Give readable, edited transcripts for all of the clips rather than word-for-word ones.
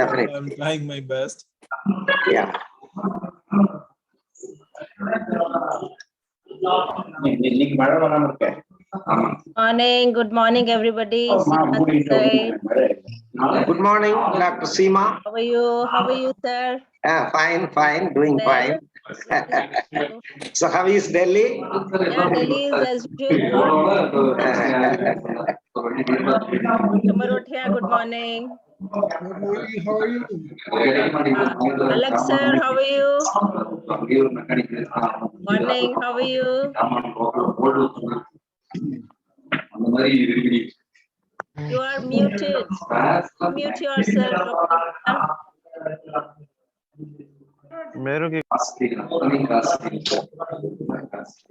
Definitely. I'm trying my best. Yeah. Morning, good morning, everybody. Sinha, Good morning, Dr. Seema. how are you? How are you, sir? Fine, doing fine. So how is Delhi? Yeah, Delhi is as usual. Dr. Marothia, good morning. Good morning. How are you? Alagh, sir, how are you? Morning, how are you? You are muted. Mute yourself, Dr. Sir.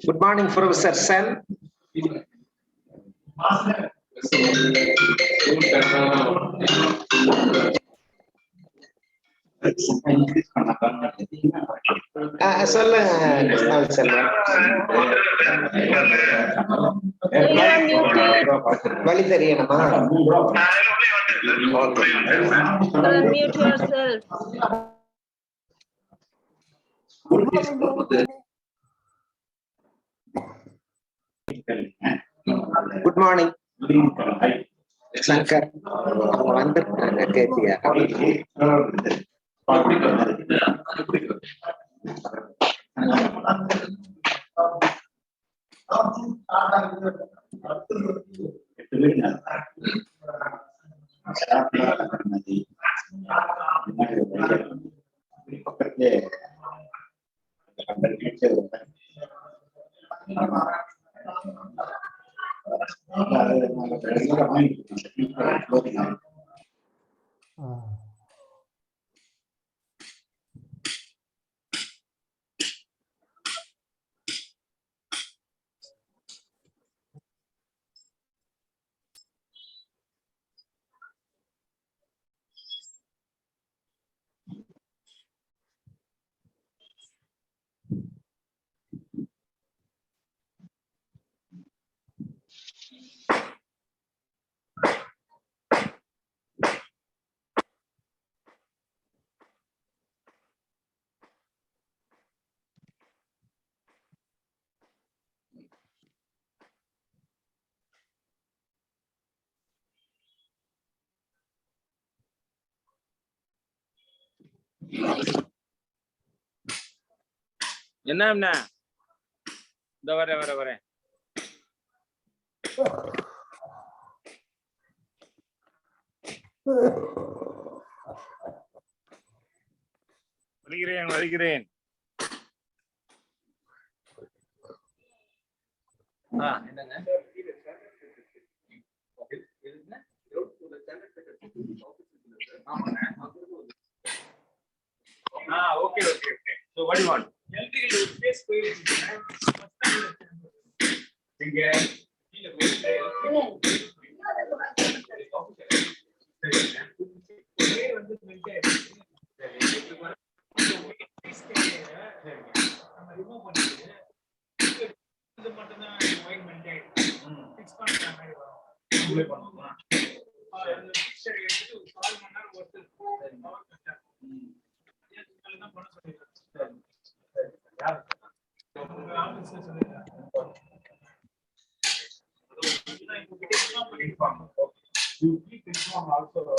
Good morning, Professor Sen. You are muted. Sir, unmute yourself. Good morning. Shankar. என்ன இந்த வரேன் வருகிறேன் என்னங்க okay. So what do you want? You keep inform also.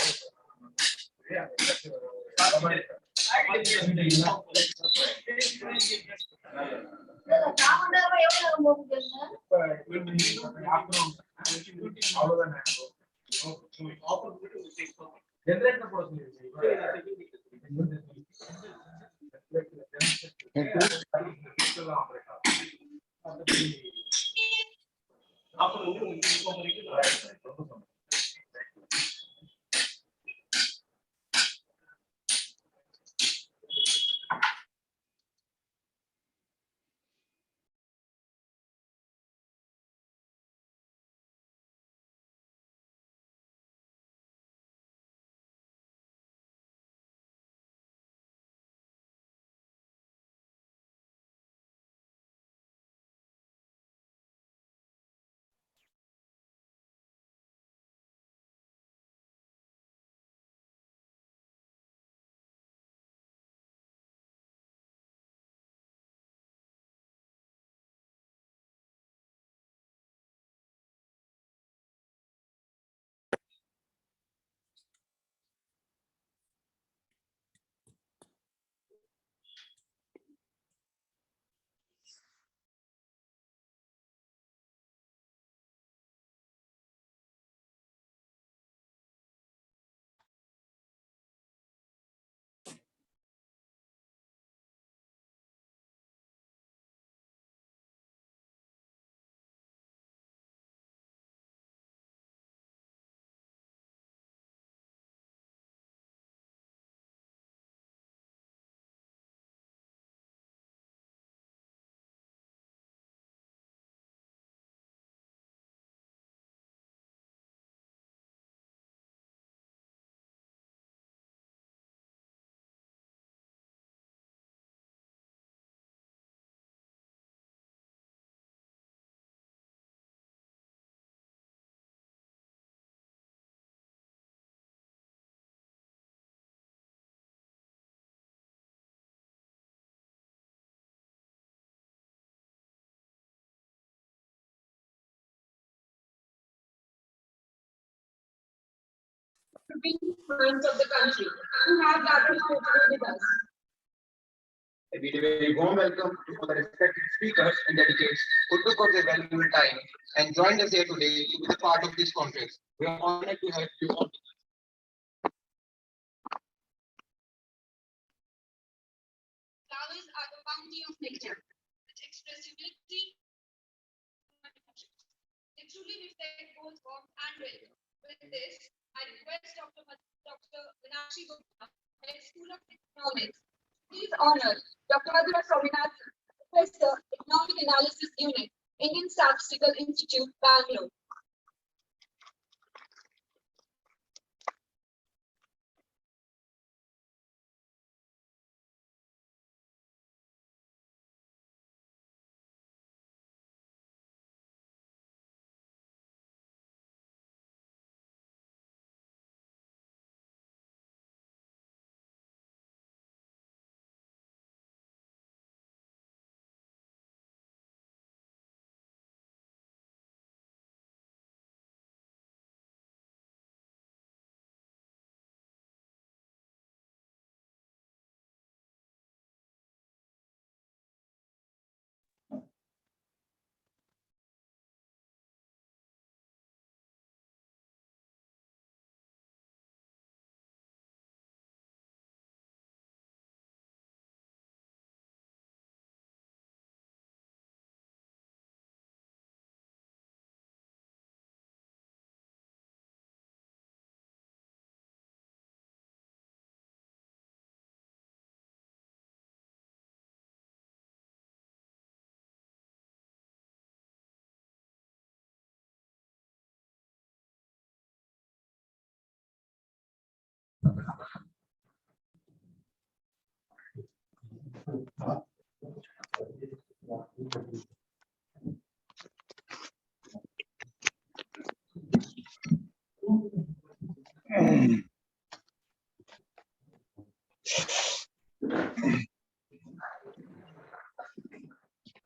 minds of the country who have gathered here with us. A very warm welcome to all the respected speakers and delegates who took out their valuable time and joined us here today to be a part of this conference. We are honored to have you all. Flowers are the bounty of nature, which express humility. They truly reflect both warmth and welcome. With this, I request Dr. Padma Shri, Head School of Economics, please honor Dr. Madhura Swaminathan, Professor, Economic Analysis Unit, Indian Statistical Institute, Bangalore.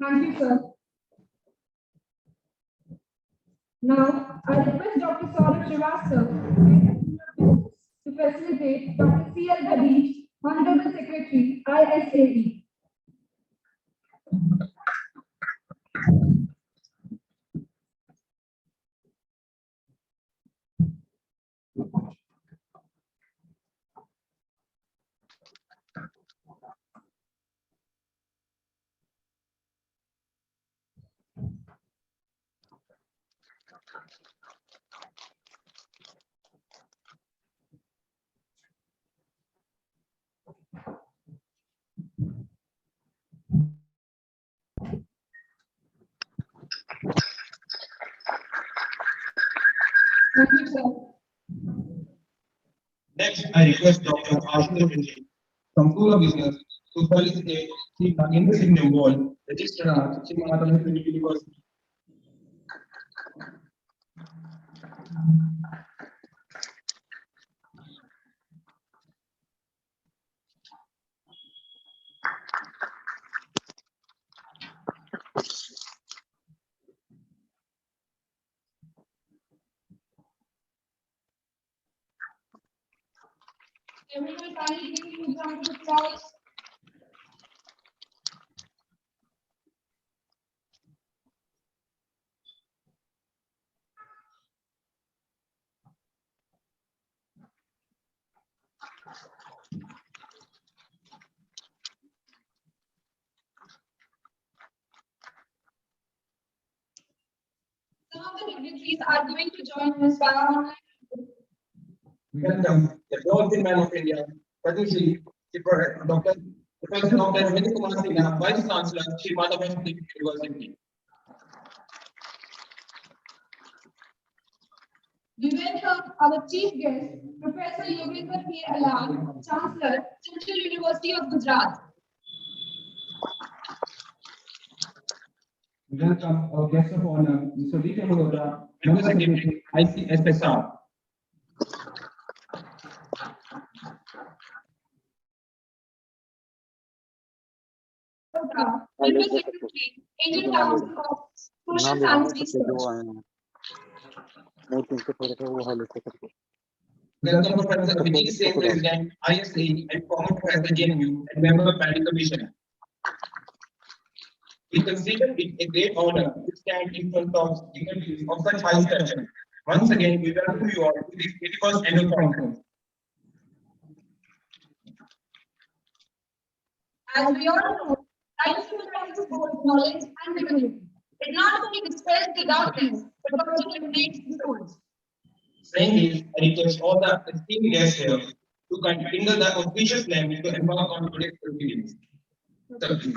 Thank you, sir. Now, I request Dr. Saurabh Srivastava to facilitate Dr. C.L. Dadhich, Honorable Secretary, ISAE. Thank you, sir. Next, I request Dr. Yoginder K from School of Business to felicitate Sinha in the Signum Wall, Registrar, Padma Shri University. Everyone, kindly give me a round of applause. Some of the dignitaries are going to join us by online. Welcome the Dolphin Man of India, Padma Shri, Dr. Professor Dr. Sinha, Vice-Chancellor, Padma Shri University. We welcome our chief guest, Professor Yoginder K, Alagh, Chancellor, Central University of Gujarat. Welcome our guest of honor, Mr. Niti Ayog, Member Secretary, ICSSR. Member Secretary, Indian Council of Social Science Research. Welcome Professor Abhijit Sen, President, ISAE, and former Professor JNU and member of Planning Commission. We consider it a great honor to stand in front of dignitaries of such high stature. Once again, we welcome you all to this 81st annual conference. As we all know, science is both knowledge and community. It not only dispels the darkness, but also illuminates the souls. Saying this, I request all the esteemed guests here to kindle the auspicious flame to embark on today's proceedings. Sir, please.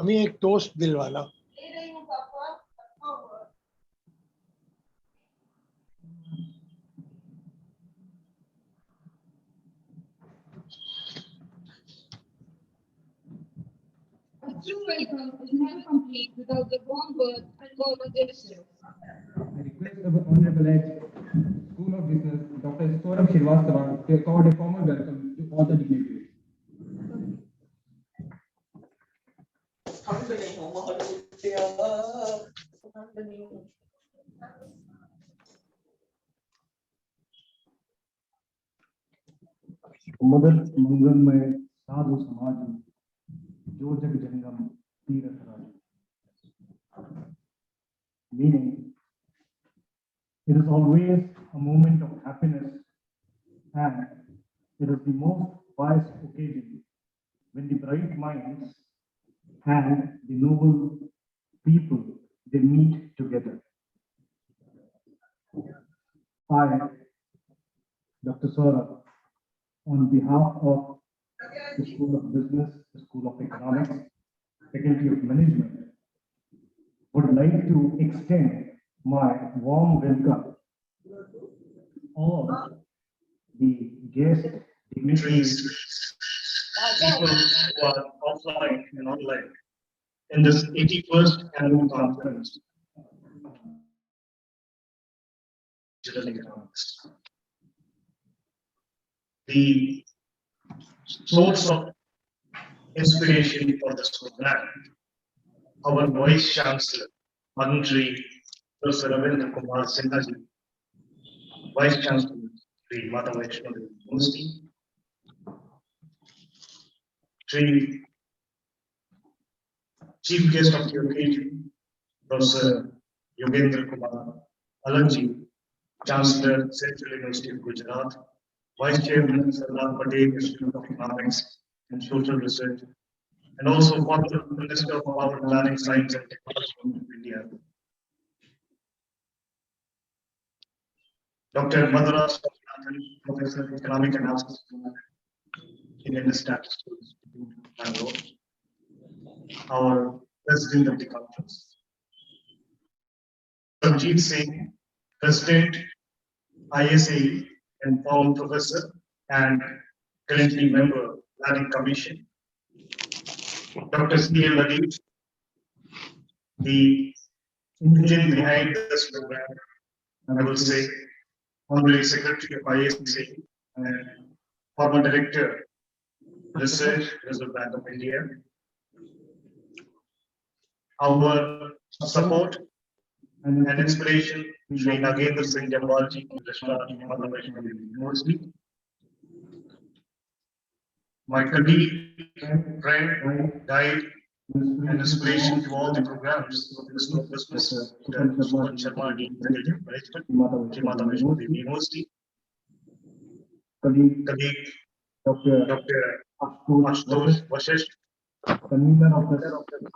Mummy एक toast दिलवाना. A true welcome is never complete without the warm words and verbal gestures. I request the Honorable Head, School of Business, Dr. Prof. to accord a formal welcome to all the dignitaries. मदद मंगलमय साधु समाज जो जग जंगम तीरथ राज. Meaning, it is always a moment of happiness, and it is the most wise occasion when the bright minds and the noble people they meet together. I, Dr. Saurabh, on behalf of the School of Business, the School of Economics, Faculty of Management, would like to extend my warm welcome to all the guest dignitaries, people who are offline and online in this 81st annual conference. Digital economics. The source of inspiration for this program, our Vice-Chancellor, Padma Shri, Professor Sinha, Vice-Chancellor, Sri University, Sri Chief Guest of the occasion, Professor Yoginder K, Alagh, Chancellor, Central University of Gujarat, Vice-Chancellor, Institute of Economics and Social Research, and also former Minister of Power Planning, Science and Technology of India, Dr. Madhura, Professor of Economic Analysis in Indian Statistics, Bangalore, our President of the conference, Abhijit Sen, President, ISAE and former professor and currently member planning commission. Dr. C. L. Dadhich, the engine behind this program, I will say, Honorary Secretary of ISAE and former Director, Research, Reserve Bank of India. Our support and inspiration, Shri Yoginder K, Registrar, Padma Shri University. My colleague, friend, guide, and inspiration to all the programs of this business, Suman Sharma, Dean Management, Padma Shri University. Colleague, Dr. Ashutosh Vashisht, convener of the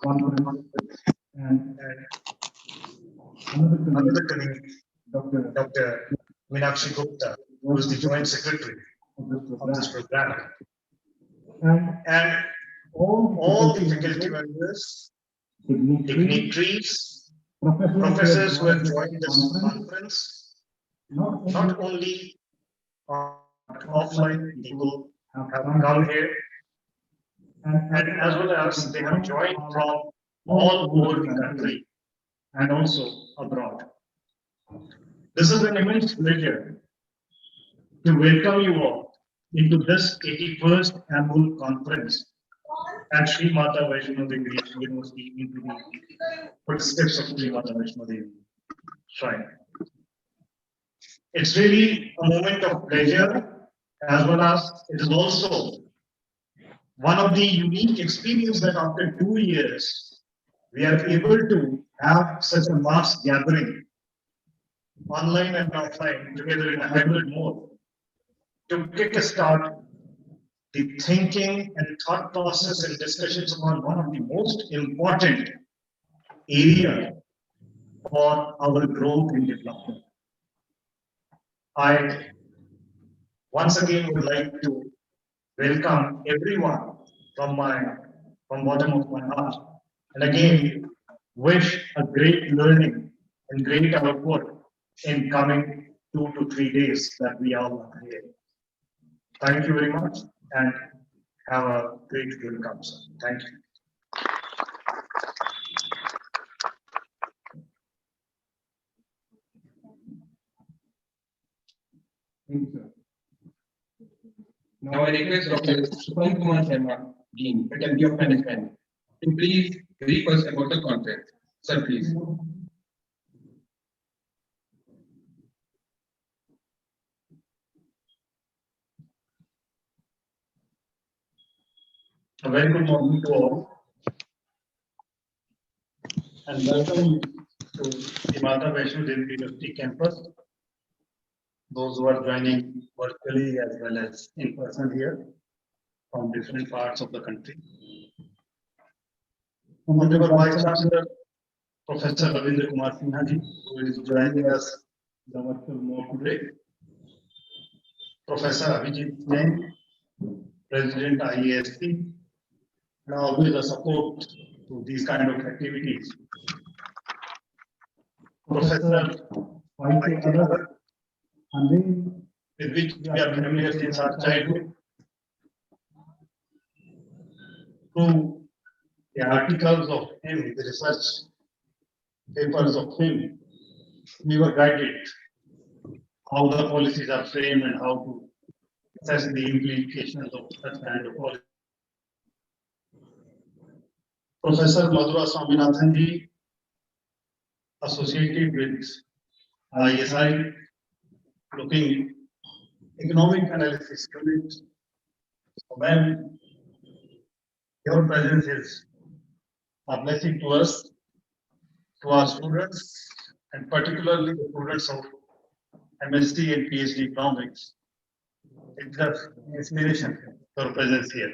conference, and another colleague, Dr. Meenakshi Gupta, who is the Joint Secretary of this program, and all the faculty members, dignitaries, professors who have joined this conference, not only offline people have come here, and as well as they have joined from all over the country and also abroad. This is an immense pleasure to welcome you all into this 81st annual conference at Shri Mata Vaishno Devi University into the footsteps of Shri Mata Vaishno Devi Shrine. It's really a moment of pleasure, as well as it is also one of the unique experiences that after 2 years, we are able to have such a mass gathering, online and offline, together in a hybrid mode, to kickstart the thinking and thought process and discussions on one of the most important area for our growth and development. I once again would like to welcome everyone from bottom of my heart, and again wish a great learning and great output in coming 2 to 3 days that we all are here. Thank you very much and have a great welcome, sir. Thank you. Thank you, sir. Now I request Dr. Supam Kumar Sharma, Dean, Faculty of Management, to please brief us about the conference. Sir, please. A very good morning to all, and welcome to the Mata Vaishno Devi University campus. Those who are joining virtually as well as in person here from different parts of the country. Honorable Vice-Chancellor, Professor Yoginder K, who is joining us in the virtual mode today. Professor Abhijit Sen, President IASP, and always a support to these kind of activities. Professor Vice-Chancellor, with which we are familiar since our childhood, through the articles of him, the research papers of him, we were guided how the policies are framed and how to assess the implications of such kind of policy. Professor Madhura Swaminathan ji, associated with ISAE, looking economic analysis unit. When your presence is a blessing to us, to our students, and particularly the students of MSc and PhD economics. It's an inspiration, your presence here.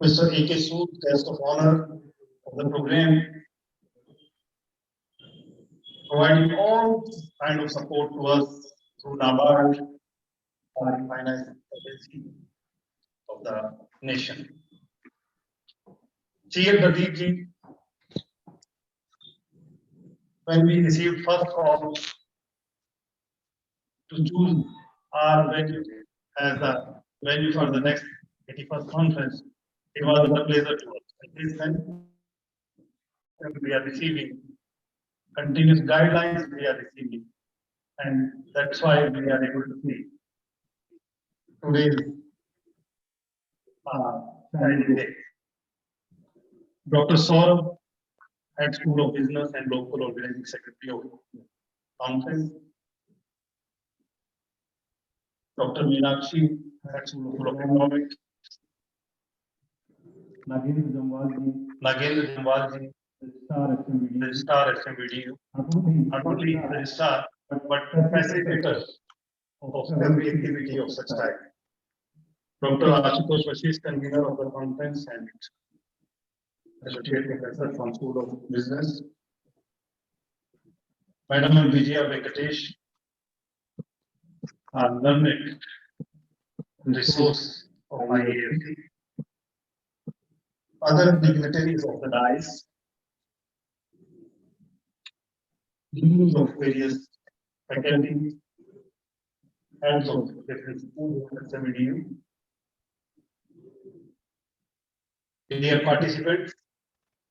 Mr. A.K. Sood, guest of honor of the program, providing all kind of support to us through NABARD, foreign finance agency of the nation. C.L. Dadhich ji, when we received first call to choose our venue as the venue for the next 81st conference, it was a pleasure to us. And since then, we are receiving continuous guidelines we are receiving, and that's why we are able to see today's shining day. Dr. Saurabh, Head School of Business and Local Organizing Secretary of Conference. Dr. Meenakshi, Head School of Economics. Nagendra Jamwalji, Registrar SMVDU, not only Registrar, but facilitators of every activity of such type. Dr. Ashutosh Vashish, convener of the conference and associate professor from School of Business. Madam Vijaya Venkatesh, our learned resource of IAFC. Other dignitaries of the dais, deans of various faculties, heads of different schools of SMVDU, dear participants,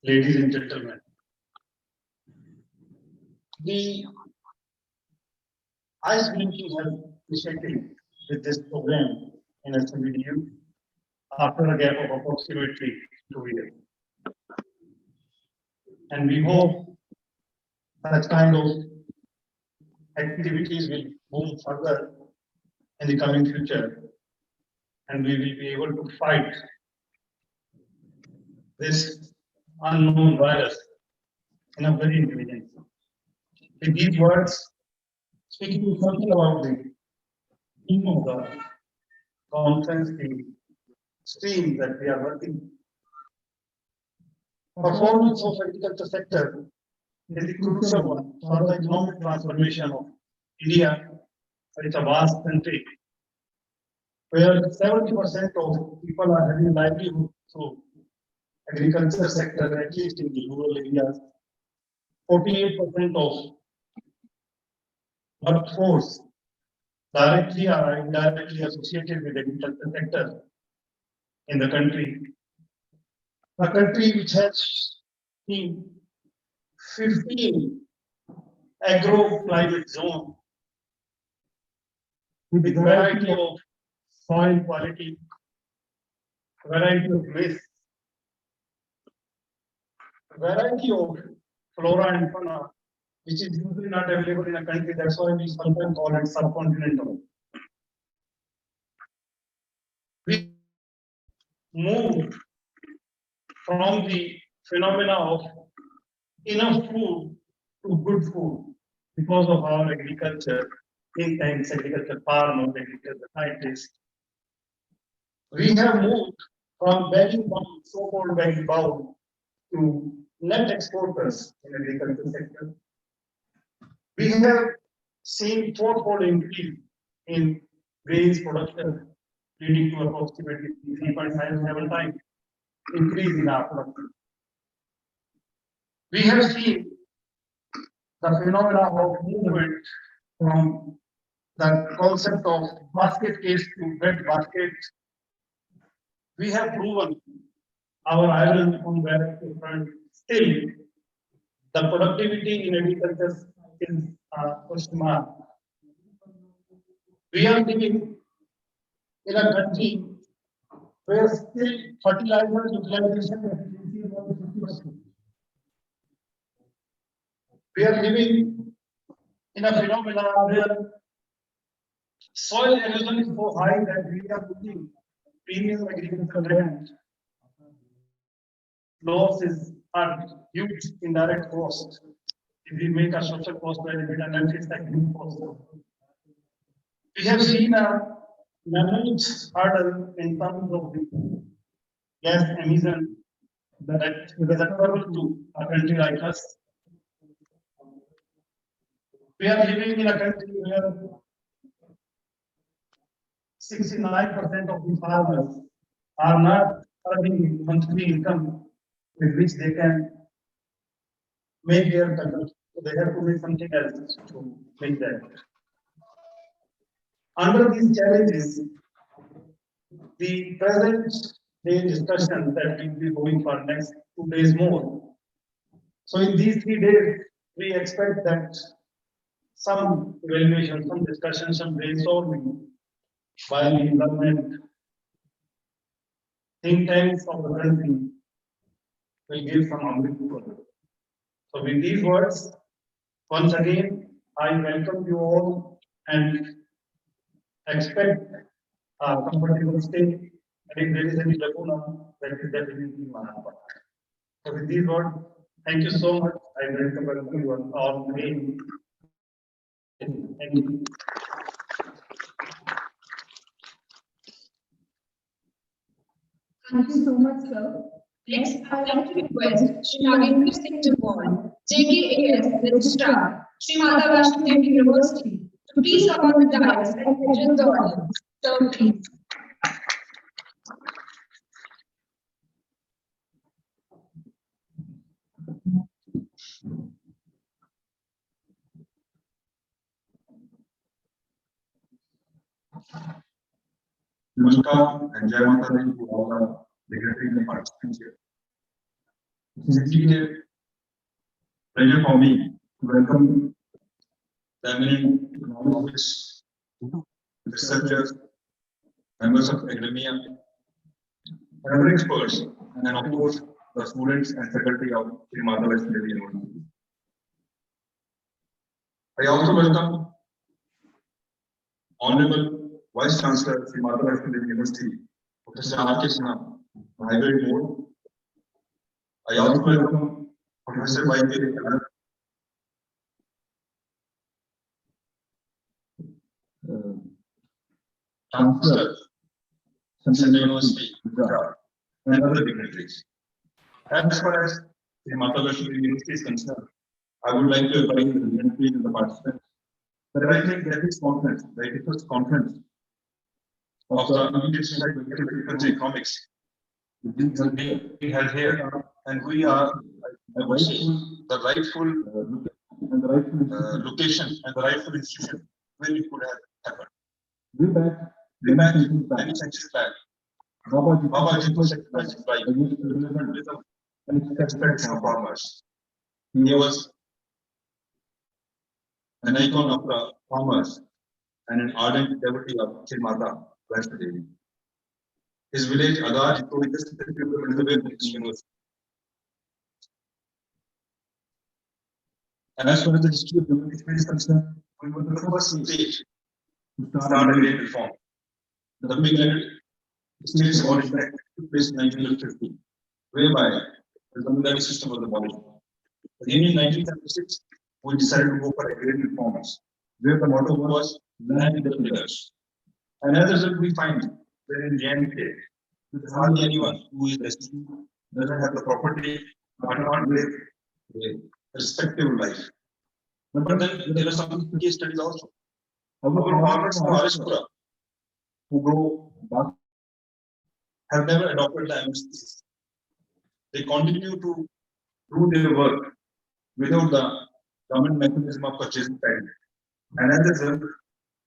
ladies and gentlemen. The ice blinking has initiated with this program in SMVDU after a gap of approximately 2 years. And we hope such kind of activities will boom further in the coming future, and we will be able to fight this unknown virus in a very intelligent way. With these words, speaking something about the theme of the conference, the stream that we are working. Performance of agriculture sector is the crucial one for the economic transformation of India. It's a vast country where 70% of people are having livelihood through agriculture sector, at least in the rural areas. 48% of workforce directly or indirectly associated with agriculture sector in the country. A country which has seen 15 agro-climate zones with variety of soil quality, variety of mist, variety of flora and fauna, which is usually not available in a country. That's why we sometimes call it subcontinental. We moved from the phenomena of enough food to good food because of our agriculture, think tanks, agriculture farmers, agriculture scientists. We have moved from begging bound, so-called begging bound, to net exporters in agriculture sector. We have seen fourfold increase in grains production, leading to approximately 3.57 times increase in our production. We have seen the phenomena of movement from the concept of basket case to bread basket. We have proven our iron on variety front. Still, the productivity in agriculture is a question mark. We are living in a country where still fertilizer utilization efficiency is only 50%. We are living in a phenomenon where soil erosion is so high that we are losing premium agricultural land. Loss is a huge indirect cost. If we make a social cost benefit analysis, that new cost. We have seen a huge hurdle in terms of the gas emission that is a trouble to a country like us. We are living in a country where 69% of the farmers are not earning monthly income with which they can make their So they have to make something else to make that. Under these challenges, the present day discussion that will be going for next 2 days more. So in these 3 days, we expect that some evaluation, some discussion, some brainstorming by the government think tanks of the country will give some output. So with these words, once again, I welcome you all and expect a comfortable stay. And if there is any lacuna, that is definitely one. So with these words, thank you so much. I welcome everyone all again. Thank you. Thank you so much, sir. Next, I would like to request Shri Yoginder K, JKAS Registrar, Shri Madhavash University, to please come on the dais and address the audience. Sir, please. Namaskar and Jai Mata Di to all the dignitaries and participants here. It is indeed a pleasure for me to welcome the eminent economists, researchers, members of academia, and other experts, and of course the students and faculty of SMVD University. I also welcome Honorable Vice-Chancellor of Vice-Chancellor University, Professor Sinha, hybrid mode. I also welcome Professor Vice-Chancellor Chancellor Sinha University, Gujarat, and other dignitaries. As far as Padma Shri University is concerned, I would like to invite the dignitaries and the participants that I think that this conference, the 81st conference of the Agricultural Economics, will be held here, and we are, I would say, the rightful location and the rightful institution where it could have happened. Way back many centuries back, Babaji was sacrificed by an expectation of farmers. He was an icon of the farmers and an ardent devotee of Shri Mata Vaishno Devi. His village Alagh is just a few kilometers away from this university. And as far as the history of Jammu Kashmir is concerned, we were the first state to start agrarian reform. The big state's abolition act took place in 1950, whereby the Zamindari system was abolished. Then in 1976, we decided to go for agrarian reforms, where the motto was land in the pillars. And as a result, we find that in JNK, there's hardly anyone who is resident, doesn't have the property, but can't live a respectable life. But then there are some case studies also. Our farmers in Arispura who grow bark have never adopted the MSCs. They continue to do their work without the government mechanism of purchasing paddy. And as a result,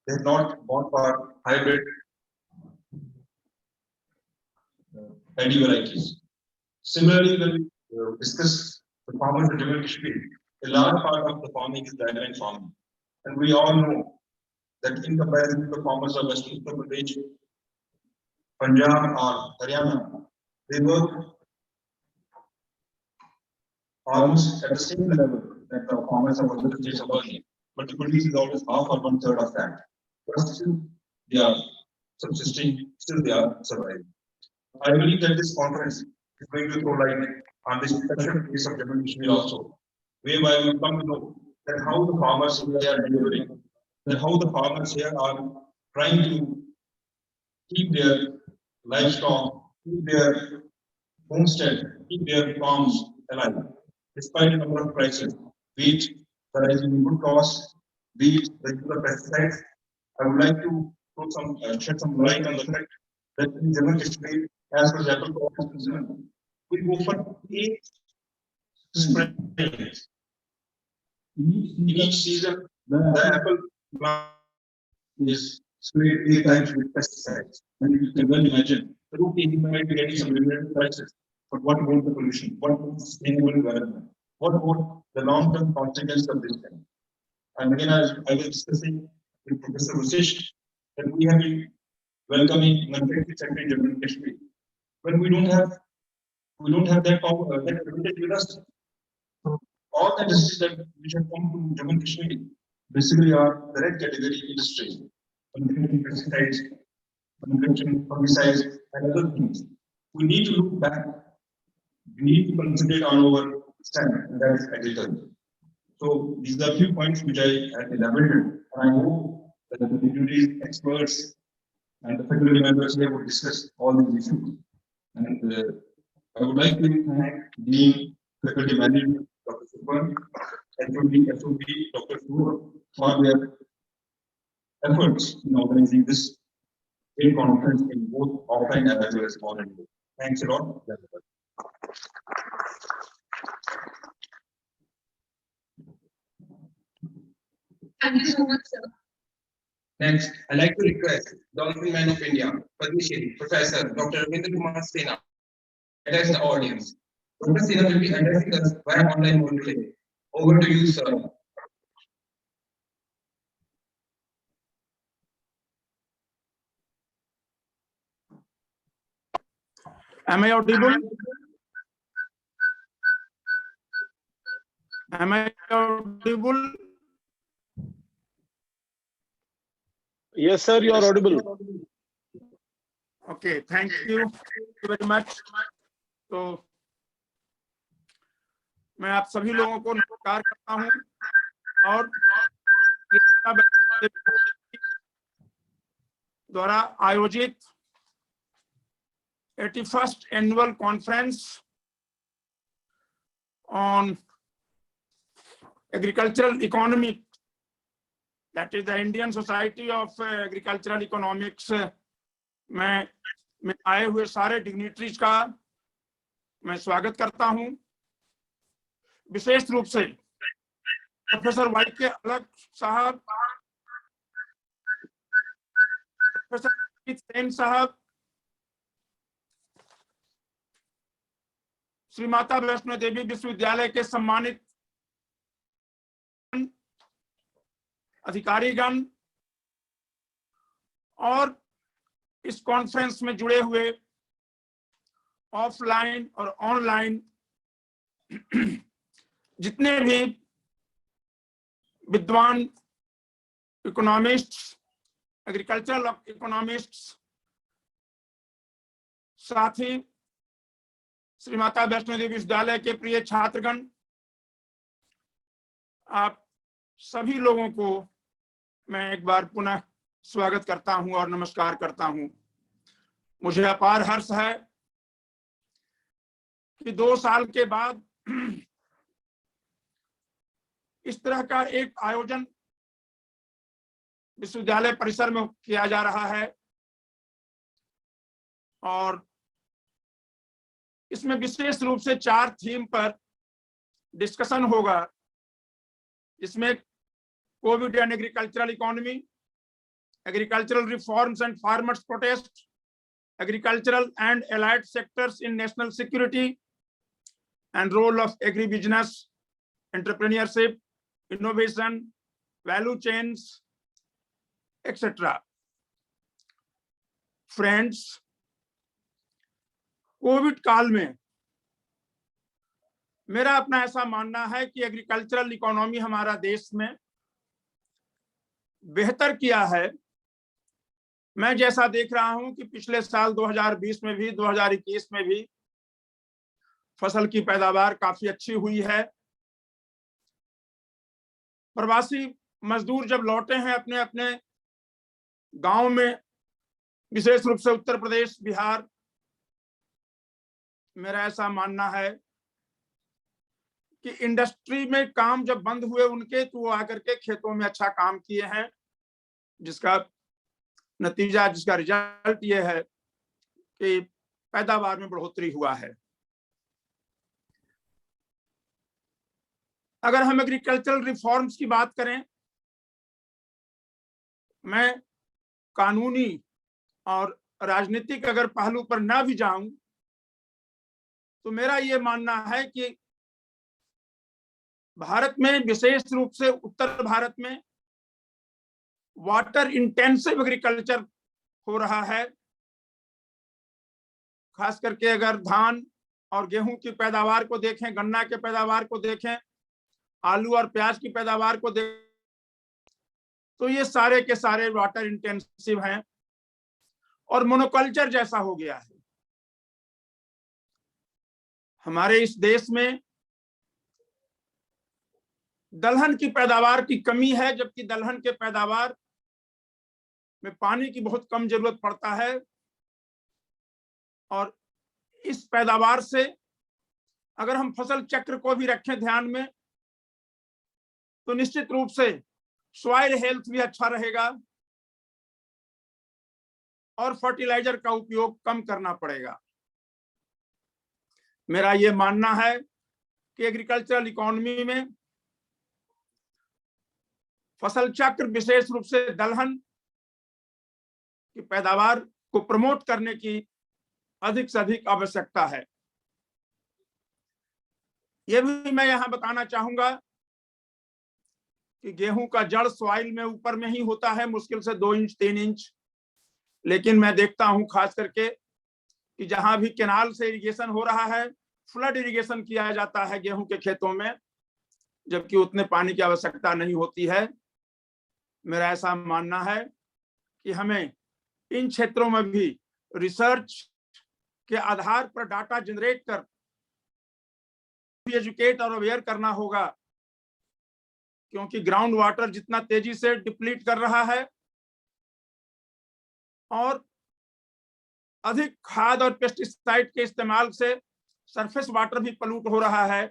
they have not bought for hybrid paddy varieties. Similarly, when we discuss the farmers in Jammu Kashmir, a large part of the farming is guideline farming. And we all know that in comparison to the farmers of Western Uttar Pradesh, Punjab or Haryana, they work almost at the same level that the farmers of other states are working. But the produce is always half or 1/3 of that. But still, they are subsisting, still they are surviving. I believe that this conference is going to throw light on this special case of Jammu Kashmir also, whereby we come to know that how the farmers here are delivering, that how the farmers here are trying to keep their livestock, keep their homestead, keep their farms alive, despite a number of crises, be it the rising input costs, be it the use of pesticides. I would like to put some shed some light on the fact that in Jammu Kashmir, as per the apple crop is concerned, we go for 8 sprays In each season, the apple plant is sprayed 8 times with pesticides. And you can well imagine, the routine might be getting some limited prices. But what about the pollution? What about sustainable development? What about the long-term consequences of this thing? And again, I was discussing with Professor Vasish that we have been welcoming manufacturing sector in Jammu and Kashmir. When we don't have that power, that privilege with us. So all the industries that which have come to Jammu and Kashmir basically are the red category industries, manufacturing pesticides, manufacturing herbicides, and other things. We need to look back. We need to concentrate on our stand, and that is agriculture. So these are a few points which I had elaborated, and I hope that the dignitaries, experts, and the faculty members here will discuss all these issues. And I would like to thank Dean, Faculty Manager, Dr. Supan, SMVD, Dr. Sur, for their efforts in organizing this conference in both offline as well as online. Thanks a lot. Thank you so much, sir. Next, I'd like to request the Honorable Man of India, Padma Shri, Professor Dr. Yoginder K to address the audience. Dr. Sinha will be addressing us via online mode today. Over to you, sir. Am I audible? Am I audible? Yes, sir, you are audible. Okay, thank you very much. तो मैं आप सभी लोगों को नमस्कार करता हूं और द्वारा आयोजित 81st Annual Conference on Agricultural Economy, that is the Indian Society of Agricultural Economics, में आए हुए सारे डिग्निटरीज का मैं स्वागत करता हूं। विशेष रूप से प्रोफेसर वाई.के. अलग साहब, प्रोफेसर अभिजीत सेन साहब, श्री माता वैष्णो देवी विश्वविद्यालय के सम्मानित अधिकारीगण और इस कॉन्फ्रेंस में जुड़े हुए ऑफलाइन और ऑनलाइन जितने भी विद्वान इकोनॉमिस्ट्स, एग्रीकल्चरल इकोनॉमिस्ट्स, साथी, श्री माता वैष्णो देवी विश्वविद्यालय के प्रिय छात्रगण, आप सभी लोगों को मैं एक बार पुनः स्वागत करता हूं और नमस्कार करता हूं। मुझे अपार हर्ष है कि 2 साल के बाद इस तरह का एक आयोजन विश्वविद्यालय परिसर में किया जा रहा है और इसमें विशेष रूप से 4 थीम पर डिस्कशन होगा, जिसमें Covid and agricultural economy, agricultural reforms and farmers protest, agricultural and allied sectors in national security, and role of agribusiness, entrepreneurship, innovation, value chains, etc. Friends, Covid काल में मेरा अपना ऐसा मानना है कि एग्रीकल्चरल इकोनॉमी हमारा देश में बेहतर किया है। मैं जैसा देख रहा हूं कि पिछले साल 2020 में भी 2021 में भी फसल की पैदावार काफी अच्छी हुई है। प्रवासी मजदूर जब लौटे हैं अपने अपने गांव में, विशेष रूप से उत्तर प्रदेश, बिहार, मेरा ऐसा मानना है कि इंडस्ट्री में काम जब बंद हुए उनके, तो वो आकर के खेतों में अच्छा काम किए हैं, जिसका नतीजा, जिसका रिजल्ट ये है कि पैदावार में बढ़ोतरी हुआ है। अगर हम एग्रीकल्चरल रिफॉर्म्स की बात करें, मैं कानूनी और राजनीतिक अगर पहलू पर ना भी जाऊं, तो मेरा ये मानना है कि भारत में, विशेष रूप से उत्तर भारत में, वाटर इंटेंसिव एग्रीकल्चर हो रहा है। खास करके अगर धान और गेहूं की पैदावार को देखें, गन्ना के पैदावार को देखें, आलू और प्याज की पैदावार को देखें, तो ये सारे के सारे वाटर इंटेंसिव हैं और मोनोकल्चर जैसा हो गया है। हमारे इस देश में दलहन की पैदावार की कमी है, जबकि दलहन के पैदावार में पानी की बहुत कम जरूरत पड़ता है। और इस पैदावार से अगर हम फसल चक्र को भी रखें ध्यान में, तो निश्चित रूप से सॉइल हेल्थ भी अच्छा रहेगा और फर्टिलाइजर का उपयोग कम करना पड़ेगा। मेरा ये मानना है कि एग्रीकल्चरल इकोनॉमी में फसल चक्र, विशेष रूप से दलहन की पैदावार को प्रमोट करने की अधिक से अधिक आवश्यकता है। यह भी मैं यहां बताना चाहूंगा कि गेहूं का जड़ सॉइल में ऊपर में ही होता है, मुश्किल से 2 इंच 3 इंच, लेकिन मैं देखता हूं खास करके कि जहां भी कैनाल से इरिगेशन हो रहा है, फ्लड इरिगेशन किया जाता है गेहूं के खेतों में, जबकि उतने पानी की आवश्यकता नहीं होती है। मेरा ऐसा मानना है कि हमें इन क्षेत्रों में भी रिसर्च के आधार पर डाटा जनरेट कर एजुकेट और अवेयर करना होगा, क्योंकि ग्राउंड वाटर जितना तेजी से डिप्लीट कर रहा है और अधिक खाद और पेस्टिसाइड के इस्तेमाल से सरफेस वाटर भी पलूट हो रहा है,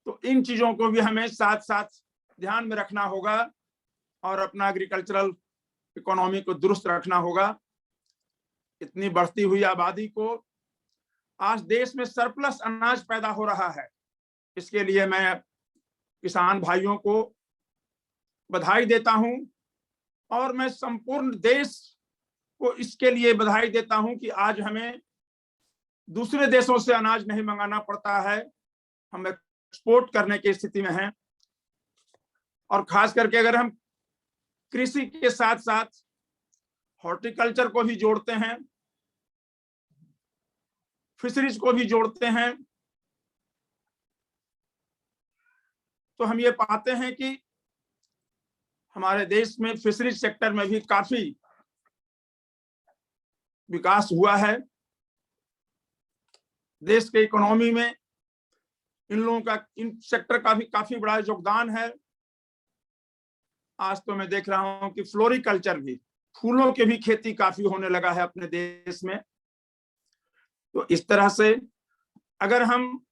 तो इन चीजों को भी हमें साथ साथ ध्यान में रखना होगा और अपना एग्रीकल्चरल इकोनॉमी को दुरुस्त रखना होगा। इतनी बढ़ती हुई आबादी को आज देश में सरप्लस अनाज पैदा हो रहा है, इसके लिए मैं किसान भाइयों को बधाई देता हूं और मैं संपूर्ण देश को इसके लिए बधाई देता हूं कि आज हमें दूसरे देशों से अनाज नहीं मंगाना पड़ता है, हम एक्सपोर्ट करने की स्थिति में हैं। और खास करके अगर हम कृषि के साथ साथ हॉर्टिकल्चर को भी जोड़ते हैं, फिशरीज को भी जोड़ते हैं, तो हम ये पाते हैं कि हमारे देश में फिशरीज सेक्टर में भी काफी विकास हुआ है। देश के इकोनॉमी में इन लोगों का, इन सेक्टर का भी काफी बड़ा योगदान है। आज तो मैं देख रहा हूं कि फ्लोरिकल्चर भी, फूलों की भी खेती काफी होने लगा है अपने देश में। तो इस तरह से अगर हम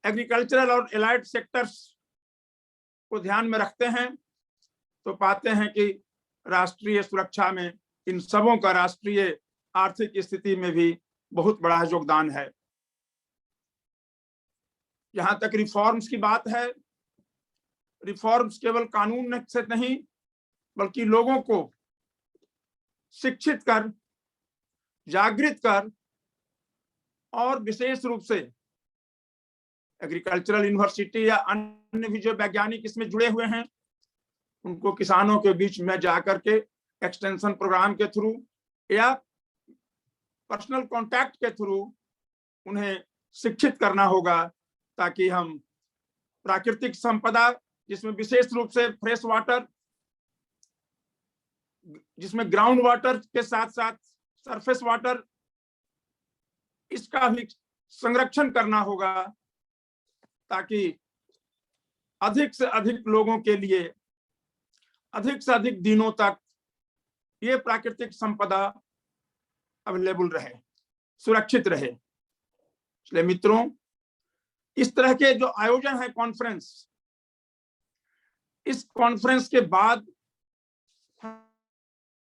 एग्रीकल्चरल और एलाइड सेक्टर्स को ध्यान में रखते हैं, तो पाते हैं कि राष्ट्रीय सुरक्षा में इन सबों का राष्ट्रीय आर्थिक स्थिति में भी बहुत बड़ा योगदान है। जहां तक रिफॉर्म्स की बात है, रिफॉर्म्स केवल कानून से नहीं बल्कि लोगों को शिक्षित कर, जागृत कर और विशेष रूप से एग्रीकल्चरल यूनिवर्सिटी या अन्य भी जो वैज्ञानिक इसमें जुड़े हुए हैं, उनको किसानों के बीच में जाकर के एक्सटेंशन प्रोग्राम के थ्रू या पर्सनल कांटेक्ट के थ्रू उन्हें शिक्षित करना होगा, ताकि हम प्राकृतिक संपदा, जिसमें विशेष रूप से फ्रेश वाटर, जिसमें ग्राउंड वाटर के साथ साथ सरफेस वाटर, इसका भी संरक्षण करना होगा, ताकि अधिक से अधिक लोगों के लिए अधिक से अधिक दिनों तक ये प्राकृतिक संपदा अवेलेबल रहे, सुरक्षित रहे। इसलिए मित्रों, इस तरह के जो आयोजन है कॉन्फ्रेंस, इस कॉन्फ्रेंस के बाद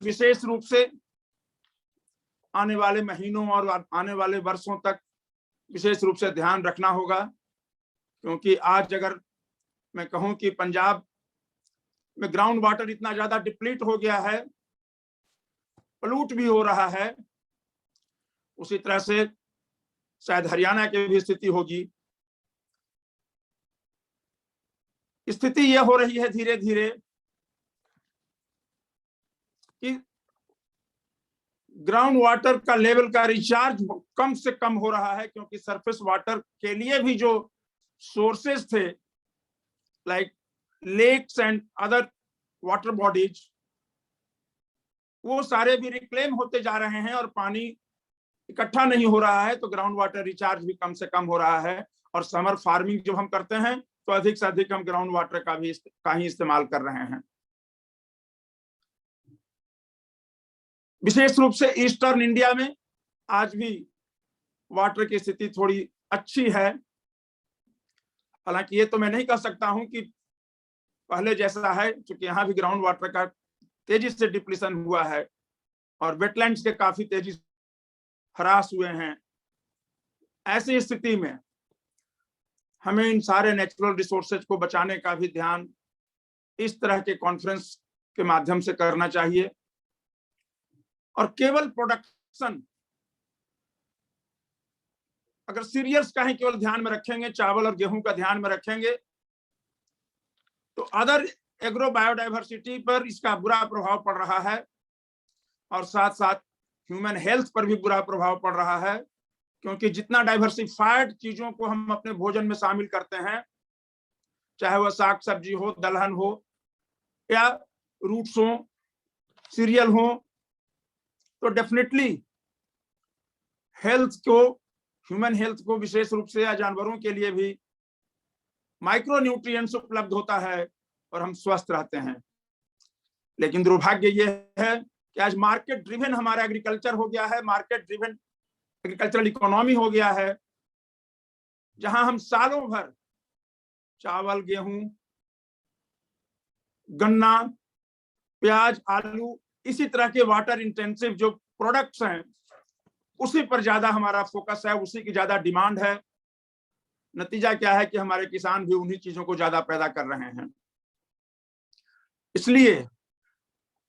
विशेष रूप से आने वाले महीनों और आने वाले वर्षों तक विशेष रूप से ध्यान रखना होगा क्योंकि आज अगर मैं कहूं कि पंजाब में ग्राउंड वाटर इतना ज्यादा डिप्लीट हो गया है, पलूट भी हो रहा है, उसी तरह से शायद हरियाणा की भी स्थिति होगी। स्थिति यह हो रही है धीरे धीरे कि ग्राउंड वाटर का लेवल का रिचार्ज कम से कम हो रहा है, क्योंकि सरफेस वाटर के लिए भी जो सोर्सेस थे like lakes and other water bodies, वो सारे भी रिक्लेम होते जा रहे हैं और पानी इकट्ठा नहीं हो रहा है, तो ग्राउंड वाटर रिचार्ज भी कम से कम हो रहा है। और समर फार्मिंग जब हम करते हैं तो अधिक से अधिक हम ग्राउंड वाटर का ही इस्तेमाल कर रहे हैं। विशेष रूप से ईस्टर्न इंडिया में आज भी वाटर की स्थिति थोड़ी अच्छी है। हालांकि ये तो मैं नहीं कह सकता हूं कि पहले जैसा है, क्योंकि यहाँ भी ग्राउंड वाटर का तेजी से डिप्लीशन हुआ है और वेटलैंड्स के काफी तेजी से ह्रास हुए हैं। ऐसी स्थिति में हमें इन सारे नेचुरल रिसोर्सेज को बचाने का भी ध्यान इस तरह के कॉन्फ्रेंस के माध्यम से करना चाहिए। और केवल प्रोडक्शन, अगर सीरियल्स का ही केवल ध्यान में रखेंगे, चावल और गेहूं का ध्यान में रखेंगे, तो अदर एग्रो बायोडाइवर्सिटी पर इसका बुरा प्रभाव पड़ रहा है और साथ साथ ह्यूमन हेल्थ पर भी बुरा प्रभाव पड़ रहा है। क्योंकि जितना डाइवर्सिफाइड चीजों को हम अपने भोजन में शामिल करते हैं, चाहे वह साग सब्जी हो, दलहन हो या रूट्स हो, सीरियल हो, तो डेफिनेटली हेल्थ को, ह्यूमन हेल्थ को विशेष रूप से या जानवरों के लिए भी माइक्रो न्यूट्रिएंट्स उपलब्ध होता है और हम स्वस्थ रहते हैं। लेकिन दुर्भाग्य ये है कि आज मार्केट ड्रिवन हमारा एग्रीकल्चर हो गया है, मार्केट ड्रिवन एग्रीकल्चरल इकोनॉमी हो गया है, जहां हम सालों भर चावल, गेहूं, गन्ना, प्याज, आलू, इसी तरह के वाटर इंटेंसिव जो प्रोडक्ट्स हैं उसी पर ज्यादा हमारा फोकस है, उसी की ज्यादा डिमांड है। नतीजा क्या है कि हमारे किसान भी उन्हीं चीजों को ज्यादा पैदा कर रहे हैं। इसलिए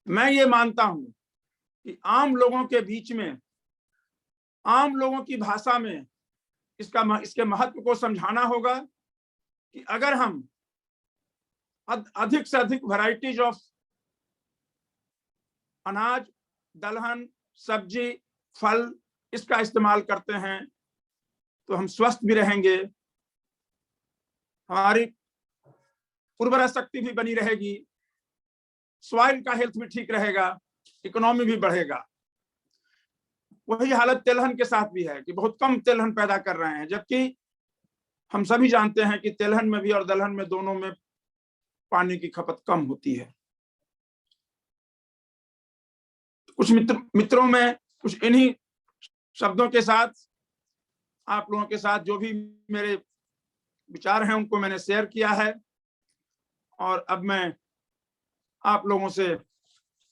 मैं ये मानता हूं कि आम लोगों के बीच में, आम लोगों की भाषा में इसके महत्व को समझाना होगा कि अगर हम अधिक से अधिक वैरायटीज ऑफ अनाज, दलहन, सब्जी, फल इसका इस्तेमाल करते हैं तो हम स्वस्थ भी रहेंगे, हमारी उर्वरा शक्ति भी बनी रहेगी, सॉइल का हेल्थ भी ठीक रहेगा, इकोनॉमी भी बढ़ेगा। वही हालत तेलहन के साथ भी है कि बहुत कम तेलहन पैदा कर रहे हैं, जबकि हम सभी जानते हैं कि तेलहन में भी और दलहन में दोनों में पानी की खपत कम होती है। कुछ मित्रों में कुछ इन्हीं शब्दों के साथ आप लोगों के साथ जो भी मेरे विचार हैं उनको मैंने शेयर किया है और अब मैं आप लोगों से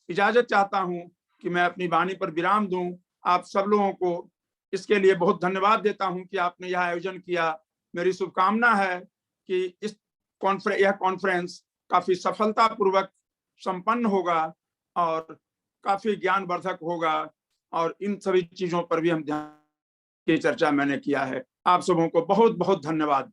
इजाजत चाहता हूं कि मैं अपनी वाणी पर विराम दूं। आप सब लोगों को इसके लिए बहुत धन्यवाद देता हूं कि आपने यह आयोजन किया। मेरी शुभकामना है कि यह कॉन्फ्रेंस काफी सफलतापूर्वक संपन्न होगा और काफी ज्ञानवर्धक होगा और इन सभी चीजों पर भी हम ध्यान की चर्चा मैंने किया है। आप सबों को बहुत बहुत धन्यवाद।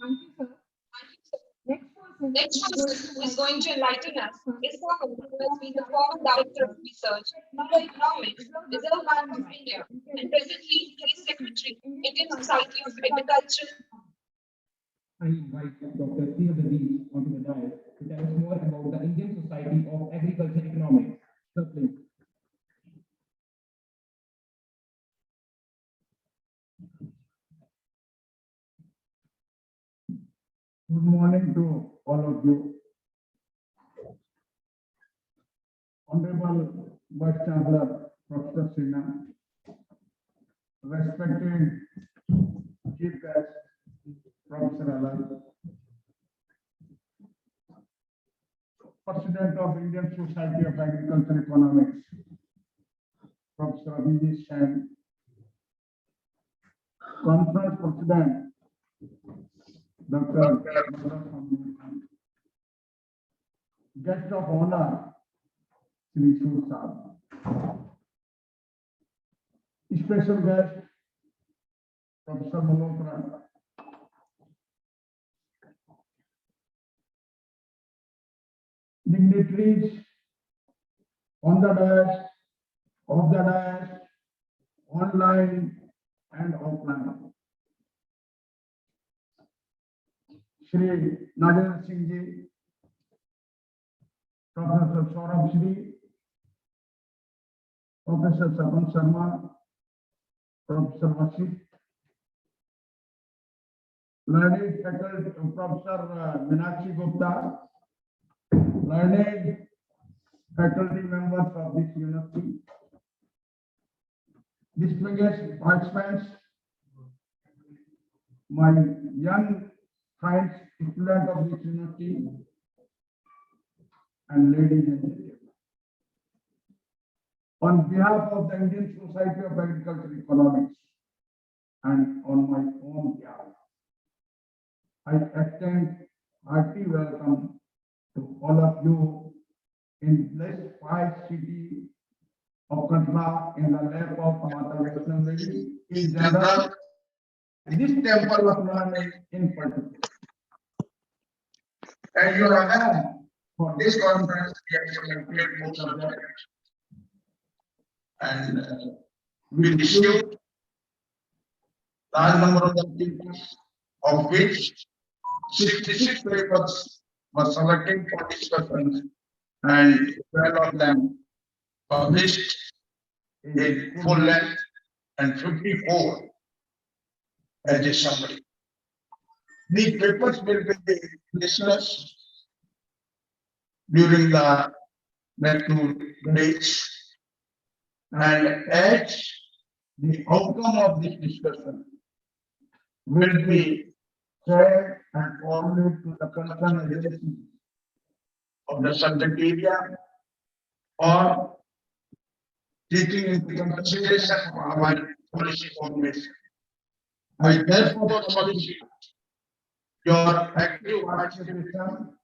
Thank you, sir. Next person who is going to enlighten us is someone who has been the former Director of Research, Economics, Reserve Bank of India, and presently he is Secretary, Indian Society of Agriculture. I invite Dr. Dadhich onto the dais to tell us more about the Indian Society of Agriculture Economics. Sir, please. Good morning to all of you. Honorable Vice-Chancellor, Professor Sinha, respected Chief Guest, Professor Alagh, President of Indian Society of Agriculture Economics, Professor Abhijit Sen, Conference President, Dr. Guest of Honor, Sri Shur Sahab. Special guest, Professor Malhotra. Dignitaries on the dais, off the dais, online and offline. Shri Nadir Singh Ji, Professor Saurabh Shri, Professor Saban Sharma, Professor Vasit, learned faculty, Professor Meenakshi Gupta, learned faculty members of this university, distinguished participants, my young friends, students of this university, and ladies and gentlemen. On behalf of the Indian Society of Agricultural Economics and on my own behalf, I extend hearty welcome to all of you in this five city of Katla in the lap of Mata Vaishno Devi in general, this temple of learning in particular. As you are aware, for this conference, we have selected more subjects and we received large number of the papers, of which 66 papers were selected for discussion and 12 of them published in full length and 54 as a summary. These papers will be discussed during the next 2 days, and as the outcome of this discussion will be shared and forwarded to the concerned agencies of the subject area or taking into consideration our policy formation. I therefore solicit your active participation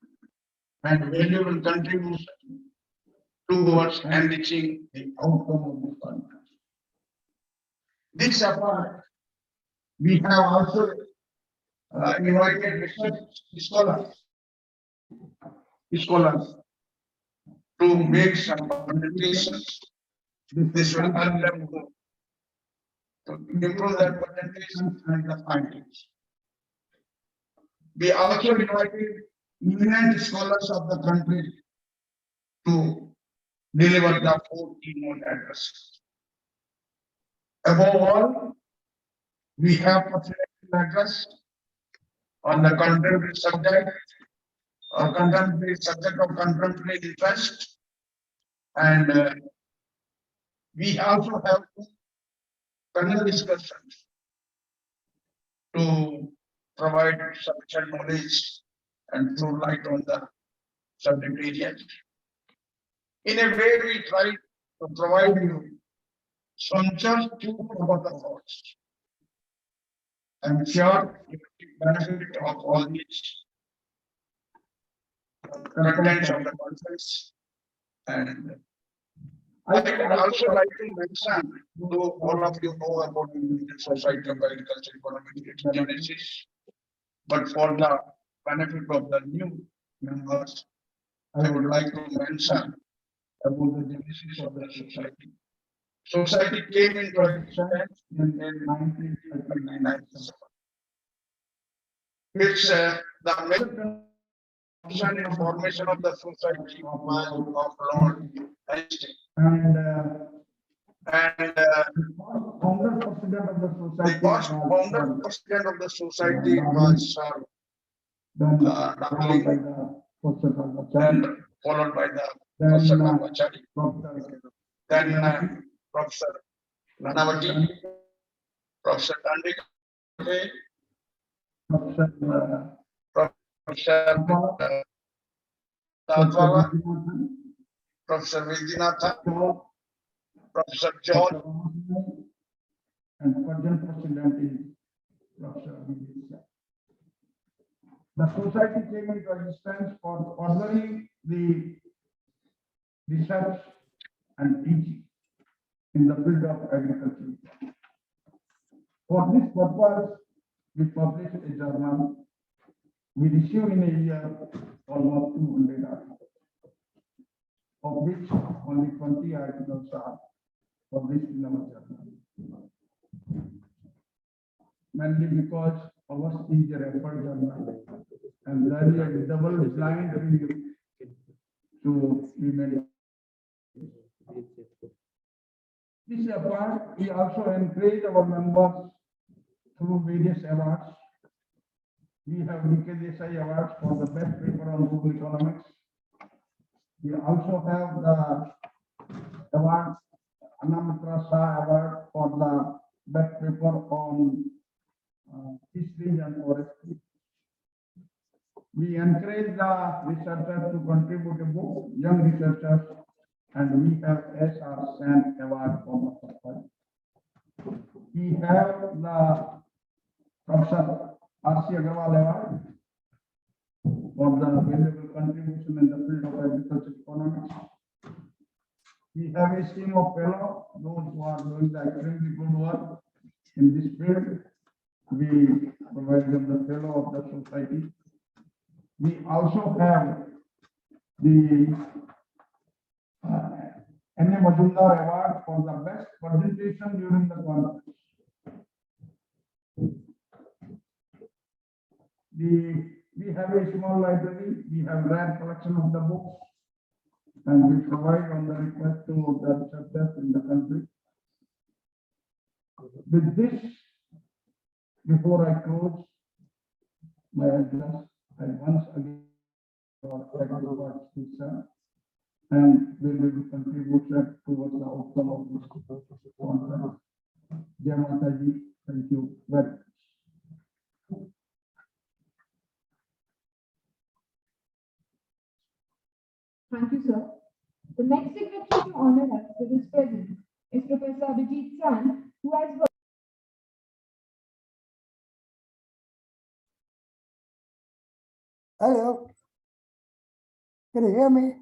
and valuable contribution towards enriching the outcome of this conference. This apart, we have also invited research scholars to make some presentations. This will help them to improve their presentations and the findings. We also invited eminent scholars of the country to deliver the 4 keynote addresses. Above all, we have facilitated address on the contemporary subject or contemporary subject of contemporary interest, and we also have panel discussions to provide sufficient knowledge and throw light on the subject areas. In a way, we try to provide you some just food about the thoughts. I'm sure you will benefit of all these contents of the conference, and I would also like to mention to all of you know about the Indian Society of Agricultural Economics Genesis, but for the benefit of the new members, I would like to mention about the genesis of the society. Society came into existence in 1939. It's the main formation of the society of Lord Einstein. And the founder president of the society, the first founder president of the society was Sir and followed by the Professor Navachari, then Professor Nanavati, Professor Dandika, Professor Dadhich, Professor Vidyanatha, Professor John. And present president is Professor Abhijit Sen. The society came into existence for furthering the research and teaching in the field of agriculture. For this purpose, we published a journal. We issue in a year almost 200 articles, of which only 20 articles are published in our journal. Mainly because ours is a referred journal and there is a double blind review to be made. This apart, we also encourage our members through various awards. We have Niti Ayog awards for the best paper on rural economics. We also have the award, Anamitra Shah Award for the best paper on history and forestry. We encourage the researchers to contribute a book, young researchers, and we have SR Sen Award for the purpose. We have the Professor R.C. Agarwal Award for the valuable contribution in the field of agriculture economics. We have a scheme of fellow, those who are doing the extremely good work in this field. We provide them the fellow of the society. We also have the NABARD Award for the best presentation during the conference. We have a small library. We have rare collection of the books, and we provide on the request to the researchers in the country. With this, before I close my address, I once again and they will contribute towards the outcome of this conference. Jai Mataji, thank you very much. Thank you, sir. The next dignitary to honor us with his presence is Professor Abhijit Sen, who has worked. Hello. Can you hear me?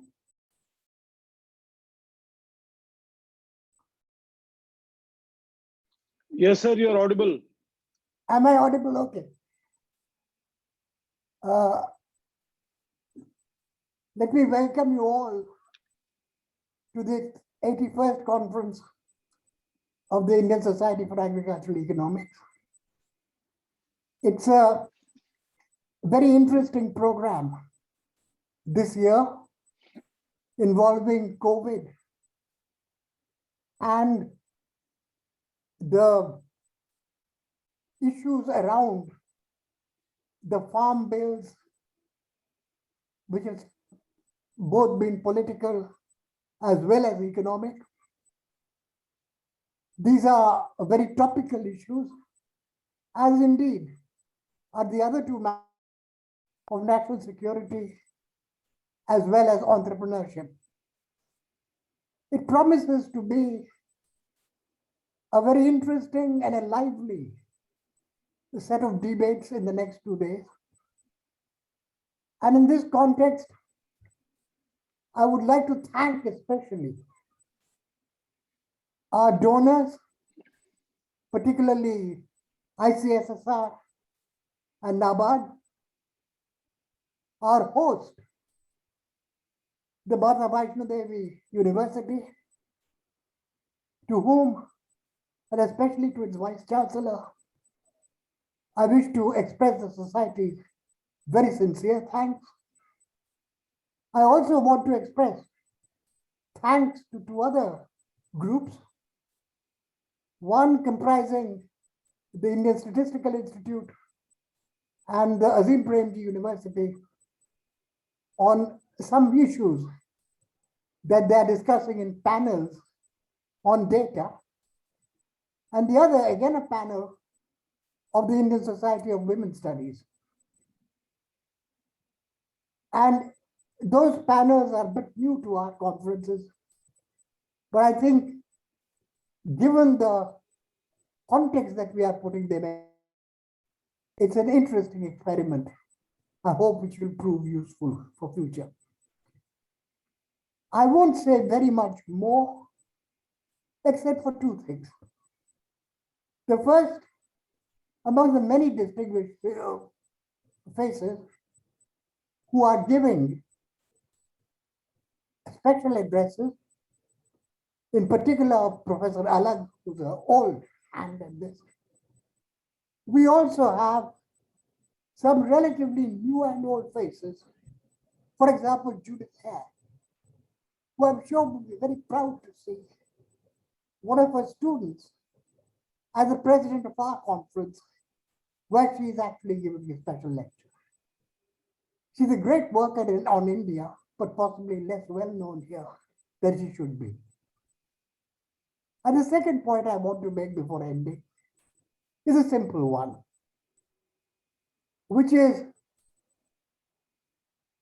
Yes, sir, you are audible. Am I audible? Okay. Let me welcome you all to the 81st conference of the Indian Society for Agricultural Economics. It's a very interesting program this year involving COVID and the issues around the farm bills, which has both been political as well as economic. These are very topical issues, as indeed are the other two matters of national security as well as entrepreneurship. It promises to be a very interesting and a lively set of debates in the next 2 days. And in this context, I would like to thank especially our donors, particularly ICSSR and NABARD, our host, the Padma Shri University, to whom, and especially to its Vice-Chancellor, I wish to express the Society's very sincere thanks. I also want to express thanks to two other groups, one comprising the Indian Statistical Institute and the Azim Premji University on some issues that they are discussing in panels on data, and the other, again, a panel of the Indian Society of Women's Studies. And those panels are but new to our conferences, but I think given the context that we are putting them in, it's an interesting experiment. I hope it will prove useful for future. I won't say very much more, except for two things. The first, among the many distinguished faces who are giving special addresses, in particular Professor Alagh, who's an old hand at this. We also have some relatively new and old faces. For example, Judith K, who I'm sure will be very proud to see one of her students as the president of our conference, where she is actually giving a special lecture. She's a great worker on India, but possibly less well known here than she should be. And the second point I want to make before ending is a simple one, which is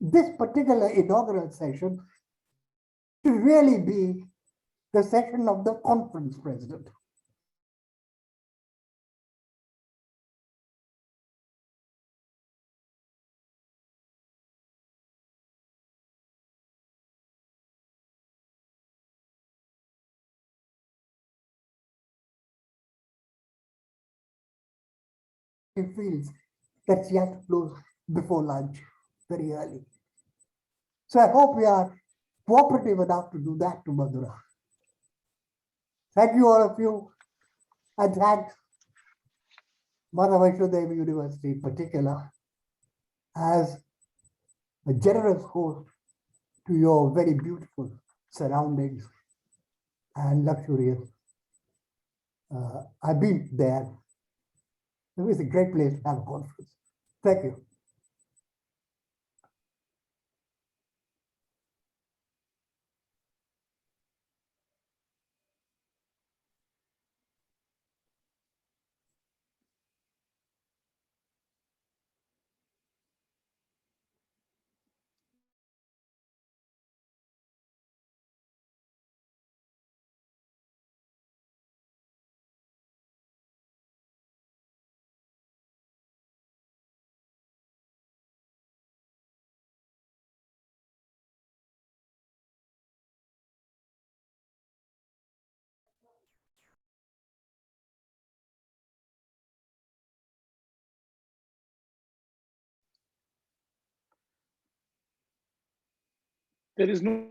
this particular inaugural session should really be the session of the conference president. He feels that she has to close before lunch very early. So I hope we are cooperative enough to do that to Madhura. Thank you all of you, and thanks Mother Vaishnodevi University in particular as a generous host to your very beautiful surroundings and luxurious. I've been there. It was a great place to have a conference. Thank you. There is no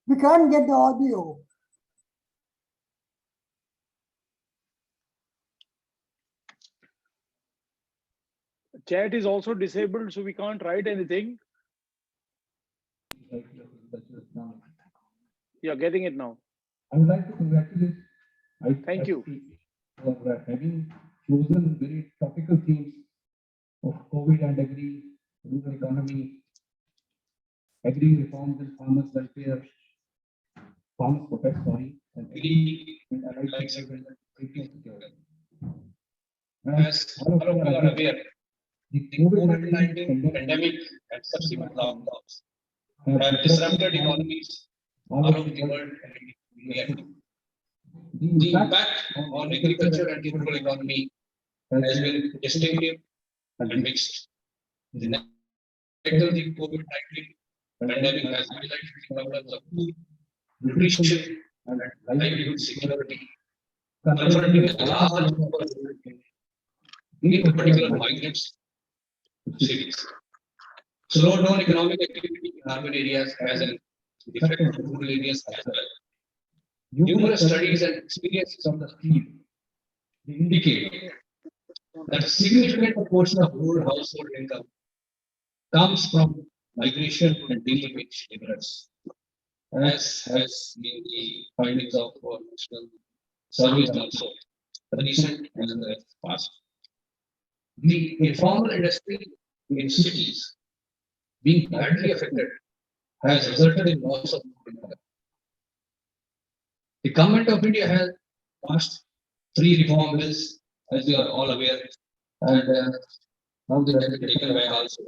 We can't get the audio. chat is also disabled, so we can't write anything. You're getting it now. I would like to congratulate Thank you for having chosen very topical themes of COVID and agri, rural economy, agri reforms and farmers' welfare, farmers' protest, sorry, and agri and allied sectors and safety and security. As all of you are aware, The the COVID-19 pandemic and subsequent lockdowns have disrupted economies all over the world and India. The impact on agriculture and the rural economy has been distinctive and mixed. The effect of the COVID-19 pandemic has highlighted the problems of food, nutrition, and livelihood security, confronting a large number of people, in particular migrants to cities. Slowdown economic activity in urban areas has an effect on rural areas as well. Numerous studies and experiences on the field indicate that a significant proportion of rural household income comes from migration and daily wage laborers, as has been the findings of our national surveys also, the recent and the past. The informal industry in cities being badly affected has resulted in loss of food income. The government of India has passed 3 reform bills, as you are all aware, and now they have been taken back also.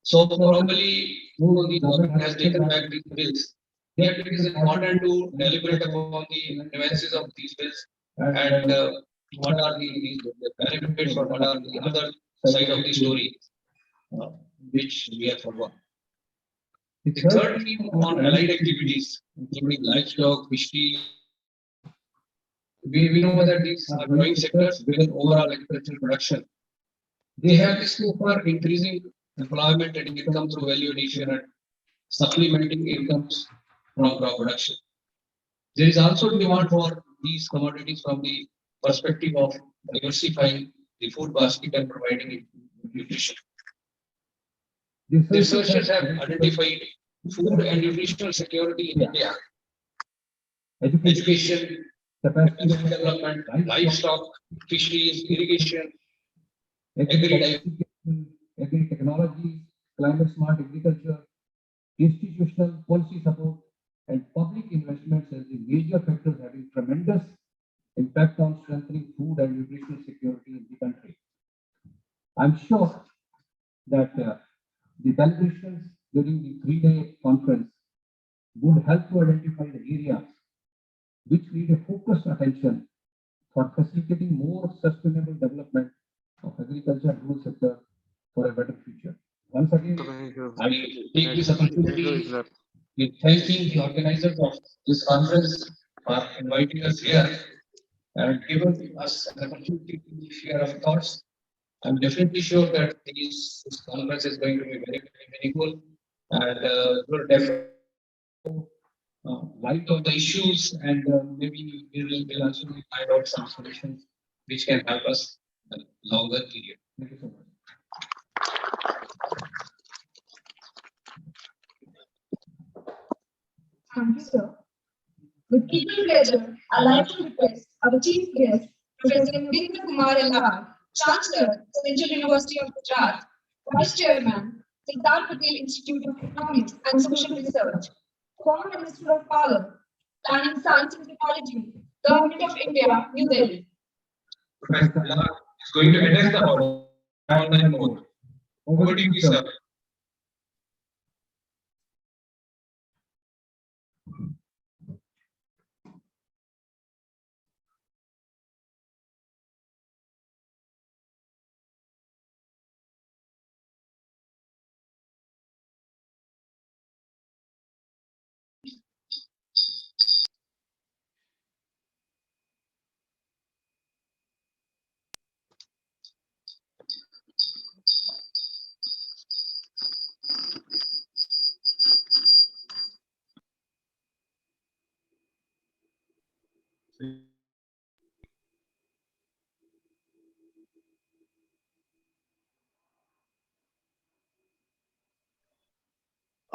So probably the government has taken back these bills. Yet it is important to deliberate upon the nuances of these bills and what are the benefits or what are the other side of the story which we have forgotten. The third theme on allied activities, including livestock, fishery. We know that these are growing sectors within overall agricultural production. They have the scope for increasing employment and income through value addition and supplementing incomes from crop production. There is also demand for these commodities from the perspective of diversifying the food basket and providing nutrition. The researchers have identified food and nutritional security in India, education, capacity development, livestock, fisheries, irrigation, agri-technology, climate-smart agriculture, institutional policy support, and public investments as the major factors having tremendous impact on strengthening food and nutritional security in the country. I'm sure that the deliberations during the 3-day conference would help to identify the areas which need a focused attention for facilitating more sustainable development of agriculture and rural sector for a better future. Once again, I take this opportunity in thanking the organizers of this conference for inviting us here and giving us an opportunity to share our thoughts. I'm definitely sure that this conference is going to be very, very meaningful and will definitely light on the issues and maybe we will also find out some solutions which can help us in a longer period. Thank you so much. Thank you, sir. With equal pleasure, I'd like to request our chief guest, Professor Yoginder Alagh, Chancellor, Central University of Gujarat, Vice Chairman, Sardar Patel Institute of Economics and Social Research, former Minister of Power, Planning, Science and Technology, Government of India, New Delhi. Professor Alagh is going to address the online mode. Over to you, sir.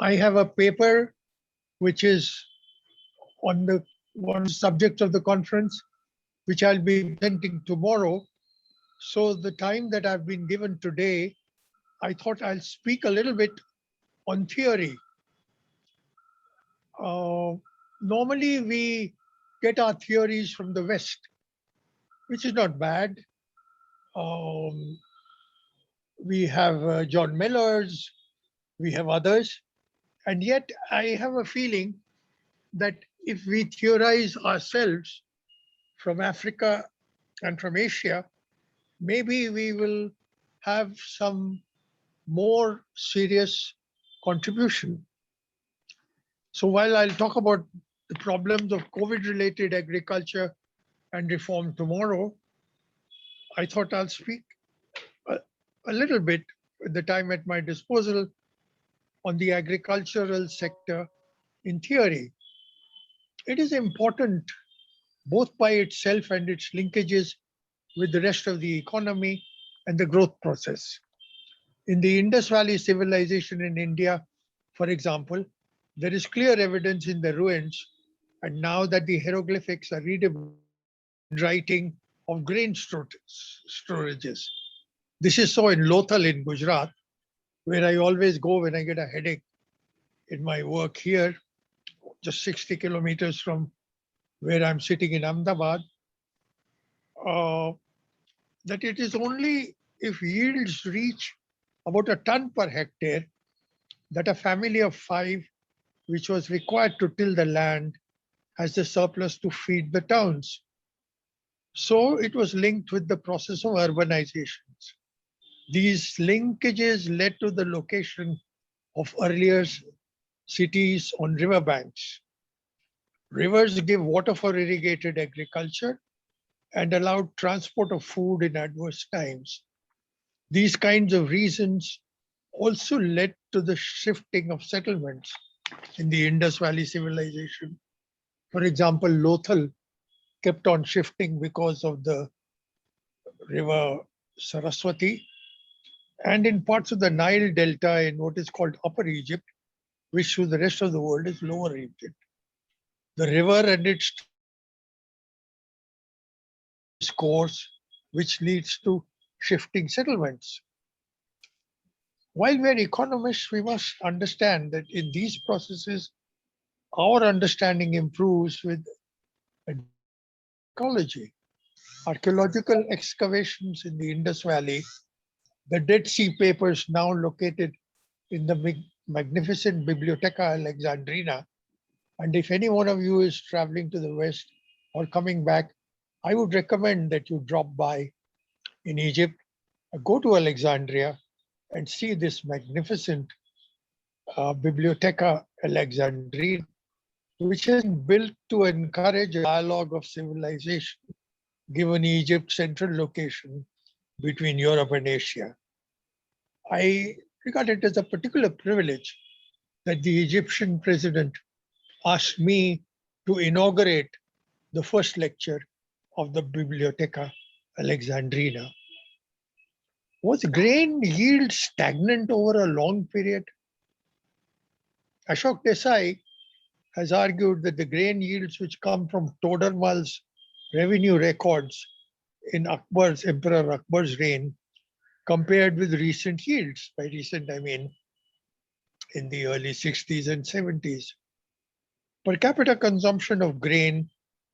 I have a paper which is on the one subject of the conference, which I'll be presenting tomorrow. So the time that I've been given today, I thought I'll speak a little bit on theory. Normally we get our theories from the West, which is not bad. We have John Miller's, we have others. And yet I have a feeling that if we theorize ourselves from Africa and from Asia, maybe we will have some more serious contribution. So while I'll talk about the problems of COVID-related agriculture and reform tomorrow, I thought I'll speak a little bit with the time at my disposal on the agricultural sector in theory. It is important both by itself and its linkages with the rest of the economy and the growth process. In the Indus Valley civilization in India, for example, there is clear evidence in the ruins, and now that the hieroglyphics are readable in writing of grain storages. This is so in Lothal in Gujarat, where I always go when I get a headache in my work here, just 60 kilometers from where I'm sitting in Ahmedabad, that it is only if yields reach about a ton per hectare that a family of 5, which was required to till the land, has the surplus to feed the towns. So it was linked with the process of urbanizations. These linkages led to the location of earlier cities on riverbanks. Rivers give water for irrigated agriculture and allowed transport of food in adverse times. These kinds of reasons also led to the shifting of settlements in the Indus Valley civilization. For example, Lothal kept on shifting because of the river Saraswati, and in parts of the Nile Delta in what is called Upper Egypt, which to the rest of the world is Lower Egypt. The river and its course, which leads to shifting settlements. While we're economists, we must understand that in these processes, our understanding improves with ecology. Archaeological excavations in the Indus Valley, the Dead Sea papers now located in the magnificent Bibliotheca Alexandrina. And if any one of you is traveling to the West or coming back, I would recommend that you drop by in Egypt, go to Alexandria and see this magnificent Bibliotheca Alexandrina, which has been built to encourage a dialogue of civilization, given Egypt's central location between Europe and Asia. I regard it as a particular privilege that the Egyptian president asked me to inaugurate the first lecture of the Bibliotheca Alexandrina. Was grain yield stagnant over a long period? Ashok Desai has argued that the grain yields which come from Todermal's revenue records in Emperor Akbar's reign, compared with recent yields, by recent I mean in the early 60s and 70s. Per capita consumption of grain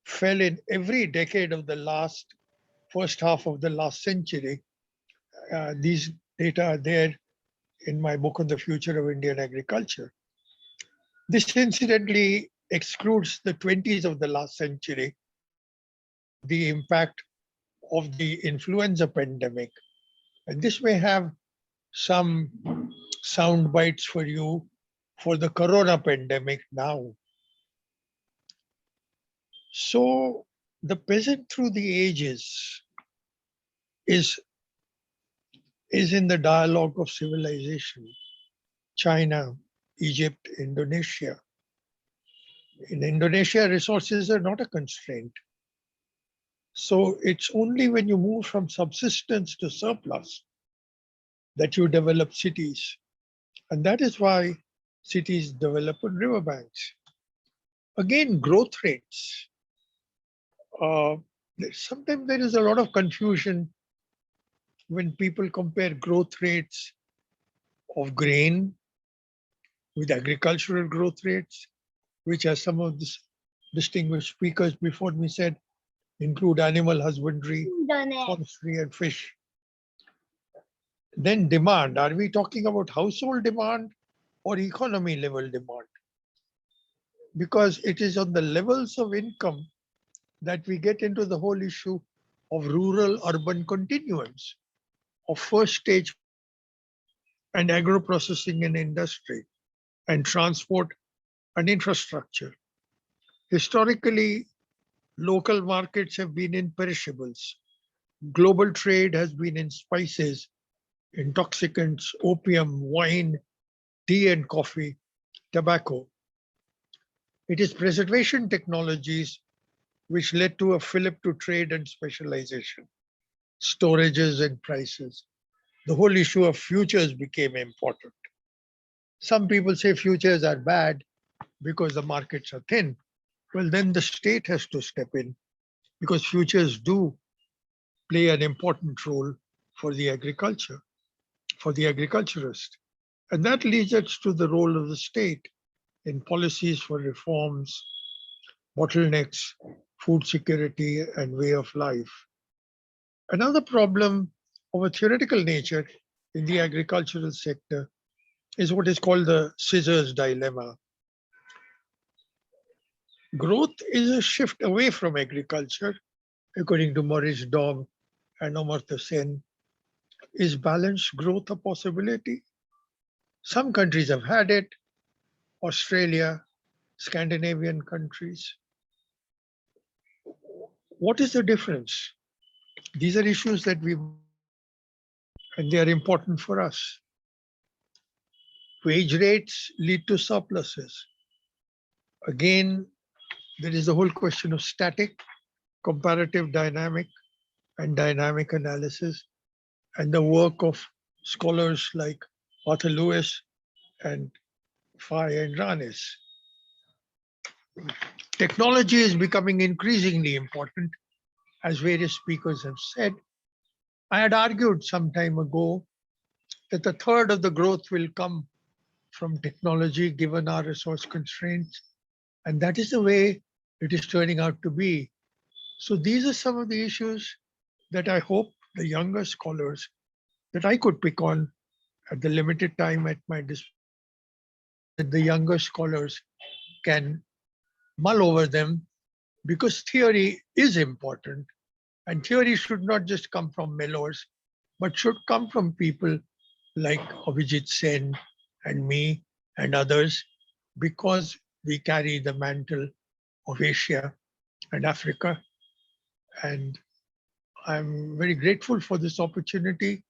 fell in every decade of the first half of the last century. These data are there in my book on the future of Indian agriculture. This incidentally excludes the 20s of the last century, the impact of the influenza pandemic. And this may have some sound bites for you for the corona pandemic now. So the peasant through the ages is in the dialogue of civilization. China, Egypt, Indonesia. In Indonesia, resources are not a constraint. So it's only when you move from subsistence to surplus that you develop cities. And that is why cities develop on riverbanks. Again, growth rates. Sometimes there is a lot of confusion when people compare growth rates of grain with agricultural growth rates, which, as some of the distinguished speakers before me said, include animal husbandry, forestry, and fish. Then demand. Are we talking about household demand or economy level demand? Because it is on the levels of income that we get into the whole issue of rural-urban continuums, of first stage and agro-processing and industry, and transport and infrastructure. Historically, local markets have been in perishables. Global trade has been in spices, intoxicants, opium, wine, tea and coffee, tobacco. It is preservation technologies which led to a fillip to trade and specialization, storages and prices. The whole issue of futures became important. Some people say futures are bad because the markets are thin. Well, then the state has to step in because futures do play an important role for the agriculture, for the agriculturist. And that leads us to the role of the state in policies for reforms, bottlenecks, food security, and way of life. Another problem of a theoretical nature in the agricultural sector is what is called the scissors dilemma. Growth is a shift away from agriculture, according to Maurice Daub and Amartya Sen. Is balanced growth a possibility? Some countries have had it, Australia, Scandinavian countries. What is the difference? These are issues that and they are important for us. Wage rates lead to surpluses. Again, there is the whole question of static, comparative dynamic, and dynamic analysis, and the work of scholars like Arthur Lewis and Fay and Ranis. Technology is becoming increasingly important, as various speakers have said. I had argued some time ago that a third of the growth will come from technology given our resource constraints, and that is the way it is turning out to be. So these are some of the issues that I hope the younger scholars that I could pick on at the limited time at my disposal, that the younger scholars can mull over them, because theory is important, and theory should not just come from mellows, but should come from people like Abhijit Sen and me and others, because we carry the mantle of Asia and Africa. And I'm very grateful for this opportunity.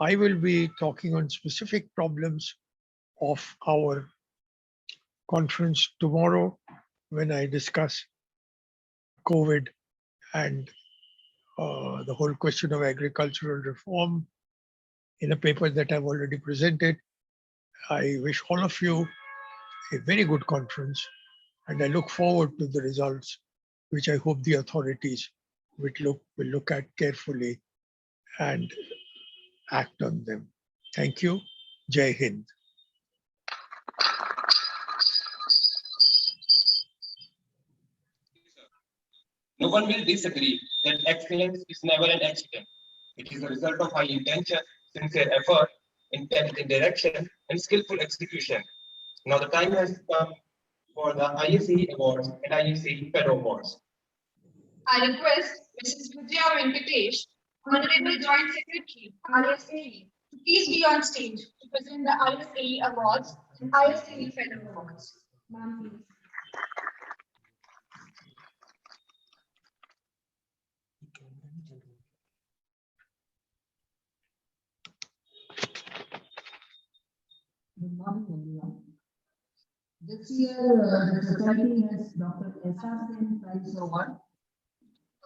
I will be talking on specific problems of our conference tomorrow when I discuss COVID and the whole question of agricultural reform in a paper that I've already presented. I wish all of you a very good conference, and I look forward to the results, which I hope the authorities will look at carefully and act on them. Thank you. Jai Hind. No one will disagree that excellence is never an accident. It is a result of high intention, sincere effort, intelligent direction, and skillful execution. Now the time has come for the ISAE Awards and ISAE Fellow Awards. I request Mrs. Vijaya Venkatesh, Honorable Joint Secretary, ISAE, to please be on stage to present the ISAE Awards and ISAE Fellow Awards. Ma'am, please. Good morning, everyone. This year, the society has Dr. S.R. Sen Prize Award,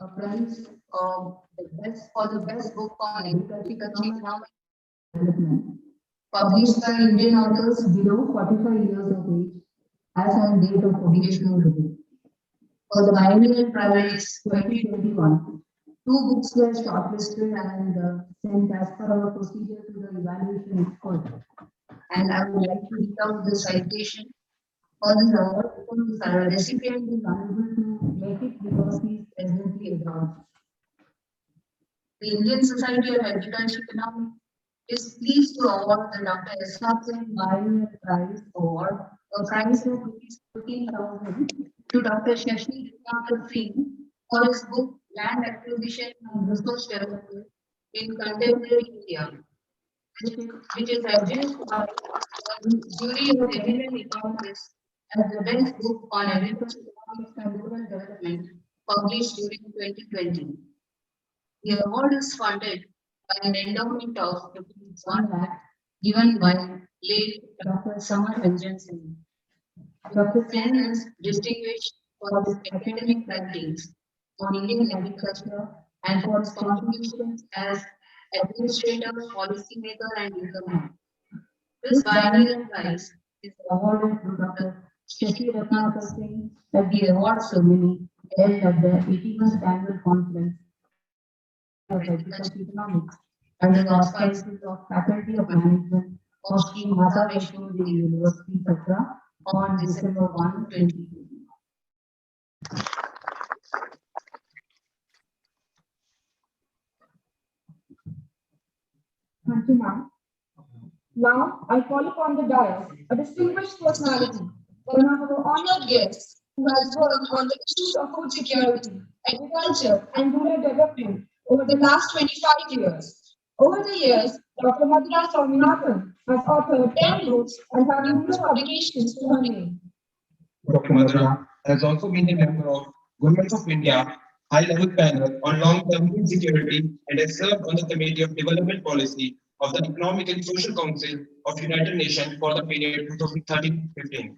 a prize for the best book on agricultural economic development, published by Indian authors below 45 years of age, as on date of publication of the book. For the biennial prize 2021, 2 books were shortlisted and sent as per our procedure to the evaluation expert. And I would like to read out the citation for this award because the recipient is unable to make it because he is presently abroad. The Indian Society of Agricultural Economics is pleased to award the Dr. S.R. Sen Biennial Prize Award, a prize of ₹15,000 to Dr. Shashi Singh for his book Land Acquisition and Resource Development in Contemporary India, which is adjudged by a jury of eminent economists as the best book on agricultural economics and rural development published during 2020. The award is funded by an endowment of ₹1 lakh given by late Dr. Samar Ranjan Singh. Dr. Sen is distinguished for his academic writings on Indian agriculture and for his contributions as administrator, policymaker, and economist. This biennial prize is awarded to Dr. Shashi Singh at the award ceremony held at the 81st Annual Conference of Agricultural Economics under the auspices of Faculty of Management of Shri Mata Vaishno Devi University, Patra, on December 1, 2020. Thank you, ma'am. Now, I call upon the dais a distinguished personality, one of our honored guests, who has worked on the issues of food security, agriculture, and rural development over the last 25 years. Over the years, Dr. Madhura Swaminathan has authored 10 books and have numerous publications to her name. Dr. Madhura has also been a member of Government of India high-level panel on long-term food security and has served on the Committee of Development Policy of the Economic and Social Council of United Nations for the period 2013-15.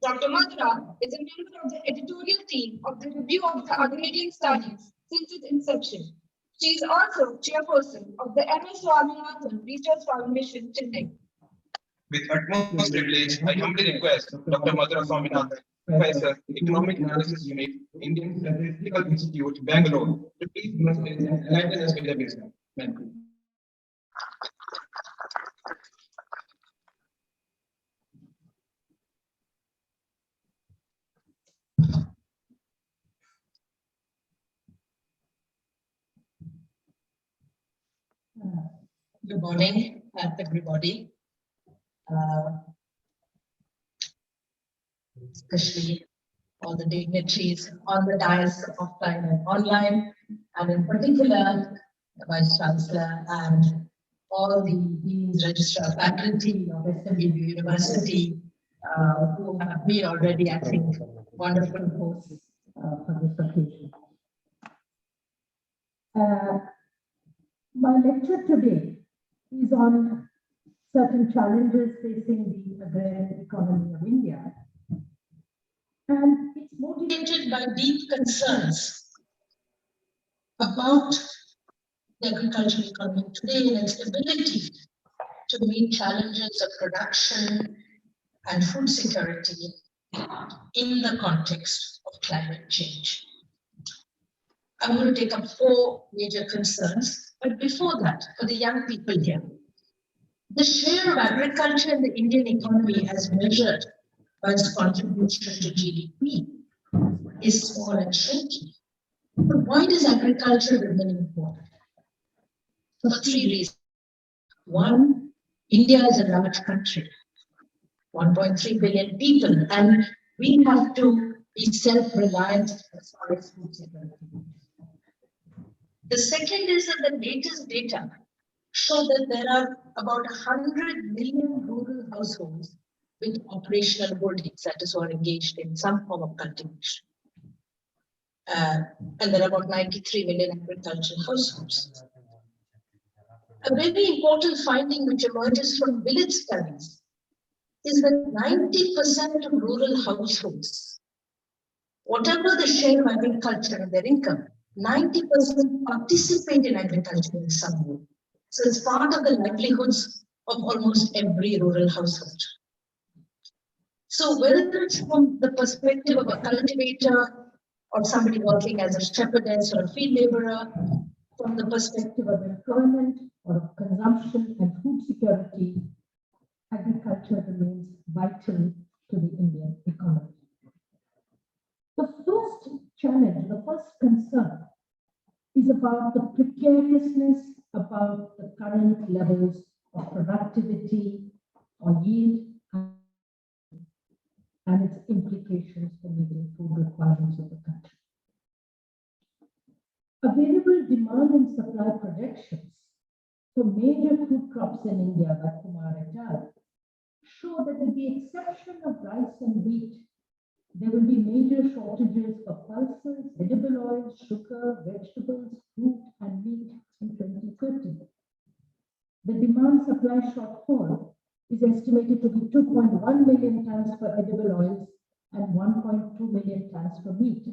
Dr. Madhura is a member of the editorial team of the Review of the Agrarian Studies since its inception. She is also chairperson of the MS Swaminathan Research Foundation, Chennai. With utmost privilege, I humbly request Dr. Madhura Swaminathan, Professor, Economic Analysis Unit, Indian Statistical Institute, Bangalore, to please enlighten us with the wisdom. Thank you. Good morning, everybody. Especially all the dignitaries on the dais, offline and online, and in particular, the Vice-Chancellor and all the deans, registrar, faculty of SMVD University, who have been already, I think, wonderful hosts for this occasion. My lecture today is on certain challenges facing the agrarian economy of India. And it's motivated by deep concerns about the agricultural economy today and its ability to meet challenges of production and food security in the context of climate change. I'm going to take up 4 major concerns, but before that, for the young people here, the share of agriculture in the Indian economy as measured by its contribution to GDP is small and shrinking. But why does agriculture remain important? For 3 reasons. 1, India is a large country, 1.3 billion people, and we have to be self-reliant as far as food security. The second is that the latest data show that there are about 100 million rural households with operational holdings, that is, who are engaged in some form of cultivation. And there are about 93 million agricultural households. A very important finding which emerges from village studies is that 90% of rural households, whatever the share of agriculture in their income, 90% participate in agriculture in some way. So it's part of the livelihoods of almost every rural household. So whether it's from the perspective of a cultivator or somebody working as a shepherdess or a field laborer, from the perspective of employment or of consumption and food security, agriculture remains vital to the Indian economy. The first challenge, the first concern is about the precariousness about the current levels of productivity or yield and its implications for meeting food requirements of the country. Available demand and supply projections for major food crops in India, like Kumar et al., show that with the exception of rice and wheat, there will be major shortages for pulses, edible oils, sugar, vegetables, fruit, and meat in 2030. The demand-supply shortfall is estimated to be 2.1 million tons for edible oils and 1.2 million tons for meat.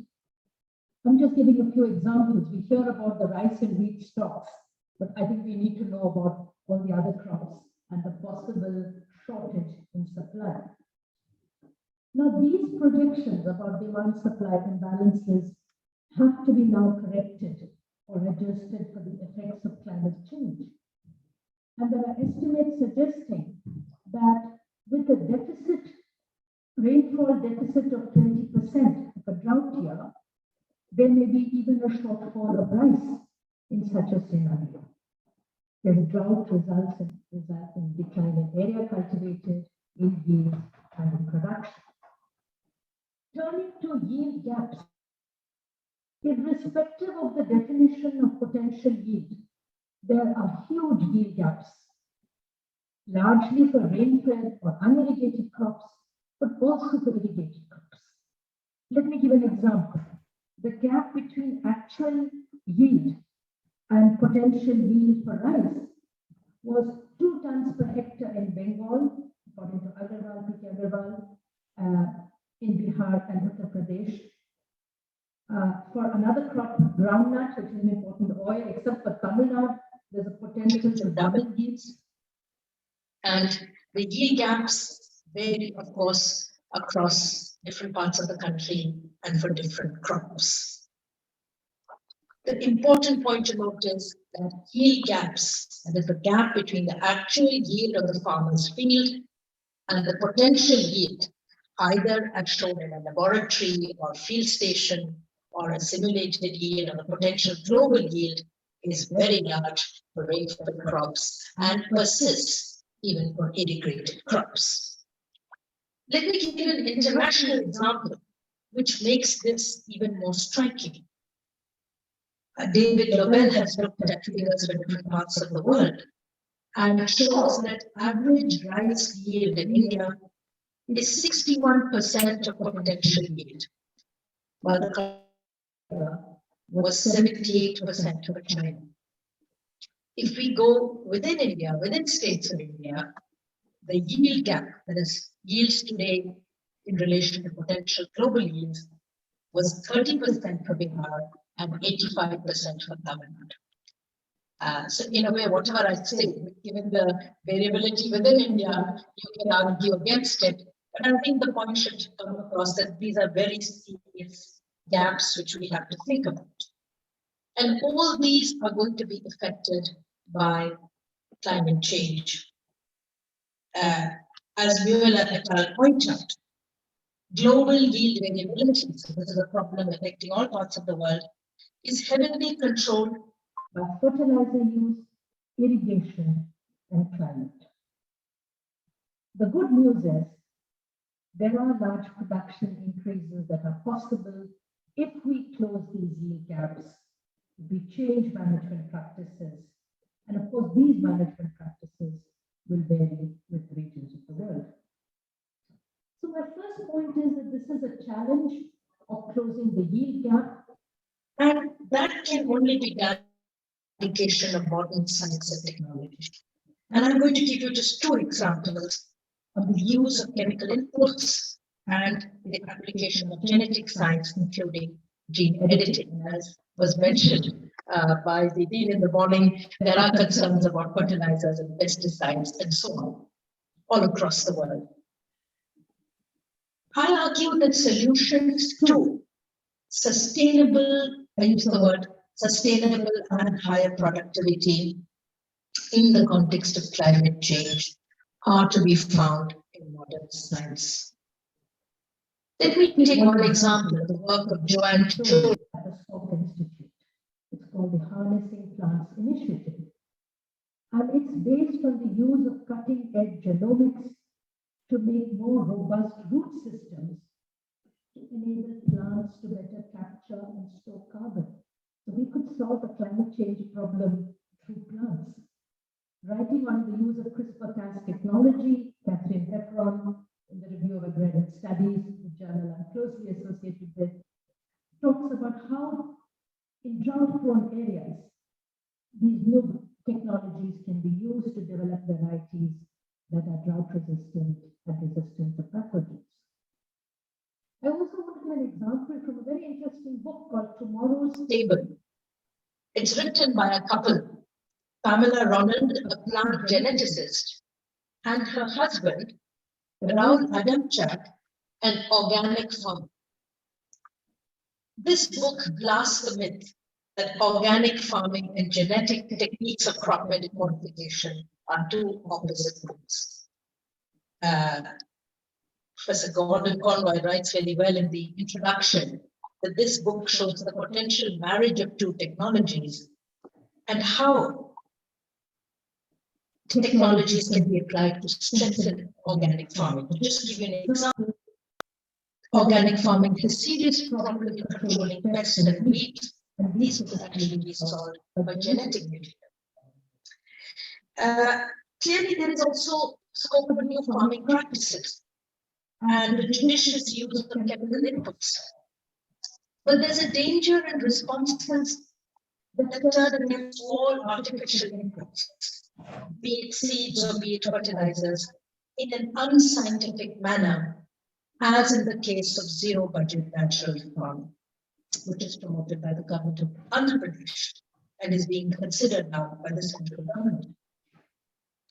I'm just giving a few examples. We hear about the rice and wheat stocks, but I think we need to know about all the other crops and the possible shortage in supply. Now, these projections about demand-supply imbalances have to be now corrected or adjusted for the effects of climate change. And there are estimates suggesting that with a deficit, rainfall deficit of 20% of a drought year, there may be even a shortfall of rice in such a scenario. Because drought results in decline in area cultivated, in yield, and in production. Turning to yield gaps, irrespective of the definition of potential yield, there are huge yield gaps, largely for rain-fed or unirrigated crops, but also for irrigated crops. Let me give an example. The gap between actual yield and potential yield for rice was 2 tons per hectare in Bengal, according to Agrawal, in Bihar and Uttar Pradesh. For another crop, groundnut, which is an important oil, except for Tamil Nadu, there's a potential to double yields. And the yield gaps vary, of course, across different parts of the country and for different crops. The important point to note is that yield gaps, that is the gap between the actual yield of the farmer's field and the potential yield, either as shown in a laboratory or field station or a simulated yield or the potential global yield, is very large for rainfed crops and persists even for irrigated crops. Let me give you an international example which makes this even more striking. David Lobel has looked at figures for different parts of the world and shows that average rice yield in India is 61% of potential yield, while the was 78% for China. If we go within India, within states of India, the yield gap, that is yields today in relation to potential global yields, was 30% for Bihar and 85% for Tamil Nadu. So in a way, whatever I say, given the variability within India, you can argue against it. But I think the point should come across that these are very serious gaps which we have to think about. And all these are going to be affected by climate change. As Mueller et al. Point out, global yield variability, so this is a problem affecting all parts of the world, is heavily controlled by fertilizer use, irrigation, and climate. The good news is there are large production increases that are possible if we close these yield gaps, if we change management practices, and of course these management practices will vary with regions of the world. So my first point is that this is a challenge of closing the yield gap, and that can only be done with application of modern science and technology. And I'm going to give you just 2 examples of the use of chemical inputs and the application of genetic science, including gene editing. As was mentioned by the dean in the morning, there are concerns about fertilizers and pesticides and so on, all across the world. I argue that solutions to sustainable, I use the word sustainable and higher productivity in the context of climate change are to be found in modern science. Let me take one example of the work of Joanne Cho at the Salk Institute. It's called the Harnessing Plants Initiative. And it's based on the use of cutting-edge genomics to make more robust root systems to enable plants to better capture and store carbon. So we could solve the climate change problem through plants. Writing on the use of CRISPR-Cas technology, Catherine Heffron, in the review of agrarian studies, the journal I'm closely associated with, talks about how in drought-prone areas, these new technologies can be used to develop varieties that are drought-resistant and resistant to pathogens. I also want to give an example from a very interesting book called Tomorrow's Table. It's written by a couple, Pamela Ronald, a plant geneticist, and her husband, Raul Adamczak, an organic farmer. This book blasts the myth that organic farming and genetic techniques of crop modification are two opposite things. Professor Gordon Conroy writes very well in the introduction that this book shows the potential marriage of two technologies and how technologies can be applied to strengthen organic farming. Just to give you an example, organic farming has serious problems with controlling pests and weeds, and these could actually be solved by genetic engineering. Clearly, there is also scope for new farming practices and the judicious use of chemical inputs. But there's a danger in responses that turn against all artificial inputs, be it seeds or be it fertilizers, in an unscientific manner, as in the case of zero budget natural farming, which is promoted by the government of Andhra Pradesh and is being considered now by the central government.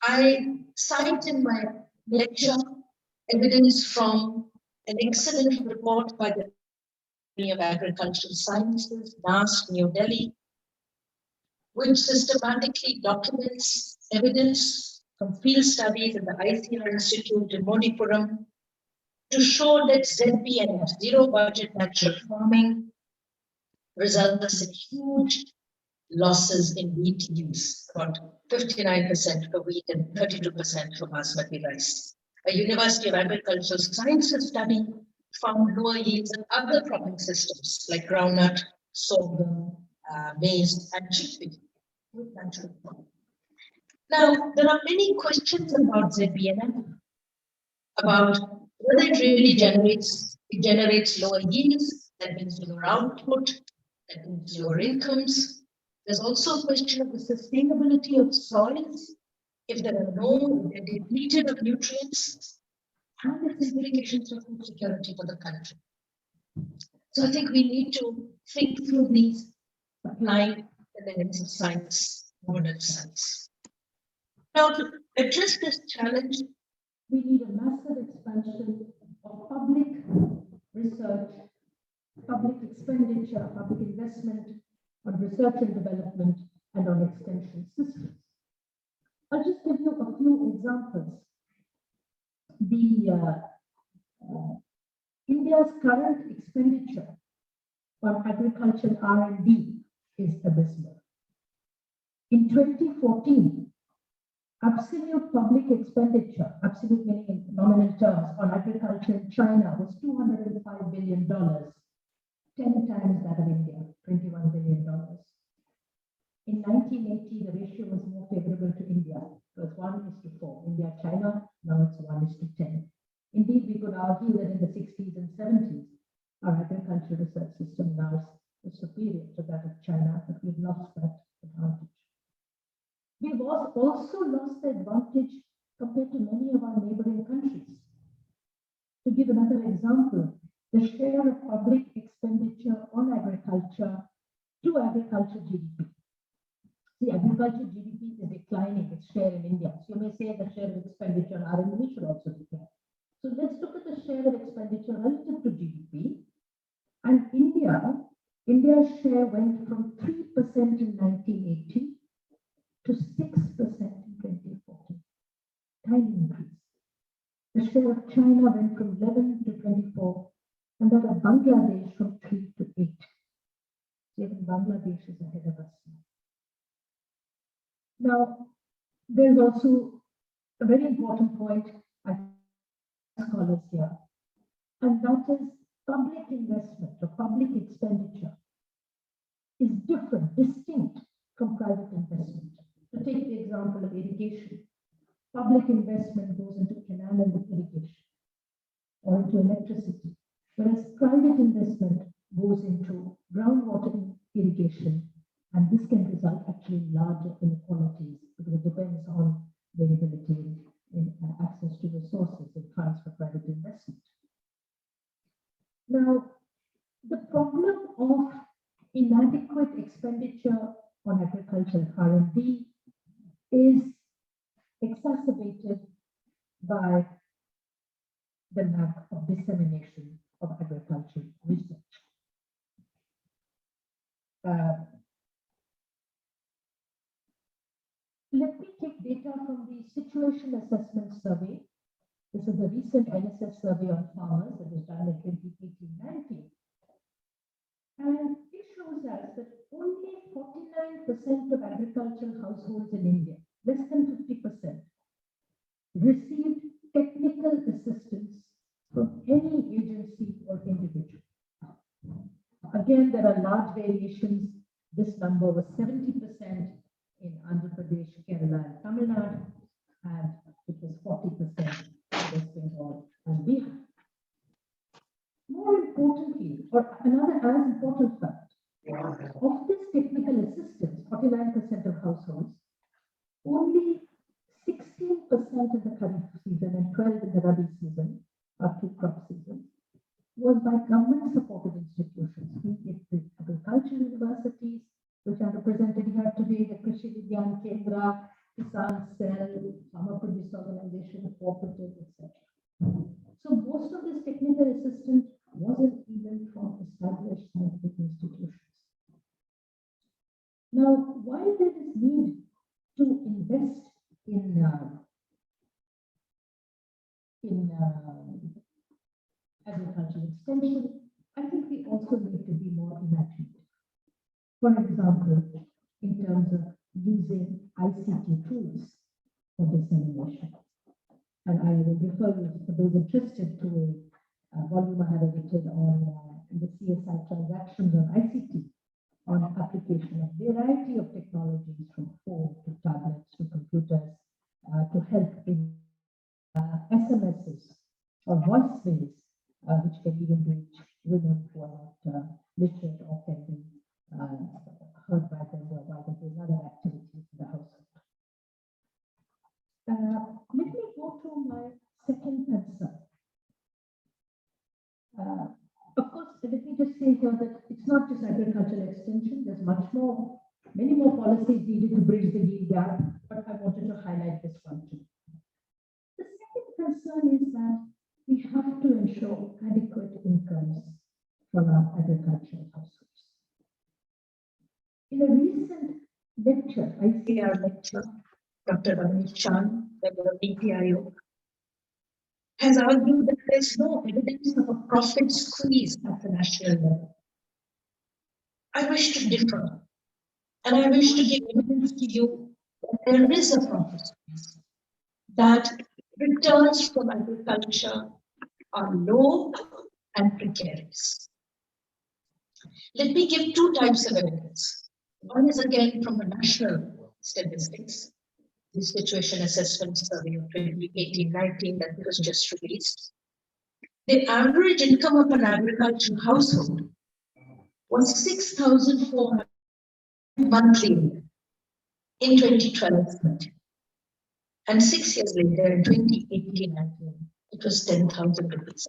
I cite in my lecture evidence from an excellent report by the Academy of Agricultural Sciences, NAS, New Delhi, which systematically documents evidence from field studies at the ISAE Institute in Modipuram to show that ZBNF, zero budget natural farming, results in huge losses in wheat use, about 59% for wheat and 32% for basmati rice. A University of Agricultural Sciences study found lower yields in other cropping systems like groundnut, sorghum, maize, and chickpea with natural farming. Now, there are many questions about ZBNF, about whether it really generates lower yields, that means lower output, that means lower incomes. There's also a question of the sustainability of soils, if there are no, they're depleted of nutrients, and its implications for food security for the country. So I think we need to think through these, applying the lens of science, modern science. Now, to address this challenge, we need a massive expansion of public research, public expenditure, public investment on research and development and on extension systems. I'll just give you a few examples. India's current expenditure on agricultural R&D is abysmal. In 2014, absolute public expenditure, absolute meaning in nominal terms, on agriculture in China was $205 billion, 10 times that of India, $21 billion. In 1980, the ratio was more favorable to India. It was 1:4. India, China, now it's 1:10. Indeed, we could argue that in the 60s and 70s, our agricultural research system now is superior to that of China, but we've lost that advantage. We've also lost the advantage compared to many of our neighboring countries. To give another example, the share of public expenditure on agriculture to agriculture GDP. The agriculture GDP is declining, its share in India. So you may say the share of expenditure on R&D should also decline. So let's look at the share of expenditure relative to GDP. And India's share went from 3% in 1980 to 6% in 2014. Tiny increase. The share of China went from 11 to 24, and that of Bangladesh from 3 to 8. Even Bangladesh is ahead of us now. Now, there's also a very important point I think scholars here, and that is public investment or public expenditure is different, distinct from private investment. To take the example of irrigation, public investment goes into canal and irrigation or into electricity, whereas private investment goes into groundwater irrigation, and this can result actually in larger inequalities because it depends on variability in access to resources and funds for private investment. Now, the problem of inadequate expenditure on agricultural R&D is exacerbated by the lack of dissemination of agricultural research. Let me take data from situation assessment survey. This is a recent NSS survey on farmers that was done in 2018-19. And it shows us that only 49% of agricultural households in India, less than 50%, received technical assistance from any agency or individual. Again, there are large variations. This number was 70% in Andhra Pradesh, Kerala, and Tamil Nadu, and it was 40% in West Bengal and Bihar. More importantly, or another as important fact, of this technical assistance, 49% of households, only 16% in the Kharif season and 12% in the Rabi season, up to crop season, was by government-supported institutions, be it the agricultural universities, which are represented here today, the Krishi Vigyan Kendra, Kisan Cell, Farmer Produce Organization, Cooperative, etc. So most of this technical assistance wasn't even from established scientific institutions. Now, while there is need to invest in agricultural extension, I think we also need to be more imaginative. For example, in terms of using ICT tools for dissemination. And I will refer you for those interested to a volume I have edited on the CSI transactions on ICT, on application of variety of technologies from phone to tablets to computers to help in SMSs or voicemails, which can even reach women who are not literate or can be heard by them while they do other activities in the household. Let me go to my second concern. Of course, let me just say here that it's not just agricultural extension, there's much more, many more policies needed to bridge the yield gap, but I wanted to highlight this one too. The second concern is that we have to ensure adequate incomes for our agricultural households. In a recent lecture, ICSSR lecture, Dr. Abhijit Sen, member of Niti Ayog, has argued that there is no evidence of a profit squeeze at the national level. I wish to differ, and I wish to give evidence to you that there is a profit squeeze, that returns from agriculture are low and precarious. Let me give two types of evidence. One is again from the national statistics, the situation assessment survey of 2018-19 that was just released. The average income of an agricultural household was 6,400 monthly in 2012-13. And 6 years later, in 2018-19, it was 10,000 rupees.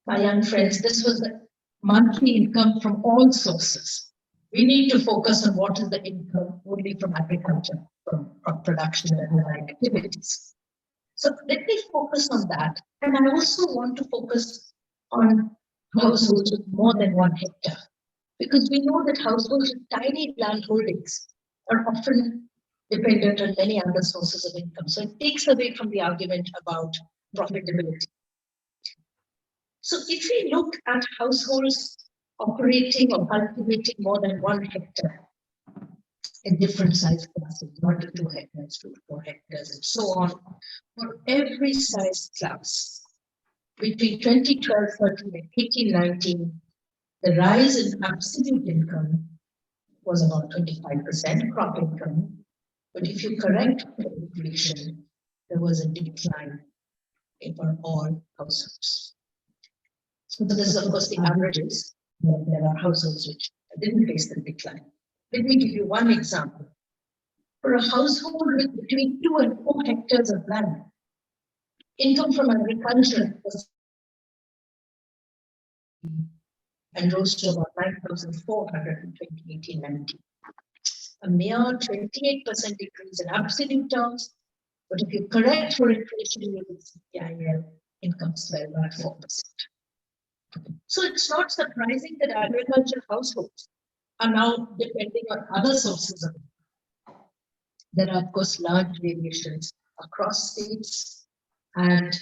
My young friends, this was the monthly income from all sources. We need to focus on what is the income only from agriculture, from production and allied activities. So let me focus on that. And I also want to focus on households with more than 1 hectare, because we know that households with tiny land holdings are often dependent on many other sources of income. So it takes away from the argument about profitability. So if we look at households operating or cultivating more than 1 hectare in different size classes, 1 to 2 hectares, 2 to 4 hectares, and so on, for every size class, between 2012-13 and 18-19, the rise in absolute income was about 25% crop income. But if you correct for inflation, there was a decline for all households. So this is, of course, the averages. There are households which didn't face the decline. Let me give you one example. For a household with between 2 and 4 hectares of land, income from agriculture was and rose to about 9,400 in 2018-19. A mere 28% decrease in absolute terms, but if you correct for inflation, you will see the income fell by 4%. So it's not surprising that agricultural households are now depending on other sources of income. There are, of course, large variations across states and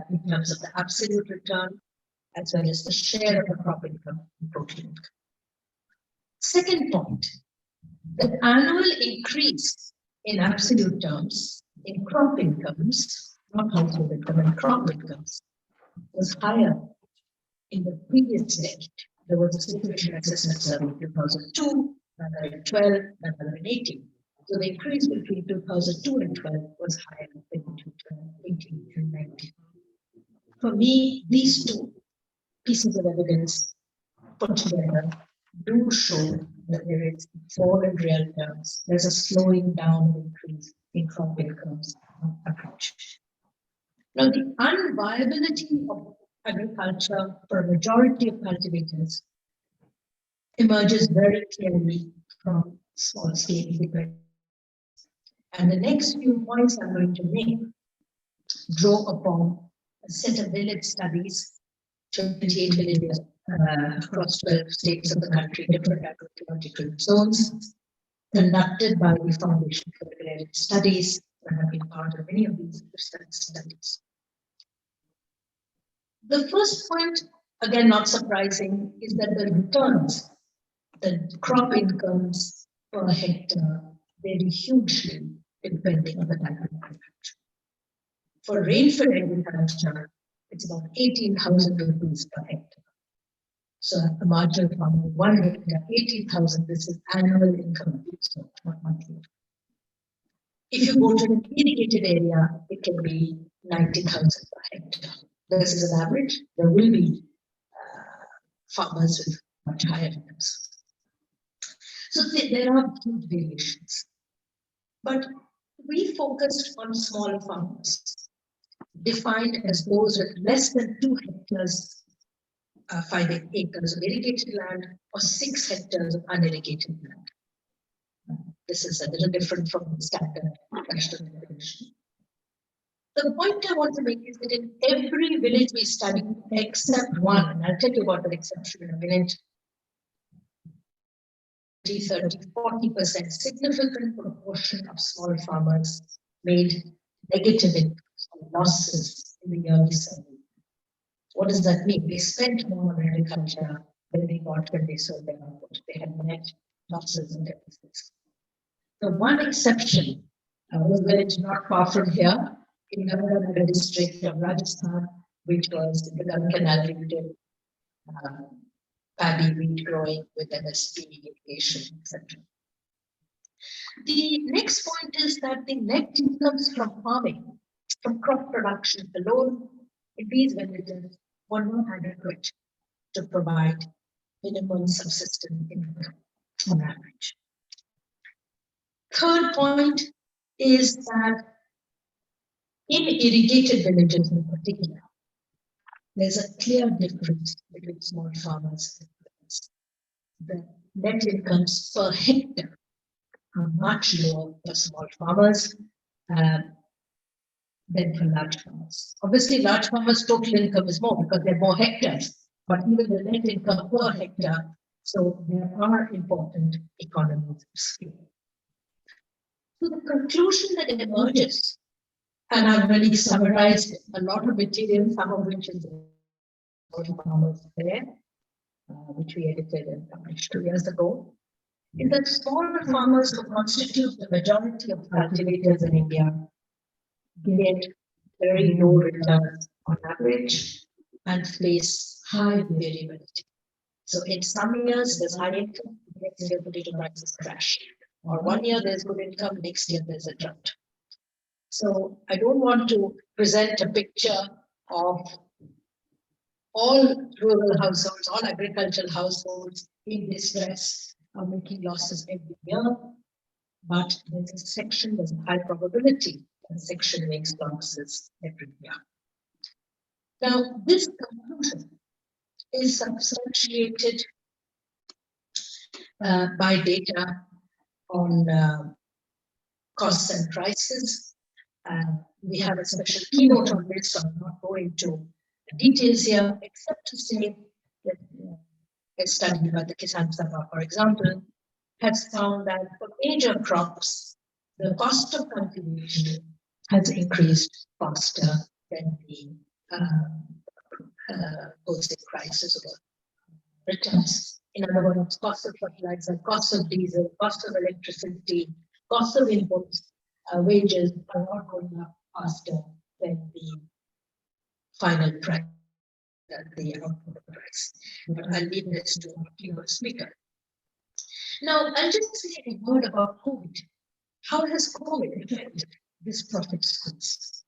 in terms of the absolute return, as well as the share of the crop income in total income. Second point, the annual increase in absolute terms in crop incomes, not household income and crop incomes, was higher in the previous decade. There was a situation assessment survey in 2002, another in 12, another in 18. So the increase between 2002 and 12 was higher than in 2018 and 19. For me, these two pieces of evidence put together do show that there is, for in real terms, there's a slowing down of increase in crop incomes approach. Now, the unviability of agriculture for a majority of cultivators emerges very clearly from small scale dependence. And the next few points I'm going to make draw upon a set of village studies, 28 villages across 12 states of the country, different agricultural zones, conducted by the Foundation for Agrarian Studies, and have been part of many of these studies. The first point, again not surprising, is that the returns, the crop incomes per hectare vary hugely depending on the type of agriculture. For rainfed agriculture, it's about 18,000 rupees per hectare. So a marginal farmer, 1 hectare, 18,000, this is annual income, so not monthly. If you go to an irrigated area, it can be 90,000 per hectare. This is an average. There will be farmers with much higher incomes. So there are huge variations. But we focused on small farmers, defined as those with less than 2 hectares, 5 acres of irrigated land, or 6 hectares of unirrigated land. This is a little different from the standard national definition. The point I want to make is that in every village we study, except one, and I'll tell you about that exception in a minute, 30, 40%, significant proportion of small farmers made negative incomes or losses in the early survey. What does that mean? They spent more on agriculture than they got when they sold their output. They had net losses and deficits. The one exception was a village not far from here, in the district of Rajasthan, which was the Ganga Canal region, paddy wheat growing with MSP irrigation, etc. The next point is that the net incomes from farming, from crop production alone, in these villages were not adequate to provide minimum subsistence income on average. Third point is that in irrigated villages in particular, there's a clear difference between small farmers and villages. The net incomes per hectare are much lower for small farmers than for large farmers. Obviously, large farmers' total income is more because they're more hectares, but even the net income per hectare, so there are important economies of scale. So the conclusion that emerges, and I've really summarized a lot of material, some of which is farmers there, which we edited and published 2 years ago, is that small farmers who constitute the majority of cultivators in India get very low returns on average and face high variability. So in some years there's high income, next year potato prices crash. Or 1 year there's good income, next year there's a drought. So I don't want to present a picture of all rural households, all agricultural households in distress are making losses every year, but there's a section, there's a high probability that section makes losses every year. Now, this conclusion is substantiated by data on costs and prices. We have a special keynote on this, so I'm not going to the details here, except to say that a study by the Kisan Sabha, for example, has found that for major crops, the cost of cultivation has increased faster than the post crisis or returns. In other words, cost of fertilizer, cost of diesel, cost of electricity, cost of inputs, wages are not going up faster than the final price, the output price. But I'll leave this to your speaker. Now, I'll just say a word about COVID. How has COVID affected this profit schools?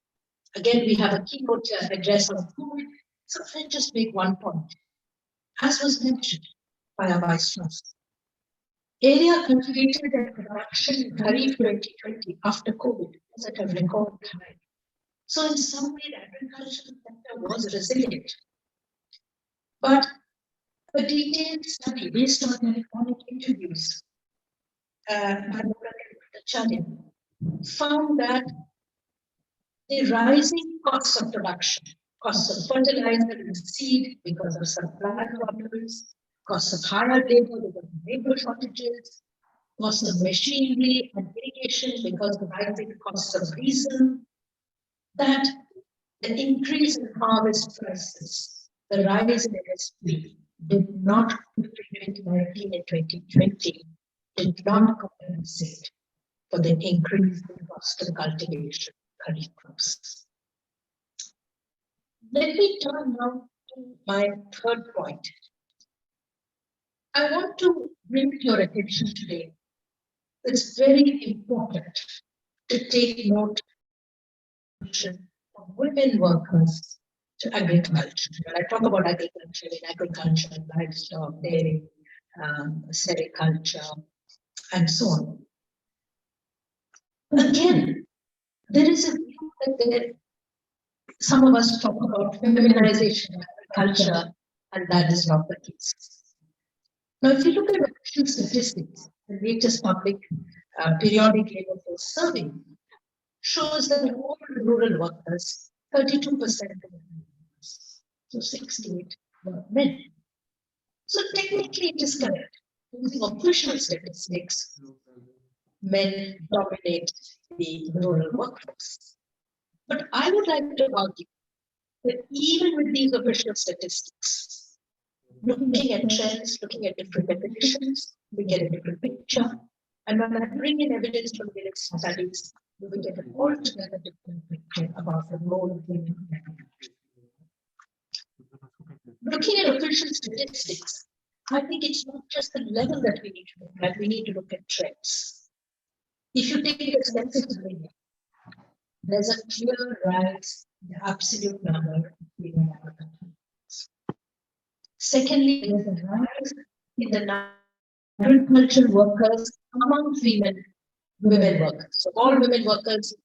Again, we have a keynote address on COVID, so I'll just make one point. As was mentioned by our Vice-Chancellor, area cultivated and production in Kharif 2020 after COVID was at a record high. So in some way, the agricultural sector was resilient. But a detailed study based on telephonic interviews by found that the rising costs of production, costs of fertilizer and seed because of supply problems, costs of higher labor because of labor shortages, costs of machinery and irrigation because of rising costs of diesel, that the increase in harvest prices, the rise in MSP did not, between 2019 and 2020, did not compensate for the increase in cost of cultivation kharif crops. Let me turn now to my third point. I want to bring to your attention today, it's very important to take note of women workers to agriculture. When I talk about agriculture, in agriculture, livestock, dairy, sericulture, and so on. Again, there is a view that some of us talk about feminization of agriculture, and that is not the case. Now, if you look at official statistics, the latest public periodic labor force survey shows that all rural workers, 32% of them, so 68 were men. So technically it is correct. Using official statistics, men dominate the rural workforce. But I would like to argue that even with these official statistics, looking at trends, looking at different definitions, we get a different picture. And when I bring in evidence from various studies, we will get an altogether different picture about the role of women in agriculture. Looking at official statistics, I think it's not just the level that we need to look at, we need to look at trends. If you take the census of India, there's a clear rise in the absolute number of female agriculture. Secondly, there's a rise in the agricultural workers among women workers. So all women workers,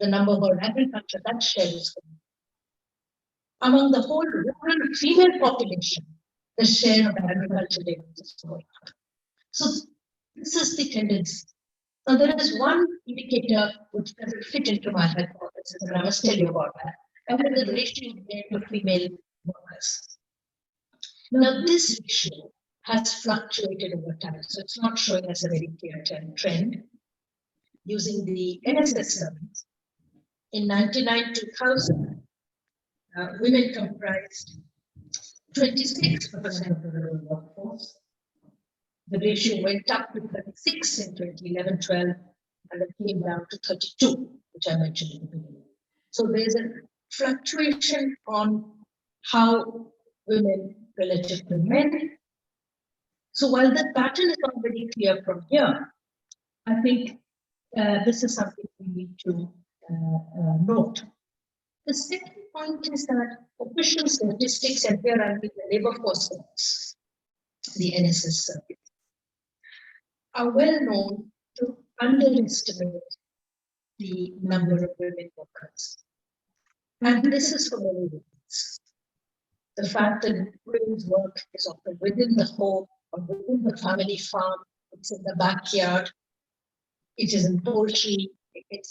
the number for agriculture, that share is going. Among the whole rural female population, the share of agriculture is going up. So this is the tendency. Now there is one indicator which doesn't fit into my hypothesis, and I must tell you about that, and that is the ratio of male to female workers. Now this ratio has fluctuated over time, so it's not showing us a very clear trend. Using the NSS surveys, in 1999-2000, women comprised 26% of the rural workforce. The ratio went up to 36 in 2011-12, and it came down to 32, which I mentioned in the beginning. So there's a fluctuation on how women relative to men. So while the pattern is not very clear from here, I think this is something we need to note. The second point is that official statistics, and here I mean the labor force surveys, the NSS survey, are well known to underestimate the number of women workers. And this is for many reasons. The fact that women's work is often within the home or within the family farm, it's in the backyard, it is in poultry, it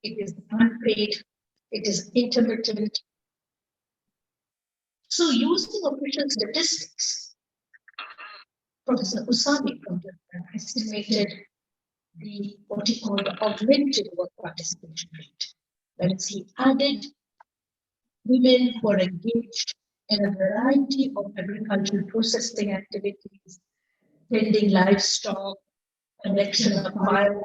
is unpaid, it is intermittent. So using official statistics, Professor Usami estimated the what he called the augmented work participation rate. That is, he added women who are engaged in a variety of agricultural processing activities, tending livestock, collection of firewood.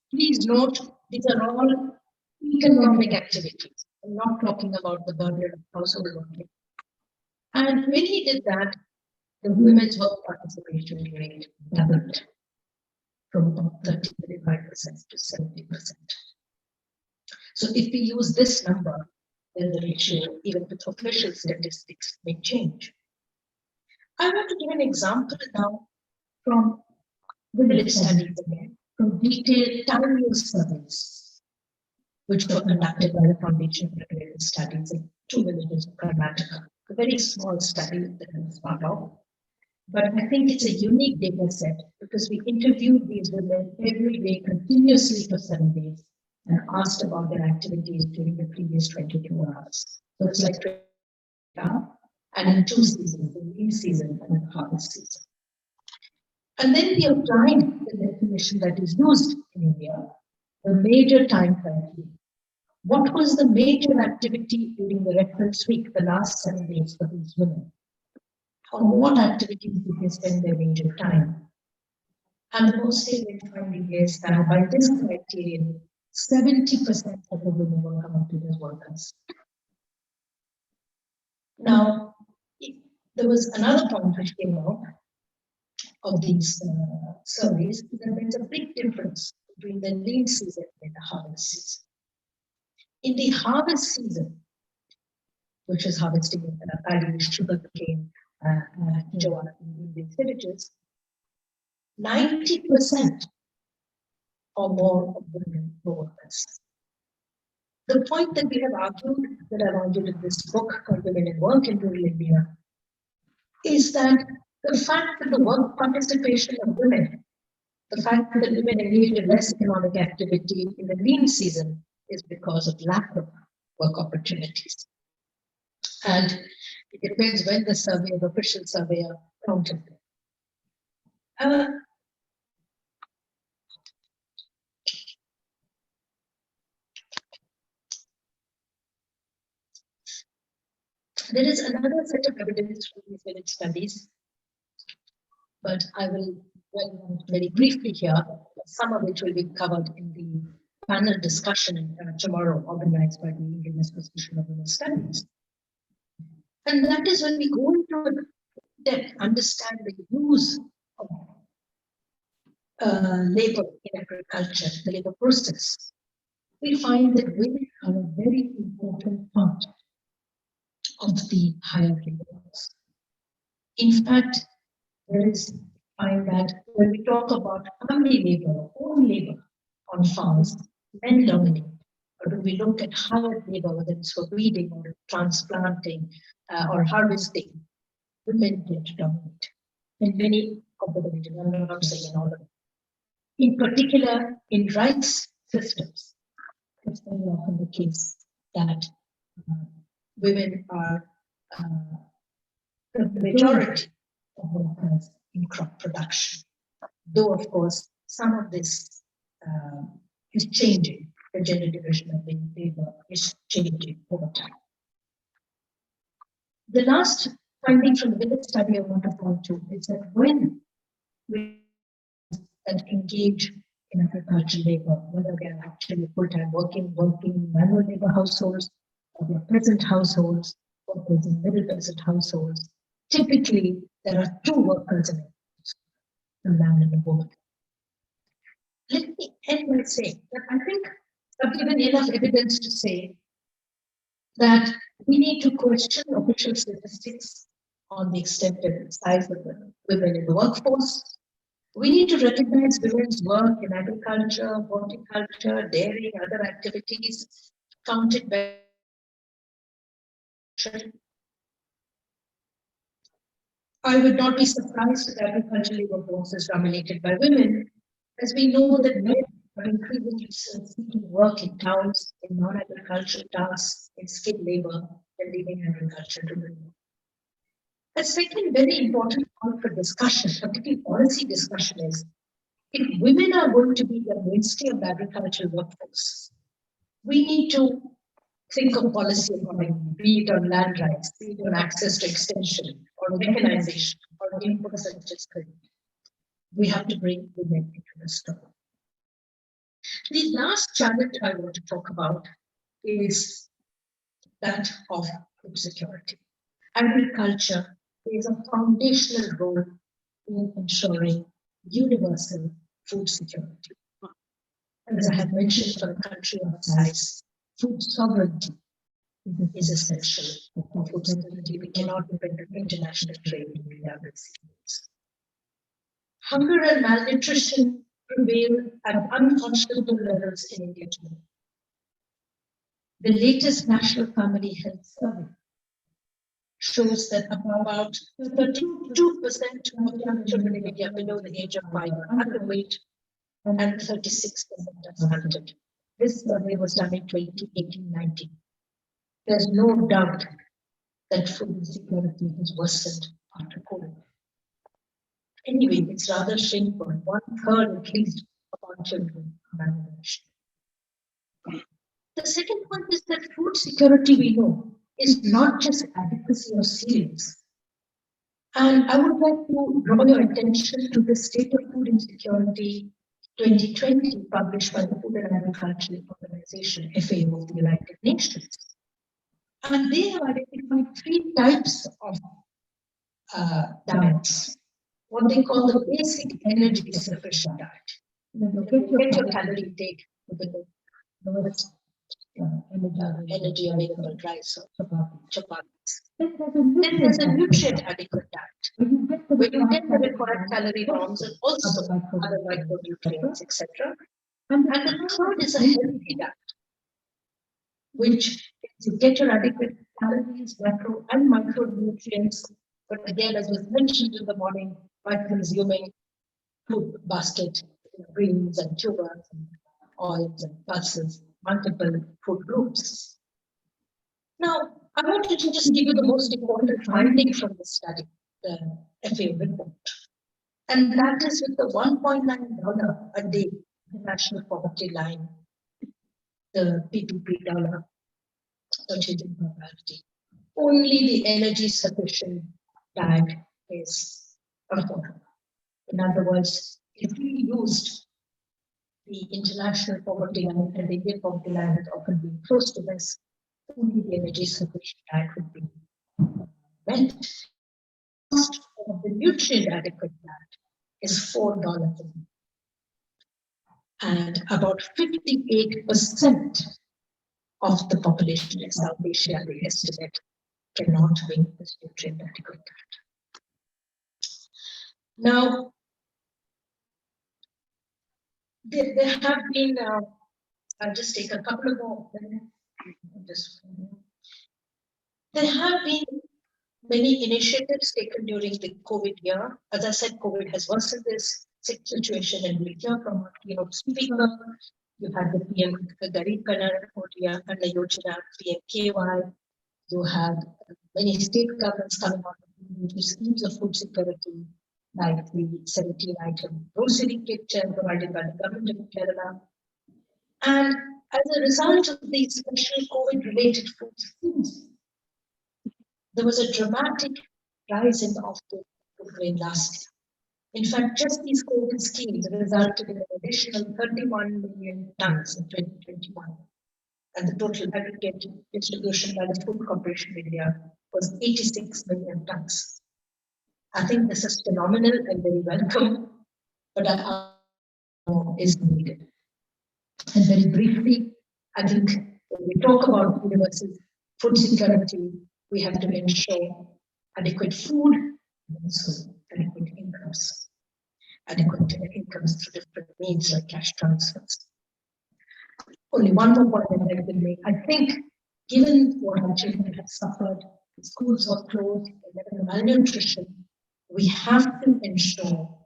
Please note, these are all economic activities. I'm not talking about the burden of household working. And when he did that, the women's work participation rate doubled from about 35% to 70%. So if we use this number, then the ratio, even with official statistics, may change. I want to give an example now from village studies again, from detailed time use surveys, which were conducted by the Foundation for Integrated Studies in 2 villages of Karnataka. A very small study that I was part of. But I think it's a unique data set because we interviewed these women every day continuously for 7 days and asked about their activities during the previous 22 hours. So it's like 20 hours, and in 2 seasons, the lean season and the harvest season. And then we applied the definition that is used in India, the major time criteria. What was the major activity during the reference week, the last 7 days for these women? On what activities did they spend their major time? And the most salient finding is that by this criterion, 70% of the women were counted as workers. Now, there was another point which came out of these surveys, that there's a big difference between the lean season and the harvest season. In the harvest season, which is harvesting paddy, sugarcane, jowar in these villages, 90% or more of women were workers. The point that we have argued, that I've argued in this book called Women in Work in Rural India, is that the fact that the work participation of women, the fact that women engage in less economic activity in the lean season is because of lack of work opportunities. And it depends when the survey, the official surveyor counted them. There is another set of evidence from these village studies, but I will go very briefly here, some of which will be covered in the panel discussion tomorrow, organized by the Indian Association of Women's Studies. And that is when we go into depth, understand the use of labor in agriculture, the labor process. We find that women are a very important part of the higher labor force. In fact, there is, find that when we talk about family labor, own labor on farms, men dominate. But when we look at higher labor, whether it's for weeding or transplanting or harvesting, women tend to dominate. In many of the villages, I'm not saying in all of them. In particular, in rice systems, it's very often the case that women are the majority of workers in crop production. Though, of course, some of this is changing. The gender division of the labor is changing over time. The last finding from the village study I want to point to is that when we engage in agricultural labor, whether they are actually full-time working manual labor households, or their peasant households, or in middle peasant households, typically there are 2 workers in it, a man and a woman. Let me end by saying that I think I've given enough evidence to say that we need to question official statistics on the extent and size of the women in the workforce. We need to recognize women's work in agriculture, horticulture, dairy, other activities counted by. I would not be surprised if agricultural labor force is dominated by women, as we know that men are increasingly seeking work in towns, in non-agricultural tasks, in skilled labor, and leaving agriculture to women. A second very important point for discussion, particularly policy discussion, is if women are going to be the mainstay of the agricultural workforce, we need to think of policy accordingly, be it on land rights, be it on access to extension, or mechanization, or inputs such as credit. We have to bring women into the story. The last challenge I want to talk about is that of food security. Agriculture plays a foundational role in ensuring universal food security. As I have mentioned, for a country of size, food sovereignty is essential for food security. We cannot depend on international trade to meet our needs. Hunger and malnutrition prevail at unconscionable levels in India today. The latest National Family Health Survey shows that about 32% of young children in India below the age of 5 are underweight and 36% are stunted. This survey was done in 2018-19. There's no doubt that food insecurity has worsened after COVID. Anyway, it's rather shameful. 1/3 at least of our children are malnourished. The second point is that food security, we know, is not just adequacy of cereals. And I would like to draw your attention to the State of Food Insecurity 2020 published by the Food and Agricultural Organization, FAO of the United Nations. And they have identified 3 types of diets. What they call the basic energy sufficient diet. Get your calorie intake with the lowest energy available, rice or chapatis. Then there's a nutrient adequate diet, where you get the required calorie norms and also other micronutrients, etc. And the third is a healthy diet, which is you get your adequate calories, macro and micronutrients, but again, as was mentioned in the morning, by consuming food basket, greens and tubers and oils and pulses, multiple food groups. Now, I wanted to just give you the most important finding from the study, the FAO report. And that is with the $1.9 a day national poverty line, the PPP dollar, purchasing power parity. Only the energy sufficient diet is affordable. In other words, if we used the international poverty line and the Indian poverty line has often been close to this, only the energy sufficient diet would be met. The cost of the nutrient adequate diet is $4 a day. And about 58% of the population in South Asia, they estimate, cannot meet this nutrient adequate diet. Now, there have been, I'll just take a couple of more minutes. There have been many initiatives taken during the COVID year. As I said, COVID has worsened this situation, and we hear from our keynote speaker. You had the PM Garib Kanana and the Yojana PMKY. You had many state governments coming out with schemes of food security, like the 17-item grocery kitchen provided by the government of Kerala. And as a result of these special COVID-related food schemes, there was a dramatic rise in the offtake of grain last year. In fact, just these COVID schemes resulted in an additional 31 million tons in 2021. And the total aggregate distribution by the Food Corporation of India was 86 million tons. I think this is phenomenal and very welcome, but more is needed. And very briefly, I think when we talk about universal food security, we have to ensure adequate food and also adequate incomes. Adequate incomes through different means like cash transfers. Only one more point that I can make. I think, given what our children have suffered, schools are closed, and malnutrition, we have to ensure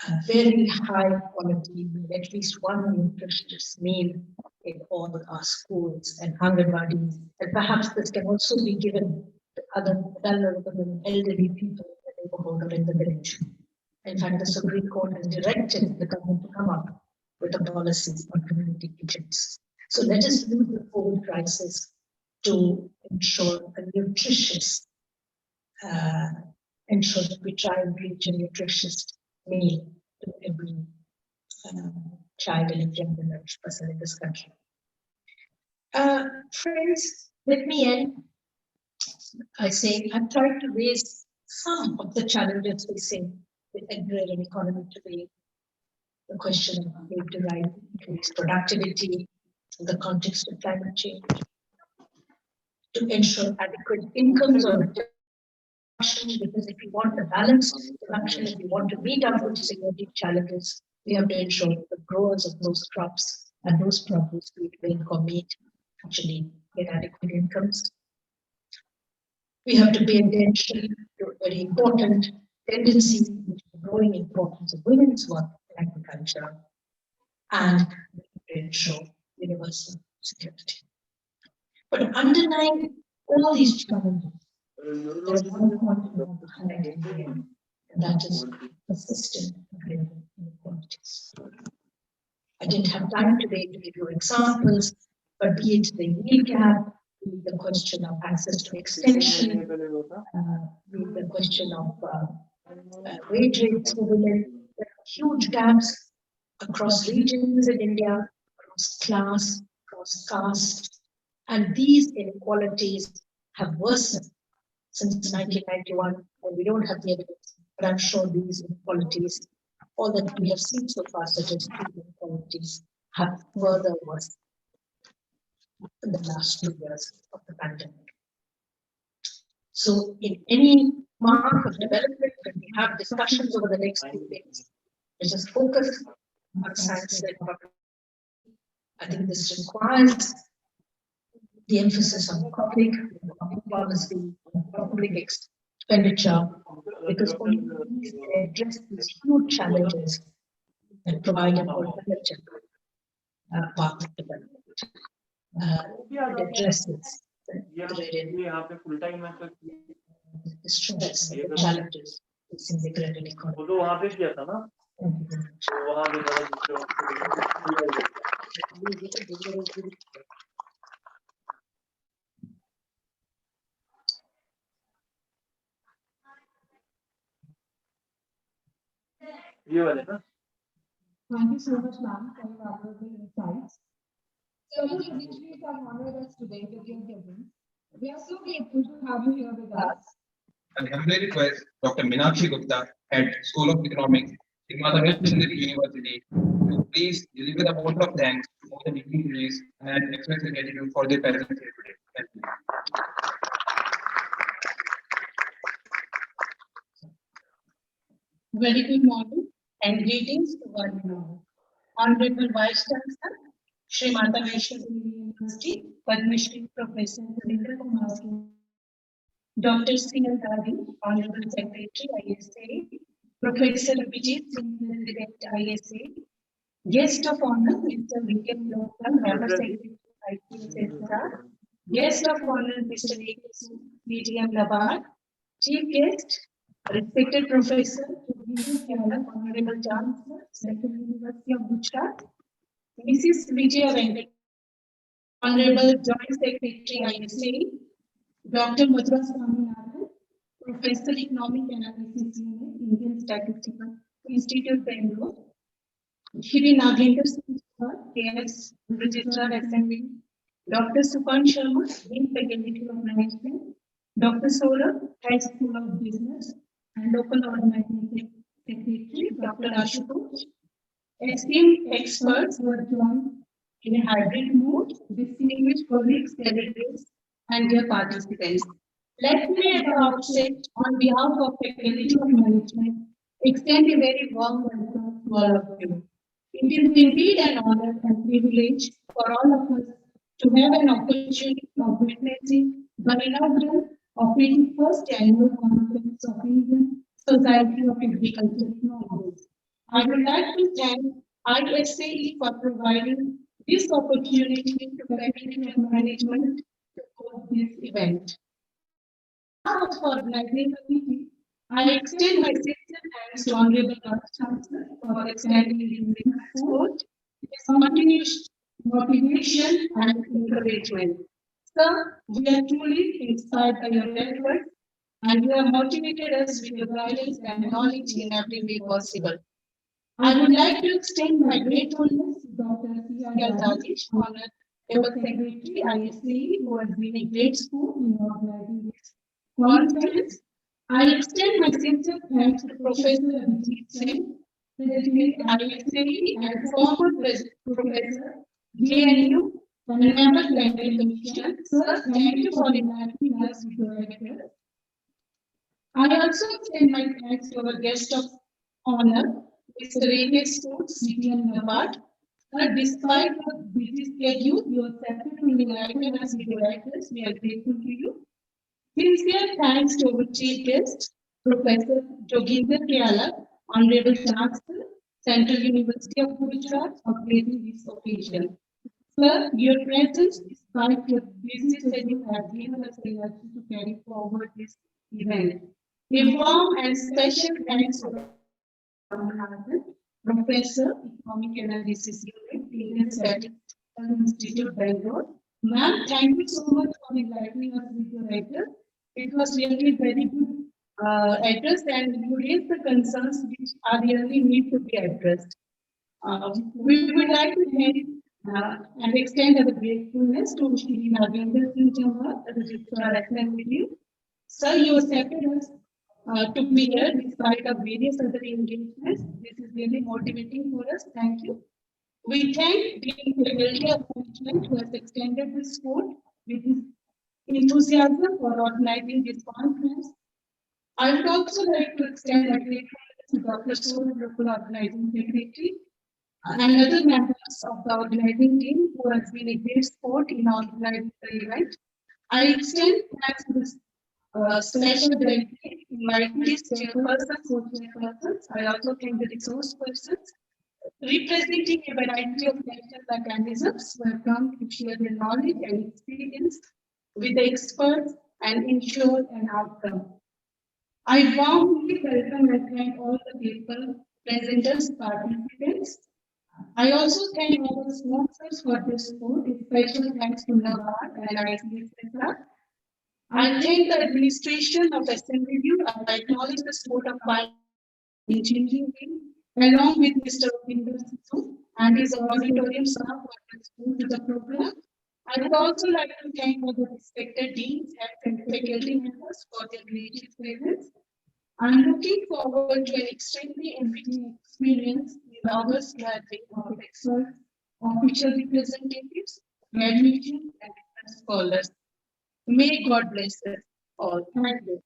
a very high quality meal, at least one nutritious meal in all our schools and Anganwadis. And perhaps this can also be given to other vulnerable and elderly people in the neighborhood or in the village. In fact, the Supreme Court has directed the government to come up with a policy on community kitchens. So let us use the food crisis to ensure a nutritious, ensure that we try and reach a nutritious meal to every child and every undernourished person in this country. Friends, let me end. I say I've tried to raise some of the challenges facing the agrarian economy today. The question of food derived increased productivity in the context of climate change, to ensure adequate incomes or production, because if we want a balanced production, if we want to meet our food security challenges, we have to ensure the growers of those crops and those produce, be it grain or meat, actually get adequate incomes. We have to pay attention to a very important tendency, which is the growing importance of women's work in agriculture, and to ensure universal security. But underlying all these challenges, there's one point we want to highlight in the end, and that is persistent agrarian inequalities. I didn't have time today to give you examples, but be it the yield gap, be it the question of access to extension, be it the question of wage rates for women, there are huge gaps across regions in India, across class, across caste, and these inequalities have worsened since 1991, and we don't have the evidence, but I'm sure these inequalities, all that we have seen so far, such as food inequalities, have further worsened in the last 2 years of the pandemic. So in any mark of development, when we have discussions over the next few days, let us focus on science-led public. I think this requires the emphasis on public policy, public expenditure, because only these address these huge challenges and provide an alternative path of development. It addresses the stress and the challenges facing the agrarian economy. Thank you so much, ma'am, for your valuable insights. So, the dignitaries have honored us today with your presence. We are so grateful to have you here with us. I humbly request Dr. Meenakshi Gupta, Head, School of Economics, University University, to please deliver the vote of thanks to all the dignitaries and express their gratitude for their presence here today. Thank you. Very good morning and greetings to one and all. Honorable Vice-Chancellor, Shri Mata Vaishno University, Padma Shri Professor Yoginder K, Dr. Sinha, Honorable Secretary, ISAE, Professor Abhijit Sen, President, ISAE, Guest of Honor, Mr. V.K. Former Secretary, ISSR, Guest of Honor, Mr. BDM NABARD, Chief Guest, Respected Professor, Honorable Chancellor, Central University of Gujarat, Mrs. Vijaya Venkat, Honorable Joint Secretary, ISAE, Dr. Madhura Swaminathan, Professor Economic Analysis Unit, Indian Statistical Institute, Bangalore, Shri Yoginder K, Registrar SMVD, Dr. Supan Sharma, Dean Faculty of Management, Dr. Solar, Head School of Business and Local Organization Secretary, Dr. Ashutosh, esteemed experts who are joined in a hybrid mode, distinguished colleagues, delegates, and dear participants. Let me at the outset, on behalf of Faculty of Management, extend a very warm welcome to all of you. It is indeed an honor and privilege for all of us to have an opportunity of witnessing the inaugural of the first annual conference of Indian Society of Agricultural Technologies. I would like to thank ISAE for providing this opportunity to Faculty of Management to host this event. Now, for organizing the meeting, I extend my sincere thanks to Honorable Vice-Chancellor for extending the support, his motivation and encouragement. Sir, we are truly inspired by your efforts and you have motivated us with your guidance and knowledge in every way possible. I would like to extend my gratefulness to Dr. Dadhich, Honorable Secretary, ISAE, who has been a great school in organizing this conference. I extend my sincere thanks to Professor Abhijit Sen, President ISAE, and former Professor JNU, and member Planning Commission. Sir, thank you for inviting us to your lecture. I also extend my thanks to our guest of honor, Mr. A.K. Stokes, CTM NABARD. Despite the busy schedule, you accepted to enlighten us with your lectures. We are grateful to you. Sincere thanks to our chief guest, Professor Yoginder K, Honorable Chancellor, Central University of Gujarat, for gracing this occasion. Sir, your presence, despite your busy schedule, has given us the energy to carry forward this event. A warm and special thanks to Professor, Economic Analysis Unit, Indian Statistical Institute, Bangalore. Ma'am, thank you so much for enlightening us with your address. It was really very good address and you raised the concerns which are really need to be addressed. We would like to thank and extend our gratefulness to Shri Yoginder K, the Registrar at SMVDU. Sir, you accepted us to be here despite of various other engagements. This is really motivating for us. Thank you. We thank the faculty of management who has extended this support with his enthusiasm for organizing this conference. I would also like to extend a gratefulness to Dr. Soul, local organizing secretary, and other members of the organizing team who has been a great support in organizing the event. I extend thanks to this special delegate, invitees, chairpersons, co-chairpersons. I also thank the resource persons representing a variety of national mechanisms who have come to share their knowledge and experience with the experts and ensure an outcome. I warmly welcome and thank all the people, presenters, participants. I also thank all the sponsors for their support. A special thanks to NABARD and ICSSR. I thank the administration of SMVDU and I acknowledge the support of my engineering team, along with Mr. Yoginder K and his auditorium staff for the support to the program. I would also like to thank all the respected deans and faculty members for their gracious presence. I'm looking forward to an extremely enriching experience in August gathering of experts, official representatives, graduations, and scholars. May God bless us all. Thank you.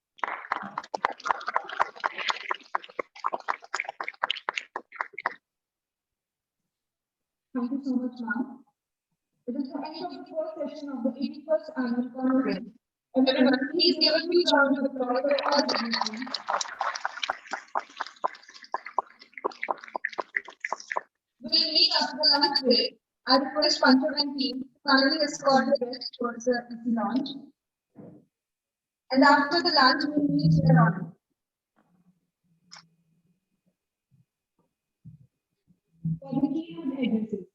Thank you so much, ma'am. It is the end of the first session of the 81st annual conference. Everyone, please give a huge round of applause for all the meetings. We'll meet after the lunch break. I request Pancham and team to kindly escort the guests towards the launch. And after the lunch, we'll meet here on. For the keynote addresses.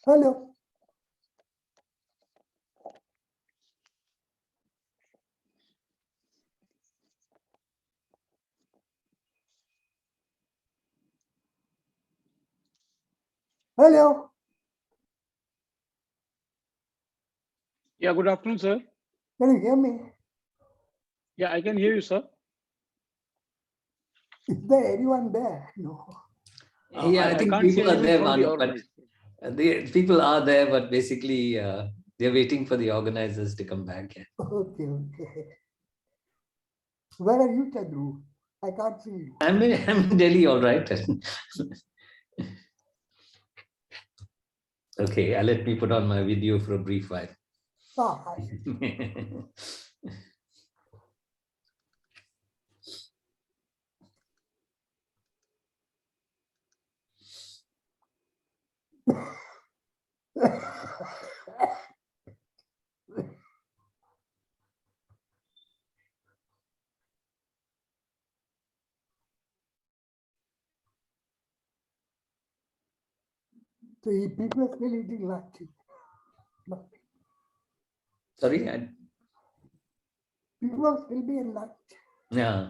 Hello. Hello. Yeah, good afternoon, sir. Can you hear me? Yeah, I can hear you, sir. Is there anyone there? No. Yeah, I think can't people see are anyone there, from the Manu, but organization. the people are there, but basically they're waiting for the organizers to come back. Yeah. Okay, okay. Where are you, Chandru? I can't see you. I'm in Delhi, all right. Okay, let me put on my video for a brief while. Ah, hi. So people are still eating lunch. No. Sorry? People will still be in lunch. Yeah.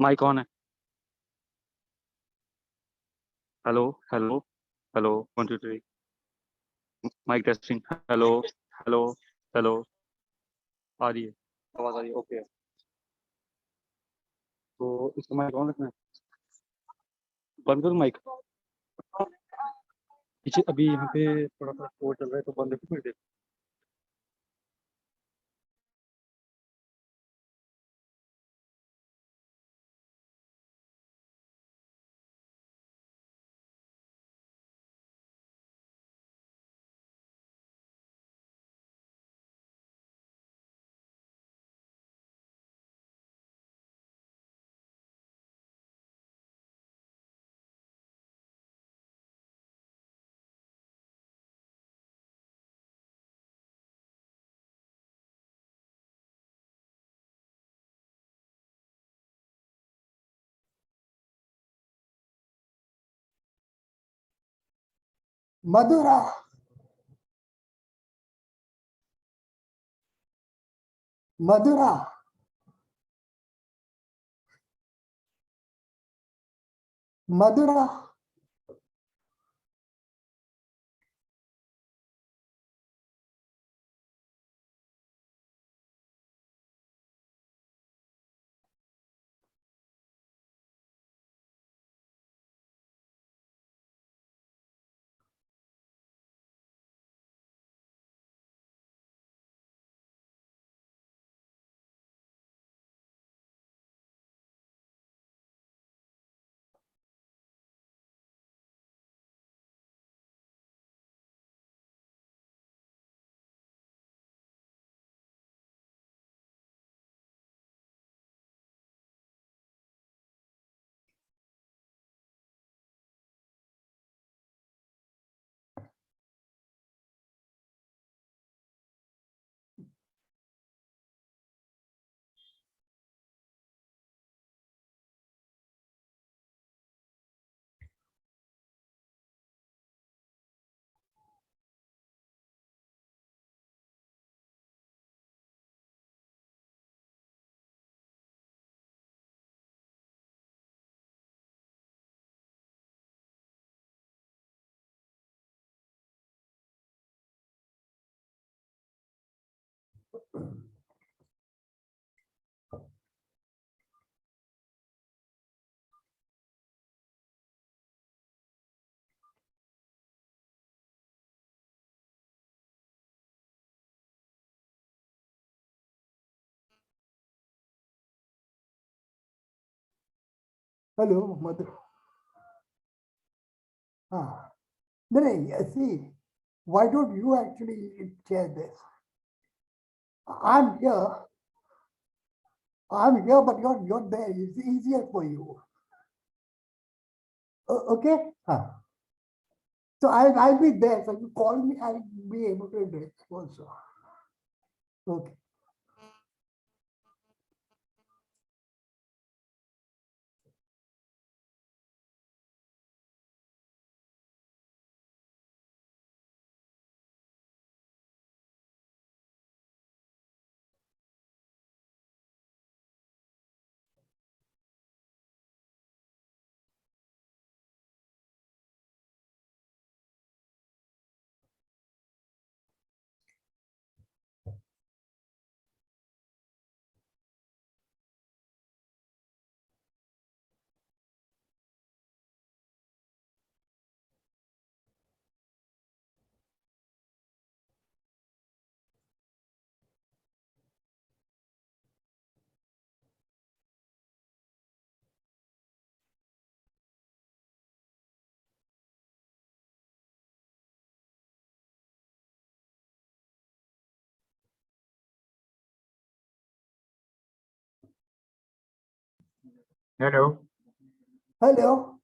Mic on है. Hello hello hello 1 2 3 mic testing. Hello hello hello. आ रही है आवाज, आ रही है. Okay, तो इसका mic on रखना है. बंद करो माइक पीछे अभी यहाँ पे थोड़ा सा शोर चल रहा है तो बंद कर दे Madhura. Madhura. Madhura. Hello, Madhura. No, see, why don't you actually chair this? I'm here. I'm here, but you're there. It's easier for you. Okay? So I'll be there. So you call me, I'll be able to address also. Okay. Hello. Hello.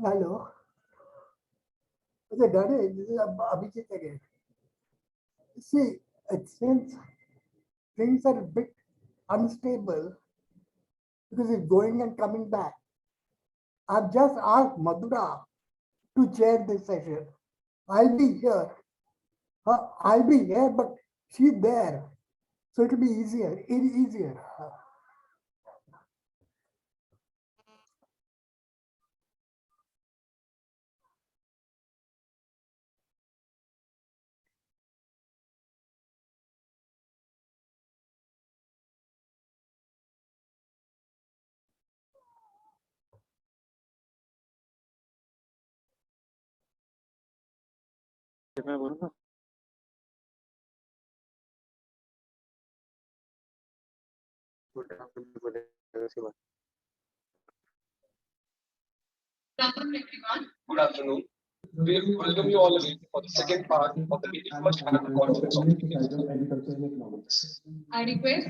Hello. Okay, Daddy, this is Abhijit again. See, since things are a bit unstable because it's going and coming back, I've just asked Madhura to chair this session. I'll be here. I'll be here, but she's there. So it'll be easier. मैं बोलूँगा Good afternoon, everyone. Good afternoon. We welcome you all again for the second part of the 81st annual conference of I request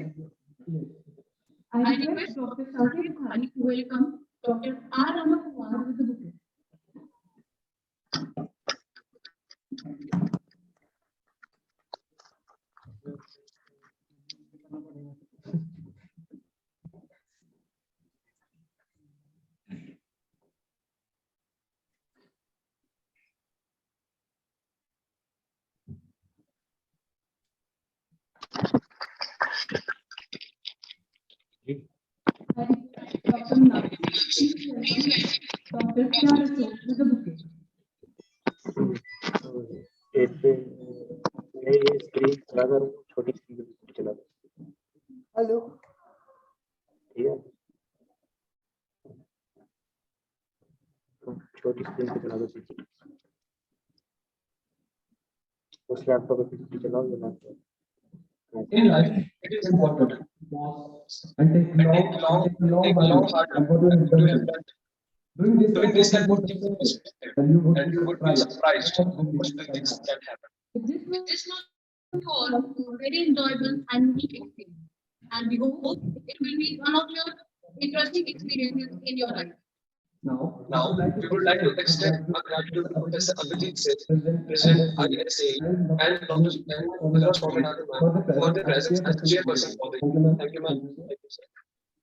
Dr. Sarkis Khani to welcome Dr. R. Ramakumar with the bouquet. छोटी चला Hello. छोटी screen पे चला दो उस laptop पे चलाओ ये laptop In life, it is important and take long to implement. Doing this can put things in perspective, and you and you would be surprised how much good things can happen. This was a very enjoyable and unique experience, and we hope it will be one of your interesting experiences in your life. Now, we would like to extend our gratitude to Professor Abhijit Sen, President ISAE, and Dr. Swaminathan for their presence as chairperson for the event. Thank you, ma'am. Thank you, sir.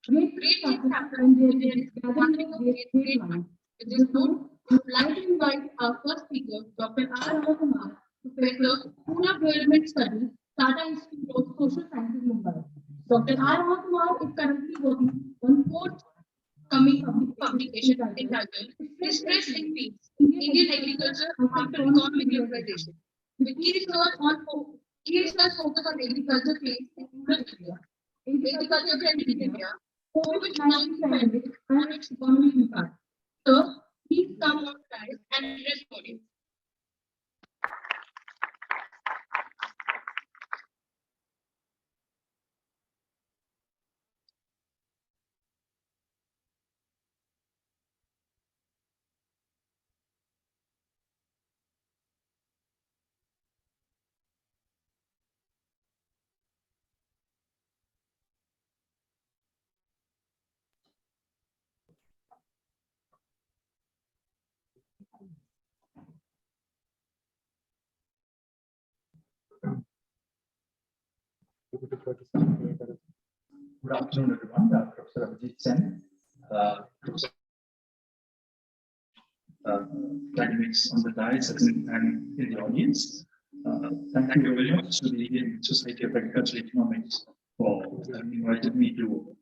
Great things happen when there is gathering of great minds. With this note, we would like to invite our first speaker, Dr. R. Ramakumar, Professor, School of Development Studies, Tata Institute of Social Sciences, Mumbai. Dr. R. Ramakumar is currently working on forthcoming publication entitled Distress in Fields, Indian Agriculture After Economic Liberalization. With key research focus on agriculture phase in rural India, agriculture trend in India, COVID-19 pandemic and its economic impact. So, please come on rise and address the audience. Good afternoon, everyone. Professor Abhijit Sen, Professor academics on the dais and in the audience. Thank you very much to the Indian Society of Agricultural Economics for inviting me to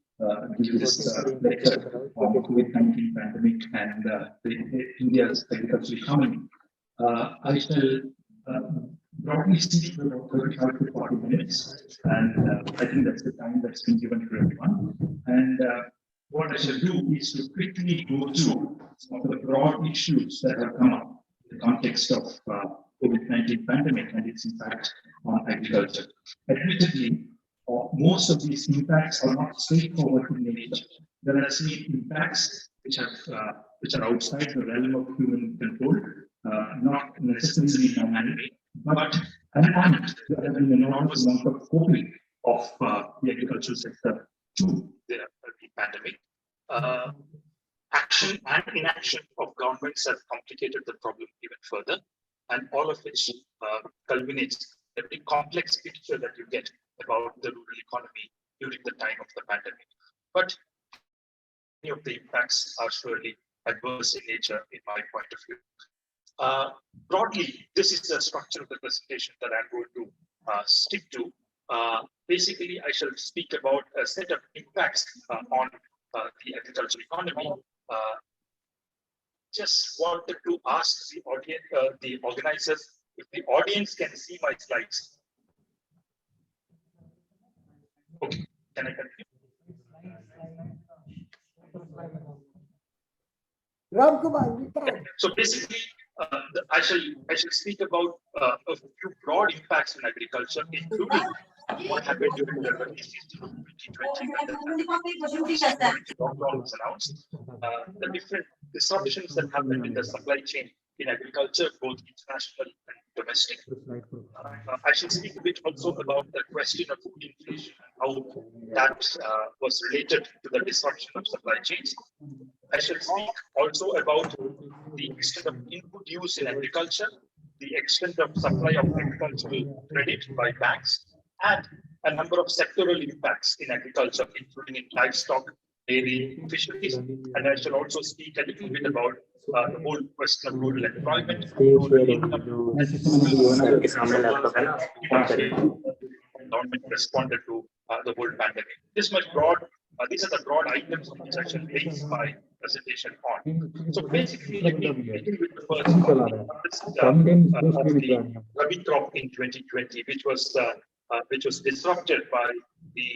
give this lecture on COVID-19 pandemic and India's agricultural economy I shall broadly speak for about 35 to 40 minutes, and I think that's the time that's been given to everyone. And what I shall do is to quickly go through some of the broad issues that have come up in the context of COVID-19 pandemic and its impact on agriculture. Admittedly, most of these impacts are not straightforward in nature. There are some impacts which are outside the realm of human control, not necessarily dynamic, but and there have been an enormous amount of coping of the agricultural sector to the pandemic. Action and inaction of governments have complicated the problem even further, and all of which culminates in a very complex picture that you get about the rural economy during the time of the pandemic. But many of the impacts are surely adverse in nature, in my point of view. Broadly, this is the structure of the presentation that I'm going to stick to. Basically, I shall speak about a set of impacts on the agricultural economy. Just wanted to ask the audience, the organizers, if the audience can see my slides. Okay, can I continue? So basically, I shall speak about a few broad impacts on agriculture, including what happened during the early season of 2020 when the lockdown was announced, the different disruptions that happened in the supply chain in agriculture, both international and domestic. I should speak a bit also about the question of food inflation and how that was related to the disruption of supply chains. I shall speak also about the extent of input use in agriculture, the extent of supply of agricultural credit by banks, and a number of sectoral impacts in agriculture, including in livestock, dairy, fisheries. And I shall also speak a little bit about the whole question of rural employment, rural income, government responded to the whole pandemic. This much broad. These are the broad items on which I shall base my presentation on. So basically, let me begin with the first one, the Rabi crop in 2020, which was disrupted by the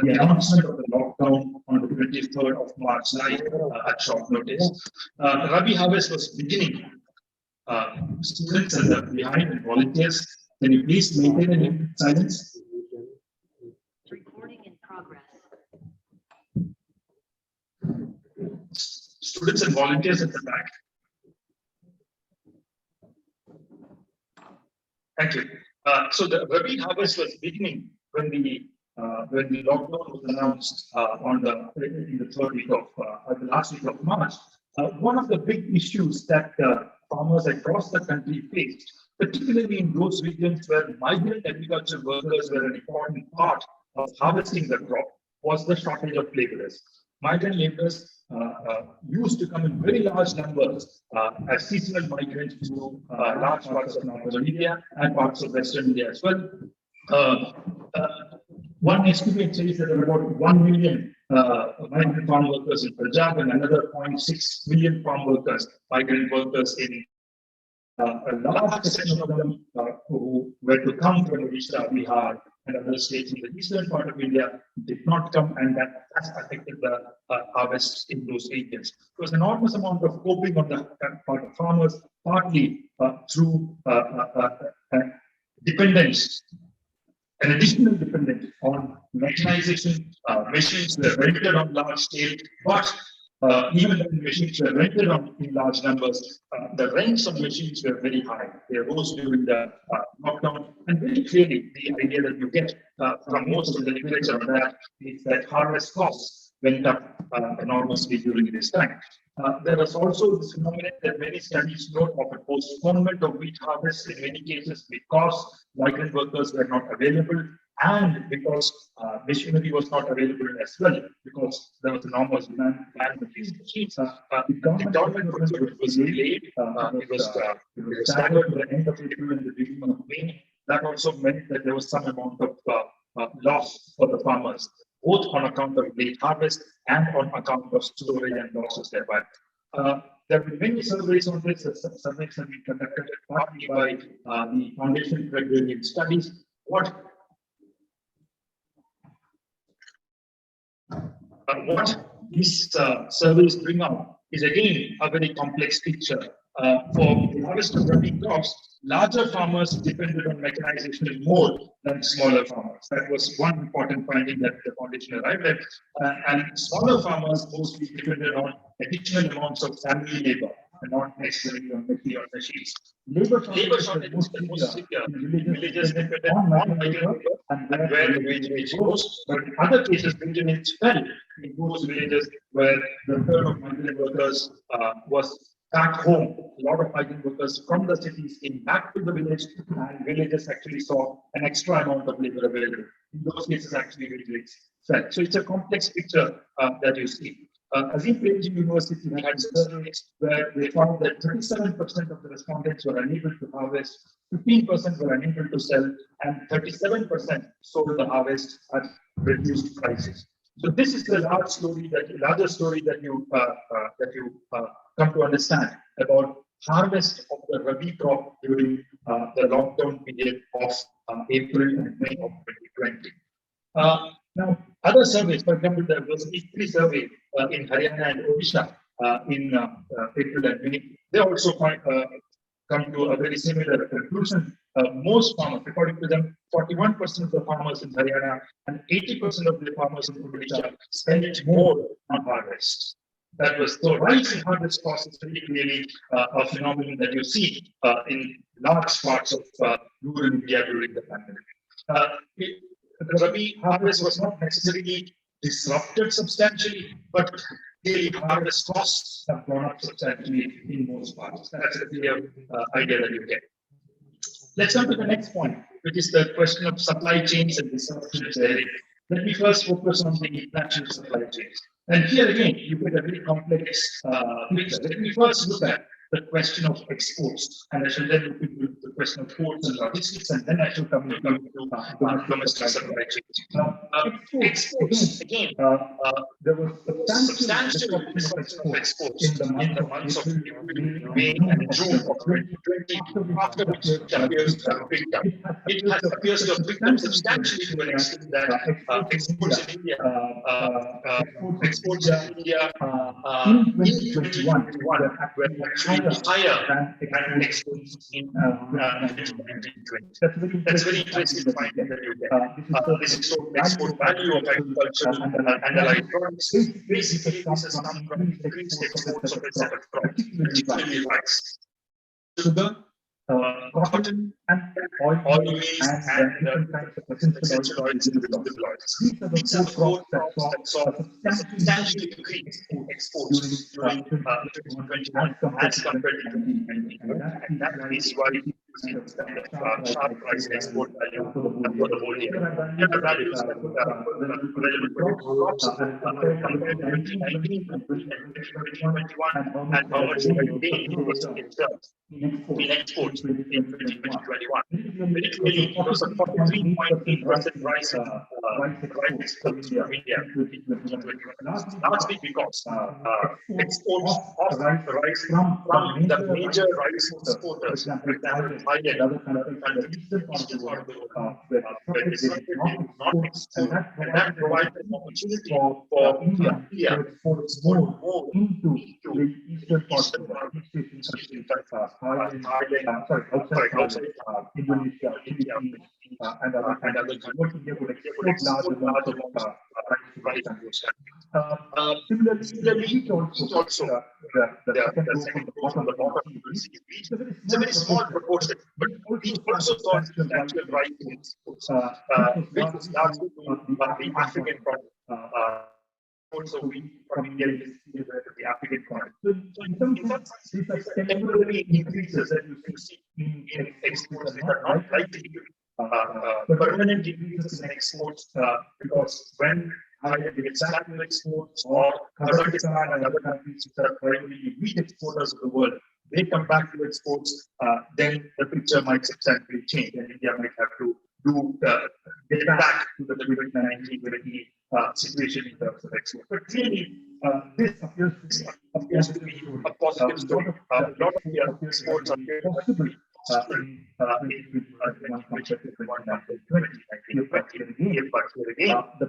the announcement of the lockdown on the 23rd of March night at short notice. Rabi harvest was beginning. Students and the behind and volunteers, can you please maintain a minute silence? Recording in progress. Students and volunteers at the back. Thank you. So the Rabi harvest was beginning when the lockdown was announced in the third week of the last week of March. One of the big issues that farmers across the country faced, particularly in those regions where migrant agriculture workers were an important part of harvesting the crop, was the shortage of laborers. Migrant laborers used to come in very large numbers as seasonal migrants to large parts of northern India and parts of western India as well. One estimate says that there are about 1 million migrant farm workers in Punjab and another 0.6 million farm workers, migrant workers in a large section of them who were to come from Odisha, Bihar, and other states in the eastern part of India did not come, and that has affected the harvests in those regions. There was an enormous amount of coping on the part of farmers, partly through dependence, an additional dependence on mechanization. Machines were rented on large scale, but even when machines were rented in large numbers, the rents of machines were very high. They rose during the lockdown, and very clearly the idea that you get from most of the literature on that is that harvest costs went up enormously during this time. There was also this phenomenon that many studies note of a postponement of wheat harvest in many cases because migrant workers were not available, and because machinery was not available as well, because there was enormous demand for these machines. The government was delayed. It was staggered to the end of April and the beginning of May. That also meant that there was some amount of loss for the farmers, both on account of late harvest and on account of storage and losses thereby. There have been many surveys on this. Surveys have been conducted partly by the Foundation for Agrarian Studies. What these surveys bring out is again a very complex picture. For the harvest of rabi crops, larger farmers depended on mechanization more than smaller farmers. That was one important finding that the foundation arrived at. And smaller farmers mostly depended on additional amounts of family labor and not necessarily on machines. Labor shortage was most severe in villages dependent on migrant labor and where the wage rose, but in other cases, wage fell in those villages where the return of migrant workers was back home. A lot of migrant workers from the cities came back to the village, and villages actually saw an extra amount of labor available. In those cases, actually, wage rates fell. So it's a complex picture that you see. Azim University had surveys where they found that 37% of the respondents were unable to harvest, 15% were unable to sell, and 37% sold the harvest at reduced prices. So this is the larger story that you come to understand about harvest of the rabi crop during the lockdown period of April and May of 2020. Now, other surveys, for example, there was a history survey in Haryana and Odisha in April and May. They also come to a very similar conclusion. Most farmers, according to them, 41% of the farmers in Haryana and 80% of the farmers in Odisha spent more on harvest. That was the rise in harvest cost is very clearly a phenomenon that you see in large parts of rural India during the pandemic. The rabi harvest was not necessarily disrupted substantially, but daily harvest costs have gone up substantially in most parts. That's a clear idea that you get. Let's come to the next point, which is the question of supply chains and disruptions. Let me first focus on the national supply chains. And here again, you get a very complex picture. Let me first look at the question of exports, and I shall then look into the question of ports and logistics, and then I shall come to domestic supply chains. Exports, again, there was substantial disruption of exports in the months of May and June of 2020, after which it appears to have picked up. It appears to have picked up substantially to an extent that exports in India in 2021 were actually higher than exports in 2020. That's very interesting finding that you get. This is the export value of agricultural and allied products. Basically, this has come from increased exports of its products, particularly rice, sugar, cotton, and oil-based and different kinds of essential oils and vegetable oils. These are the four crops that saw a substantial increase in exports during 2021 as compared to 2020. And that is why you see the sharp rise in export value for the whole year. Here are the values that were available for crops compared to 2019 and 2021, and how much they gained in terms in exports in 2021. Very clearly, it was a 43.8% rise in rice exports from India in 2021. Largely because exports of rice from the major rice exporters, for example, Thailand, other countries, eastern part of the world, where disrupted not export, and that provides an opportunity for India to export more into the eastern part of the world, outside Indonesia, Philippines, and other countries. India would export large amounts of rice to those countries. Similarly, wheat also the second row from the bottom, you will see wheat. It's a very small proportion, but we also saw substantial rise in exports, which was largely the African product. Also, we from India is the African product. So in some sense, these are temporary increases that you see in exports that are not likely to be permanent increases in exports, because when Thailand gets back to exports, or Kazakhstan and other countries which are primarily wheat exporters of the world, they come back to exports, then the picture might substantially change, and India might have to get back to the 2019-20 situation in terms of export. But clearly, this appears to be a positive story. A lot of the exports are possible with one compared to 2019. But here again, the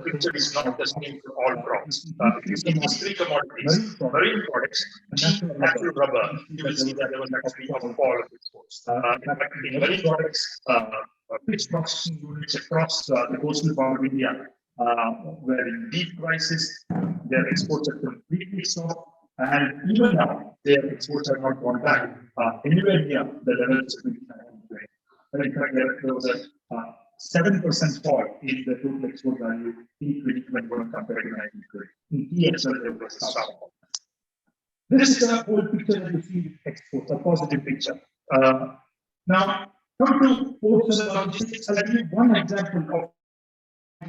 picture is not the same for all crops. If you see these three commodities, marine products, tea, natural rubber, you will see that there was actually a fall of exports. In fact, in marine products, fish processing units across the coastal part of India were in deep crisis. Their exports are completely stopped, and even now, their exports have not gone back anywhere near the levels of 2019. In fact, there was a 7% fall in the total export value in 2021 compared to 2019. In tea as well, there was a sharp fall. This is a whole picture that you see with exports, a positive picture. Now, come to ports and logistics. I'll give you one example of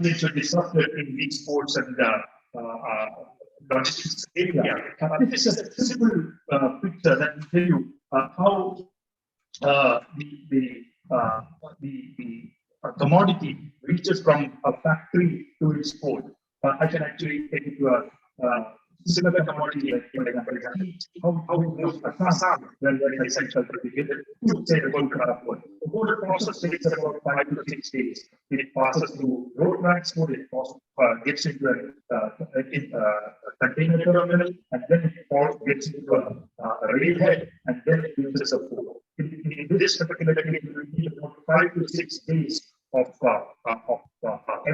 which are disrupted in these ports and logistics area. This is a simple picture that will tell you how the commodity reaches from a factory to its port. I can actually take it to a similar commodity, like for example, how it goes to Assam, where there is agriculture to say the Kolkata port. The whole process takes about 5 to 6 days. It passes through road transport, it gets into a container terminal, and then it gets into a railhead, and then it uses a port. In this particular case, we need about 5 to 6 days of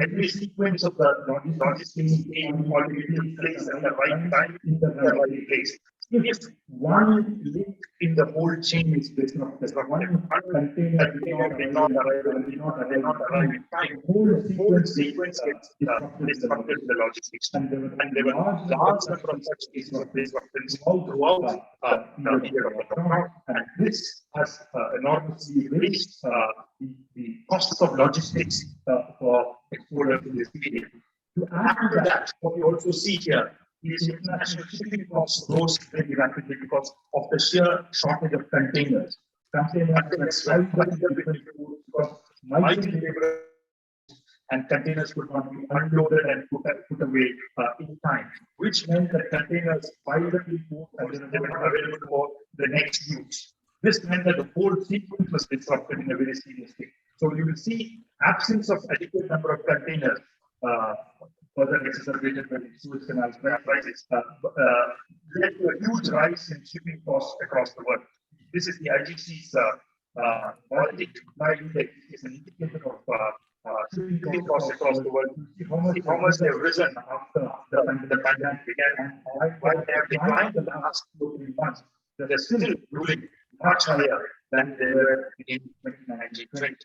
every sequence of the logistics being already in place at the right time in the right place. If one link in the whole chain is disrupted, one container did not arrive in time, the whole sequence gets disrupted in the logistics. And there were large number of such disruptions throughout the period of the lockdown, and this has enormously raised the costs of logistics for exporters in this period. To add to that, what we also see here is international shipping costs rose very rapidly because of the sheer shortage of containers. Containers because migrant labor and containers could not be unloaded and put away in time, which meant that containers piled up in port and they were not available for the next use. This meant that the whole sequence was disrupted in a very serious way. So you will see absence of adequate number of containers, further exacerbated by the Suez Canal crisis, led to a huge rise in shipping costs across the world. This is the IGC's Baltic Index, is an indicator of shipping costs across the world. How much they have risen after the pandemic began, and why they have declined the last 2 or 3 months. They're still ruling much higher than they were in 2019.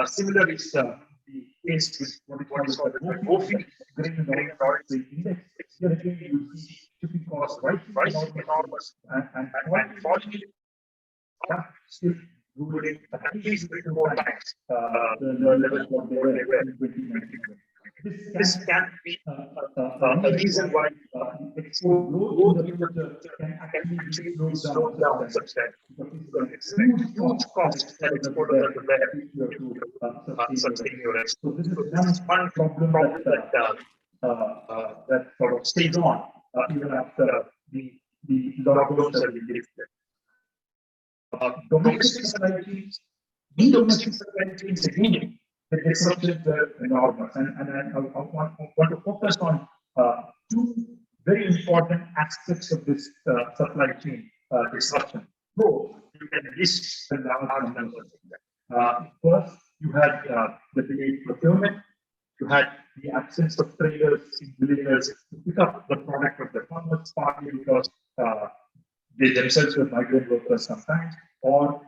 Similar is the case with what is called the GOFI grain and oil index. Here again, you will see shipping costs rising enormous and falling still ruling at least 3 to 4 times the levels what they were in 2019. This can be a reason why export growth in the future can actually slow down substantially. It's a huge cost that exporters have to bear to sustain your export. So this is one problem that sort of stays on even after the lockdowns have been lifted. Domestic supply chains, again, the disruptions were enormous, and I want to focus on 2 very important aspects of this supply chain disruption. So you can list the large numbers of them. First, you had the delayed procurement. You had the absence of traders in villages to pick up the product of the farmers, partly because they themselves were migrant workers sometimes, or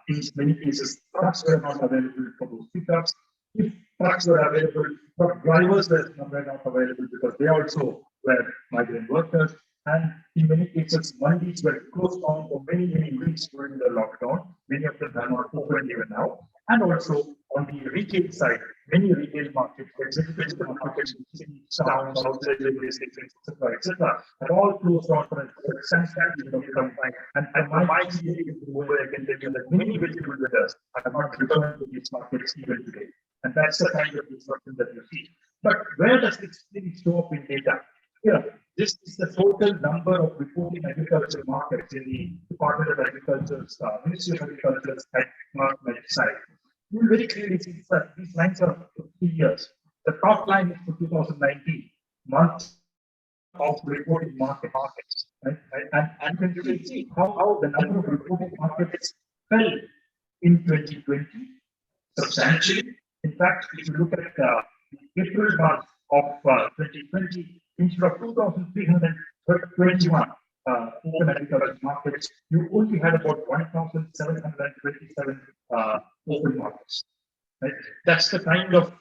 in many cases, trucks were not available for those pickups. If trucks were available, but drivers were not available because they also were migrant workers. And in many cases, mandis were closed down for many weeks during the lockdown. Many of them are not open even now. And also on the retail side, many retail markets, residential markets, towns, outside etc., are all closed down for a substantial period of time. And my experience over, I can tell you that many vegetable vendors have not returned to these markets even today. And that's the kind of disruption that you see. But where does this thing show up in data? Here, this is the total number of reporting agriculture markets in the Department of Agriculture's Ministry of Agriculture's site. You will very clearly see that these lines are for 3 years. The top line is for 2019 months of reporting markets. Right? And you can see how the number of reporting markets fell in 2020 substantially. In fact, if you look at the April month of 2020, instead of 2,321 open agriculture markets, you only had about 1,727 open markets. Right? That's the kind of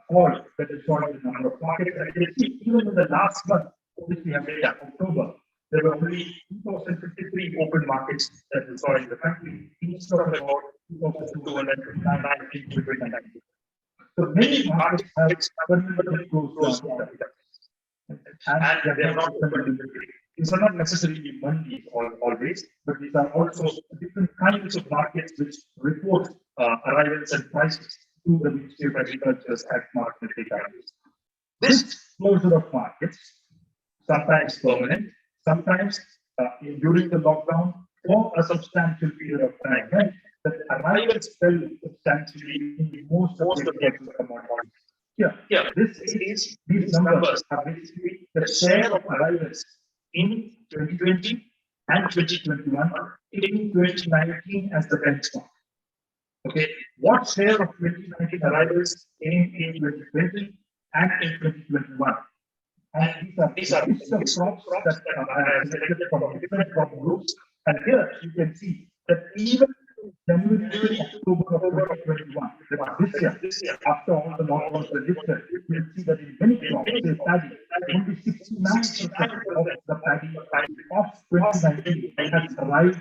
fall that is showing the number of markets. And you can see even in the last month, which we have data, October, there were only 2,053 open markets that we saw in the country, instead of about 2,209 in 2019. So many markets have permanently closed down, and they are not open. These are not necessarily mandis always, but these are also different kinds of markets which report arrivals and prices to the Ministry of Agriculture's market database. This closure of markets, sometimes permanent, sometimes during the lockdown for a substantial period of time, meant that arrivals fell substantially in most of the commodities. These numbers are basically the share of arrivals in 2020 and 2021, taking 2019 as the benchmark. Okay, what share of 2019 arrivals came in 2020 and in 2021? And these are crops that are selected from different crop groups. And here you can see that even January, October of 2021, this year, after all the lockdowns were lifted, you will see that in many crops, say paddy, only 69% of the paddy of 2019 has arrived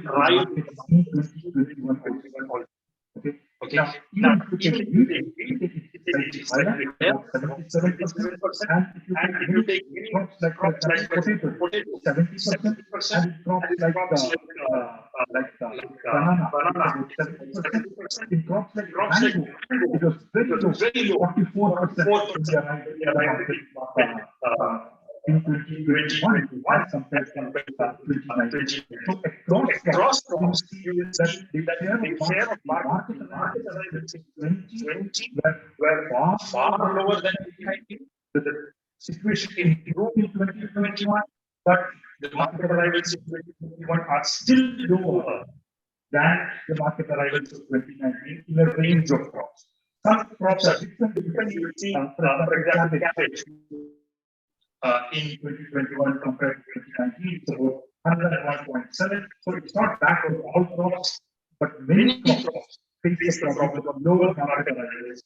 in 2021. Okay. Now, even if you take wheat, it is slightly higher, 77%, and if you take crops like potato, 70%, and crops like banana, 70%. In crops like mango, it was very low, 44% in the in 2021 as compared to 2019. So across crops, the share of market arrivals in 2020 were far lower than 2019. The situation improved in 2021, but the market arrivals in 2021 are still lower than the market arrivals of 2019 in a range of crops. Some crops are different. You will see, for example, cabbage. In 2021 compared to 2019, it's about 101.7. So it's not back on all crops, but many crops face the problem of lower market arrivals.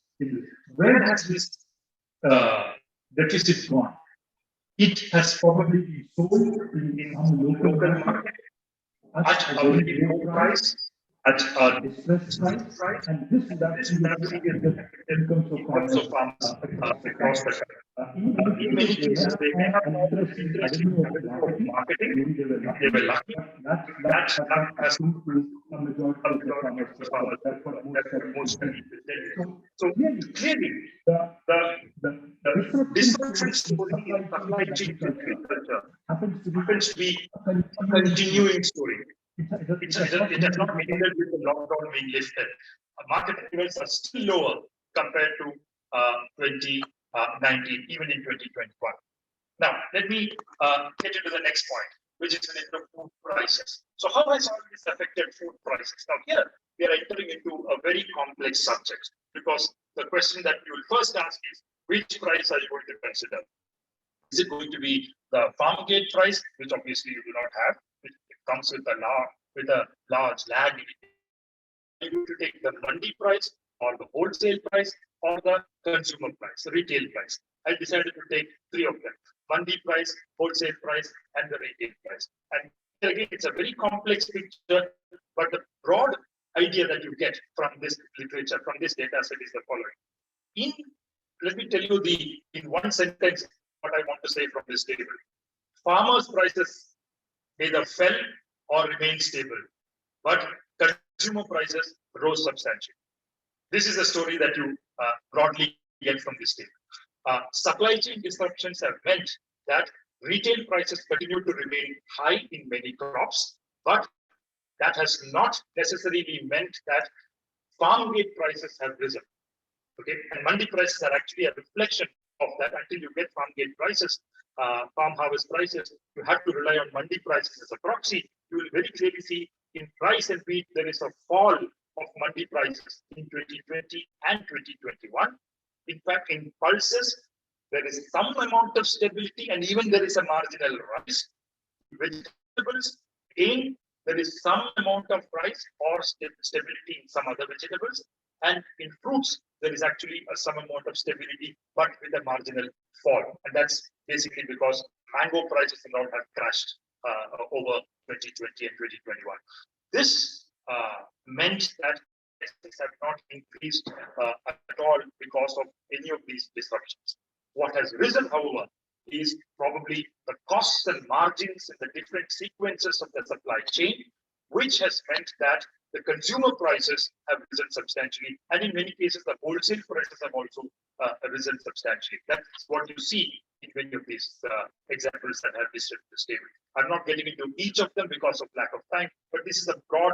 Where has this deficit gone? It has probably been sold in some local market at a very low price, at a distressed price, and this is actually the incomes of farmers across the country. In many cases, they may have no interest in marketing. They were lucky. That has to a majority of the farmers. That's what most people say. So clearly, the disruption story in supply chain agriculture happens to be a continuing story. It has not ended with the lockdown being lifted. Market arrivals are still lower compared to 2019, even in 2021. Now, let me get into the next point, which is related to food prices. So how has all this affected food prices? Now, here we are entering into a very complex subject, because the question that you will first ask is, which price are you going to consider? Is it going to be the farm gate price, which obviously you do not have? It comes with a large lag. Are you going to take the mandi price, or the wholesale price, or the consumer price, the retail price? I decided to take three of them: mandi price, wholesale price, and the retail price. And again, it's a very complex picture, but the broad idea that you get from this literature, from this data set, is the following. Let me tell you in one sentence what I want to say from this table. Farmers' prices either fell or remained stable, but consumer prices rose substantially. This is the story that you broadly get from this table. Supply chain disruptions have meant that retail prices continue to remain high in many crops, but that has not necessarily meant that farm gate prices have risen. Okay, and mandi prices are actually a reflection of that. Until you get farm gate prices, farm harvest prices, you have to rely on mandi prices as a proxy. You will very clearly see in rice and wheat there is a fall of mandi prices in 2020 and 2021. In fact, in pulses, there is some amount of stability and even there is a marginal rise. Vegetables, again, there is some amount of rise or stability in some other vegetables. And in fruits, there is actually some amount of stability, but with a marginal fall. And that's basically because mango prices and all have crashed over 2020 and 2021. This meant that prices have not increased at all because of any of these disruptions. What has risen, however, is probably the costs and margins in the different sequences of the supply chain, which has meant that the consumer prices have risen substantially, and in many cases, the wholesale prices have also risen substantially. That's what you see in many of these examples that have listed this table. I'm not getting into each of them because of lack of time, but this is a broad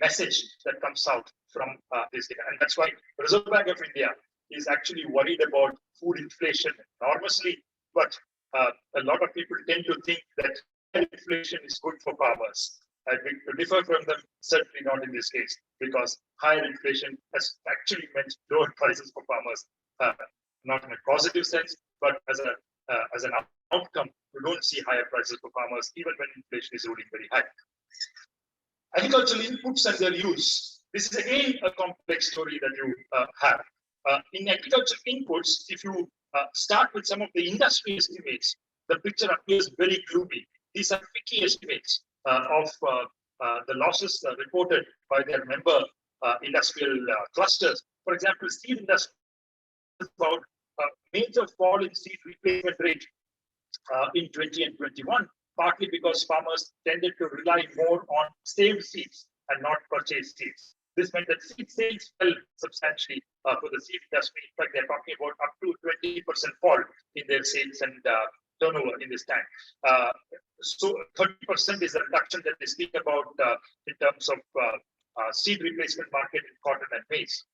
message that comes out from this data, and that's why the Reserve Bank of India is actually worried about food inflation enormously. But a lot of people tend to think that inflation is good for farmers. I think to differ from them, certainly not in this case, because higher inflation has actually meant lower prices for farmers, not in a positive sense, but as an outcome, you don't see higher prices for farmers, even when inflation is ruling very high. Agricultural inputs and their use. This is again a complex story that you have. In agricultural inputs, if you start with some of the industry estimates, the picture appears very gloomy. These are picky estimates of the losses reported by their member industrial clusters. For example, seed industry is about a major fall in seed replacement rate in 20 and 21, partly because farmers tended to rely more on saved seeds and not purchased seeds. This meant that seed sales fell substantially for the seed industry. In fact, they're talking about up to 20% fall in their sales and turnover in this time. So 30% is the reduction that they speak about in terms of seed replacement market in cotton and maize.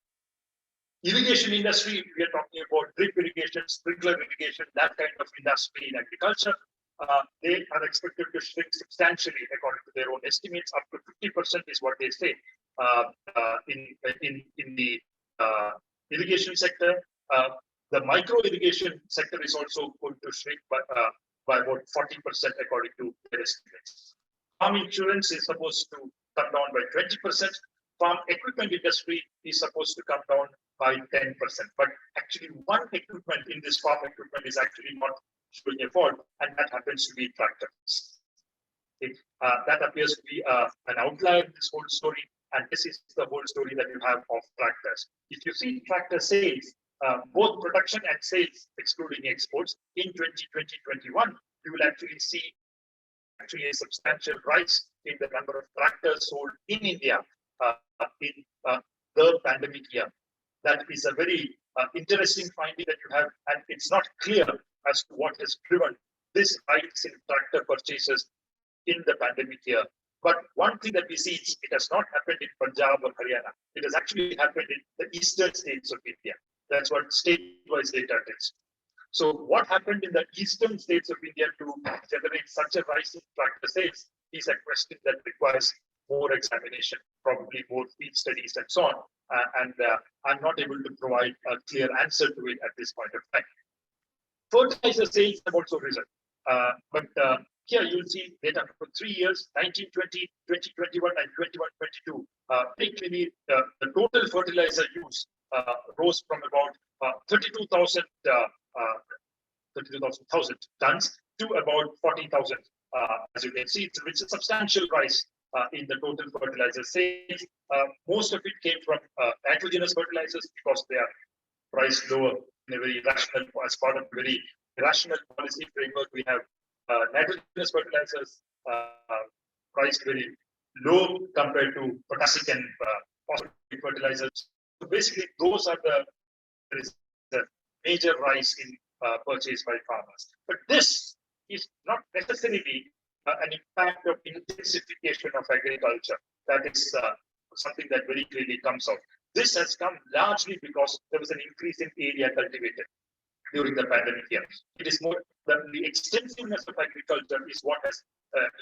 Irrigation industry, we are talking about drip irrigation, sprinkler irrigation, that kind of industry in agriculture. They are expected to shrink substantially according to their own estimates. Up to 50% is what they say in the irrigation sector. The micro irrigation sector is also going to shrink by about 40% according to their estimates. Farm insurance is supposed to come down by 20%. Farm equipment industry is supposed to come down by 10%. But actually, one equipment in this farm equipment is actually not showing a fall, and that happens to be tractors. That appears to be an outlier in this whole story, and this is the whole story that you have of tractors. If you see tractor sales, both production and sales, excluding exports, in 2020-21, you will actually see a substantial rise in the number of tractors sold in India in the pandemic year. That is a very interesting finding that you have, and it's not clear as to what has driven this rise in tractor purchases in the pandemic year. But one thing that we see is it has not happened in Punjab or Haryana. It has actually happened in the eastern states of India. That's what state-wise data tells. So what happened in the eastern states of India to generate such a rise in tractor sales is a question that requires more examination, probably more field studies and so on. I'm not able to provide a clear answer to it at this point of time. Fertilizer sales have also risen. But here you'll see data for 3 years, 1920, 2021, and 21-22. Very clearly, the total fertilizer use rose from about 32,000 tons to about 40,000. As you can see, it's a substantial rise in the total fertilizer sales. Most of it came from nitrogenous fertilizers because they are priced lower in a very rational, as part of a very rational policy framework. We have nitrogenous fertilizers priced very low compared to potassic and phosphoric fertilizers. So basically, those are the major rise in purchased by farmers. But this is not necessarily an impact of intensification of agriculture. That is something that very clearly comes out. This has come largely because there was an increase in area cultivated during the pandemic year. It is more the extensiveness of agriculture is what has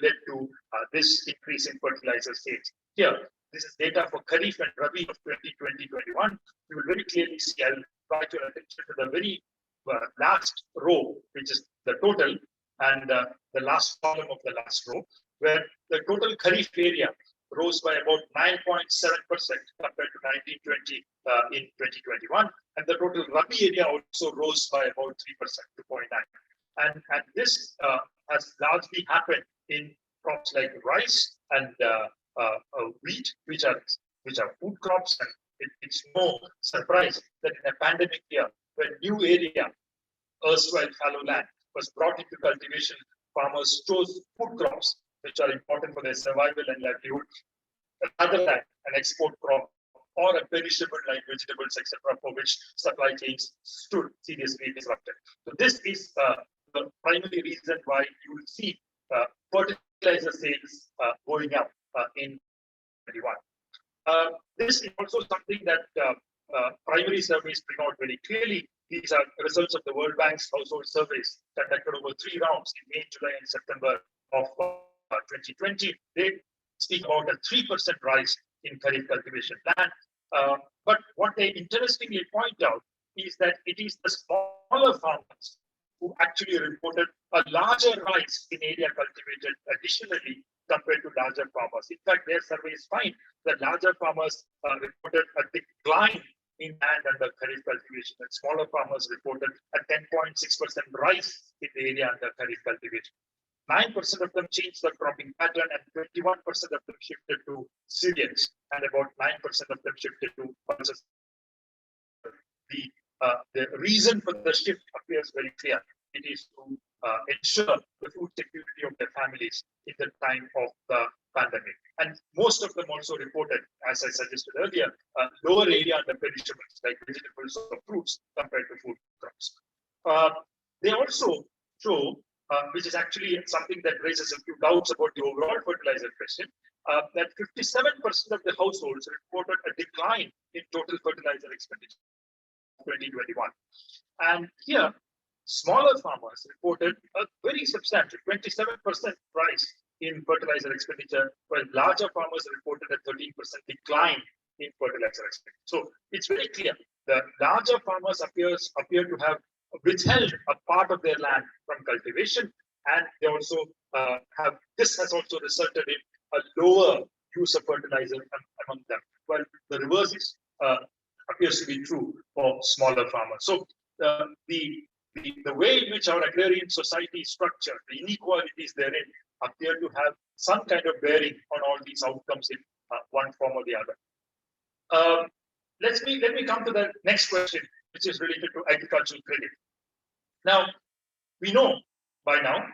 led to this increase in fertilizer sales. Here, this is data for Kharif and Rabi of 2020-21. You will very clearly see, I'll draw your attention to the very last row, which is the total, and the last column of the last row, where the total Kharif area rose by about 9.7% compared to 1920 in 2021, and the total Rabi area also rose by about 3%, 2.9. And this has largely happened in crops like rice and wheat, which are food crops, and it's no surprise that in a pandemic year, when new area, erstwhile fallow land, was brought into cultivation, farmers chose food crops, which are important for their survival and livelihood, rather than an export crop or a perishable like vegetables, etc., for which supply chains stood seriously disrupted. So this is the primary reason why you will see fertilizer sales going up in 2021. This is also something that primary surveys bring out very clearly. These are the results of the World Bank's household surveys conducted over 3 rounds in May, July, and September of 2020. They speak about a 3% rise in Kharif cultivation land. But what they interestingly point out is that it is the smaller farmers who actually reported a larger rise in area cultivated additionally compared to larger farmers. In fact, their surveys find that larger farmers reported a decline in land under Kharif cultivation, and smaller farmers reported a 10.6% rise in the area under Kharif cultivation. 9% of them changed the cropping pattern, and 21% of them shifted to cereals, and about 9% of them shifted to pulses. The reason for the shift appears very clear. It is to ensure the food security of their families in the time of the pandemic. And most of them also reported, as I suggested earlier, lower area under perishables like vegetables or fruits compared to food crops. They also show, which is actually something that raises a few doubts about the overall fertilizer question, that 57% of the households reported a decline in total fertilizer expenditure in 2021. And here, smaller farmers reported a very substantial 27% rise in fertilizer expenditure, while larger farmers reported a 13% decline in fertilizer expenditure. So it's very clear the larger farmers appear to have withheld a part of their land from cultivation, and they also this has also resulted in a lower use of fertilizer among them, while the reverse appears to be true for smaller farmers. So the way in which our agrarian society is structured, the inequalities therein appear to have some kind of bearing on all these outcomes in one form or the other. Let me come to the next question, which is related to agricultural credit. Now, we know by now,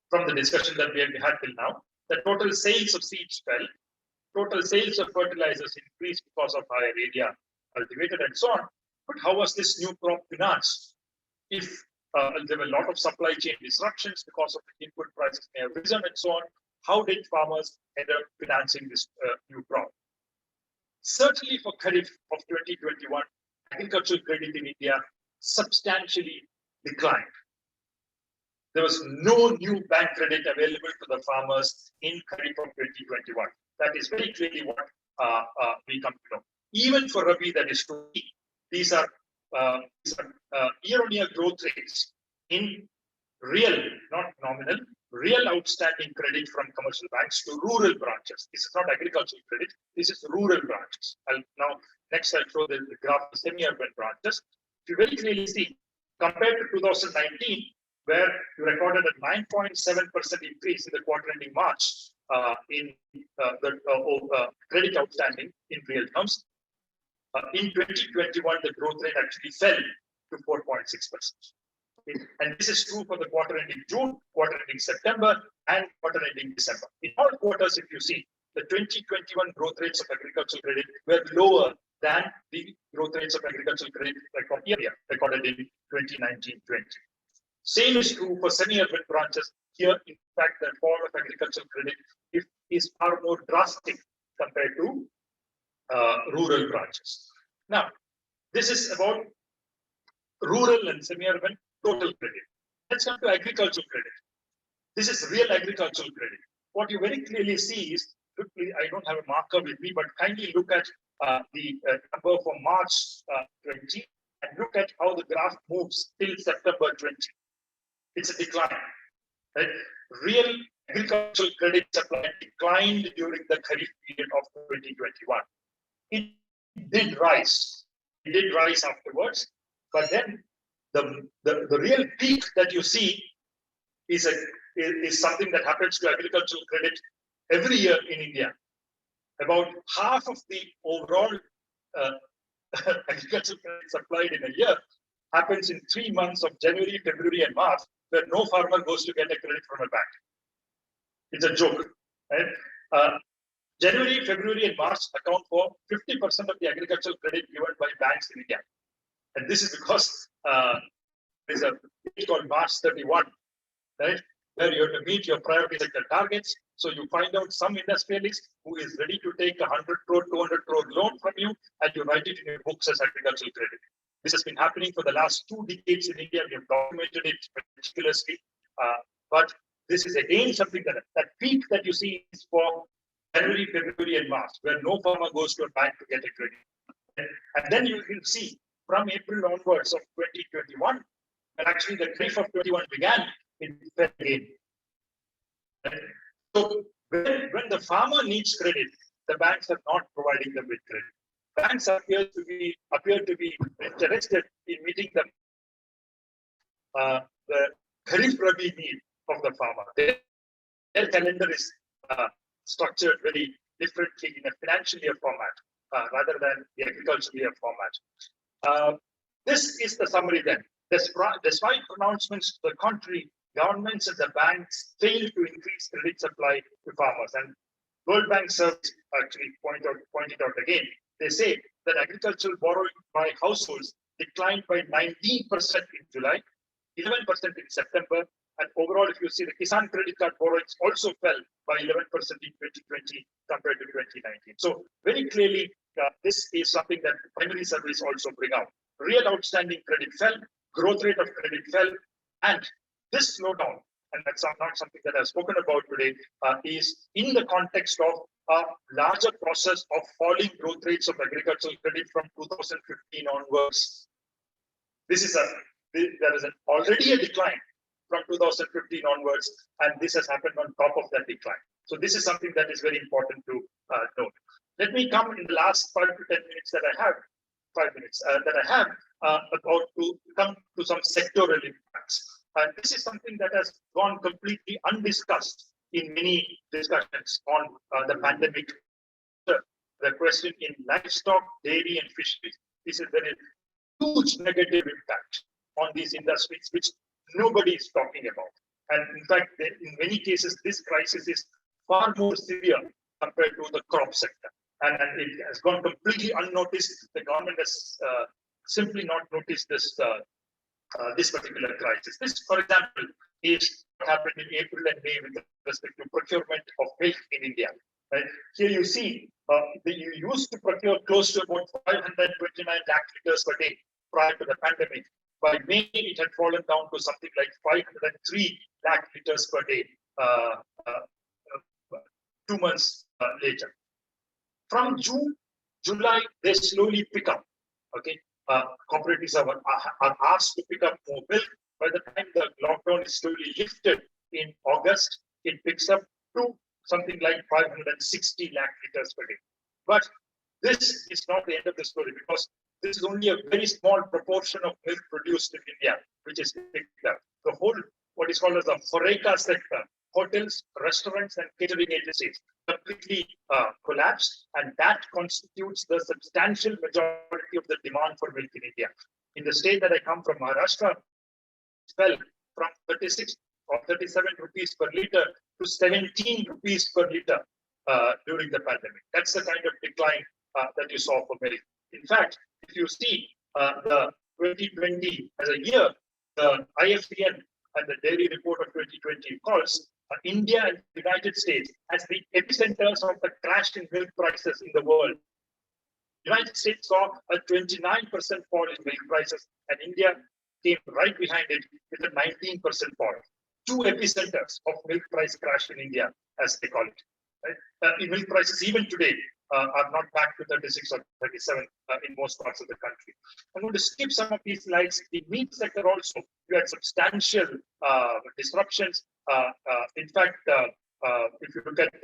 from the discussion that we have had till now, that total sales of seeds fell, total sales of fertilizers increased because of higher area cultivated and so on. But how was this new crop financed? If there were a lot of supply chain disruptions because of the input prices may have risen and so on, how did farmers end up financing this new crop? Certainly for Kharif of 2021, agricultural credit in India substantially declined. There was no new bank credit available to the farmers in Kharif of 2021. That is very clearly what we come to know. Even for Rabi, that is true. These are year-on-year growth rates in real, not nominal, real outstanding credit from commercial banks to rural branches. This is not agricultural credit. This is rural branches. Next I'll show the graph of semi-urban branches. You very clearly see, compared to 2019, where you recorded a 9.7% increase in the quarter ending March in the credit outstanding in real terms. In 2021, the growth rate actually fell to 4.6%. And this is true for the quarter ending June, quarter ending September, and quarter ending December. In all quarters, if you see, the 2021 growth rates of agricultural credit were lower than the growth rates of agricultural credit recorded in 2019-20. Same is true for semi-urban branches. Here, in fact, the fall of agricultural credit is far more drastic compared to rural branches. Now, this is about rural and semi-urban total credit. Let's come to agricultural credit. This is real agricultural credit. What you very clearly see is, I don't have a marker with me, but kindly look at the number for March 20 and look at how the graph moves till September 20. It's a decline. Right? Real agricultural credit supply declined during the Kharif period of 2021. It did rise. It did rise afterwards, but then the real peak that you see is something that happens to agricultural credit every year in India. About half of the overall agricultural credit supplied in a year happens in 3 months of January, February, and March, where no farmer goes to get a credit from a bank. It's a joke, right? January, February, and March account for 50% of the agricultural credit given by banks in India. And this is because there's a thing called March 31, right? Where you have to meet your priority sector targets. So you find out some industrialist who is ready to take 100 crore, 200 crore loan from you, and you write it in your books as agricultural credit. This has been happening for the last 2 decades in India. We have documented it meticulously. But this is again something that peak that you see is for January, February, and March, where no farmer goes to a bank to get a credit. And then you will see from April onwards of 2021, and actually the Kharif of 21 began, it fell again. So when the farmer needs credit, the banks are not providing them with credit. Banks appear to be interested in meeting the Kharif Rabi need of the farmer. Their calendar is structured very differently in a financial year format rather than the agricultural year format. This is the summary then. Despite pronouncements to the contrary, governments and the banks fail to increase credit supply to farmers. And World Bank surveys actually point it out again. They say that agricultural borrowing by households declined by 19% in July, 11% in September, and overall, if you see the Kisan credit card borrowings also fell by 11% in 2020 compared to 2019. So very clearly, this is something that primary surveys also bring out. Real outstanding credit fell, growth rate of credit fell, and this slowdown, and that's not something that I've spoken about today, is in the context of a larger process of falling growth rates of agricultural credit from 2015 onwards. There is already a decline from 2015 onwards, and this has happened on top of that decline. So this is something that is very important to note. Let me come in the last 5 to 10 minutes that I have, 5 minutes about to come to some sectoral impacts. And this is something that has gone completely undiscussed in many discussions on the pandemic. The question in livestock, dairy, and fisheries. This is a huge negative impact on these industries, which nobody is talking about. And in fact, in many cases, this crisis is far more severe compared to the crop sector. And it has gone completely unnoticed. The government has simply not noticed this this particular crisis. This, for example, is what happened in April and May with respect to procurement of milk in India. Right? Here you see you used to procure close to about 529 lakh liters per day prior to the pandemic. By May, it had fallen down to something like 503 lakh liters per day 2 months later. From June, July, they slowly pick up. Okay, cooperatives are asked to pick up more milk. By the time the lockdown is slowly lifted in August, it picks up to something like 560 lakh liters per day. But this is not the end of the story, because this is only a very small proportion of milk produced in India, which is picked up. The whole, what is called as the HoReCa sector, hotels, restaurants, and catering agencies, completely collapsed, and that constitutes the substantial majority of the demand for milk in India. In the state that I come from, Maharashtra, it fell from 36 or 37 rupees per liter to 17 rupees per liter during the pandemic. That's the kind of decline that you saw for milk. In fact, if you see the 2020 as a year, the IFCN and the dairy report of 2020 calls India and the United States as the epicenters of the crash in milk prices in the world. United States saw a 29% fall in milk prices, and India came right behind it with a 19% fall. Two epicenters of milk price crash in India, as they call it. Right? Milk prices even today are not back to 36 or 37 in most parts of the country. I'm going to skip some of these slides. The meat sector also, we had substantial disruptions. In fact, if you look at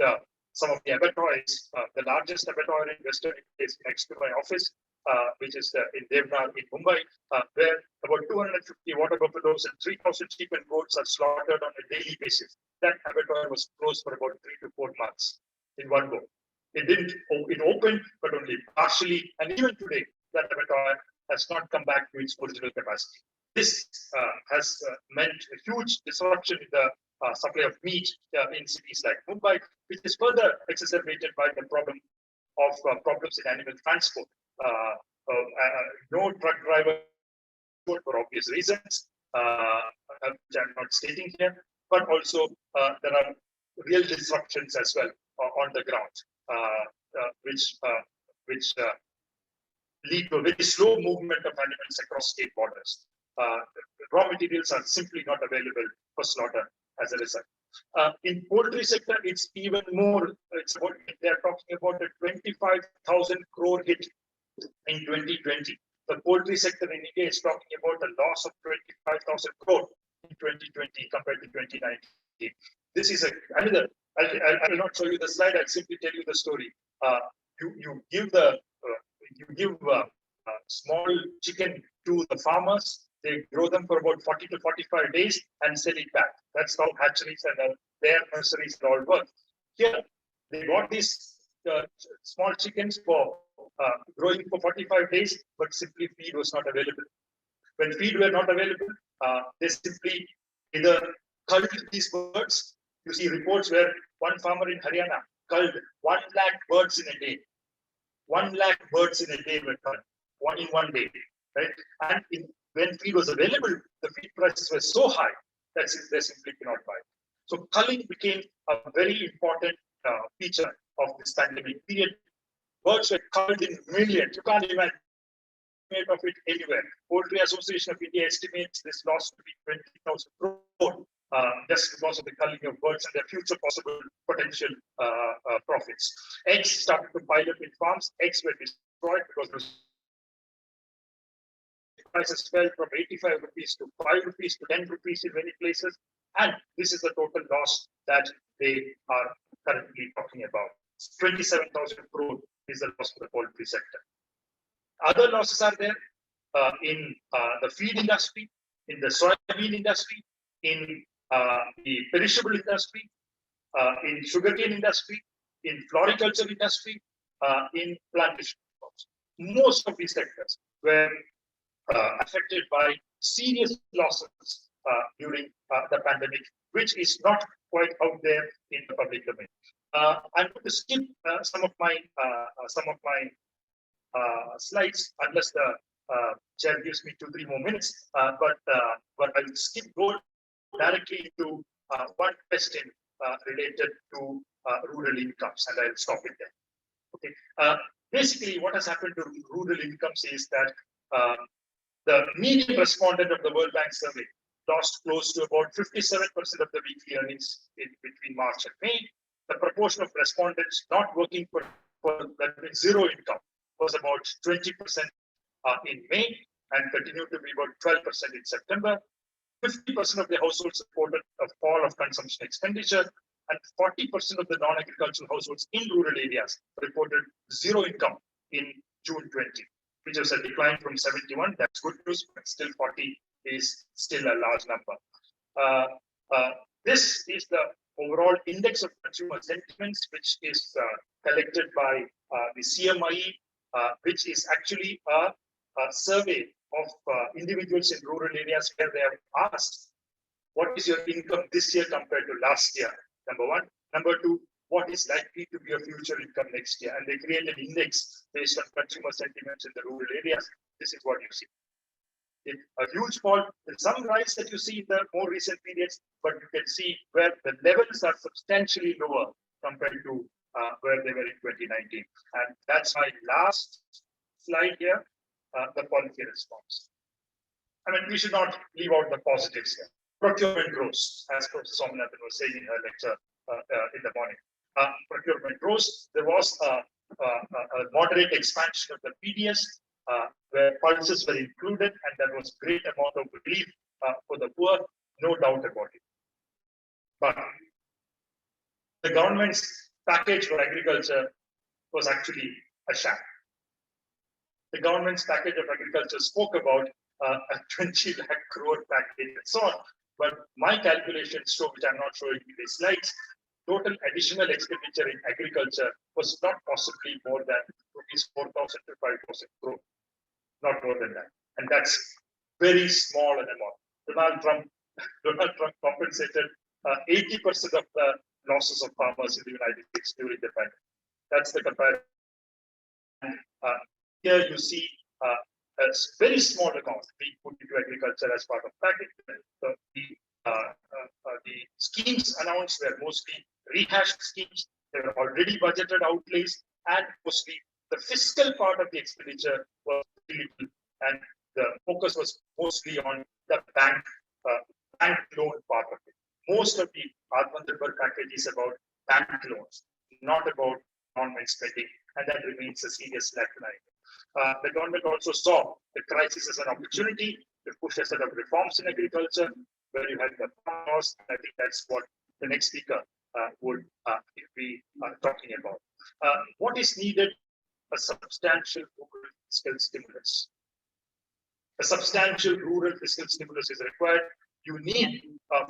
some of the abattoirs, the largest abattoir in Western India is next to my office, which is in Devnar in Mumbai, where about 250 water buffaloes and 3,000 sheep and goats are slaughtered on a daily basis. That abattoir was closed for about 3 to 4 months in one go. It opened, but only partially. And even today, that abattoir has not come back to its original capacity. This has meant a huge disruption in the supply of meat in cities like Mumbai, which is further exacerbated by the problem of problems in animal transport. No truck driver for obvious reasons, which I'm not stating here, but also there are real disruptions as well on the ground, which lead to a very slow movement of animals across state borders. Raw materials are simply not available for slaughter as a result. In poultry sector, it's even more. It's about, they're talking about a 25,000 crore hit in 2020. The poultry sector in India is talking about a loss of 25,000 crore in 2020 compared to 2019. This is another. I will not show you the slide. I'll simply tell you the story. You give small chicken to the farmers. They grow them for about 40 to 45 days and sell it back. That's how hatcheries and their nurseries all work. Here, they got these small chickens for growing for 45 days, but simply feed was not available. When feed were not available, they simply either culled these birds. You see reports where one farmer in Haryana culled 1 lakh birds in a day. 1 lakh birds in a day were culled, in one day, right? And when feed was available, the feed prices were so high that they simply cannot buy. So culling became a very important feature of this pandemic period. Birds were culled in millions. You can't imagine of it anywhere. Poultry Association of India estimates this loss to be 20,000 crore just because of the culling of birds and their future possible potential profits. Eggs started to pile up in farms. Eggs were destroyed because prices fell from 85 rupees to 5 rupees to 10 rupees in many places. And this is the total loss that they are currently talking about. 27,000 crore is the loss for the poultry sector. Other losses are there in the feed industry, in the soybean industry, in the perishable industry, in sugarcane industry, in floriculture industry, in plantation crops. Most of these sectors were affected by serious losses during the pandemic, which is not quite out there in the public domain. I'm going to skip some of my slides unless the chair gives me 2-3 more minutes. But I will skip go directly to one question related to rural incomes, and I'll stop it there. Okay. Basically, what has happened to rural incomes is that the median respondent of the World Bank survey lost close to about 57% of the weekly earnings between March and May. The proportion of respondents not working for that means zero income was about 20% in May and continued to be about 12% in September. 50% of the households reported a fall of consumption expenditure, and 40% of the non-agricultural households in rural areas reported zero income in June 20, which was a decline from 71. That's good news, but still 40 is still a large number. This is the overall index of consumer sentiments, which is collected by the CMIE, which is actually a survey of individuals in rural areas where they have asked, what is your income this year compared to last year? Number one. Number two, what is likely to be your future income next year? And they create an index based on consumer sentiments in the rural areas. This is what you see. a huge fall in some rise that you see in the more recent periods, but you can see where the levels are substantially lower compared to where they were in 2019. And that's my last slide here, the policy response. I mean, we should not leave out the positives here. Procurement grows, as Prof. Somanathan was saying in her lecture in the morning. Procurement grows. There was a moderate expansion of the PDS, where pulses were included, and there was great amount of relief for the poor, no doubt about it. But the government's package for agriculture was actually a sham. The government's package of agriculture spoke about a 20 lakh crore package and so on. But my calculations show, which I'm not showing in these slides, total additional expenditure in agriculture was not possibly more than rupees 4,000 to 5,000 crore, not more than that. And that's very small an amount. Donald Trump compensated 80% of the losses of farmers in the United States during the pandemic. That's the comparison. Here you see a very small amount being put into agriculture as part of package. The schemes announced were mostly rehashed schemes. They were already budgeted outlays, and mostly the fiscal part of the expenditure was little, and the focus was mostly on the bank loan part of it. Most of the Atmanirbhar package is about bank loans, not about government spending, and that remains a serious lacuna. The government also saw the crisis as an opportunity to push a set of reforms in agriculture, where you had the farmers. I think that's what the next speaker would be talking about. What is needed? A substantial rural fiscal stimulus. A substantial rural fiscal stimulus is required. You need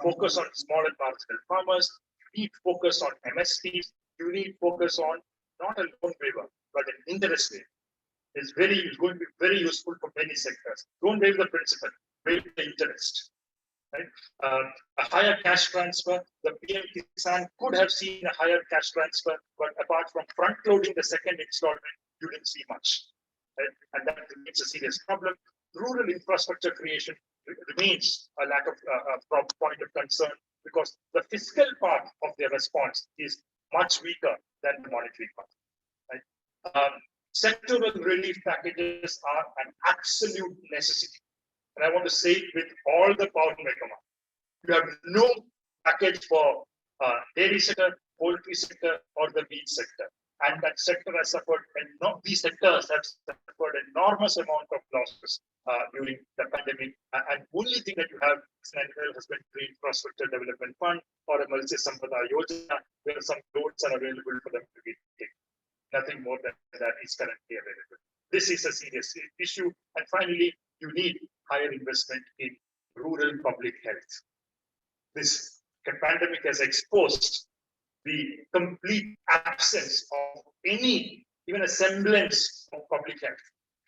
focus on small and marginal farmers. You need focus on MSPs. You need focus on not a loan waiver, but an interest waiver. It's going to be very useful for many sectors. Don't waive the principal, waive the interest. Right? A higher cash transfer. The PM Kisan could have seen a higher cash transfer, but apart from front loading the second installment, you didn't see much. Right? And that remains a serious problem. Rural infrastructure creation remains a lack of point of concern, because the fiscal part of their response is much weaker than the monetary part. Right? Sectoral relief packages are an absolute necessity. And I want to say it with all the power in my command. You have no package for dairy sector, poultry sector, or the meat sector. And that sector has suffered, and these sectors have suffered enormous amount of losses during the pandemic. And only thing that you have is an animal husbandry infrastructure development fund or a Matsya Sampada Yojana, where some loans are available for them to be taken. Nothing more than that is currently available. This is a serious issue. And finally, you need higher investment in rural public health. This pandemic has exposed the complete absence of any, even a semblance of public health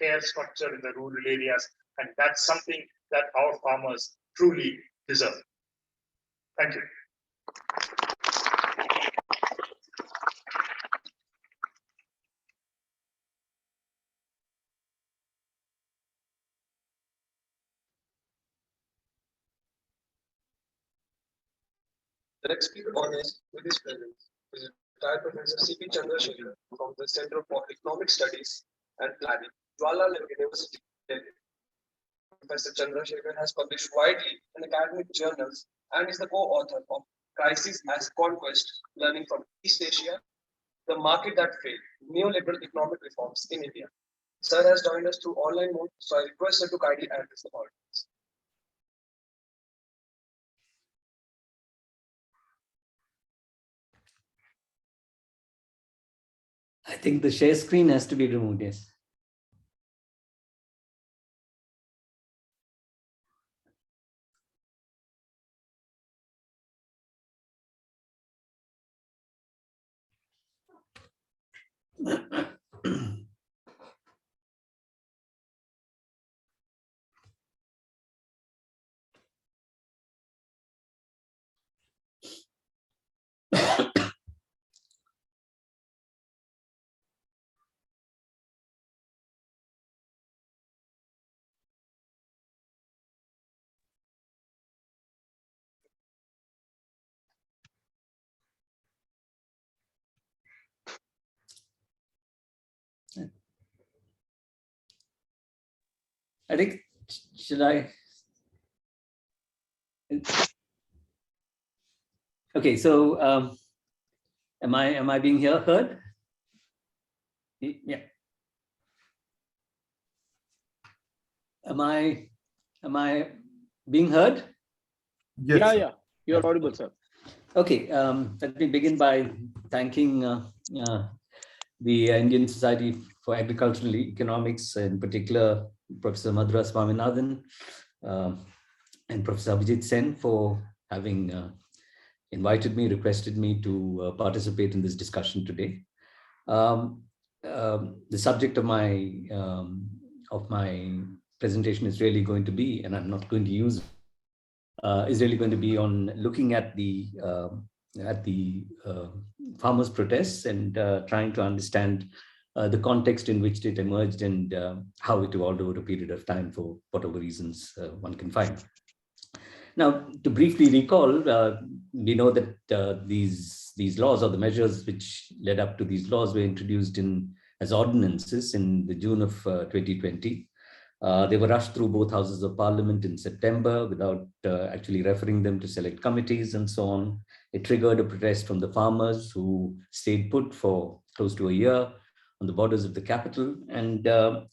care structure in the rural areas. And that's something that our farmers truly deserve. Thank you. The next speaker honors with his presence is retired Professor C.P. Chandrasekhar from the Center for Economic Studies and Planning, Jawaharlal University, Delhi. Professor Chandrasekhar has published widely in academic journals and is the co-author of Crisis as Conquest, Learning from East Asia, The Market That Failed, Neoliberal Economic Reforms in India. Sir has joined us through online mode, so I request her to kindly address the audience. I think the share screen has to be removed, yes. I think, should I? Okay, so am I being heard? Yeah. Am I being heard? Yes, yeah, you're audible, sir. Okay, let me begin by thanking the Indian Society for Agricultural Economics, in particular Professor Madhura Swaminathan and Professor Abhijit Sen for having requested me to participate in this discussion today. The subject of my presentation is really going to be, and I'm not going to use, is really going to be on looking at the farmers' protests and trying to understand the context in which it emerged and how it evolved over a period of time for whatever reasons one can find. Now, to briefly recall, we know that these laws, or the measures which led up to these laws, were introduced as ordinances in the June of 2020. They were rushed through both houses of parliament in September without actually referring them to select committees and so on. It triggered a protest from the farmers who stayed put for close to a year on the borders of the capital, and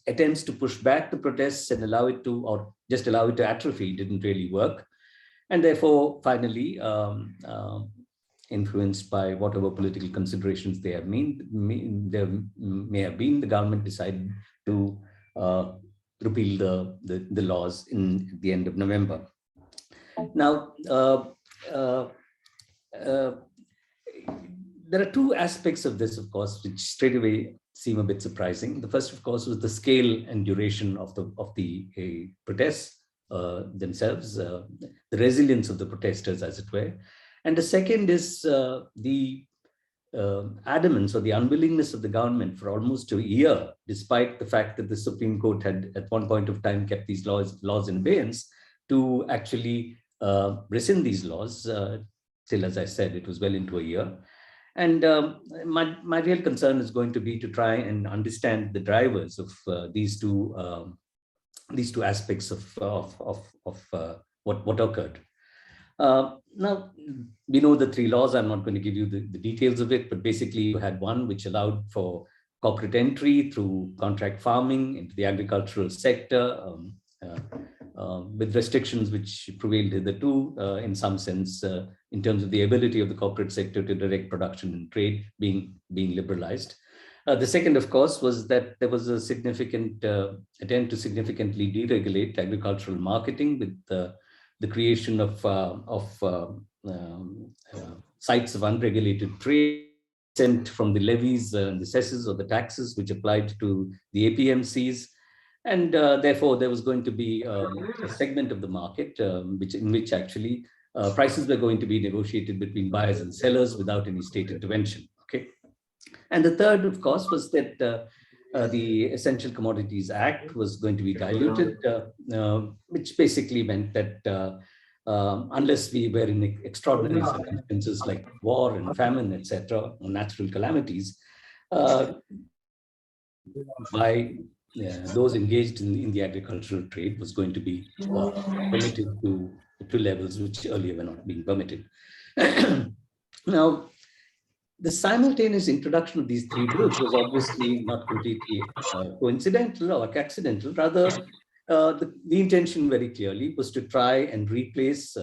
attempts to push back the protests and allow it to, or just allow it to atrophy, didn't really work. And therefore, finally, influenced by whatever political considerations there may have been, the government decided to repeal the laws in the end of November. Now, there are two aspects of this, of course, which straight away seem a bit surprising. The first, of course, was the scale and duration of the protests themselves, the resilience of the protesters, as it were. And the second is the adamance or the unwillingness of the government for almost a year, despite the fact that the Supreme Court had at one point of time kept these laws in abeyance, to actually rescind these laws. Still, as I said, it was well into a year. And my real concern is going to be to try and understand the drivers of these two aspects of what occurred. Now, we know the three laws. I'm not going to give you the details of it, but basically you had one which allowed for corporate entry through contract farming into the agricultural sector, with restrictions which prevailed hitherto, in some sense, in terms of the ability of the corporate sector to direct production and trade being liberalized. The second, of course, was that there was a significant attempt to significantly deregulate agricultural marketing with the creation of sites of unregulated trade sent from the levies, the cesses or the taxes which applied to the APMCs. And therefore, there was going to be a segment of the market in which actually prices were going to be negotiated between buyers and sellers without any state intervention. Okay. And the third, of course, was that the Essential Commodities Act was going to be diluted, which basically meant that unless we were in extraordinary circumstances like war and famine, etc., or natural calamities, by those engaged in the agricultural trade was going to be permitted to levels which earlier were not being permitted. Now, the simultaneous introduction of these three bills was obviously not completely coincidental or accidental. Rather, the intention very clearly was to try and replace,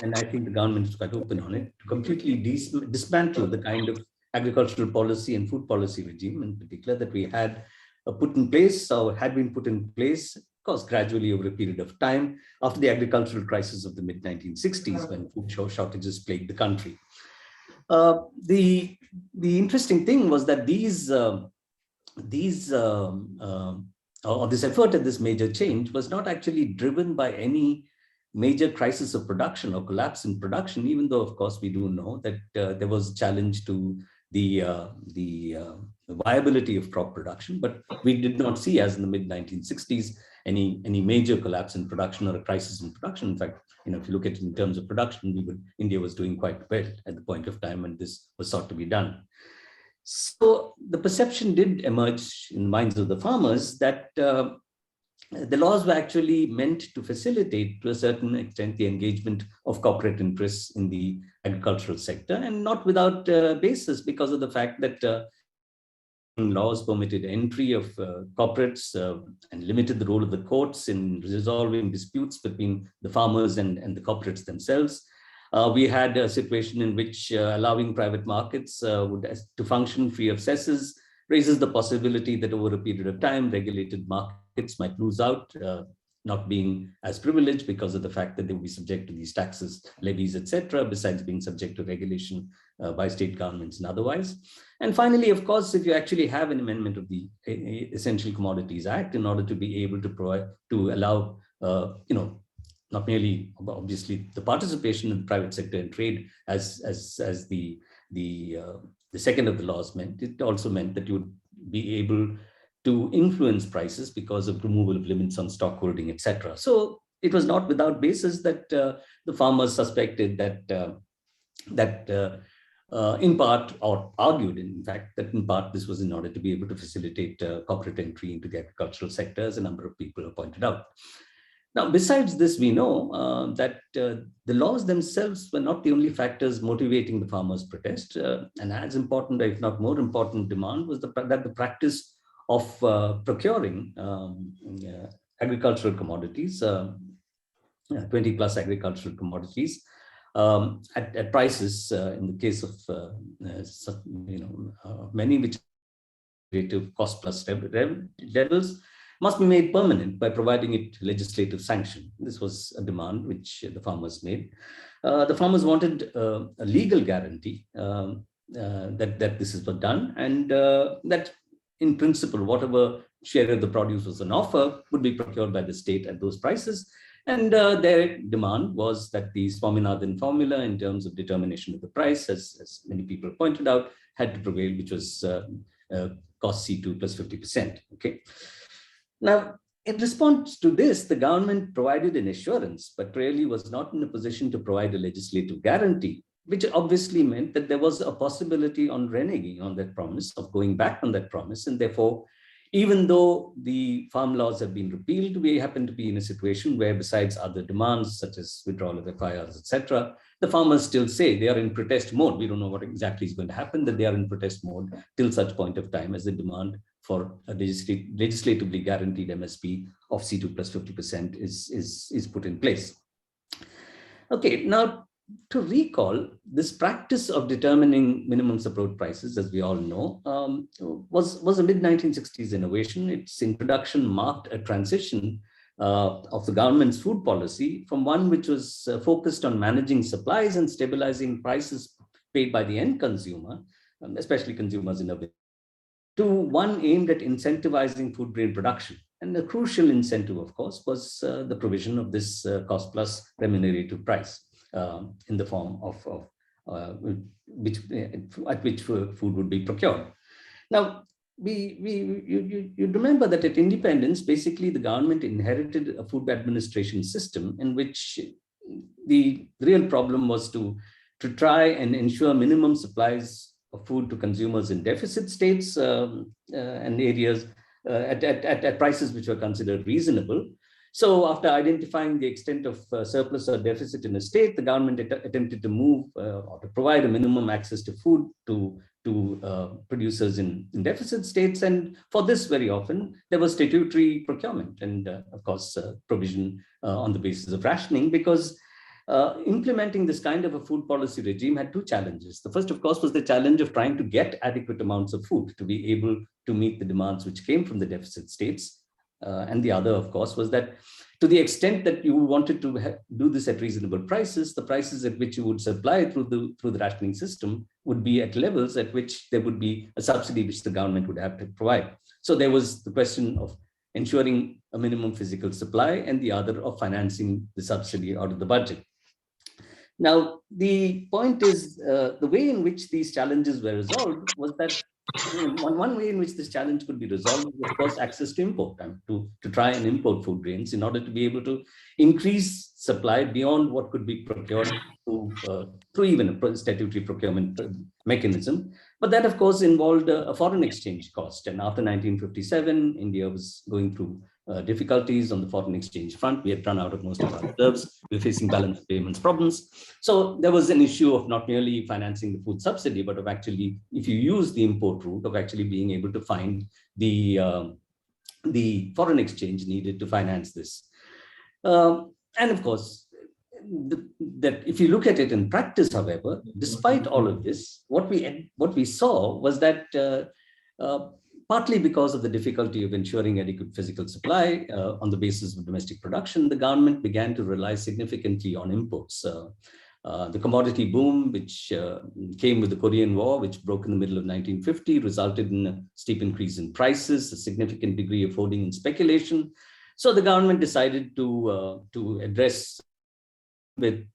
and I think the government is quite open on it, to completely dismantle the kind of agricultural policy and food policy regime in particular that we had put in place or had been put in place, of course, gradually over a period of time after the agricultural crisis of the mid-1960s when food shortages plagued the country. The interesting thing was that this effort at this major change was not actually driven by any major crisis of production or collapse in production, even though, of course, we do know that there was a challenge to the viability of crop production, but we did not see, as in the mid-1960s, any major collapse in production or a crisis in production. In fact, if you look at it in terms of production, India was doing quite well at the point of time when this was sought to be done. So the perception did emerge in the minds of the farmers that the laws were actually meant to facilitate, to a certain extent, the engagement of corporate interests in the agricultural sector, and not without basis, because of the fact that laws permitted entry of corporates and limited the role of the courts in resolving disputes between the farmers and the corporates themselves. We had a situation in which allowing private markets to function free of cesses raises the possibility that over a period of time, regulated markets might lose out, not being as privileged because of the fact that they will be subject to these taxes, levies, etc., besides being subject to regulation by state governments and otherwise. And finally, of course, if you actually have an amendment of the Essential Commodities Act in order to be able to provide, to allow, not merely obviously the participation of the private sector in trade as the second of the laws meant, it also meant that you would be able to influence prices because of removal of limits on stock holding, etc. So it was not without basis that the farmers suspected that in part, or argued in fact, that in part this was in order to be able to facilitate corporate entry into the agricultural sector, as a number of people have pointed out. Now, besides this, we know that the laws themselves were not the only factors motivating the farmers' protest. And as important, if not more important, demand was that the practice of procuring agricultural commodities, 20 plus agricultural commodities, at prices, in the case of many which relative cost plus levels, must be made permanent by providing it legislative sanction. This was a demand which the farmers made. The farmers wanted a legal guarantee that this is done, and that in principle, whatever share of the produce was on offer would be procured by the state at those prices. And their demand was that the Swaminathan formula in terms of determination of the price, as many people pointed out, had to prevail, which was cost C2 plus 50%. Okay. Now, in response to this, the government provided an assurance, but really was not in a position to provide a legislative guarantee, which obviously meant that there was a possibility on reneging on that promise, of going back on that promise. And therefore, even though the farm laws have been repealed, we happen to be in a situation where, besides other demands, such as withdrawal of FIRs, etc., the farmers still say they are in protest mode. We don't know what exactly is going to happen, that they are in protest mode till such point of time as the demand for a legislatively guaranteed MSP of C2 plus 50% is put in place. Okay, now to recall, this practice of determining minimum support prices, as we all know, was a mid-1960s innovation. Its introduction marked a transition of the government's food policy from one which was focused on managing supplies and stabilizing prices paid by the end consumer, especially consumers in a way, to one aimed at incentivizing food grain production. And the crucial incentive, of course, was the provision of this cost plus remunerative price in the form of at which food would be procured. Now, you remember that at independence, basically the government inherited a food administration system in which the real problem was to try and ensure minimum supplies of food to consumers in deficit states and areas at prices which were considered reasonable. So after identifying the extent of surplus or deficit in a state, the government attempted to move or to provide a minimum access to food to producers in deficit states. And for this, very often, there was statutory procurement and, of course, provision on the basis of rationing, because implementing this kind of a food policy regime had two challenges. The first, of course, was the challenge of trying to get adequate amounts of food to be able to meet the demands which came from the deficit states. And the other, of course, was that to the extent that you wanted to do this at reasonable prices, the prices at which you would supply through the rationing system would be at levels at which there would be a subsidy which the government would have to provide. So there was the question of ensuring a minimum physical supply, and the other of financing the subsidy out of the budget. Now, the point is, the way in which these challenges were resolved was that one way in which this challenge could be resolved was, of course, access to import, to try and import food grains in order to be able to increase supply beyond what could be procured through even a statutory procurement mechanism But that, of course, involved a foreign exchange cost. And after 1957, India was going through difficulties on the foreign exchange front. We had run out of most of our reserves. We were facing balance of payments problems. So there was an issue of not merely financing the food subsidy, but of actually, if you use the import route, of actually being able to find the foreign exchange needed to finance this. And of course, that if you look at it in practice, however, despite all of this, what we saw was that partly because of the difficulty of ensuring adequate physical supply on the basis of domestic production, the government began to rely significantly on imports. The commodity boom, which came with the Korean War, which broke in the middle of 1950, resulted in a steep increase in prices, a significant degree of hoarding and speculation. So the government decided to address with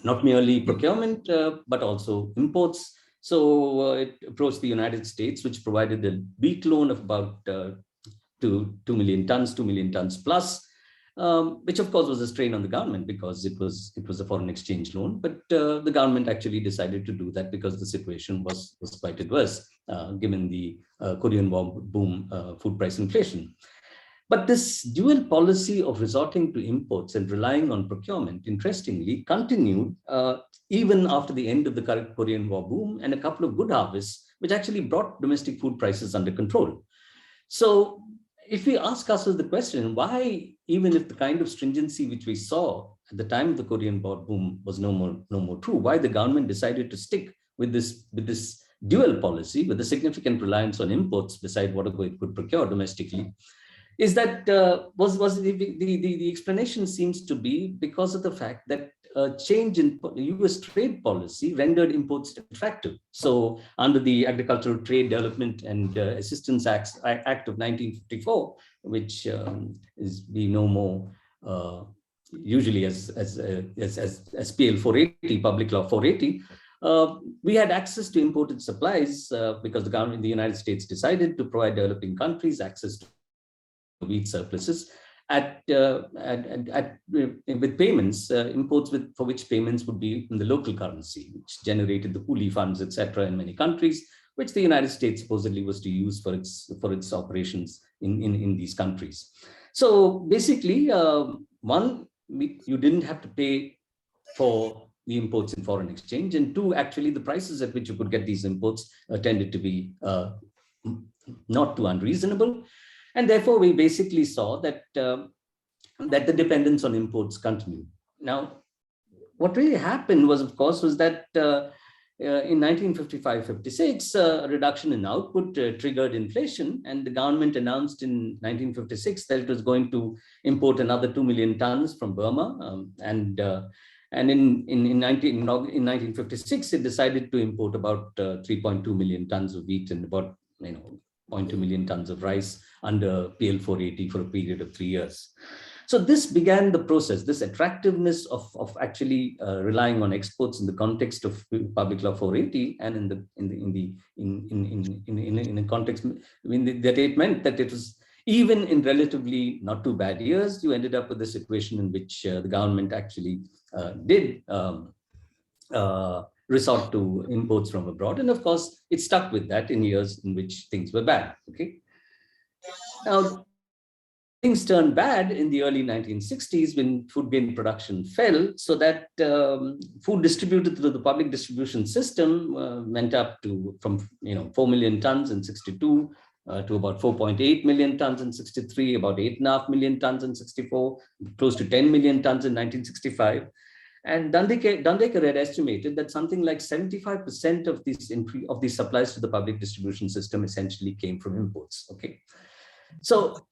not merely procurement, but also imports. So it approached the United States, which provided a weak loan of about 2 million tons plus, which of course was a strain on the government because it was a foreign exchange loan. But the government actually decided to do that because the situation was quite adverse, given the Korean War boom, food price inflation. But this dual policy of resorting to imports and relying on procurement, interestingly, continued even after the end of the current Korean War boom and a couple of good harvests, which actually brought domestic food prices under control. So if we ask ourselves the question, why, even if the kind of stringency which we saw at the time of the Korean War boom was no more true, why the government decided to stick with this dual policy, with a significant reliance on imports beside whatever it could procure domestically, is that the explanation seems to be because of the fact that a change in US trade policy rendered imports attractive. So under the Agricultural Trade Development and Assistance Act of 1954, which we know more usually as PL 480, Public Law 480, we had access to imported supplies because the government in the United States decided to provide developing countries access to wheat surpluses with payments, imports for which payments would be in the local currency, which generated the Hooli funds, etc., in many countries, which the United States supposedly was to use for its operations in these countries. So basically, one, you didn't have to pay for the imports in foreign exchange, and two, actually the prices at which you could get these imports tended to be not too unreasonable. And therefore, we basically saw that that the dependence on imports continued. Now, what really happened was, of course, was that in 1955-56, a reduction in output triggered inflation, and the government announced in 1956 that it was going to import another 2 million tons from Burma, and in 1956, it decided to import about 3.2 million tons of wheat and about 0.2 million tons of rice under PL 480 for a period of 3 years. So this began the process, this attractiveness of actually relying on exports in the context of Public Law 480, and in a context that it meant that it was, even in relatively not too bad years, you ended up with a situation in which the government actually did resort to imports from abroad. And of course, it stuck with that in years in which things were bad. Okay. Now, things turned bad in the early 1960s when food grain production fell, so that food distributed through the public distribution system went up from 4 million tons in 62 to about 4.8 million tons in 63, about 8.5 million tons in 64, close to 10 million tons in 1965. And Dandekar had estimated that something like 75% of these supplies to the public distribution system essentially came from imports. Okay, so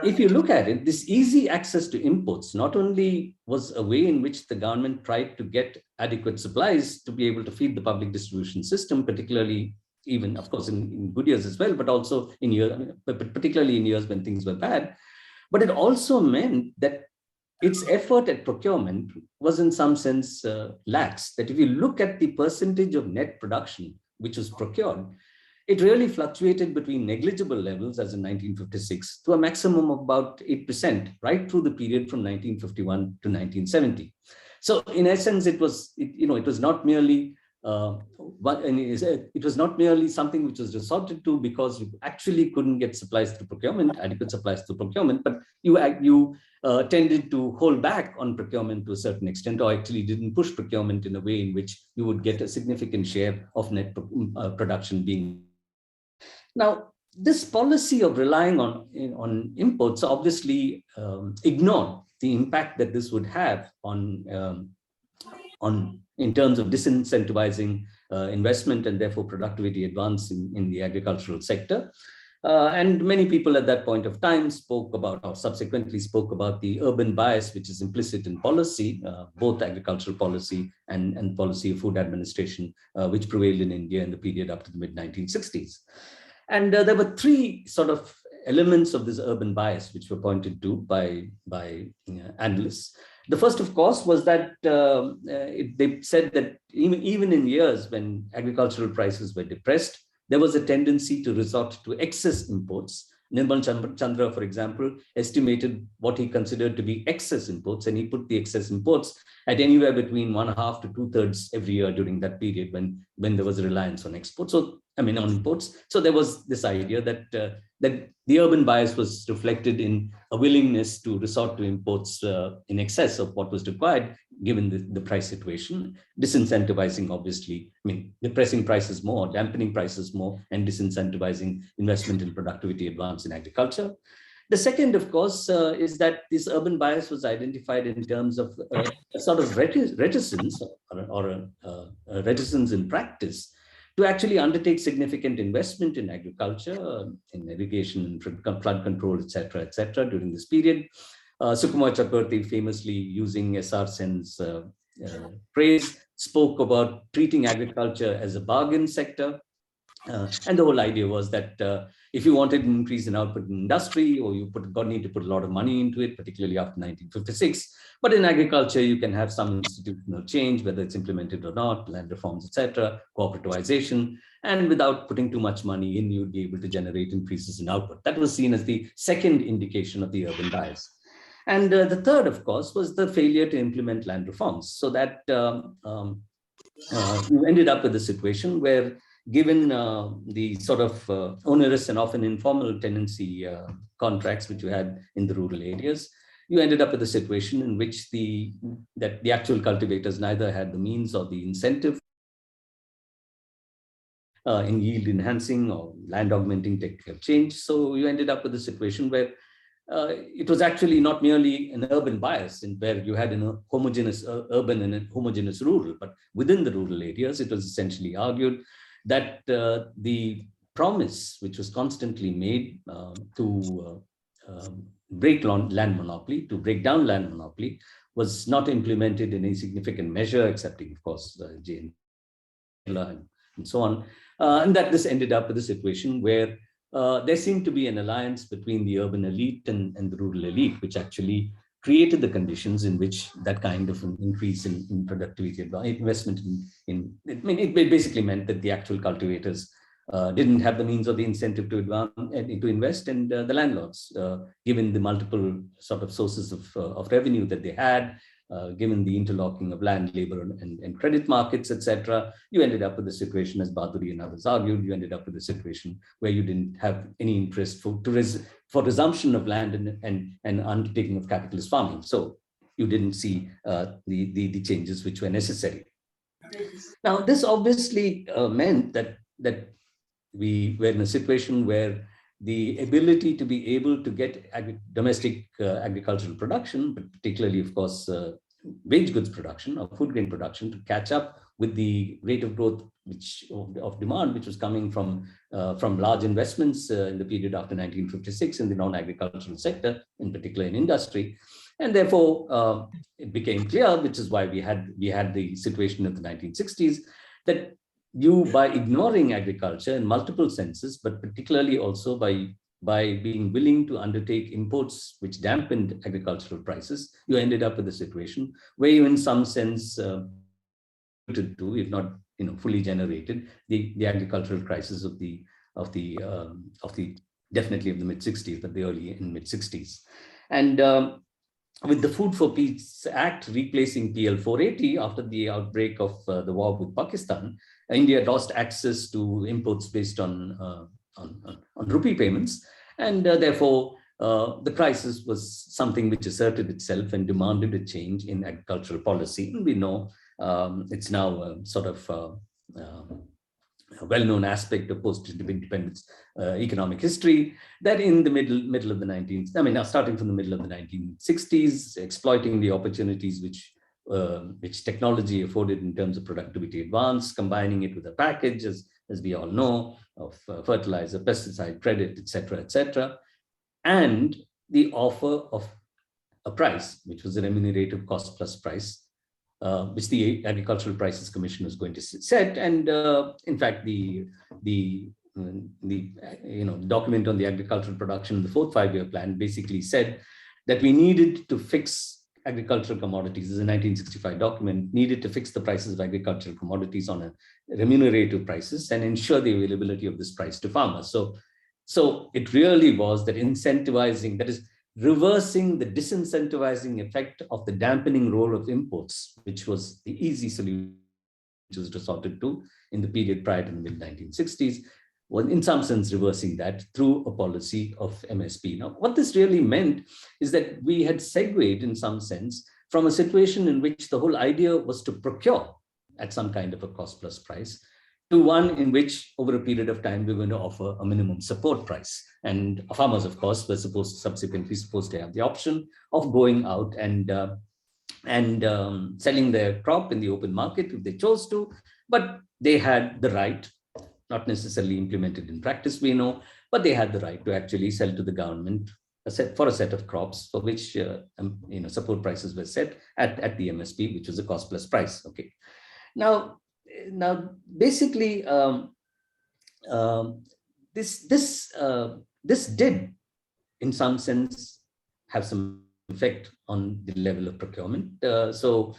if you look at it, this easy access to imports not only was a way in which the government tried to get adequate supplies to be able to feed the public distribution system, particularly even, of course, in good years as well, but also in years, particularly in years when things were bad, but it also meant that its effort at procurement was in some sense lax. That if you look at the percentage of net production which was procured, it really fluctuated between negligible levels, as in 1956, to a maximum of about 8%, right through the period from 1951 to 1970. So in essence, it was not merely But it was not merely something which was resorted to because you actually couldn't get supplies through procurement, adequate supplies through procurement, but you tended to hold back on procurement to a certain extent, or actually didn't push procurement in a way in which you would get a significant share of net production being. Now, this policy of relying on imports obviously ignored the impact that this would have on in terms of disincentivizing investment and therefore productivity advance in the agricultural sector. And many people at that point of time spoke about, or subsequently spoke about, the urban bias which is implicit in policy, both agricultural policy and policy of food administration, which prevailed in India in the period up to the mid-1960s. And there were three sort of elements of this urban bias which were pointed to by analysts. The first, of course, was that they said that even in years when agricultural prices were depressed, there was a tendency to resort to excess imports. Nirmal Chandra, for example, estimated what he considered to be excess imports, and he put the excess imports at anywhere between 1/2 to 2/3 every year during that period when there was a reliance on exports. So, on imports. So there was this idea that that the urban bias was reflected in a willingness to resort to imports in excess of what was required, given the price situation, disincentivizing, obviously, depressing prices more, dampening prices more, and disincentivizing investment in productivity advance in agriculture. The second, of course, is that this urban bias was identified in terms of a sort of reticence or a reticence in practice to actually undertake significant investment in agriculture, in irrigation, flood control, etc., during this period. Sukumar Chakravarti, famously using S.R. Sen's phrase, spoke about treating agriculture as a bargain sector. And the whole idea was that if you wanted an increase in output in industry, or you need to put a lot of money into it, particularly after 1956. But in agriculture, you can have some institutional change, whether it's implemented or not, land reforms, etc., cooperativization, and without putting too much money in, you'd be able to generate increases in output. That was seen as the second indication of the urban bias. And the third, of course, was the failure to implement land reforms, so that you ended up with a situation where, given the sort of onerous and often informal tenancy contracts which you had in the rural areas, you ended up with a situation in which the actual cultivators neither had the means or the incentive in yield enhancing or land augmenting technical change. So you ended up with a situation where it was actually not merely an urban bias, in where you had a homogeneous urban and a homogeneous rural, but within the rural areas, it was essentially argued that the promise which was constantly made to break land monopoly, to break down land monopoly, was not implemented in any significant measure, excepting, of course, J and so on. And that this ended up with a situation where there seemed to be an alliance between the urban elite and the rural elite, which actually created the conditions in which that kind of an increase in productivity investment it basically meant that the actual cultivators didn't have the means or the incentive to invest, and the landlords, given the multiple sort of sources of revenue that they had, given the interlocking of land, labor, and credit markets, etc., you ended up with a situation, as Baduri and others argued, you ended up with a situation where you didn't have any interest for resumption of land and undertaking of capitalist farming. So you didn't see the changes which were necessary. Now, this obviously meant that we were in a situation where the ability to be able to get domestic agricultural production, but particularly, of course, wage goods production or food grain production, to catch up with the rate of growth of demand, which was coming from large investments in the period after 1956 in the non-agricultural sector, in particular in industry. And therefore, it became clear, which is why we had the situation of the 1960s, that you, by ignoring agriculture in multiple senses, but particularly also by being willing to undertake imports which dampened agricultural prices, you ended up with a situation where you, in some sense, if not fully generated, the agricultural crisis of the definitely of the mid-60s, but the early and mid-60s. And with the Food for Peace Act replacing PL 480 after the outbreak of the war with Pakistan, India lost access to imports based on rupee payments, and therefore the crisis was something which asserted itself and demanded a change in agricultural policy. And we know it's now sort of a well-known aspect of post-independence economic history, that in the middle of the 19th, I mean, now starting from the middle of the 1960s, exploiting the opportunities which technology afforded in terms of productivity advance, combining it with a package, as we all know, of fertilizer, pesticide, credit, etc., and the offer of a price, which was a remunerative cost plus price, which the Agricultural Prices Commission was going to set. And in fact, the document on the agricultural production, the fourth five-year plan, basically said that we needed to fix agricultural commodities. This is a 1965 document, needed to fix the prices of agricultural commodities on a remunerative prices and ensure the availability of this price to farmers. So it really was that incentivizing, that is, reversing the disincentivizing effect of the dampening role of imports, which was the easy solution which was resorted to in the period prior to the mid-1960s, was in some sense reversing that through a policy of MSP. Now, what this really meant is that we had segued in some sense from a situation in which the whole idea was to procure at some kind of a cost plus price to one in which over a period of time we're going to offer a minimum support price. And farmers, of course, were subsequently supposed to have the option of going out and selling their crop in the open market if they chose to, but they had the right, not necessarily implemented in practice, we know, but they had the right to actually sell to the government for a set of crops for which support prices were set at the MSP, which was a cost plus price. Okay. Now basically, this did, in some sense, have some effect on the level of procurement. So,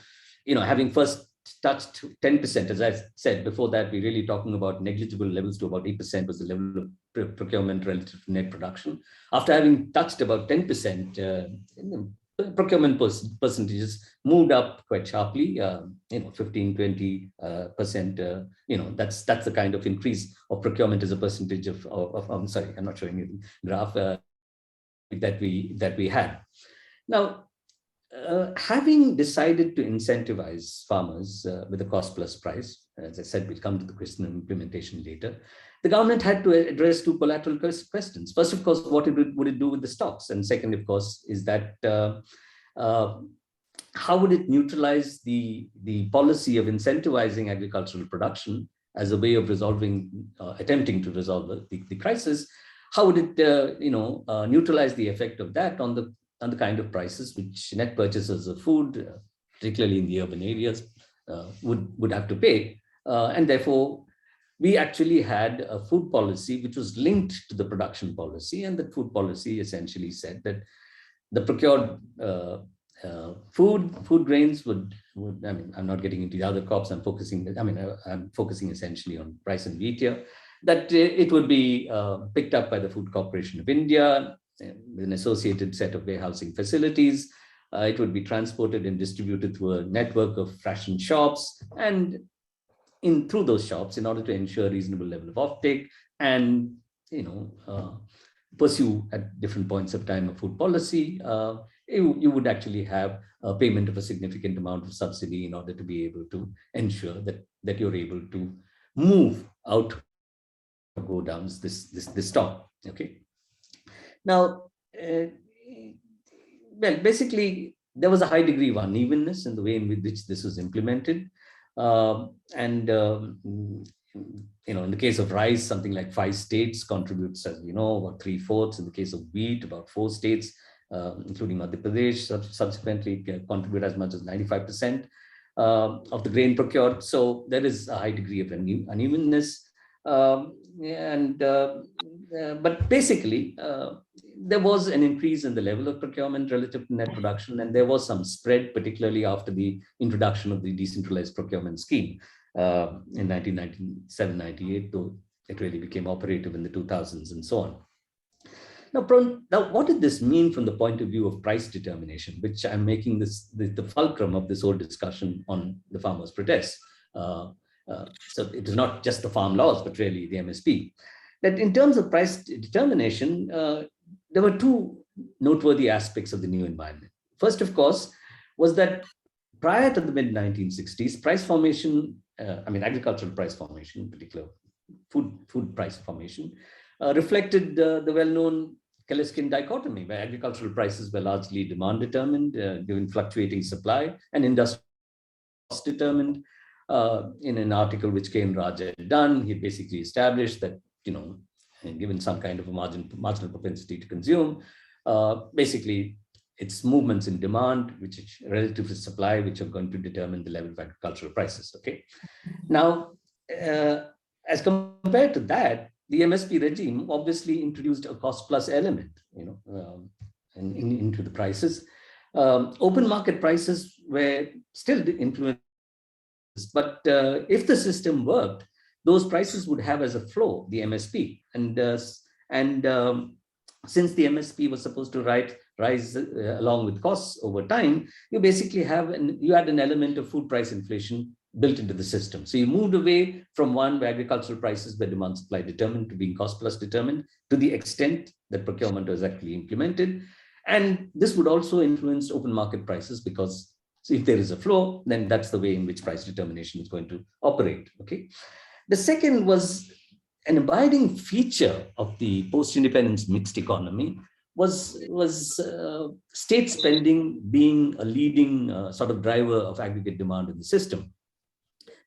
having first touched 10%, as I said before that, we're really talking about negligible levels to about 8% was the level of procurement relative to net production. After having touched about 10%, procurement percentages moved up quite sharply, 15, 20%, that's the kind of increase of procurement as a percentage of I'm sorry, I'm not showing you the graph that we had. Now, having decided to incentivize farmers with a cost plus price, as I said, we'll come to the question of implementation later, the government had to address two collateral questions. First, of course, what would it do with the stocks? And second, of course, is that how would it neutralize the policy of incentivizing agricultural production as a way of attempting to resolve the crisis? How would it neutralize the effect of that on the kind of prices which net purchasers of food, particularly in the urban areas, would have to pay? And therefore, we actually had a food policy which was linked to the production policy, and the food policy essentially said that the procured food grains would, I mean, I'm not getting into the other crops, I'm focusing essentially on rice and wheat here, that it would be picked up by the Food Corporation of India with an associated set of warehousing facilities. It would be transported and distributed through a network of ration shops, and through those shops, in order to ensure a reasonable level of offtake and pursue at different points of time a food policy, you would actually have a payment of a significant amount of subsidy in order to be able to ensure that you're able to move out of go downs this stock. Okay. Now, well, basically, there was a high degree of unevenness in the way in which this was implemented. In the case of rice, something like 5 states contributes, as we know, about 3/4. In the case of wheat, about 4 states, including Madhya Pradesh, subsequently contribute as much as 95% of the grain procured. So there is a high degree of unevenness. But basically, there was an increase in the level of procurement relative to net production, and there was some spread, particularly after the introduction of the decentralized procurement scheme in 1997-98, though it really became operative in the 2000s and so on. Now, what did this mean from the point of view of price determination, which I'm making this the fulcrum of this whole discussion on the farmers' protests? So it is not just the farm laws, but really the MSP. That in terms of price determination, there were two noteworthy aspects of the new environment. First, of course, was that prior to the mid-1960s, price formation, agricultural price formation, in particular food price formation, reflected the well-known Kelleskian dichotomy, where agricultural prices were largely demand determined, given fluctuating supply, and industrial cost determined. In an article which K. N. Raj had done, he basically established that, given some kind of a marginal propensity to consume, basically it's movements in demand, which is relative to supply, which are going to determine the level of agricultural prices. Okay. Now, as compared to that, the MSP regime obviously introduced a cost plus element, into the prices. Open market prices were still influenced, but if the system worked, those prices would have as a floor the MSP, and since the MSP was supposed to rise along with costs over time, you basically had an element of food price inflation built into the system. So you moved away from one where agricultural prices were demand supply determined to being cost plus determined to the extent that procurement was actually implemented. And this would also influence open market prices, because if there is a floor, then that's the way in which price determination is going to operate. Okay. The second was an abiding feature of the post-independence mixed economy was state spending being a leading sort of driver of aggregate demand in the system.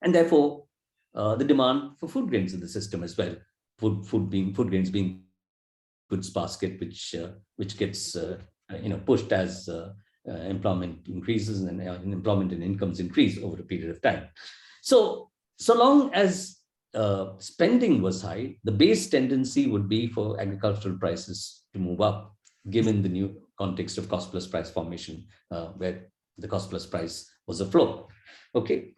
And therefore, the demand for food grains in the system as well. Food grains being goods basket, which gets pushed as employment increases and employment and incomes increase over a period of time. So long as spending was high, the base tendency would be for agricultural prices to move up, given the new context of cost plus price formation, where the cost plus price was a floor. Okay.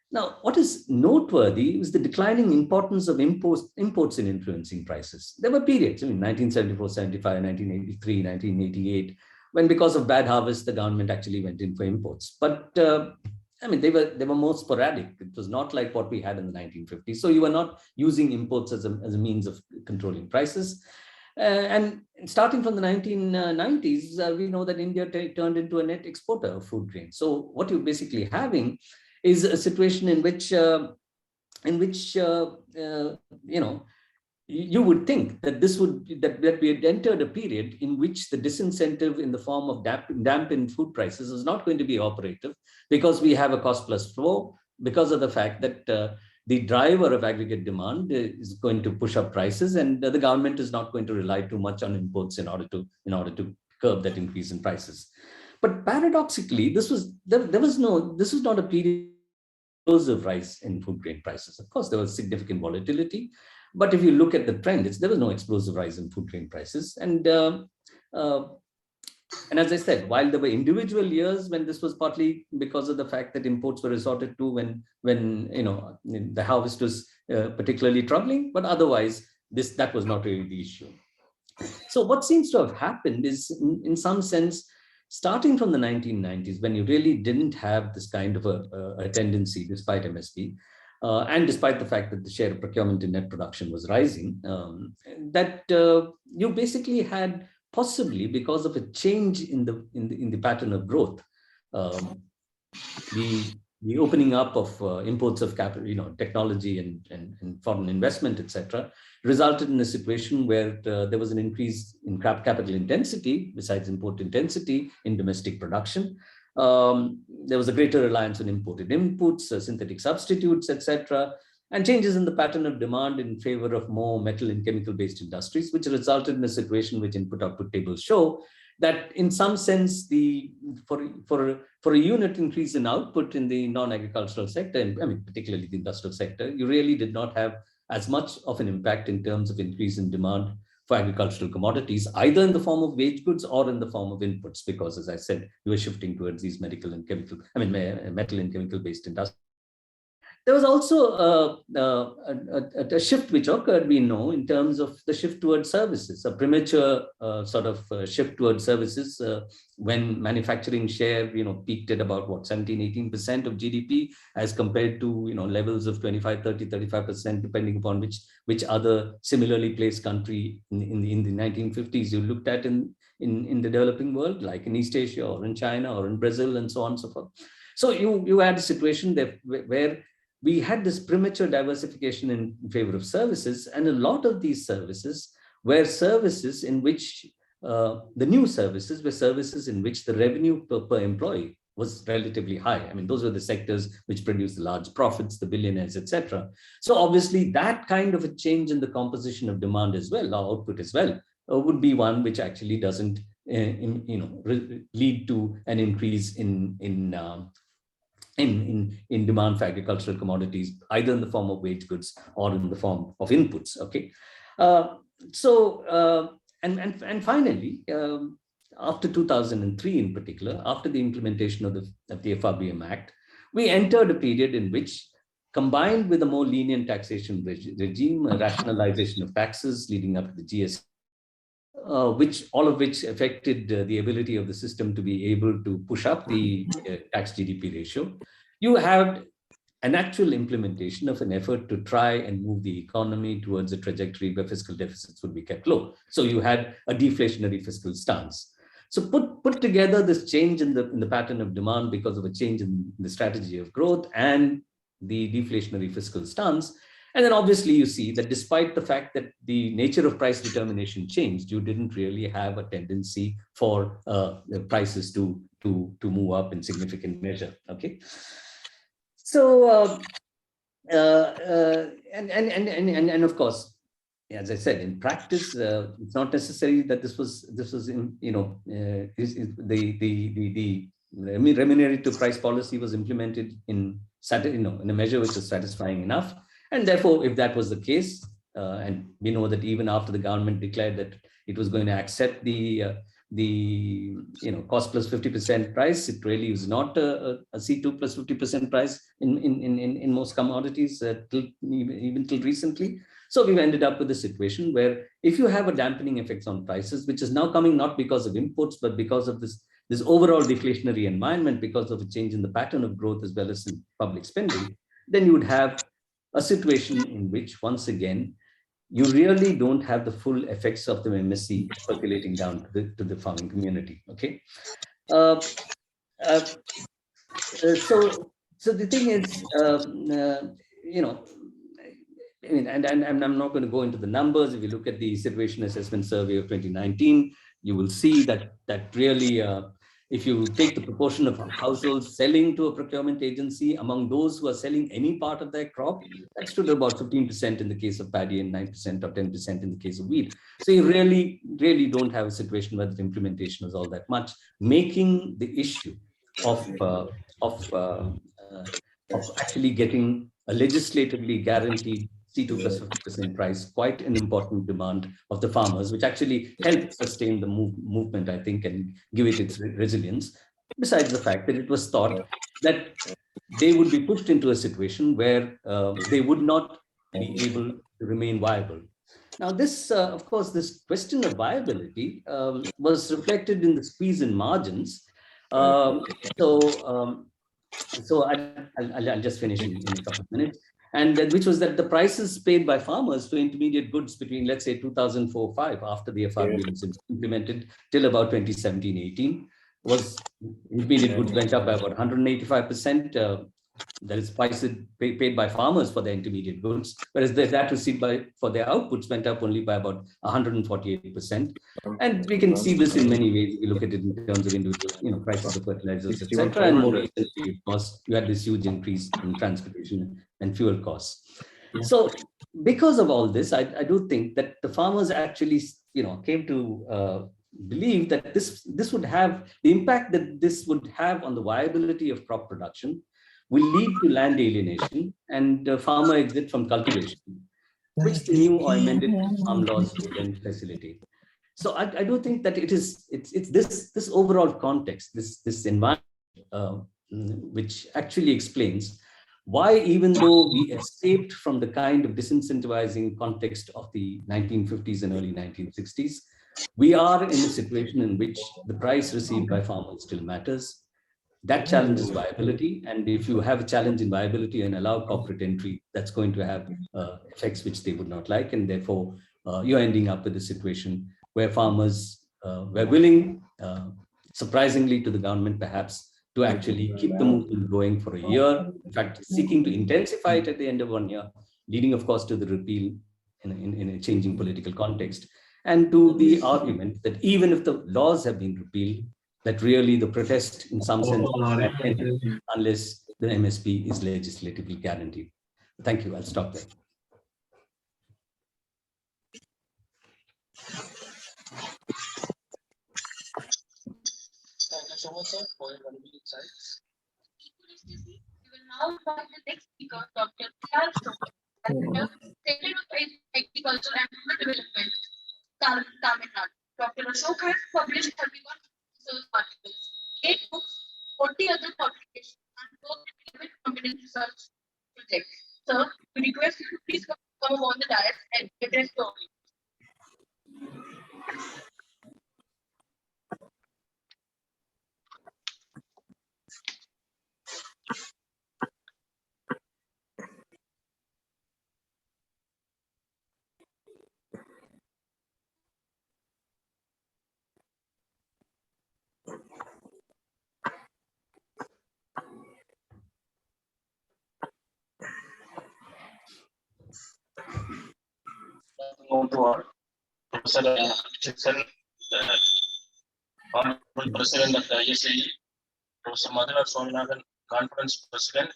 Now, what is noteworthy is the declining importance of imports in influencing prices. There were periods, 1974, 75, 1983, 1988, when because of bad harvest, the government actually went in for imports. But they were more sporadic. It was not like what we had in the 1950s. So you were not using imports as a means of controlling prices. And starting from the 1990s, we know that India turned into a net exporter of food grains. So what you're basically having is a situation in which you would think that that we had entered a period in which the disincentive in the form of dampened food prices is not going to be operative, because we have a cost plus flow, because of the fact that the driver of aggregate demand is going to push up prices, and the government is not going to rely too much on imports in order to curb that increase in prices. But paradoxically, this was not a period of explosive rise in food grain prices. Of course, there was significant volatility, but if you look at the trend, there was no explosive rise in food grain prices. And as I said, while there were individual years when this was partly because of the fact that imports were resorted to when the harvest was particularly troubling, but otherwise that was not really the issue. So what seems to have happened is, in some sense, starting from the 1990s, when you really didn't have this kind of a tendency, despite MSP, and despite the fact that the share of procurement in net production was rising, that you basically had, possibly because of a change in the pattern of growth, the opening up of imports of capital, technology and foreign investment, etc., resulted in a situation where there was an increase in capital intensity, besides import intensity, in domestic production. There was a greater reliance on imported inputs, synthetic substitutes, etc., and changes in the pattern of demand in favor of more metal and chemical-based industries, which resulted in a situation which input-output tables show that, in some sense, for a unit increase in output in the non-agricultural sector, particularly the industrial sector, you really did not have as much of an impact in terms of increase in demand for agricultural commodities, either in the form of wage goods or in the form of inputs, because, as I said, you were shifting towards these metal and chemical-based industries. There was also a shift which occurred, we know, in terms of the shift towards services, a premature shift towards services when manufacturing share, peaked at about what, 17-18% of GDP, as compared to, levels of 25, 30, 35%, depending upon which other similarly placed country in the 1950s you looked at in the developing world, like in East Asia or in China or in Brazil and so on and so forth. So you had a situation there where we had this premature diversification in favor of services, and a lot of these services were services in which the new services were services in which the revenue per employee was relatively high. I mean, those were the sectors which produce the large profits, the billionaires, etc. So obviously that kind of a change in the composition of demand as well, or output as well, would be one which actually doesn't lead to an increase in demand for agricultural commodities, either in the form of wage goods or in the form of inputs. Okay, and finally, after 2003 in particular, after the implementation of the FRBM Act, we entered a period in which, combined with a more lenient taxation regime, a rationalization of taxes leading up to the GST, all of which affected the ability of the system to be able to push up the tax GDP ratio, you have an actual implementation of an effort to try and move the economy towards a trajectory where fiscal deficits would be kept low. So you had a deflationary fiscal stance. So put together this change in the pattern of demand because of a change in the strategy of growth and the deflationary fiscal stance. And then obviously you see that despite the fact that the nature of price determination changed, you didn't really have a tendency for the prices to move up in significant measure. Okay, so and of course, as I said, in practice, it's not necessary that this was the remunerative price policy was implemented in a measure which was satisfying enough. And therefore, if that was the case, and we know that even after the government declared that it was going to accept the cost plus 50% price, it really was not a C2 plus 50% price in most commodities even till recently. So we've ended up with a situation where if you have a dampening effects on prices, which is now coming not because of inputs, but because of this overall deflationary environment, because of a change in the pattern of growth as well as in public spending, then you would have a situation in which, once again, you really don't have the full effects of the MSC percolating down to the farming community. Okay, so the thing is, I mean, and I'm not going to go into the numbers. If you look at the Situation Assessment Survey of 2019, you will see that really, if you take the proportion of households selling to a procurement agency among those who are selling any part of their crop, that stood about 15% in the case of paddy and 9% or 10% in the case of wheat. So you really don't have a situation where the implementation is all that much, making the issue of actually getting a legislatively guaranteed C2 plus 50% price quite an important demand of the farmers, which actually helped sustain the movement, I think, and give it its resilience, besides the fact that it was thought that they would be pushed into a situation where they would not be able to remain viable. Now, this, of course, this question of viability was reflected in the squeeze in margins. So I'll just finish in a couple of minutes. And which was that the prices paid by farmers for intermediate goods between, let's say, 2004-05, after the FRB was implemented, till about 2017-18, was intermediate goods went up by about 185%. That is prices paid by farmers for their intermediate goods, whereas that received for their outputs went up only by about 148%. And we can see this in many ways. We look at it in terms of individual, prices of fertilizers, etc. And more recently, of course, you had this huge increase in transportation and fuel costs. So, because of all this, I do think that the farmers actually, came to believe that this would have the impact that this would have on the viability of crop production will lead to land alienation and farmer exit from cultivation, which the new or amended farm laws will then facilitate. So I do think that it's this overall context, this environment, which actually explains why, even though we escaped from the kind of disincentivizing context of the 1950s and early 1960s, we are in a situation in which the price received by farmers still matters. That challenges viability. And if you have a challenge in viability and allow corporate entry, that's going to have effects which they would not like. And therefore, you're ending up with a situation where farmers were willing, surprisingly to the government perhaps, to actually keep the movement going for a year. In fact, seeking to intensify it at the end of 1 year, leading, of course, to the repeal in a changing political context, and to the argument that even if the laws have been repealed, that really the protest in some sense will end unless the MSP is legislatively guaranteed. Thank you. I'll stop there. Thank you so much, sir, for your valuable insights. We will now invite the next speaker, Dr. Secretary of Agriculture and Rural Development, Tamil Nadu. Dr. Ashok has published 31 research articles, 8 books, 40 other publications, and 4 competent research projects. Sir, we request you to please come on the dais and address the audience. To our Professor Abhijit Sen, Honorable President of the ISAE, Professor Madhura Swaminathan, Conference President,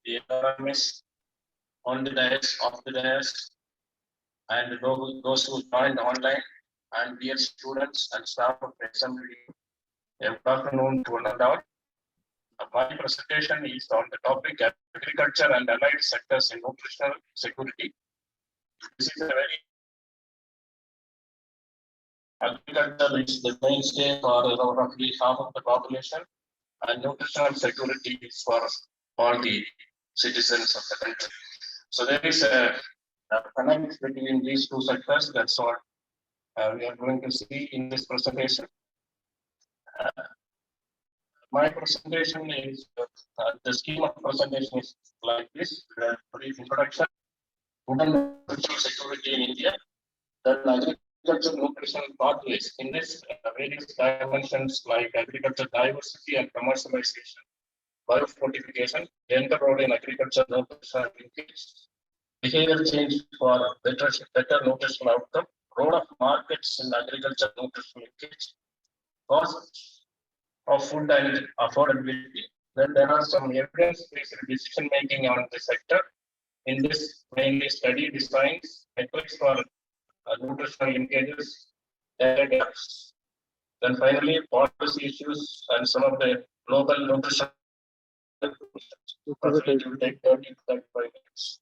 the economists on the dais, off the dais, and those who joined online, and dear students and staff of SMVDU. Good afternoon to one and all. My presentation is on the topic agriculture and allied sectors in nutritional security. This is a very agriculture is the mainstay for roughly half of the population, and nutritional security is for all the citizens of the country. So there is a connection between these two sectors. That's what we are going to see in this presentation. My presentation is the scheme of presentation is like this: brief introduction, food and nutritional security in India, then agriculture nutritional pathways in this various dimensions like agriculture diversity and commercialization, biofortification, gender role in agriculture nutritional linkage, behavior change for better nutritional outcome, role of markets in agriculture nutritional linkage, costs of food and affordability. Then there are some evidence-based decision making on the sector. In this, mainly study designs, metrics for nutritional linkages, data gaps. Then finally, policy issues and some of the global nutrition. It will take 30 to 35 minutes.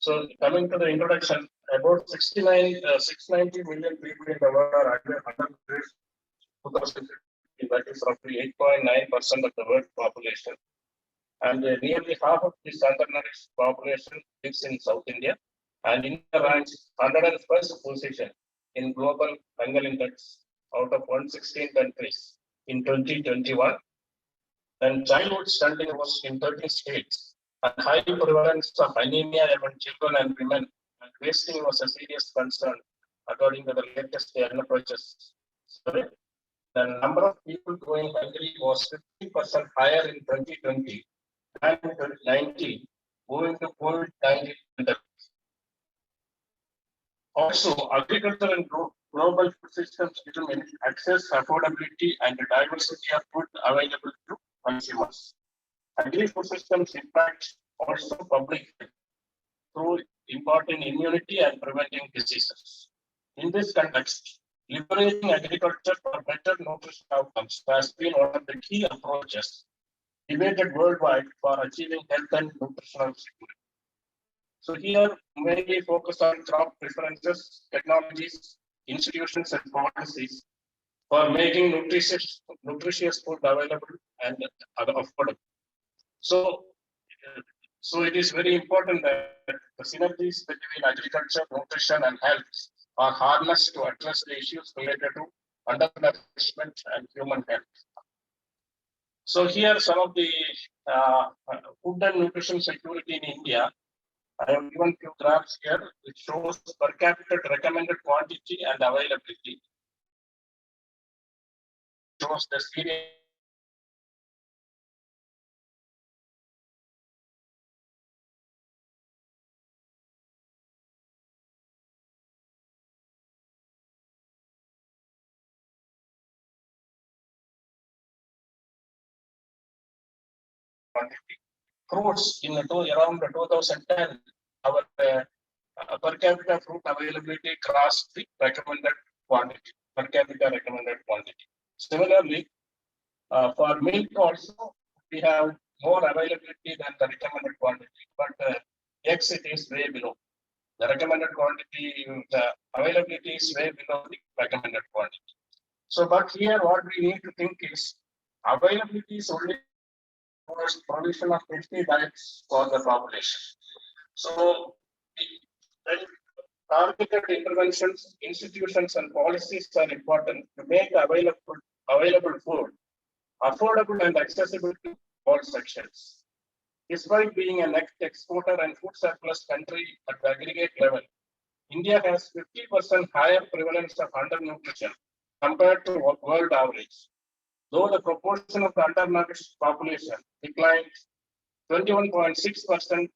So coming to the introduction, about 690 million people in the world are undernourished. 2050, that is roughly 8.9% of the world population. And nearly half of this undernourished population lives in South India. And India ranks 101st position in global hunger index out of 116 countries in 2021. And childhood stunting was in 13 states. And high prevalence of anemia among children and women. And wasting was a serious concern, according to the latest approaches. The number of people going hungry was 50% higher in 2020 than in 2019, owing to COVID-19 pandemic. Also, agriculture and global food systems determine access, affordability, and the diversity of food available to consumers. Agri-food systems impact also public health through imparting immunity and preventing diseases. In this context, liberating agriculture for better nutrition outcomes has been one of the key approaches debated worldwide for achieving health and nutritional security. So here, mainly focus on crop preferences, technologies, institutions, and policies for making nutritious food available and affordable. So, so it is very important that the synergies between agriculture, nutrition, and health are harnessed to address the issues related to undernourishment and human health. So here some of the food and nutrition security in India. I have given few graphs here which shows per capita recommended quantity and availability. Shows the cereal. Fruits in around 2010, our per capita fruit availability crossed the recommended quantity, per capita recommended quantity. Similarly, for milk also, we have more availability than the recommended quantity, but eggs it is way below. The recommended quantity, the availability is way below the recommended quantity. So, but here what we need to think is availability is only towards provision of healthy diets for the population. So, then targeted interventions, institutions, and policies are important to make available food affordable and accessible to all sections. Despite being a net exporter and food surplus country at the aggregate level, India has 50% higher prevalence of undernutrition compared to world average. Though the proportion of the undernourished population declined 21.6%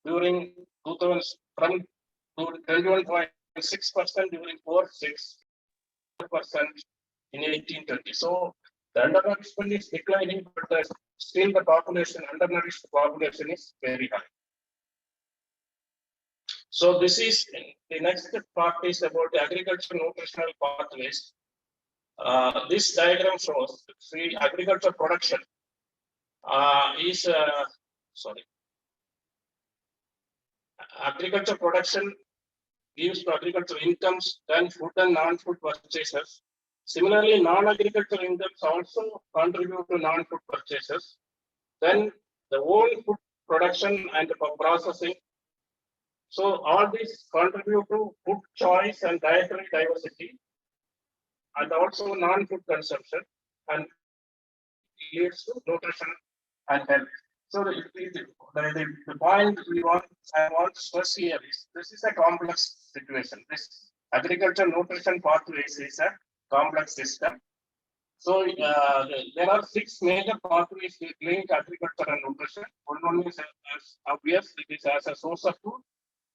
during 2000 from 21.6% during 4.6% in 1820. So the undernourishment is declining, but still the population, undernourished population is very high. So this is the next part is about the agricultural nutritional pathways. This diagram shows the agriculture production agriculture production gives to agricultural incomes, then food and non-food purchases. Similarly, non-agricultural incomes also contribute to non-food purchases. Then the whole food production and processing. So all these contribute to food choice and dietary diversity, and also non-food consumption, and leads to nutrition and health. So the point I want to stress here is this is a complex situation. This agriculture nutrition pathways is a complex system. So there are 6 major pathways that link agriculture and nutrition. One is as obvious, it is as a source of food,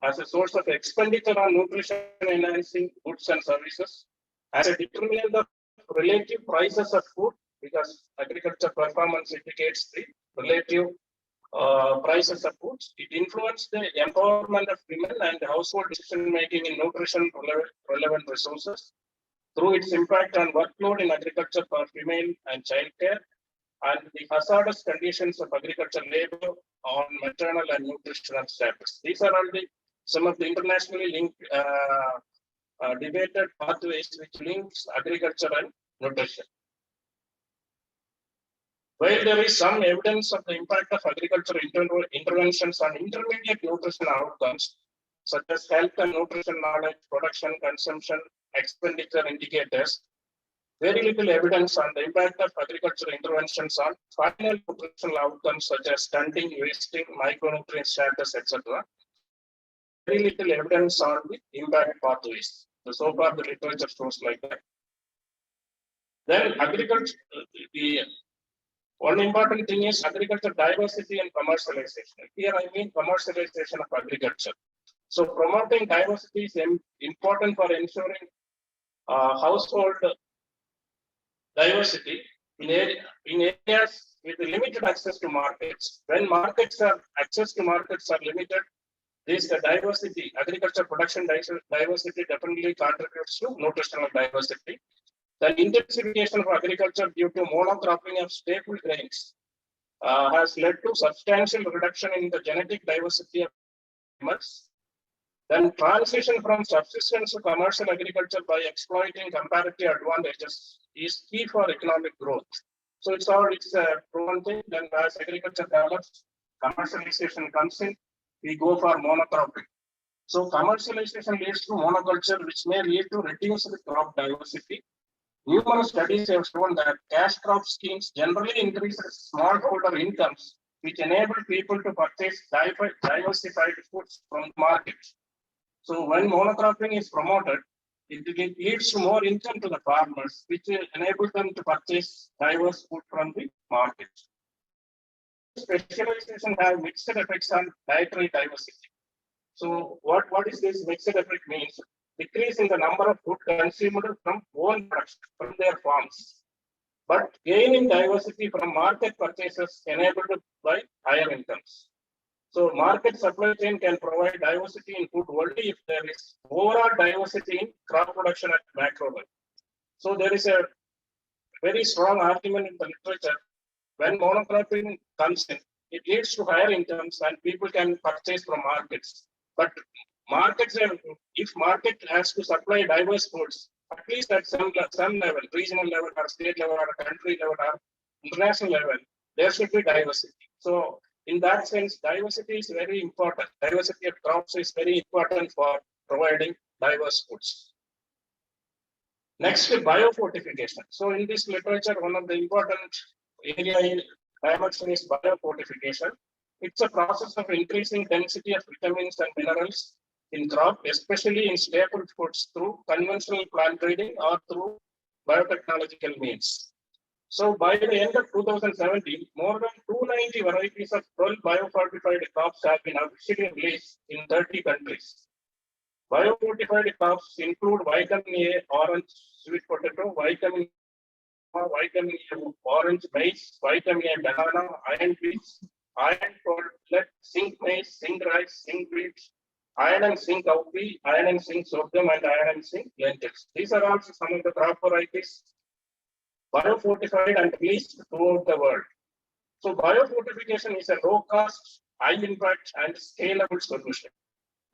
as a source of expenditure on nutrition enhancing goods and services, as a determinant of relative prices of food, because agriculture performance indicates the relative prices of foods. It influences the empowerment of women and household decision making in nutrition relevant resources through its impact on workload in agriculture for female and childcare, and the hazardous conditions of agricultural labor on maternal and nutritional status. These are all some of the internationally linked debated pathways which links agriculture and nutrition. While there is some evidence of the impact of agricultural interventions on intermediate nutrition outcomes, such as health and nutrition knowledge, production, consumption, expenditure indicators, very little evidence on the impact of agricultural interventions on final nutritional outcomes such as stunting, wasting, micronutrient status, etc. Very little evidence on the impact pathways. So far, the literature shows like that. Then agriculture, one important thing is agriculture diversity and commercialization. Here I mean commercialization of agriculture. So promoting diversity is important for ensuring household diversity in areas with limited access to markets. When access to markets are limited, this diversity, agriculture production diversity definitely contributes to nutritional diversity. The intensification of agriculture due to monocropping of staple grains has led to substantial reduction in the genetic diversity of animals. Then transition from subsistence to commercial agriculture by exploiting comparative advantages is key for economic growth. So it's a proven thing. Then as agriculture develops, commercialization comes in, we go for monocropping. So commercialization leads to monoculture, which may lead to reduced crop diversity. Numerous studies have shown that cash crop schemes generally increases smallholder incomes, which enable people to purchase diversified foods from the market. So when monocropping is promoted, it leads to more income to the farmers, which enables them to purchase diverse food from the market. Specialization have mixed effects on dietary diversity. So what is this mixed effect means? Decrease in the number of food consumed from own production from their farms, but gain in diversity from market purchases enabled by higher incomes. So market supply chain can provide diversity in food only if there is overall diversity in crop production at macro level. So there is a very strong argument in the literature. When monocropping comes in, it leads to higher incomes and people can purchase from markets. But markets, if market has to supply diverse foods, at least at some level, regional level or state level or country level or international level, there should be diversity. So in that sense, diversity is very important. Diversity of crops is very important for providing diverse foods. Next, biofortification. So in this literature, one of the important areas I mentioned is biofortification. It's a process of increasing density of vitamins and minerals in crop, especially in staple foods through conventional plant breeding or through biotechnological means. So by the end of 2017, more than 290 varieties of 12 biofortified crops have been officially released in 30 countries. Biofortified crops include vitamin A, orange sweet potato, vitamin A, orange maize, vitamin A, banana, iron beans, iron millet, zinc maize, zinc rice, zinc wheat, iron and zinc cowpea, iron and zinc sorghum, and iron and zinc lentils. These are also some of the crop varieties biofortified and released throughout the world. So biofortification is a low-cost, high-impact, and scalable solution.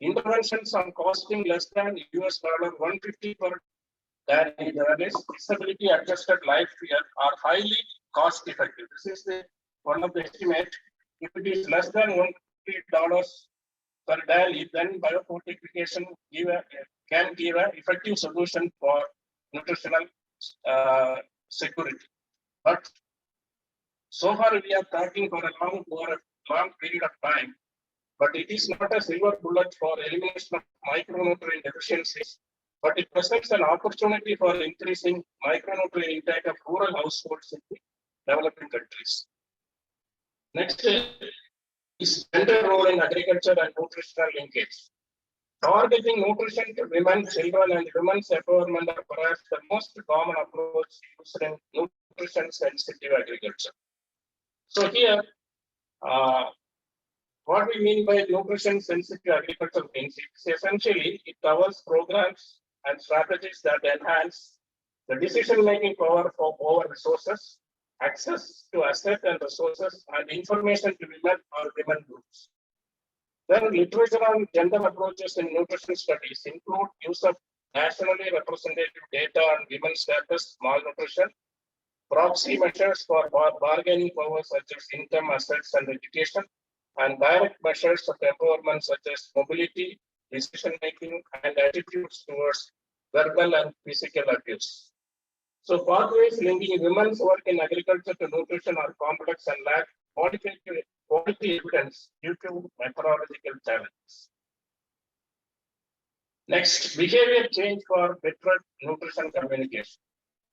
Interventions on costing less than US $150 per day, disability adjusted life year are highly cost-effective. This is one of the estimate. If it is less than $150 per day, then biofortification can give an effective solution for nutritional security. But so far we are talking for a long period of time, but it is not a silver bullet for elimination of micronutrient deficiencies, but it presents an opportunity for increasing micronutrient intake of rural households in the developing countries. Next is gender role in agriculture and nutritional linkage. Targeting nutrition to women, children, and women's empowerment are perhaps the most common approach used in nutrition-sensitive agriculture. So here, what we mean by nutrition-sensitive agriculture means it covers programs and strategies that enhance the decision-making power over resources, access to assets and resources, and information to women or women groups. Then literature on gender approaches in nutrition studies include use of nationally representative data on women's status, malnutrition, proxy measures for bargaining power such as income, assets, and education, and direct measures of empowerment such as mobility, decision-making, and attitudes towards verbal and physical abuse. So pathways linking women's work in agriculture to nutrition are complex and lack quality evidence due to methodological challenges. Next, behavior change for better nutrition communication.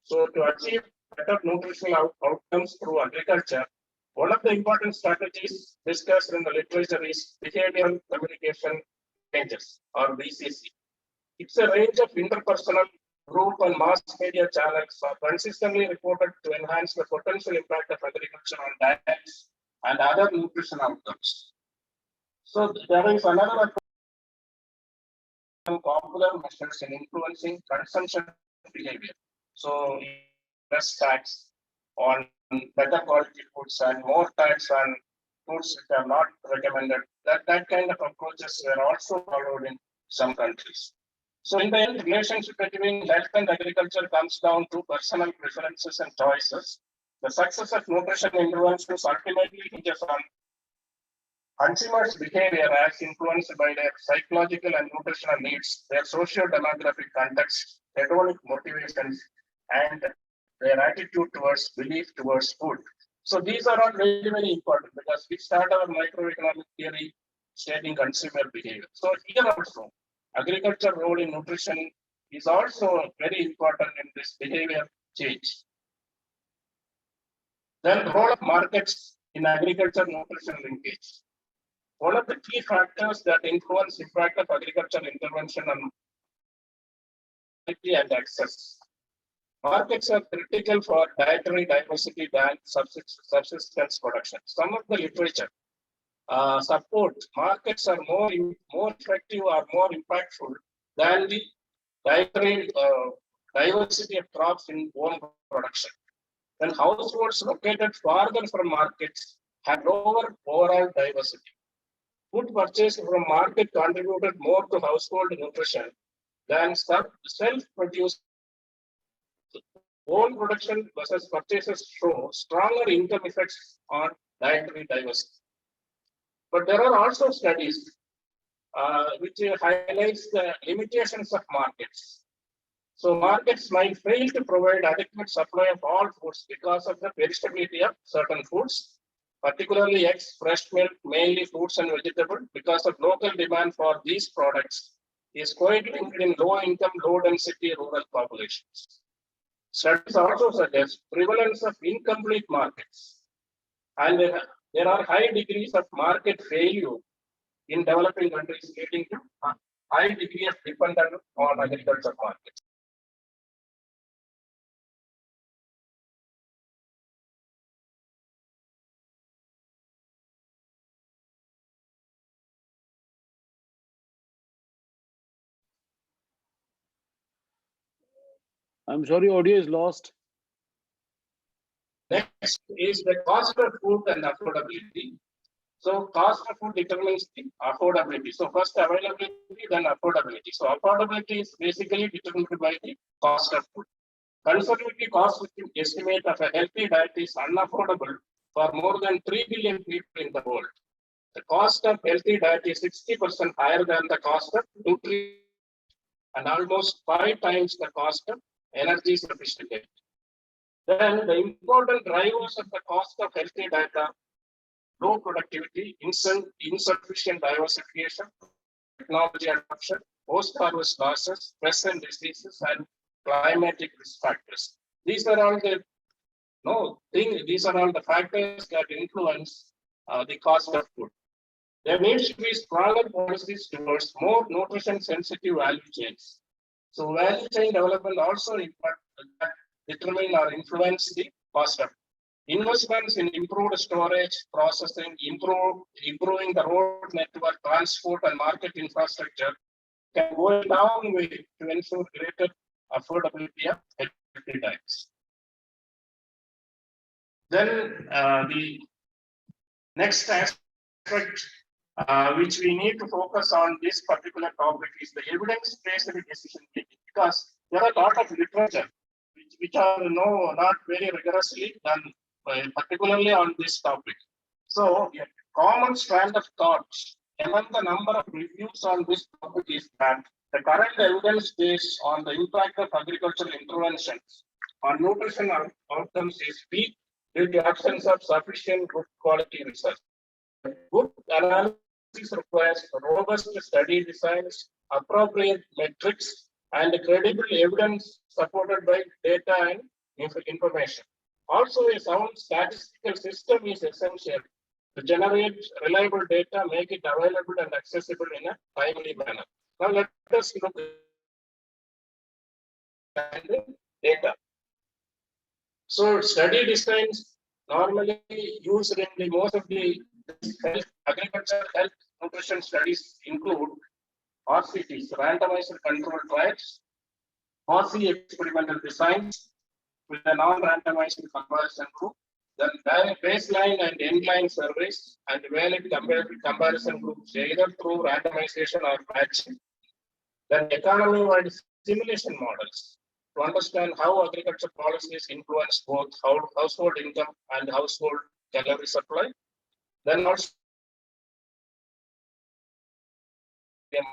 So to achieve better nutritional outcomes through agriculture, one of the important strategies discussed in the literature is behavioral communication changes, or BCC. It's a range of interpersonal, group, and mass media channels are consistently reported to enhance the potential impact of agriculture on diets and other nutrition outcomes. So there is another popular measures in influencing consumption behavior. So less tax on better quality foods and more tax on foods which are not recommended. That kind of approaches were also followed in some countries. So in the end, relationship between health and agriculture comes down to personal preferences and choices. The success of nutrition interventions ultimately hinges on consumers' behavior as influenced by their psychological and nutritional needs, their socio-demographic context, hedonic motivations, and their attitude towards belief towards food. So these are all very, very important because we start our microeconomic theory stating consumer behavior. So here also, agriculture role in nutrition is also very important in this behavior change. Then role of markets in agriculture nutrition linkage. One of the key factors that influence impact of agriculture intervention on quality and access. Markets are critical for dietary diversity than subsistence production. Some of the literature support markets are more effective or more impactful than the dietary diversity of crops in own production. Then households located farther from markets have lower overall diversity. Food purchased from market contributed more to household nutrition than self-produced. Own production versus purchases show stronger income effects on dietary diversity. But there are also studies which highlights the limitations of markets. So markets might fail to provide adequate supply of all foods because of the perishability of certain foods, particularly eggs, fresh milk, mainly fruits and vegetables, because of local demand for these products is quite linked in low-income, low-density rural populations. Studies also suggest prevalence of incomplete markets, and there are high degrees of market failure in developing countries, leading to a high degree of dependence on agriculture markets. I'm sorry, audio is lost. Next is the cost of food and affordability. So cost of food determines the affordability. So first availability, then affordability. So affordability is basically determined by the cost of food. Conservative cost estimate of a healthy diet is unaffordable for more than 3 billion people in the world. The cost of healthy diet is 60% higher than the cost of nutrition and almost 5 times the cost of energy sophisticated. Then the important drivers of the cost of healthy diet are low productivity, insufficient diversification, technology adoption, post-harvest losses, pests and diseases, and climatic risk factors. These are all the these are all the factors that influence the cost of food. There needs to be stronger policies towards more nutrition-sensitive value chains. So value chain development also determine or influence the cost of food. Investments in improved storage, processing, improving the road network, transport, and market infrastructure can go a long way to ensure greater affordability of healthy diets. Then the next aspect which we need to focus on this particular topic is the evidence-based decision making, because there are a lot of literature which are not very rigorously done, particularly on this topic. So a common strand of thought among the number of reviews on this topic is that the current evidence based on the impact of agricultural interventions on nutrition outcomes is weak due to absence of sufficient good quality research. Good analysis requires robust study designs, appropriate metrics, and credible evidence supported by data and information. Also, a sound statistical system is essential to generate reliable data, make it available and accessible in a timely manner. Now, let us look at the data. So, study designs normally used in the most of the agriculture health nutrition studies include RCTs, randomized controlled trials, RC experimental designs with a non-randomized comparison group, then baseline and endline surveys, and valid comparison groups either through randomization or matching. Then economy-wide simulation models to understand how agriculture policies influence both household income and household calorie supply. Then also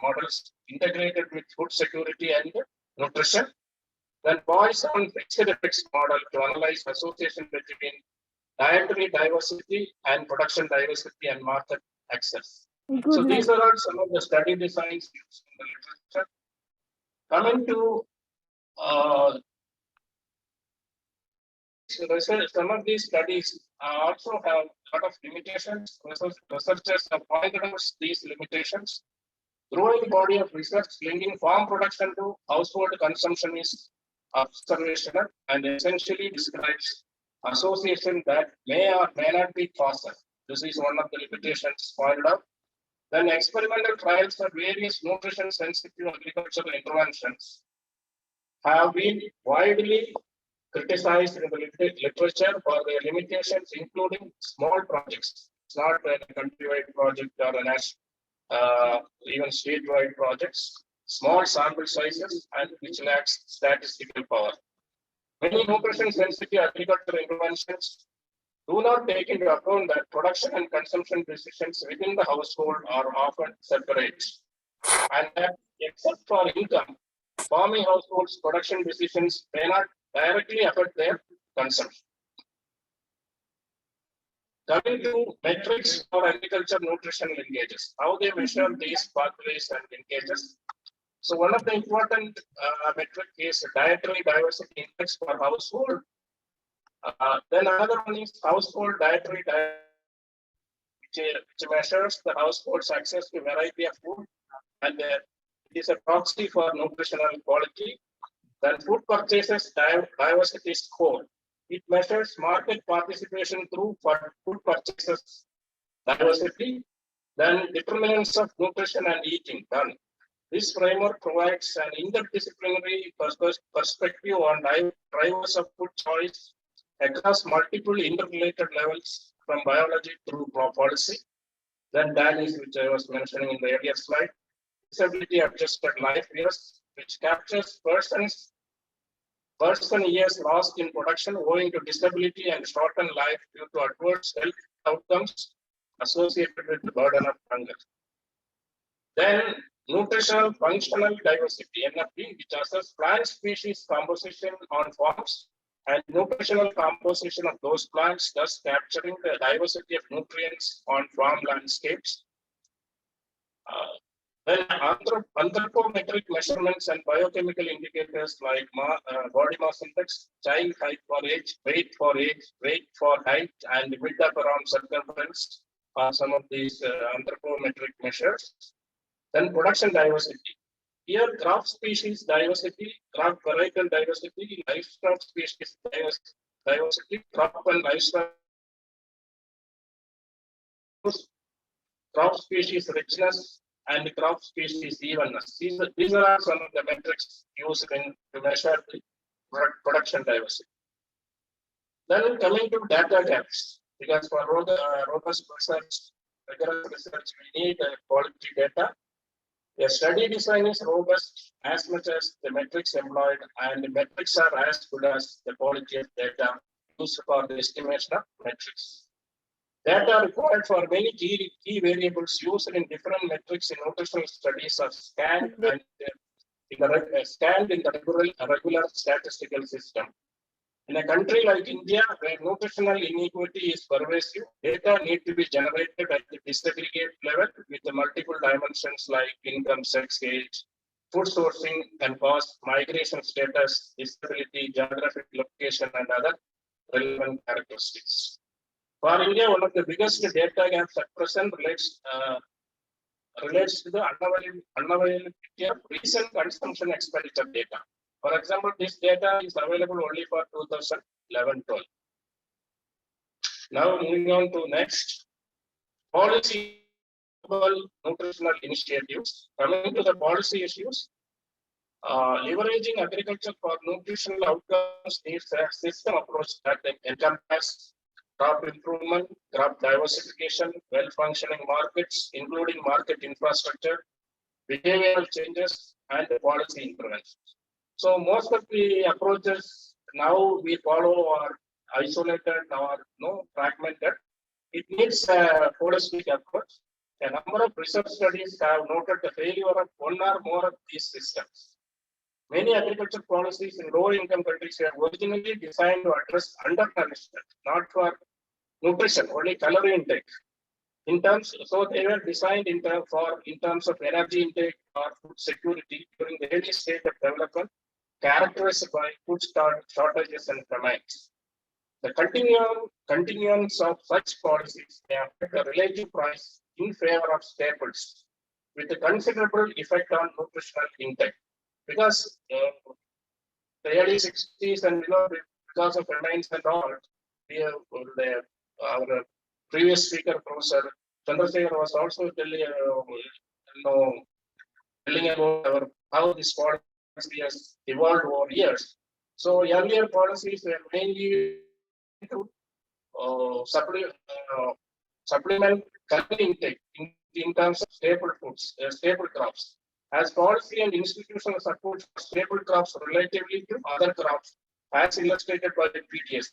models integrated with food security and nutrition. Then Poisson fixed effects model to analyze association between dietary diversity and production diversity and market access. So these are all some of the study designs used in the literature. Coming to some of these studies also have a lot of limitations. Researchers have pointed out these limitations. Growing body of research linking farm production to household consumption is observational and essentially describes association that may or may not be causal. This is one of the limitations pointed out. Then experimental trials of various nutrition sensitive agricultural interventions have been widely criticized in the literature for their limitations, including small projects. It's not a countrywide project or a national, even statewide projects, small sample sizes, and which lacks statistical power. Many nutrition sensitive agricultural interventions do not take into account that production and consumption decisions within the household are often separate, and that except for income, farming households' production decisions may not directly affect their consumption. Coming to metrics for agriculture nutrition linkages, how they measure these pathways and linkages. So one of the important metric is dietary diversity index per household. Then another one is household dietary diversity, which measures the household's access to variety of food, and it is a proxy for nutritional quality. Then food purchases diversity score. It measures market participation through food purchases diversity. Then determinants of nutrition and eating done. This framework provides an interdisciplinary perspective on drivers of food choice across multiple interrelated levels from biology through policy. Then Dadhich, which I was mentioning in the earlier slide, disability adjusted life years, which captures person years lost in production owing to disability and shortened life due to adverse health outcomes associated with the burden of hunger. Then nutritional functional diversity, NFD, which assesses plant species composition on farms and nutritional composition of those plants, thus capturing the diversity of nutrients on farm landscapes. Then anthropometric measurements and biochemical indicators like body mass index, child height for age, weight for height, and mid-upper arm circumference are some of these anthropometric measures. Then production diversity. Here, crop species diversity, crop varietal diversity, livestock species diversity, crop and livestock, crop species richness, and crop species evenness. These are some of the metrics used to measure the production diversity. Then coming to data gaps, because for robust research, rigorous research, we need quality data. The study design is robust as much as the metrics employed, and the metrics are as good as the quality of data used for the estimation of metrics. Data required for many key variables used in different metrics in nutritional studies are scanned and scanned in the regular statistical system. In a country like India, where nutritional inequity is pervasive, data need to be generated at the disaggregate level with the multiple dimensions like income, sex, age, food sourcing and cost, migration status, disability, geographic location, and other relevant characteristics. For India, one of the biggest data gaps at present relates to the unavailability of recent consumption expenditure data. For example, this data is available only for 2011-12. Now moving on to next, policy nutritional initiatives. Coming to the policy issues, leveraging agriculture for nutritional outcomes needs a system approach that encompasses crop improvement, crop diversification, well-functioning markets, including market infrastructure, behavioral changes, and policy interventions. So most of the approaches now we follow are isolated or fragmented. It needs a holistic approach. A number of research studies have noted the failure of one or more of these systems. Many agriculture policies in low-income countries were originally designed to address undernourishment, not for nutrition, only calorie intake. So they were designed in terms of energy intake or food security during the early stage of development, characterized by food shortages and famines. The continuance of such policies may affect the relative price in favor of staples, with a considerable effect on nutritional intake. Because the early 60s and because of famines and all, our previous speaker, Professor Chandrasekhar, was also telling about how this policy has evolved over years. So earlier policies were mainly to supplement calorie intake in terms of staple foods, staple crops. As policy and institutional support for staple crops relatively to other crops, as illustrated by the PTS,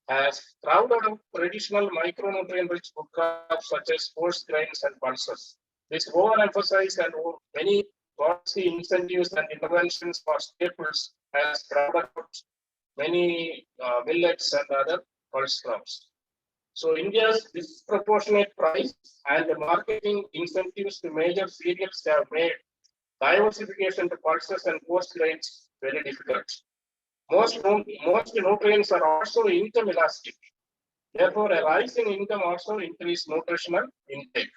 has crowded out traditional micronutrient-rich food crops such as coarse grains and pulses. This overemphasized and many policy incentives and interventions for staples has crowded out many millets and other pulse crops. So India's disproportionate price and the marketing incentives to major cereals have made diversification to pulses and coarse grains very difficult. Most nutrients are also income elastic. Therefore, a rise in income also increases nutritional intake.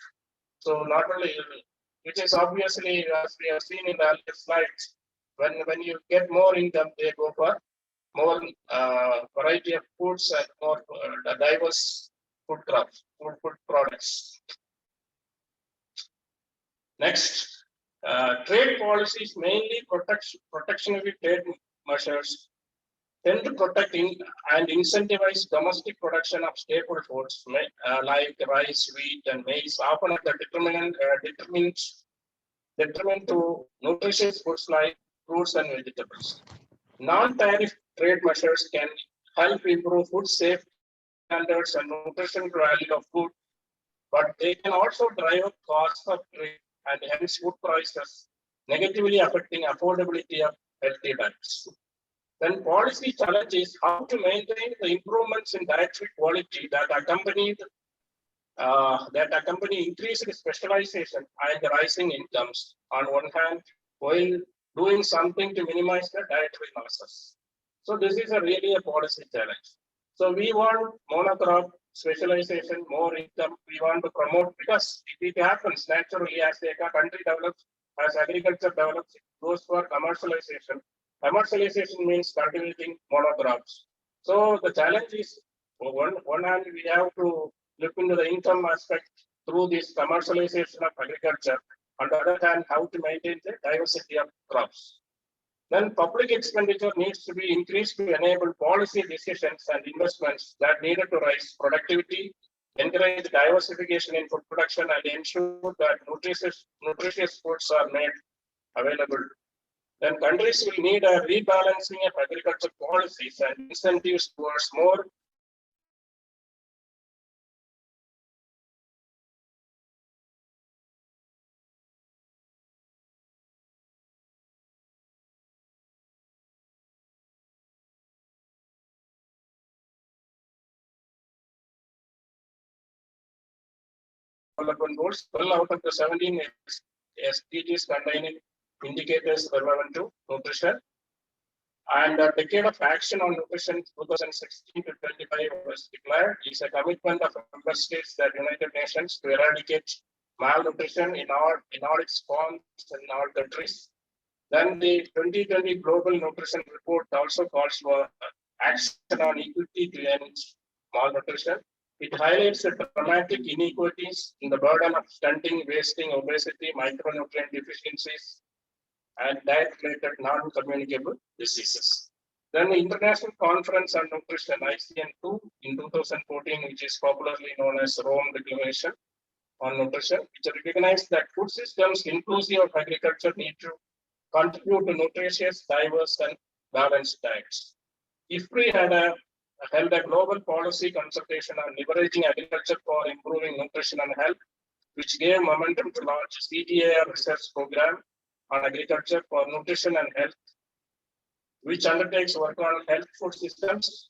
So not only, which is obviously, as we have seen in the earlier slides, when you get more income, they go for more variety of foods and more diverse food crops, food products. Next. Trade policies, mainly protectionary trade measures, tend to protect and incentivize domestic production of staple foods like rice, wheat, and maize, often at the detriment to nutritious foods like fruits and vegetables. Non-tariff trade measures can help improve food safety standards and nutritional value of food, but they can also drive up costs of trade and hence food prices, negatively affecting affordability of healthy diets. Then policy challenge is how to maintain the improvements in dietary quality that accompany increased specialization and rising incomes on one hand, while doing something to minimize the dietary losses. So this is really a policy challenge. So we want monocrop specialization, more income. We want to promote, because if it happens naturally as the country develops, as agriculture develops, it goes for commercialization. Commercialization means cultivating monocrops. So the challenge is, on one hand, we have to look into the income aspect through this commercialization of agriculture. On the other hand, how to maintain the diversity of crops. Then public expenditure needs to be increased to enable policy decisions and investments that needed to raise productivity, encourage diversification in food production, and ensure that nutritious foods are made available. Then countries will need a rebalancing of agriculture policies and incentives towards more development goals. 12 out of the 17 SDGs containing indicators relevant to nutrition. And a decade of action on nutrition 2016 to 25 was declared. Is a commitment of member states, the United Nations, to eradicate malnutrition in all its forms in all countries. Then the 2020 Global Nutrition Report also calls for action on equity to end malnutrition. It highlights the dramatic inequalities in the burden of stunting, wasting, obesity, micronutrient deficiencies, and diet-related non-communicable diseases. Then the International Conference on Nutrition, ICN2, in 2014, which is popularly known as Rome Declaration, on nutrition, which recognize that food systems inclusive of agriculture need to contribute to nutritious, diverse, and balanced diets. IFPRI held a global policy consultation on leveraging agriculture for improving nutrition and health, which gave momentum to launch CTAR research program on agriculture for nutrition and health, which undertakes work on health food systems,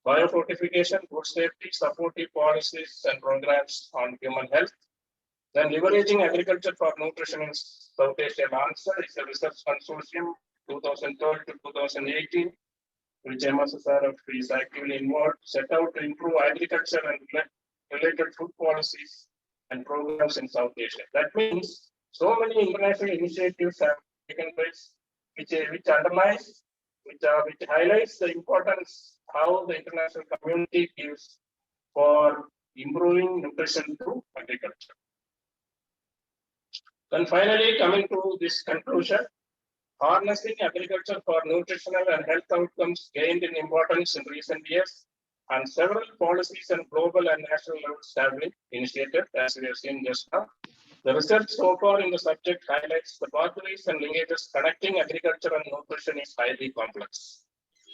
biofortification, food safety, supportive policies and programs on human health. Then leveraging agriculture for nutrition in South Asia answer is a research consortium 2012 to 2018, which MSSRF is actively involved, set out to improve agriculture and related food policies and programs in South Asia. That means so many international initiatives have taken place, which underlies, which highlights the importance how the international community gives for improving nutrition through agriculture. Then finally, coming to this conclusion, harnessing agriculture for nutritional and health outcomes gained in importance in recent years, and several policies and global and national levels have been initiated, as we have seen just now. The research so far in the subject highlights the pathways and linkages connecting agriculture and nutrition is highly complex.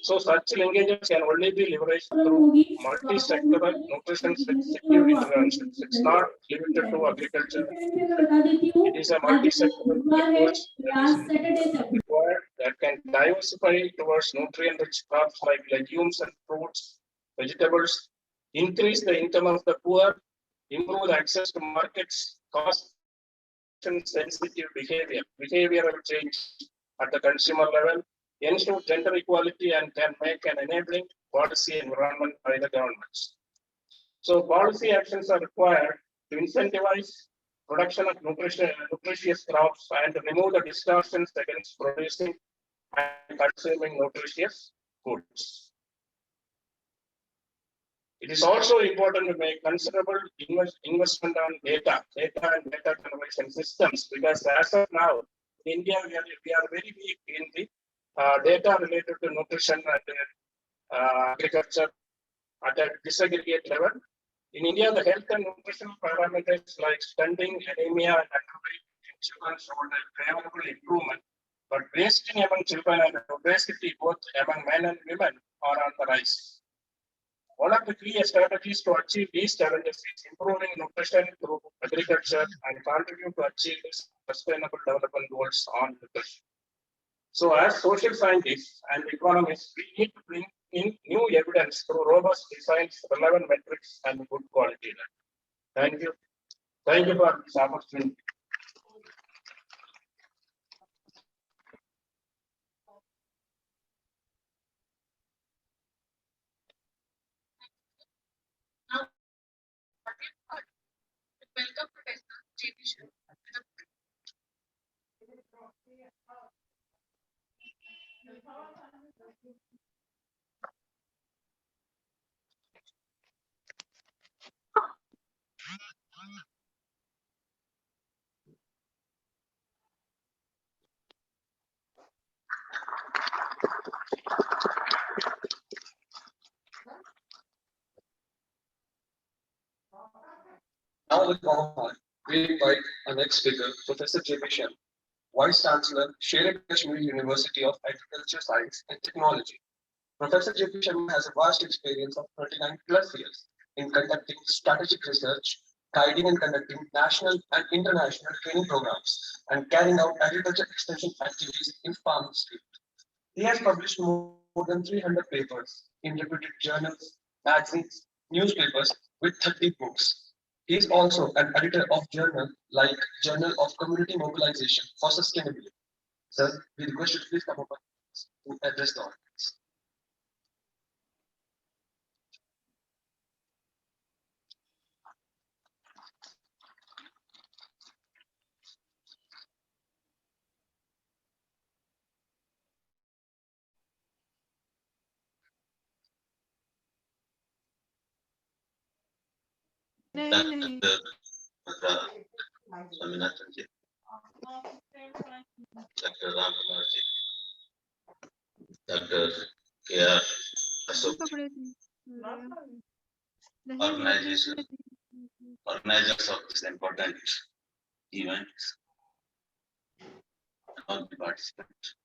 So such linkages can only be leveraged through multi-sectoral nutrition-sensitive interventions. It's not limited to agriculture. It is a multi-sectoral approach that is required that can diversify towards nutrient-rich crops like legumes and fruits, vegetables, increase the income of the poor, improve the access to markets, cost-sensitive behavioral change at the consumer level, ensure gender equality, and can make an enabling policy environment by the governments. So policy actions are required to incentivize production of nutritious crops and to remove the distortions against producing and consuming nutritious foods. It is also important to make considerable investment on data and data generation systems, because as of now, in India, we are very weak in the data related to nutrition and agriculture at a disaggregate level. In India, the health and nutritional parameters like stunting, anemia, and underweight in children showed a favorable improvement, but wasting among children and obesity both among men and women are on the rise. One of the key strategies to achieve these challenges is improving nutrition through agriculture and contribute to achieve sustainable development goals on nutrition. So as social scientists and economists, we need to bring in new evidence through robust designs, relevant metrics, and good quality. Thank you. Thank you for this opportunity. Welcome, Professor J.P. Now with Mohammed, we invite our next speaker, Professor J.P. Sen, Vice-Chancellor, Sher Kashmir University of Agriculture, Science and Technology. Professor J.P. Sen has a vast experience of 39 plus years in conducting strategic research, guiding and conducting national and international training programs, and carrying out agriculture extension activities in farm field. He has published more than 300 papers in reputed journals, magazines, newspapers with 30 books. He is also an editor of journals like Journal of Community Mobilization for Sustainability. Sir, we request you to please come up to address the audience. Dr. K.R. Organization for organizers of this important event, all the participants.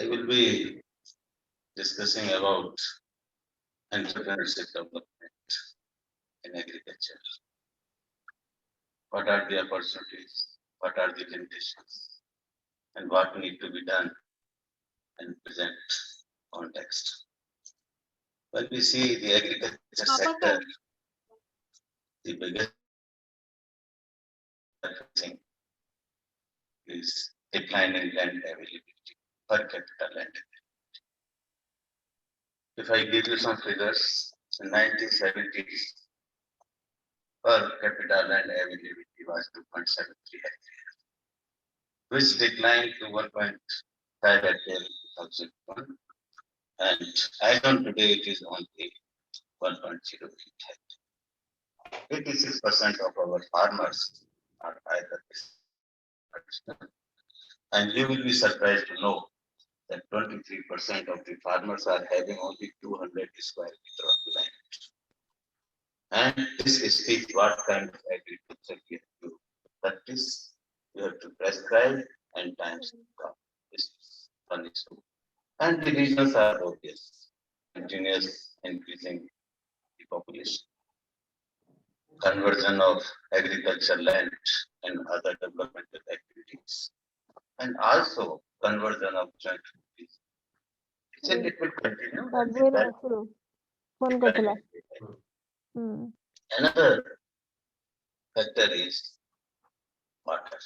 I will be discussing about entrepreneurship development in agriculture. What are the opportunities? What are the limitations? And what need to be done in present context? When we see the agriculture sector, the biggest thing is declining land availability, per capita land availability. If I give you some figures, in 1970s, per capita land availability was 2.73 hectares, which declined to 1.5 hectares in 2001. And as on today, it is only 1.08 hectares. 86% of our farmers are either traditional. And you will be surprised to know that 23% of the farmers are having only 200 square meter of land. And this is what kind of agriculture we have to practice, we have to prescribe, and times to come. This is one issue. And the reasons are obvious: continuous increasing the population, conversion of agricultural land and other developmental activities, and also conversion of joint activities. And it will continue. Another factor is water.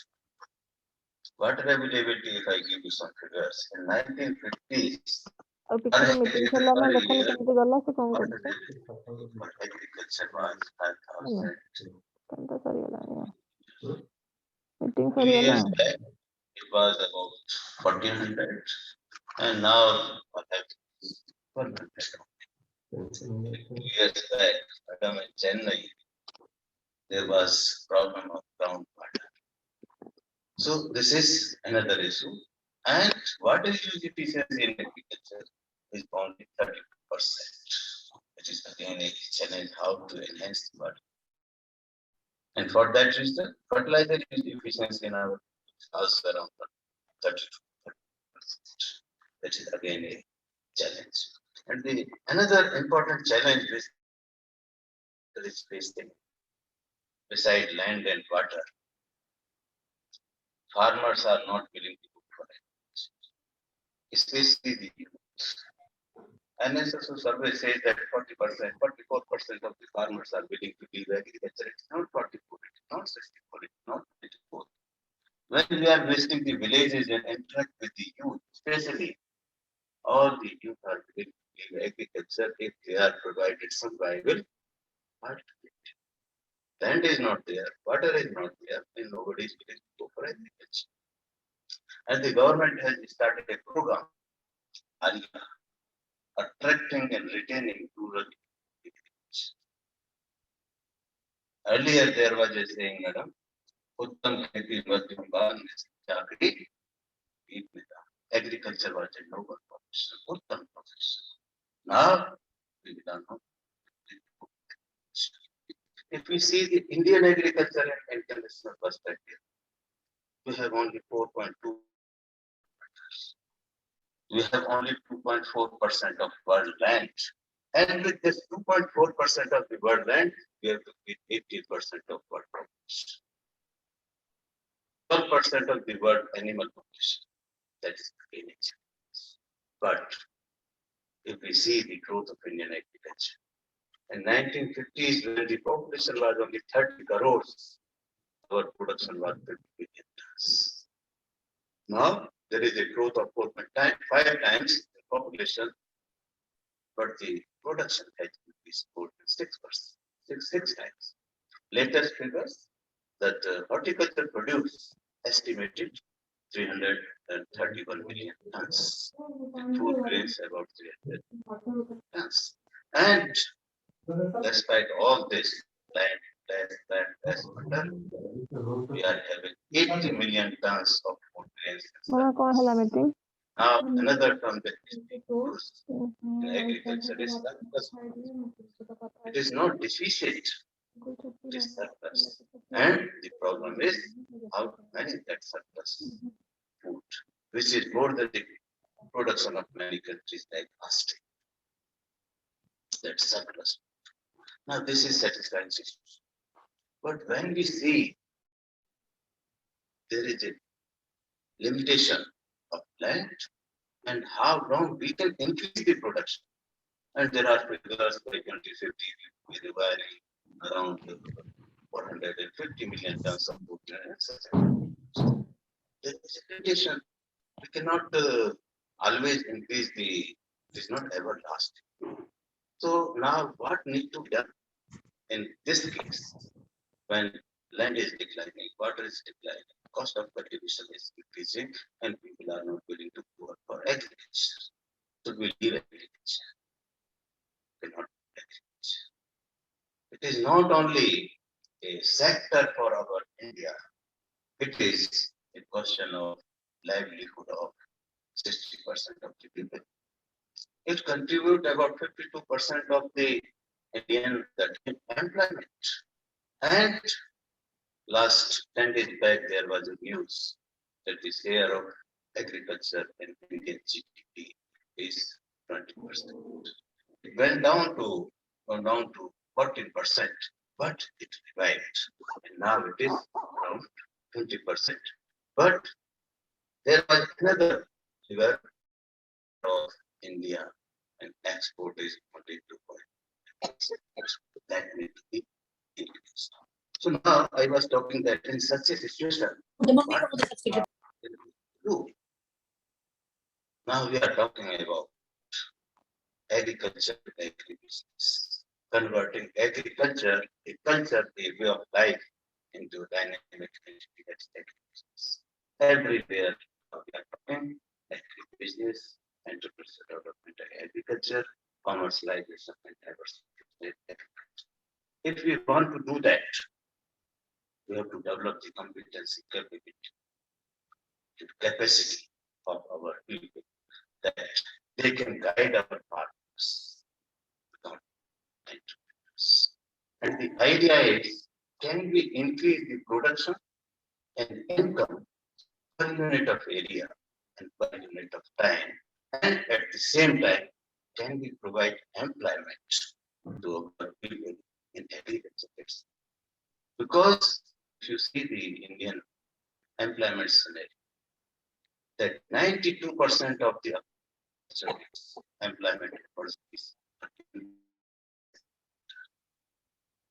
Water availability, if I give you some figures, in 1950s, agriculture was 5,000. 2 years back, it was about 1,400, and now perhaps 1,200. 2 years back, Madam, in Chennai, there was problem of groundwater. So this is another issue. And water use efficiency in agriculture is only 30%. It is again a challenge how to enhance the water. And for that reason, fertilizer use efficiency in our is also around 30%. That is again a challenge. And another important challenge which is facing beside land and water, farmers are not willing to go for it, especially the youth. NSSO survey says that 40%, 44% of the farmers are willing to leave agriculture. It's not 44, it's not 64, it's not 24. When we are visiting the villages and interact with the youth, especially, all the youth are willing to leave agriculture if they are provided some viable alternative. Land is not there, water is not there, and nobody is willing to go for agriculture. And the government has started a program, Alagh, attracting and retaining rural agriculture. Earlier there was a saying, Madam, Uttam Kheti Madhyam Bhan Chakri, agriculture was a noble profession, Uttam profession. Now we don't know. If we see the Indian agriculture and international perspective, we have only 4.2. We have only 2.4% of world land. And with this 2.4% of the world land, we have to feed 80% of world population. 12% of the world animal population. That is the nature. But if we see the growth of Indian agriculture, in 1950s, when the population was only 30 crores, our production was 50 billion tons. Now, there is a growth of 4.5 times the population, but the production has increased 6 times. Latest figures that horticulture produced estimated 331 million tons, and food grains about 300 tons. And despite all this, land, water, we are having 80 million tons of food grains. Now, another term that is being used in agriculture is It is not deficient, it is surplus. And the problem is how to manage that surplus food, which is more than the production of many countries like Australia. That surplus. Now this is satisfying situation. But when we see there is a limitation of land and how long we can increase the production. And there are figures by 2050, we require around 450 million tons of food. There is a limitation. We cannot always increase it is not everlasting. So now what needs to be done in this case, when land is declining, water is declining, cost of cultivation is increasing, and people are not willing to work for agriculture. So we leave agriculture. We cannot do agriculture. It is not only a sector for our India, it is a question of livelihood of 60% of the people. It contributes about 52% of the Indian employment. And last 10 days back, there was a news that the share of agriculture in Indian GDP is 20%. It went down to 14%, but it revived. And now it is around 20%. But there was another figure of India, and export is 22%. That need to be increased. So now I was talking that in such a situation, what do? Now we are talking about agriculture, agribusiness, converting agriculture, a culture, a way of life into dynamic agribusiness. Everywhere we are talking agribusiness, entrepreneurship development, agriculture, commercialization, and diversification. If we want to do that, we have to develop the competency, capacity of our people that they can guide our partners, entrepreneurs. And the idea is, can we increase the production and income per unit of area and per unit of time, and at the same time, can we provide employment to our people in agriculture? Because if you see the Indian employment scenario, that 92% of the employment opportunities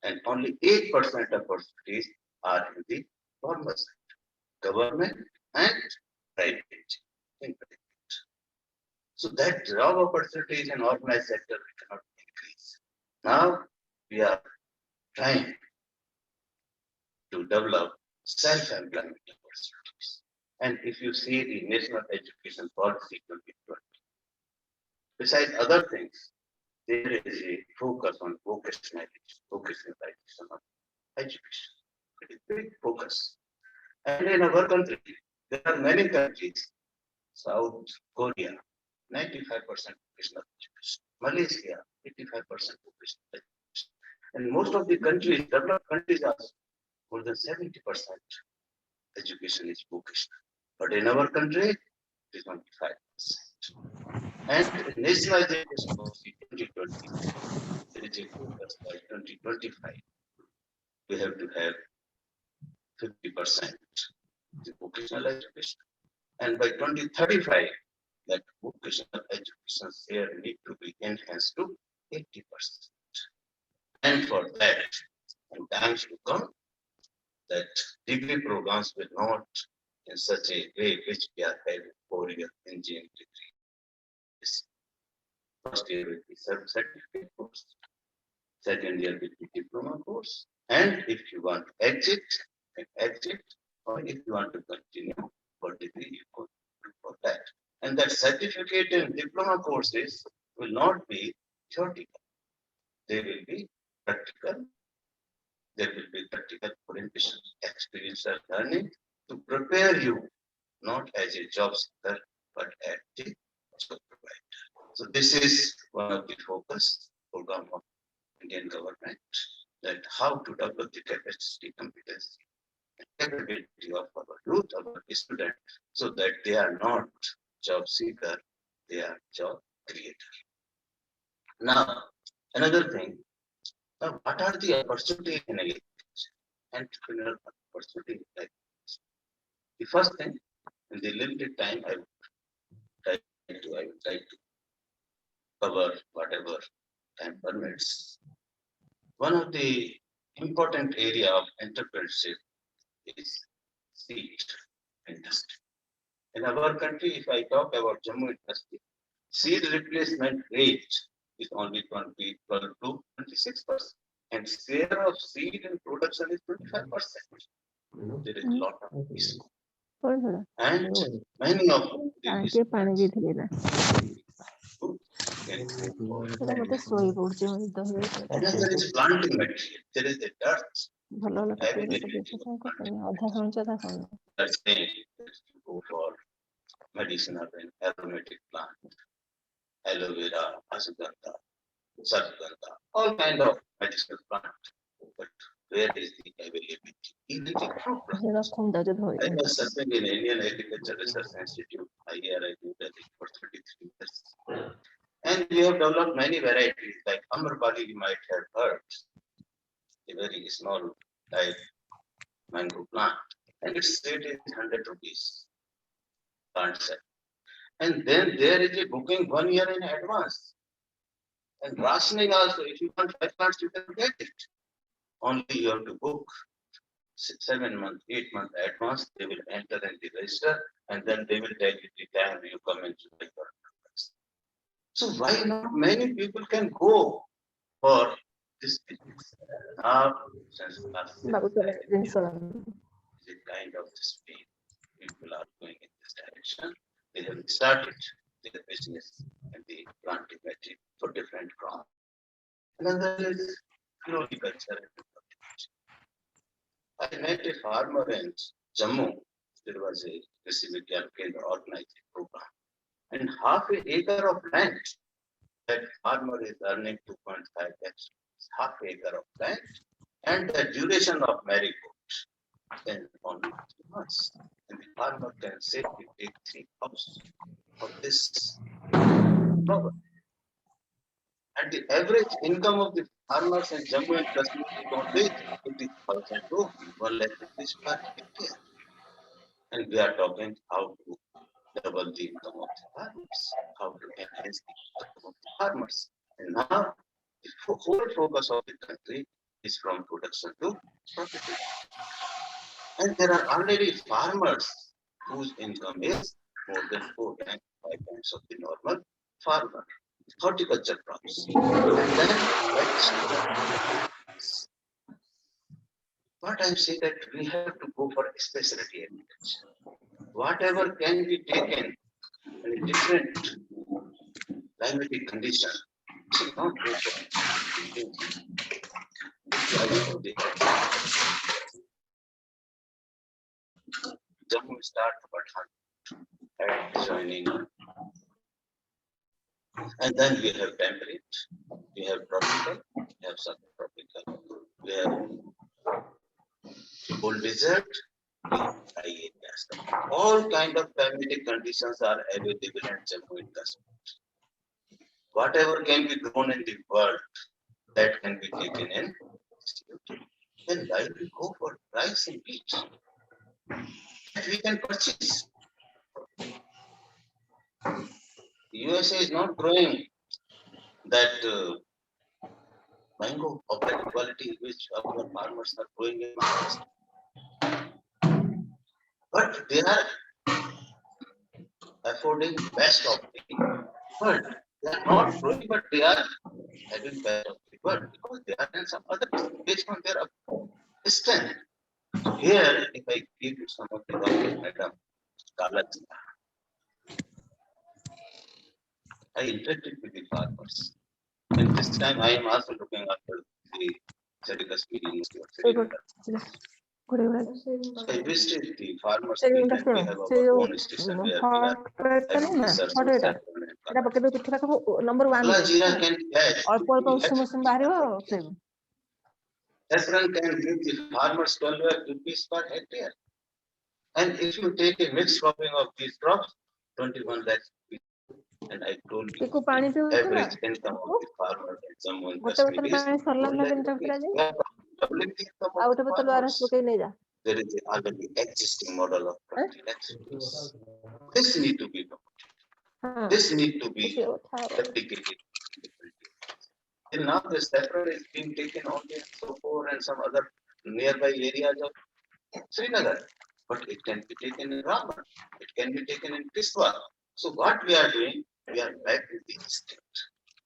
and only 8% opportunities are in the formal sector, government and private. So that job opportunities in organized sector we cannot increase. Now we are trying to develop self-employment opportunities. And if you see the National Education Policy 2020, besides other things, there is a focus on vocationalization of education. It is a big focus. And in our country, there are many countries, South Korea, 95% vocational education, Malaysia, 85% vocational education. And most of the countries, developed countries, are more than 70% education is vocational. But in our country, it is 25%. And National Education Policy 2020, there is a focus by 2025. We have to have 50% the vocational education. And by 2035, that vocational education share need to be enhanced to 80%. And for that, in times to come, that degree programs will not in such a way which we are having 4-year engineering degree. First year will be certificate course, second year will be diploma course, and if you want to exit, or if you want to continue for degree, you could do for that. And that certificate and diploma courses will not be theoretical. They will be practical. There will be practical orientation, experiential learning to prepare you not as a job seeker, but as a job provider. So this is one of the focus program of Indian government that how to develop the capacity, competency, and capability of our youth, our students, so that they are not job seeker, they are job creator. Now, another thing, now what are the opportunities in agriculture? Entrepreneurial opportunity like this. The first thing, in the limited time, I would try to cover whatever time permits. One of the important area of entrepreneurship is seed industry. In our country, if I talk about Jammu industry, seed replacement rate is only 12 to 26%, and share of seed in production is 25%. There is a lot of issue. And many of these another is planting material. There is a dirt. That's saying go for medicinal and aromatic plant, aloe vera, ashwagandha, sargandha, all kind of medicinal plant. But where is the availability? Even the fruit plants. I was serving in Indian Agriculture Research Institute, IARI, New Delhi for 33 years. And we have developed many varieties like Amrapali, you might have heard, a very small type mango plant, and its rate is 100 rupees. Plant set. And then there is a booking 1 year in advance. And rationing also, if you want 5 plants, you can get it. Only you have to book 7 months, 8 months advance. They will enter in the register, and then they will tell you the time you come into the products. So why not many people can go for this business? Now, since last year, is a kind of speed. People are going in this direction. They have started their business and the planting material for different crops. Another is floriculture. I met a farmer in Jammu. There was a Vice-Chancellor organized program. And half an acre of land, that farmer is earning 2.5 lakhs. Half an acre of land, and the duration of marigold, then only 2 months. And the farmer can safely take 3 crops of this problem. And the average income of the farmers in Jammu and Kashmir is only 50,000 to 1 lakh rupees per hectare. And we are talking how to double the income of the farmers, how to enhance the income of the farmers. And now the whole focus of the country is from production to profit. And there are already farmers whose income is more than 4 times, 5 times of the normal farmer. Horticulture crops. And then what I'm saying that we have to go for specialty agriculture. Whatever can be taken in a different climatic condition, should not go for it. Jammu start but joining. And then we have temperate, we have tropical, we have subtropical, we have cold desert, we have dry areas. All kind of climatic conditions are available in Jammu and Kashmir. Whatever can be grown in the world, that can be taken in. Then why we go for rice and wheat that we can purchase? USA is not growing that mango of that quality which our farmers are growing in Maharashtra. But they are affording best of the world. They are not growing, but they are having best of the world because they are in some other based on their strength. So here, if I give you some of the doctors, Madam Alagh, I interacted with the farmers. And this time I am also looking after the Serious meeting. So I visited the farmers field and we have our own station where we are having research ସେଟା ପକେଇବେ ପିଠା number 1 Alagh Jeera can catch. ଅଳ୍ପ ଅଳ୍ପ ଉଷୁମ ଉଷୁମ ବାହାରିବ ସେ Saffron can give the farmers 12 rupees per hectare. And if you take a mixed cropping of these crops, 21 lakhs rupees. And I told you, Piku ପାଣି the ପିଉଛୁ ନା average income of the farmer in Jammu and ଗୋଟେ Kashmir ବୋତଲ is ପାଣି ସରିଲା 4 ନା lakh ତିନିଟା rupees. ଭିତରେ We are doubling the income ଆଉ of ଗୋଟେ the ବୋତଲ ଆରସ farmers. ପକେଇ ନେଇଯା There is already existing model of 20 lakhs rupees. This need to be done. This need to be replicated. And now the saffron is being taken only in Sopore and some other nearby areas of Srinagar. But it can be taken in Raman. It can be taken in Kiswa. So what we are doing, we are back with the state.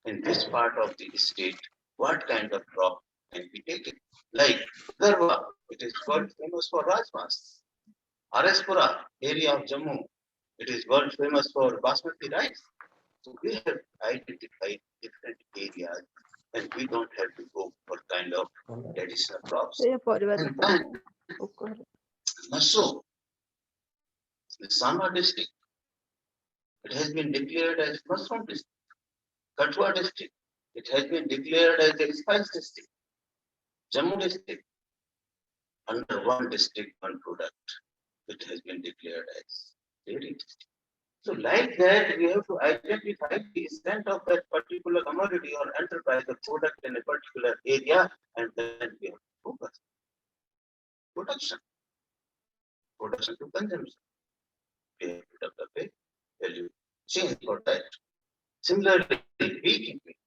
In this part of the state, what kind of crop can be taken? Like Garhwa, it is world famous for Rajmas. Araspura, area of Jammu, it is world famous for Basmati rice. So we have identified different areas and we don't have to go for kind of traditional crops. And then, mushroom, the Sama district, it has been declared as mushroom district. Kathua district, it has been declared as a spice district. Jammu district, under one district, one product, it has been declared as dairy district. So like that, we have to identify the extent of that particular commodity or enterprise or product in a particular area, and then we have to focus. Production to consumption. We have to develop a value chain for that. Similarly, beekeeping.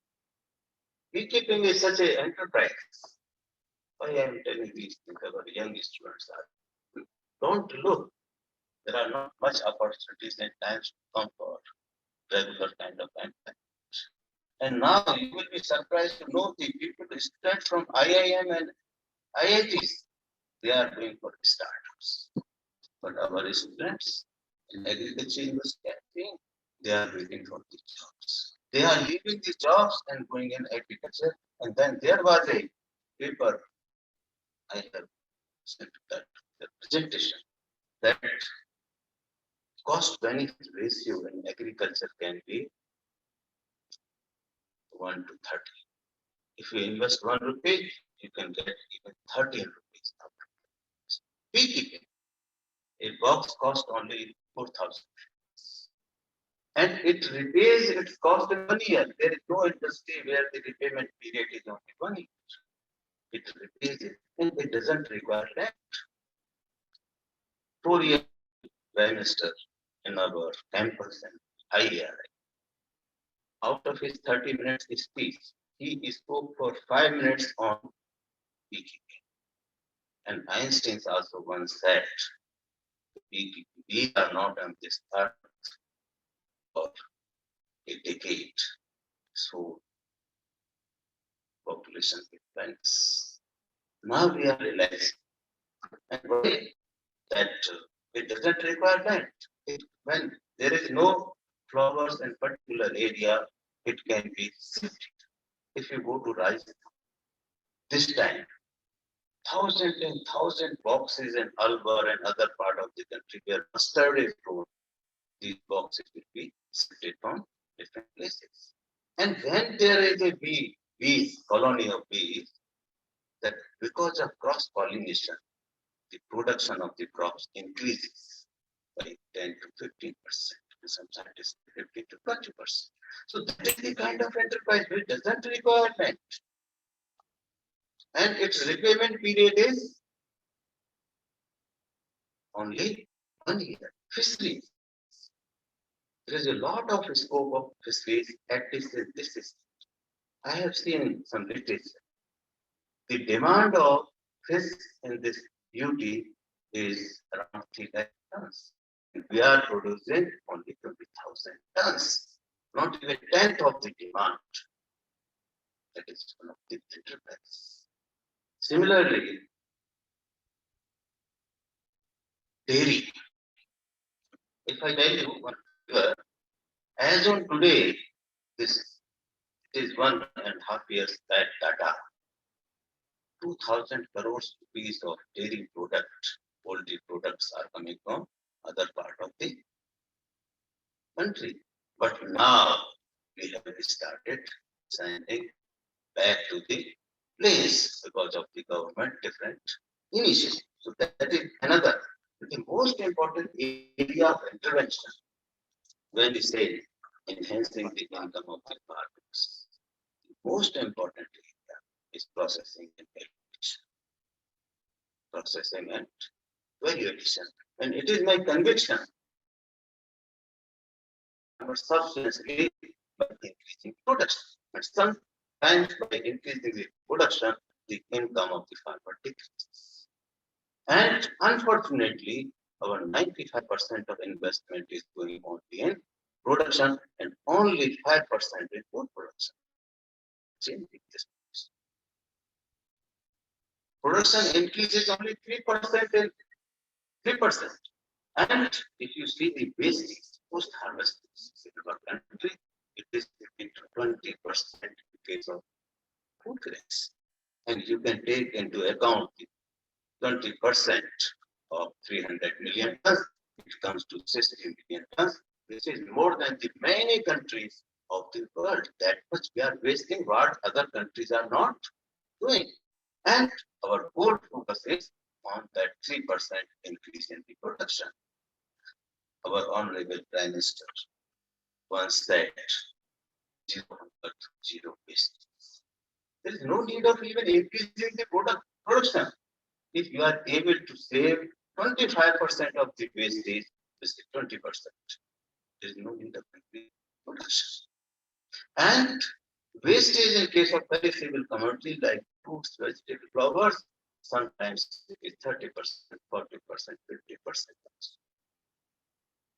Beekeeping is such an enterprise. Why I am telling these things about young students are, don't look. There are not much opportunities and times to come for regular kind of employment. And now you will be surprised to know the people who start from IIM and IITs, they are going for startups. But our students in agriculture university, they are waiting for the jobs. They are leaving the jobs and going in agriculture. And then there was a paper I have sent that the presentation that cost benefit ratio in agriculture can be 1 to 30. If you invest 1 rupee, you can get even 13 rupees. Beekeeping, a box cost only 4,000. And it repays its cost in 1 year. There is no industry where the repayment period is only 1 year. It repays it and it doesn't require rent. 4-year Prime Minister in our campus and IAI. Out of his 30 minutes speech, he spoke for 5 minutes on beekeeping. And Einstein also once said, we are not on this earth for a decade. So population depends. Now we are realizing that it doesn't require land. When there is no flowers in particular area, it can be shifted. If you go to Rajasthan, this time, 1,000 and 1,000 boxes in Alwar and other part of the country where mustard is grown, these boxes will be shifted from different places. And when there is a bees, colony of bees, that because of cross-pollination, the production of the crops increases by 10 to 15%, and sometimes 50 to 20%. So that is the kind of enterprise which doesn't require land. And its repayment period is only 1 year. Fisheries. There is a lot of scope of fisheries at this system. I have seen some literature. The demand of fish in this UT is around 3 lakh tons. We are producing only 20,000 tons, not even 10th of the demand. That is one of the enterprises. Similarly, dairy. If I tell you one figure, as on today, this is 1.5 years back data. 2,000 crores rupees of dairy product, poultry products are coming from other part of the country. But now we have started sending back to the place because of the government different initiatives. So that is another. The most important area of intervention when we say enhancing the income of the farmers, the most important area is processing and valuation. Processing and value addition. And it is my conviction substantially by increasing production. But sometimes by increasing the production, the income of the farmer decreases. And unfortunately, our 95% of investment is going on in production and only 5% in food production. Changing this. Production increases only 3% in 3%. And if you see the wastage post-harvest in our country, it is between 20% in case of food grains. And you can take into account the 20% of 300 million tons, it comes to 60 million tons. This is more than the many countries of the world. That much we are wasting what other countries are not doing. And our whole focus is on that 3% increase in the production. Our Honorable Prime Minister once said, zero hunger, zero waste. There is no need of even increasing the production. If you are able to save 25% of the wastage, this is 20%. There is no need of increasing production. And wastage in case of perishable commodities like fruits, vegetables, flowers, sometimes it is 30%, 40%, 50%.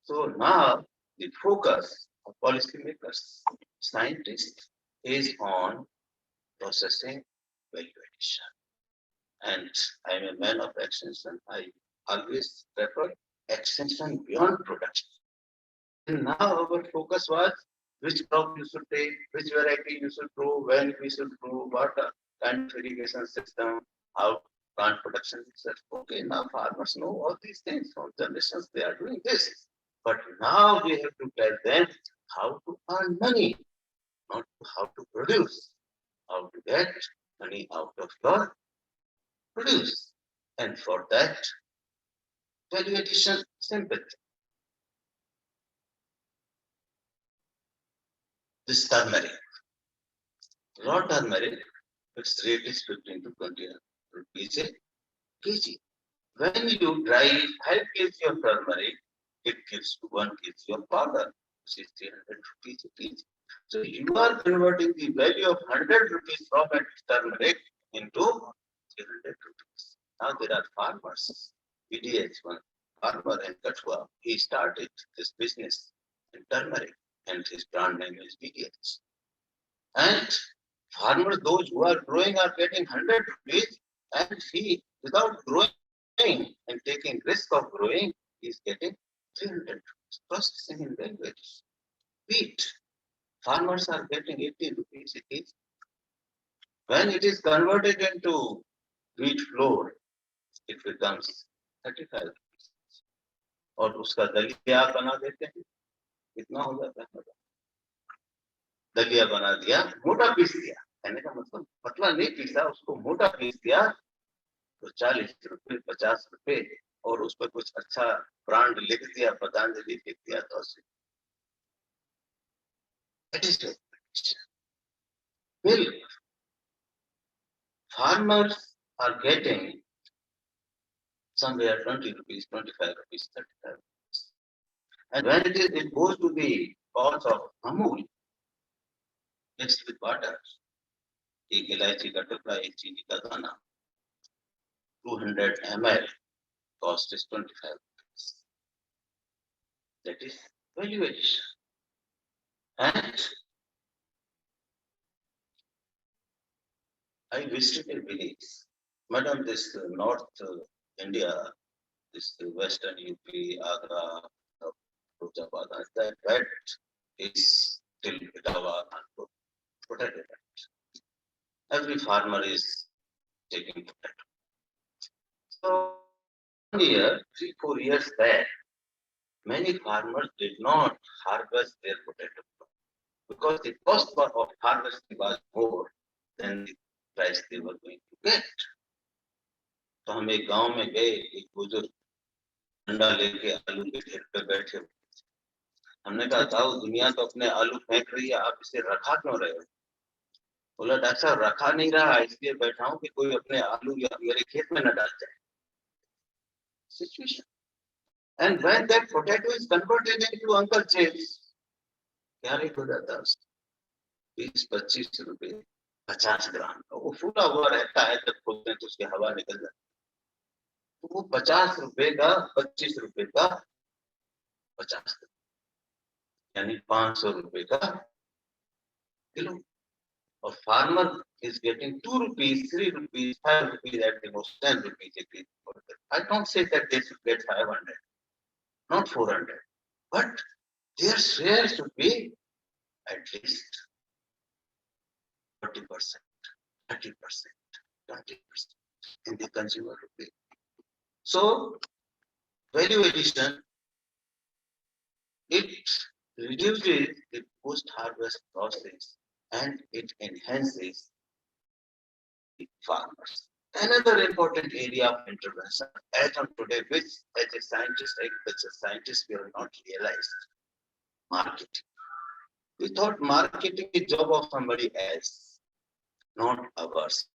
So now the focus of policymakers, scientists is on processing value addition. And I am a man of extension. I always prefer extension beyond production. And now our focus was which crop you should take, which variety you should grow, when we should grow, what kind of irrigation system, how plant production is. Okay, now farmers know all these things. From generations they are doing this. But now we have to tell them how to earn money, not how to produce, how to get money out of your produce. And for that, value addition, simple. This turmeric, raw turmeric, its rate is 15 to 20 rupees a kg. When you dry 5 kg of turmeric, it gives you 1 kg of powder, which is 300 rupees a kg. So you are converting the value of 100 rupees raw turmeric into 300 rupees. Now there are farmers. BDH, one farmer in Kathua, he started this business in turmeric and his brand name is BDH. And farmers, those who are growing are getting 100 rupees and he, without growing and taking risk of growing, is getting 300 rupees. Processing in value addition. Wheat, farmers are getting 80 rupees a kg. When it is converted into wheat flour, it becomes 35 rupees. और उसका दलिया बना देते हैं, कितना हो जाता है? दलिया बना दिया, मोटा पीस दिया, कहने का मतलब पतला नहीं पीसा, उसको मोटा पीस दिया, तो 40 रुपए, 50 रुपए, और उस पर कुछ अच्छा ब्रांड लिख दिया, पतंजलि लिख दिया, तो that is it. Milk. Farmers are getting somewhere 20 rupees, 25 rupees, 35 rupees. And when it goes to the cause of Amul, mixed with water, एक इलायची का टुकड़ा, एक चीनी का दाना, 200 ml, cost is 25 rupees. That is value addition. And I visited a village. Madam, this North India, this Western UP, Agra, that belt is till Itawa and potato belt. Every farmer is taking potato. So, 1 year, 3-4 years back, many farmers did not harvest their potato crop. because the cost of harvesting was more than the price they were going to get. तो हम एक गांव में गए, एक बुजुर्ग डंडा लेके आलू के खेत पे बैठे। हमने कहा ताऊ दुनिया तो अपने आलू फेंक रही है, आप इसे रखा क्यों रहे हो? बोला डॉक्टर साहब रखा नहीं रहा, इसलिए बैठा हूं कि कोई अपने आलू या मेरे खेत में न डाल जाए। Situation. And when that potato is converted into Uncle James, क्या रेट हो जाता है? 20-25 रुपए 50 ग्राम। वो फूला हुआ रहता है, जब खोलते हैं तो उसकी हवा निकल जाती है। तो वो 50 रुपए का 25 रुपए का 50 यानी 500 रुपए का किलो। और farmer is getting 2 rupees, 3 rupees, 5 rupees, at the most 10 rupees a kg. I don't say that they should get 500, not 400, but their share should be at least 40%, 30%, 20% in the consumer rupee. So, value addition, it reduces the post-harvest process and it enhances the farmers. Another important area of intervention, as on today, which as a scientist, agriculture scientist, we have not realized, marketing. We thought marketing is job of somebody else, not ours.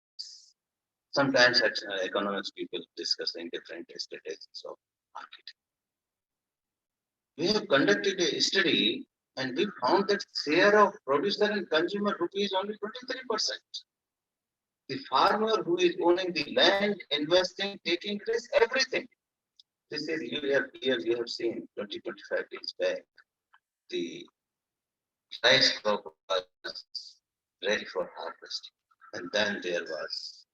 Sometimes economics people discussing different strategies of marketing. We have conducted a study and we found that share of producer and consumer rupee is only 23%. The farmer who is owning the land, investing, taking risk, everything. This is you have seen 20-25 days back. The rice crop was ready for harvesting, and then there was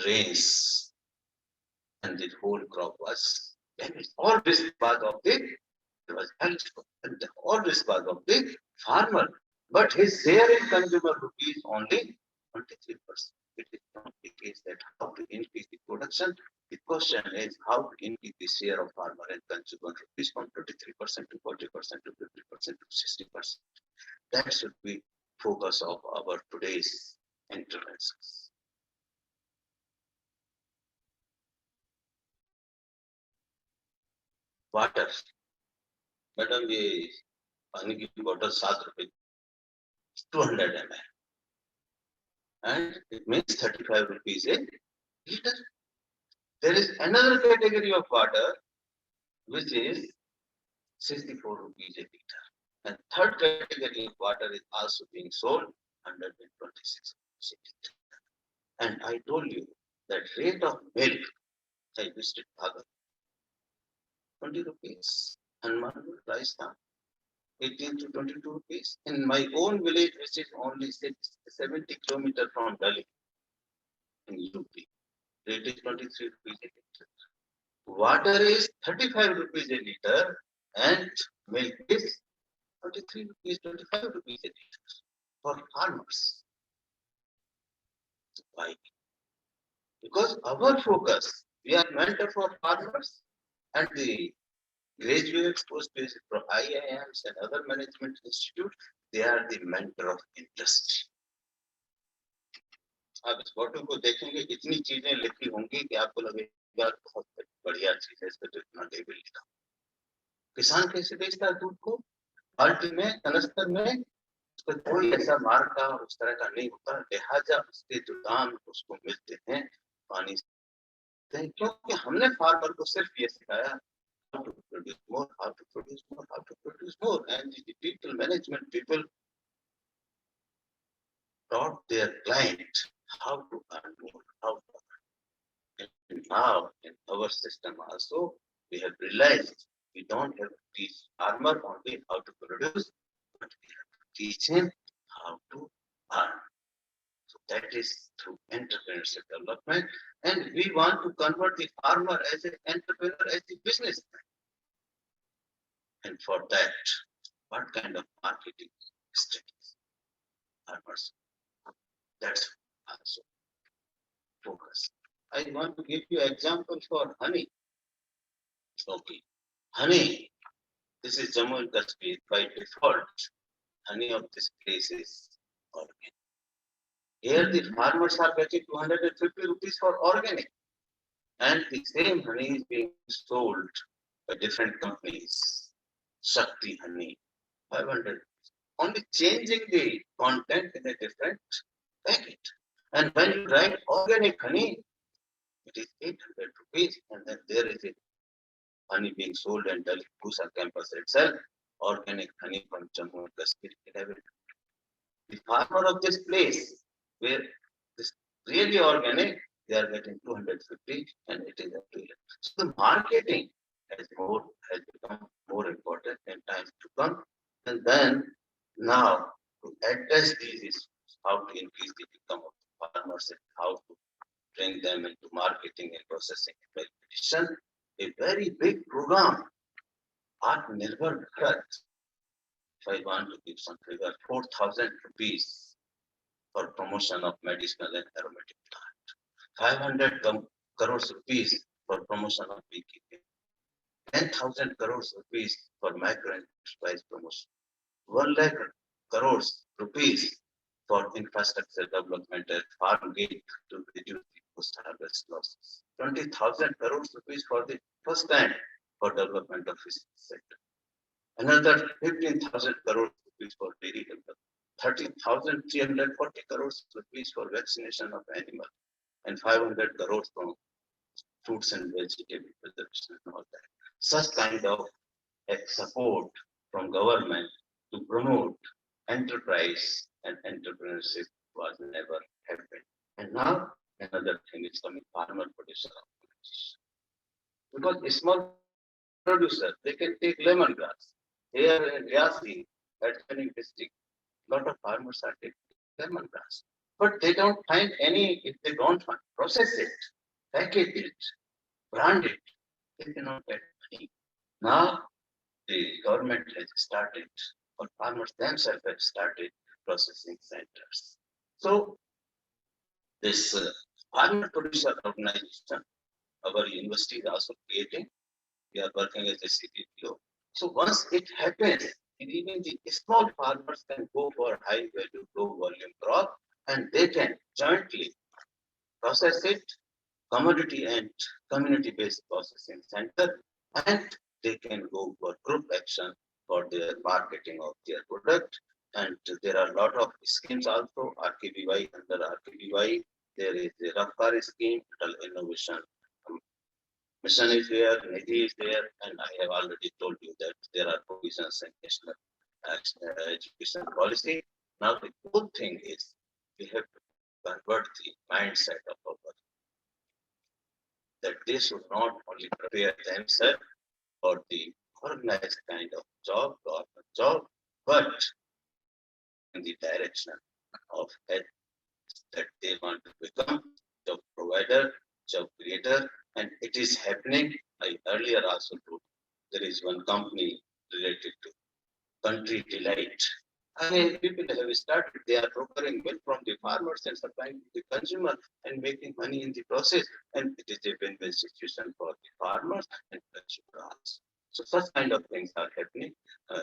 rains, and the whole crop was damaged. All this was of the all this was of the farmer, but his share in consumer rupee is only 23%. It is not the case that how to increase the production. The question is how to increase the share of farmer and consumer rupees from 23% to 40% to 50% to 60%. That should be focus of our today's interventions. Water. Madam, ये पानी की bottle 7 रुपए 200 ml, and it means 35 rupees a liter. There is another category of water which is 64 rupees a liter, and third category of water is also being sold 126 rupees a liter. And I told you that rate of milk, I visited Bhagat, 20 rupees, and Rajasthan 18 to 22 rupees. In my own village, which is only 70 kilometers from Delhi, in UP, rate is 23 rupees a liter. Water is 35 rupees a liter, and milk is 23 rupees, 25 rupees a liter for farmers. Why? Because our focus, we are mentor for farmers, and the graduates, post-graduate from IIMs and other management institutes, they are the mentor of industry. आप इस photo को देखेंगे, इतनी चीजें लिखी होंगी कि आपको लगेगा बहुत बढ़िया चीज है, इस पर तो इतना लेबल लिखा। किसान कैसे बेचता है दूध को? बाल्टी में, कनस्तर में, उसका कोई ऐसा मार्का और उस तरह का नहीं होता, लिहाजा उसके जो दाम उसको मिलते हैं पानी से, क्योंकि हमने फार्मर को सिर्फ ये सिखाया how to produce more, how to produce more, how to produce more, and the people management people taught their client how to earn more, how to earn. And now in our system also, we have realized we don't have to teach farmer only how to produce, but we have to teach him how to earn. So that is through entrepreneurship development, and we want to convert the farmer as an entrepreneur, as a businessman. And for that, what kind of marketing strategies farmers? That's also focus. I want to give you an example for honey. Okay, honey. This is Jammu and Kashmir. By default, honey of this place is organic. Here the farmers are getting 250 rupees for organic. And the same honey is being sold by different companies. Shakti honey, 500. Only changing the content in a different packet. And when you write organic honey, it is 800 rupees. And then there is a honey being sold in Delhi Pusa campus itself. Organic honey from Jammu and Kashmir, 11. The farmer of this place, where this really organic, they are getting 250 and it is available. So the marketing has become more important in times to come. And then now to address these issues, how to increase the income of the farmers and how to bring them into marketing and processing and validation, a very big program, Atmanirbhar Bharat. If I want to give some figure, 4,000 rupees for promotion of medicinal and aromatic plant, 500 crores rupees for promotion of beekeeping, 10,000 crores rupees for micro enterprise promotion, 1 lakh crores rupees for infrastructure development at farm gate to reduce the post-harvest losses, 20,000 crores rupees for the first time for development of fisheries sector. Another 15,000 crores rupees for dairy development, 30,340 crores rupees for vaccination of animals, and 500 crores from fruits and vegetable preservation and all that. Such kind of support from government to promote enterprise and entrepreneurship was never happened. And now another thing is coming, farmer producer organization. Because small producers, they can take lemongrass. Here in Riyasi, Adjoining district, lot of farmers are taking lemongrass. But they don't find any, if they don't find, process it, package it, brand it, they cannot get money. Now the government has started, or farmers themselves have started processing centers. So this farmer producer organization, our university is also creating. We are working as a CPPO. So once it happens, even the small farmers can go for high value, low volume crop, and they can jointly process it, commodity and community-based processing center, and they can go for group action for their marketing of their product. And there are a lot of schemes also, RKBY, under RKBY, there is the Rafkar scheme, innovation mission is there, Niti is there, and I have already told you that there are provisions in national education policy. Now the good thing is we have to convert the mindset of our that they should not only prepare themselves for the organized kind of job, government job, but in the direction of that they want to become job provider, job creator, and it is happening. I earlier also told there is one company related to Country Delight. I mean, people have started, they are procuring milk from the farmers and supplying to the consumer and making money in the process. And it is a win-win situation for the farmers and consumer also. So such kind of things are happening,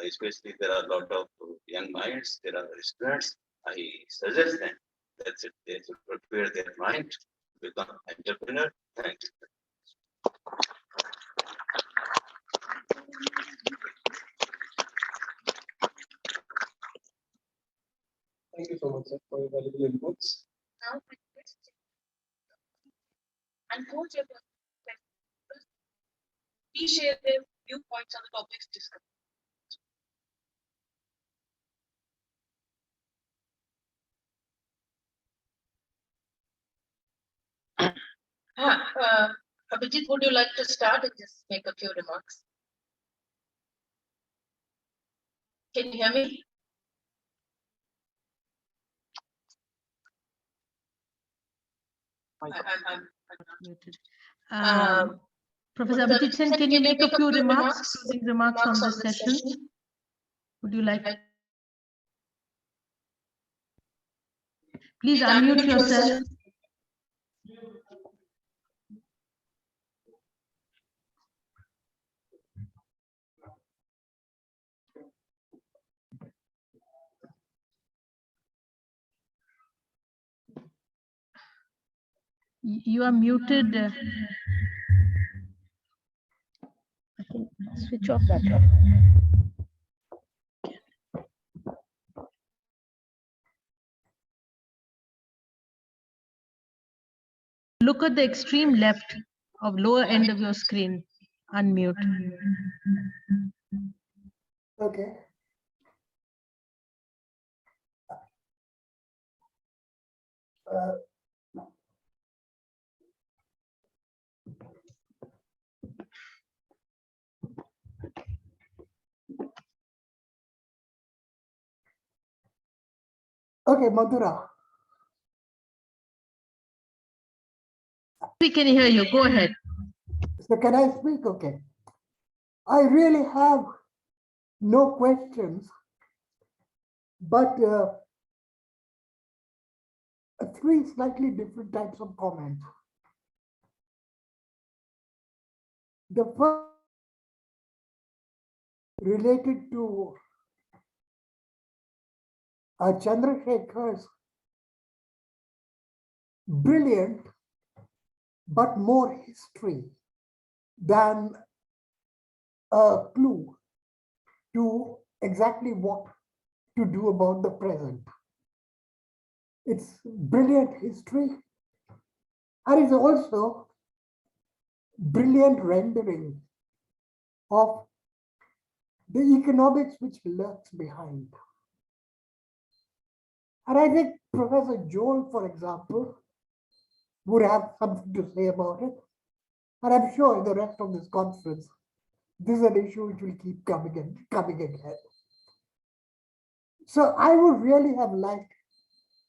especially there are a lot of young minds, there are students. I suggest them that they should prepare their mind to become entrepreneur. Thank you. Thank you so much, sir, for your valuable inputs. Now, and co-chairperson, please share their viewpoints on the topics discussed. Abhijit, would you like to start and just make a few remarks? Can you hear me? I'm Muted. Professor Abhijit Sen, can you make a few remarks, closing remarks on this session? Would you like? Please unmute yourself. You are muted. I think switch off that. Look at the extreme left of lower end of your screen. Unmute. Okay. Okay, Madhura. We can hear you. Go ahead. So can I speak? Okay. I really have no questions, but three slightly different types of comments. The first related to Chandrasekhar's brilliant but more history than a clue to exactly what to do about the present. It's brilliant history, and it's also brilliant rendering of the economics which lurks behind. And I think Professor Joel, for example, would have something to say about it. And I'm sure in the rest of this conference, this is an issue which will keep coming again. So I would really have liked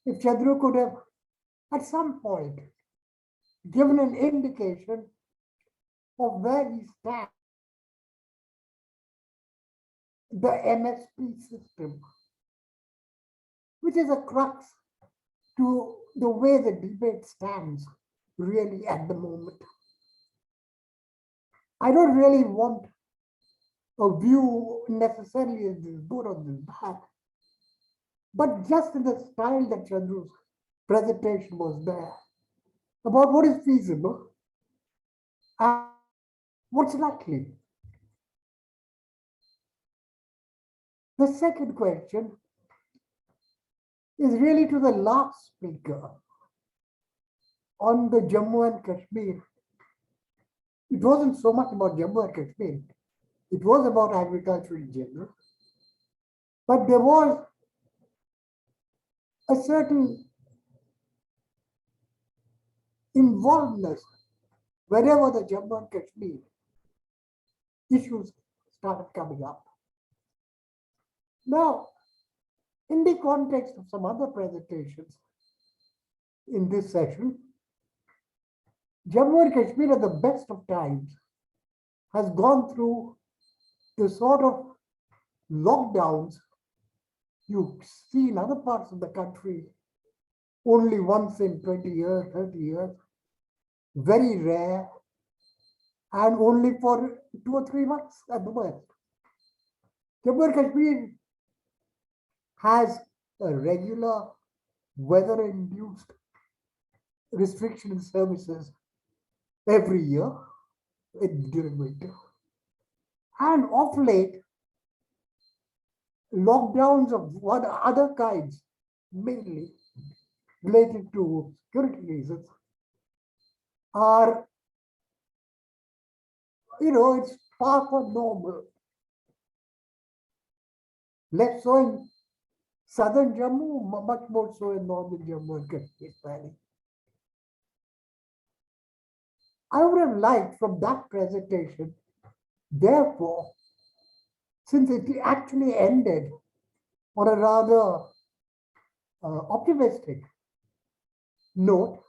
if Chandru could have, at some point, given an indication of where he stands, the MSP system, which is a crux to the way the debate stands really at the moment. I don't really want a view necessarily as this good or this bad, but just in the style that Chandru's presentation was there, about what is feasible and what's likely. The second question is really to the last speaker on the Jammu and Kashmir. It wasn't so much about Jammu and Kashmir. It was about agriculture in general. But there was a certain involvedness wherever the Jammu and Kashmir issues started coming up. Now, in the context of some other presentations in this session, Jammu and Kashmir at the best of times has gone through the sort of lockdowns you see in other parts of the country only once in 20 years, 30 years, very rare, and only for 2 or 3 months at the most. Jammu and Kashmir has a regular weather-induced restriction in services every year during winter. And of late, lockdowns of other kinds, mainly related to security reasons, are, it's far from normal. Less so in southern Jammu, much more so in northern Jammu and Kashmir Valley. I would have liked from that presentation, therefore, since it actually ended on a rather optimistic note,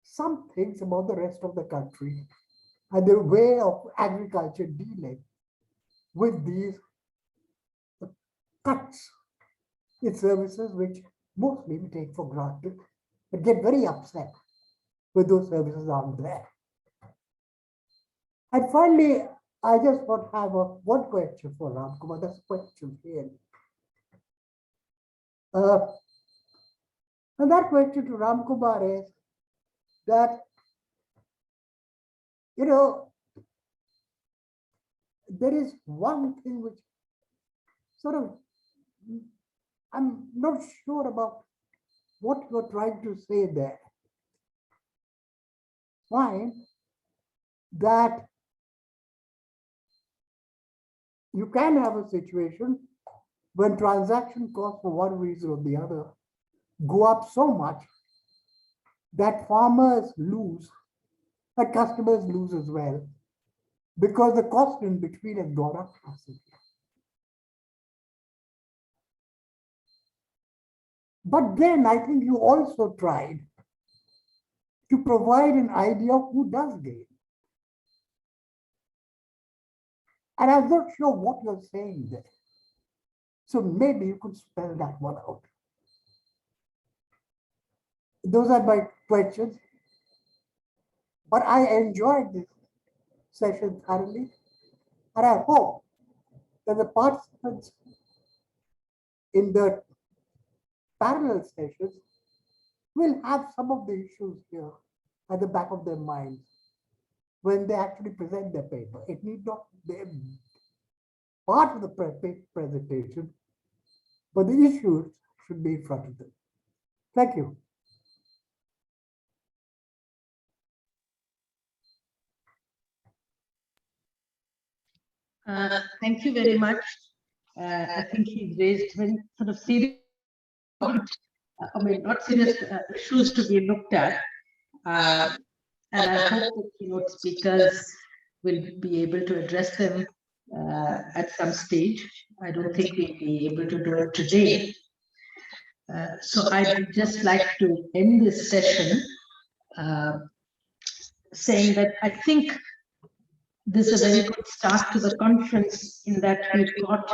some things about the rest of the country and the way of agriculture dealing with these cuts in services which mostly we take for granted, but get very upset when those services aren't there. And finally, I just want to have one question for Ram Kumar. That's a question here. And that question to Ram Kumar is, that, you know, there is one thing which sort of, I'm not sure about what you're trying to say there. Fine, that you can have a situation when transaction costs for one reason or the other go up so much that farmers lose, that customers lose as well, because the cost in between has gone up massively. But then I think you also tried to provide an idea of who does gain. And I'm not sure what you're saying there. So maybe you could spell that one out. Those are my questions. But I enjoyed this session thoroughly. And I hope that the participants in the parallel sessions will have some of the issues here at the back of their minds when they actually present their paper. It need not be part of the presentation, but the issues should be in front of them. Thank you. Thank you very much. I think he's raised very sort of serious, I mean, not serious issues to be looked at. And I hope the keynote speakers will be able to address them at some stage. I don't think we'll be able to do it today. So I'd just like to end this session saying that I think this is a very good start to the conference in that we've got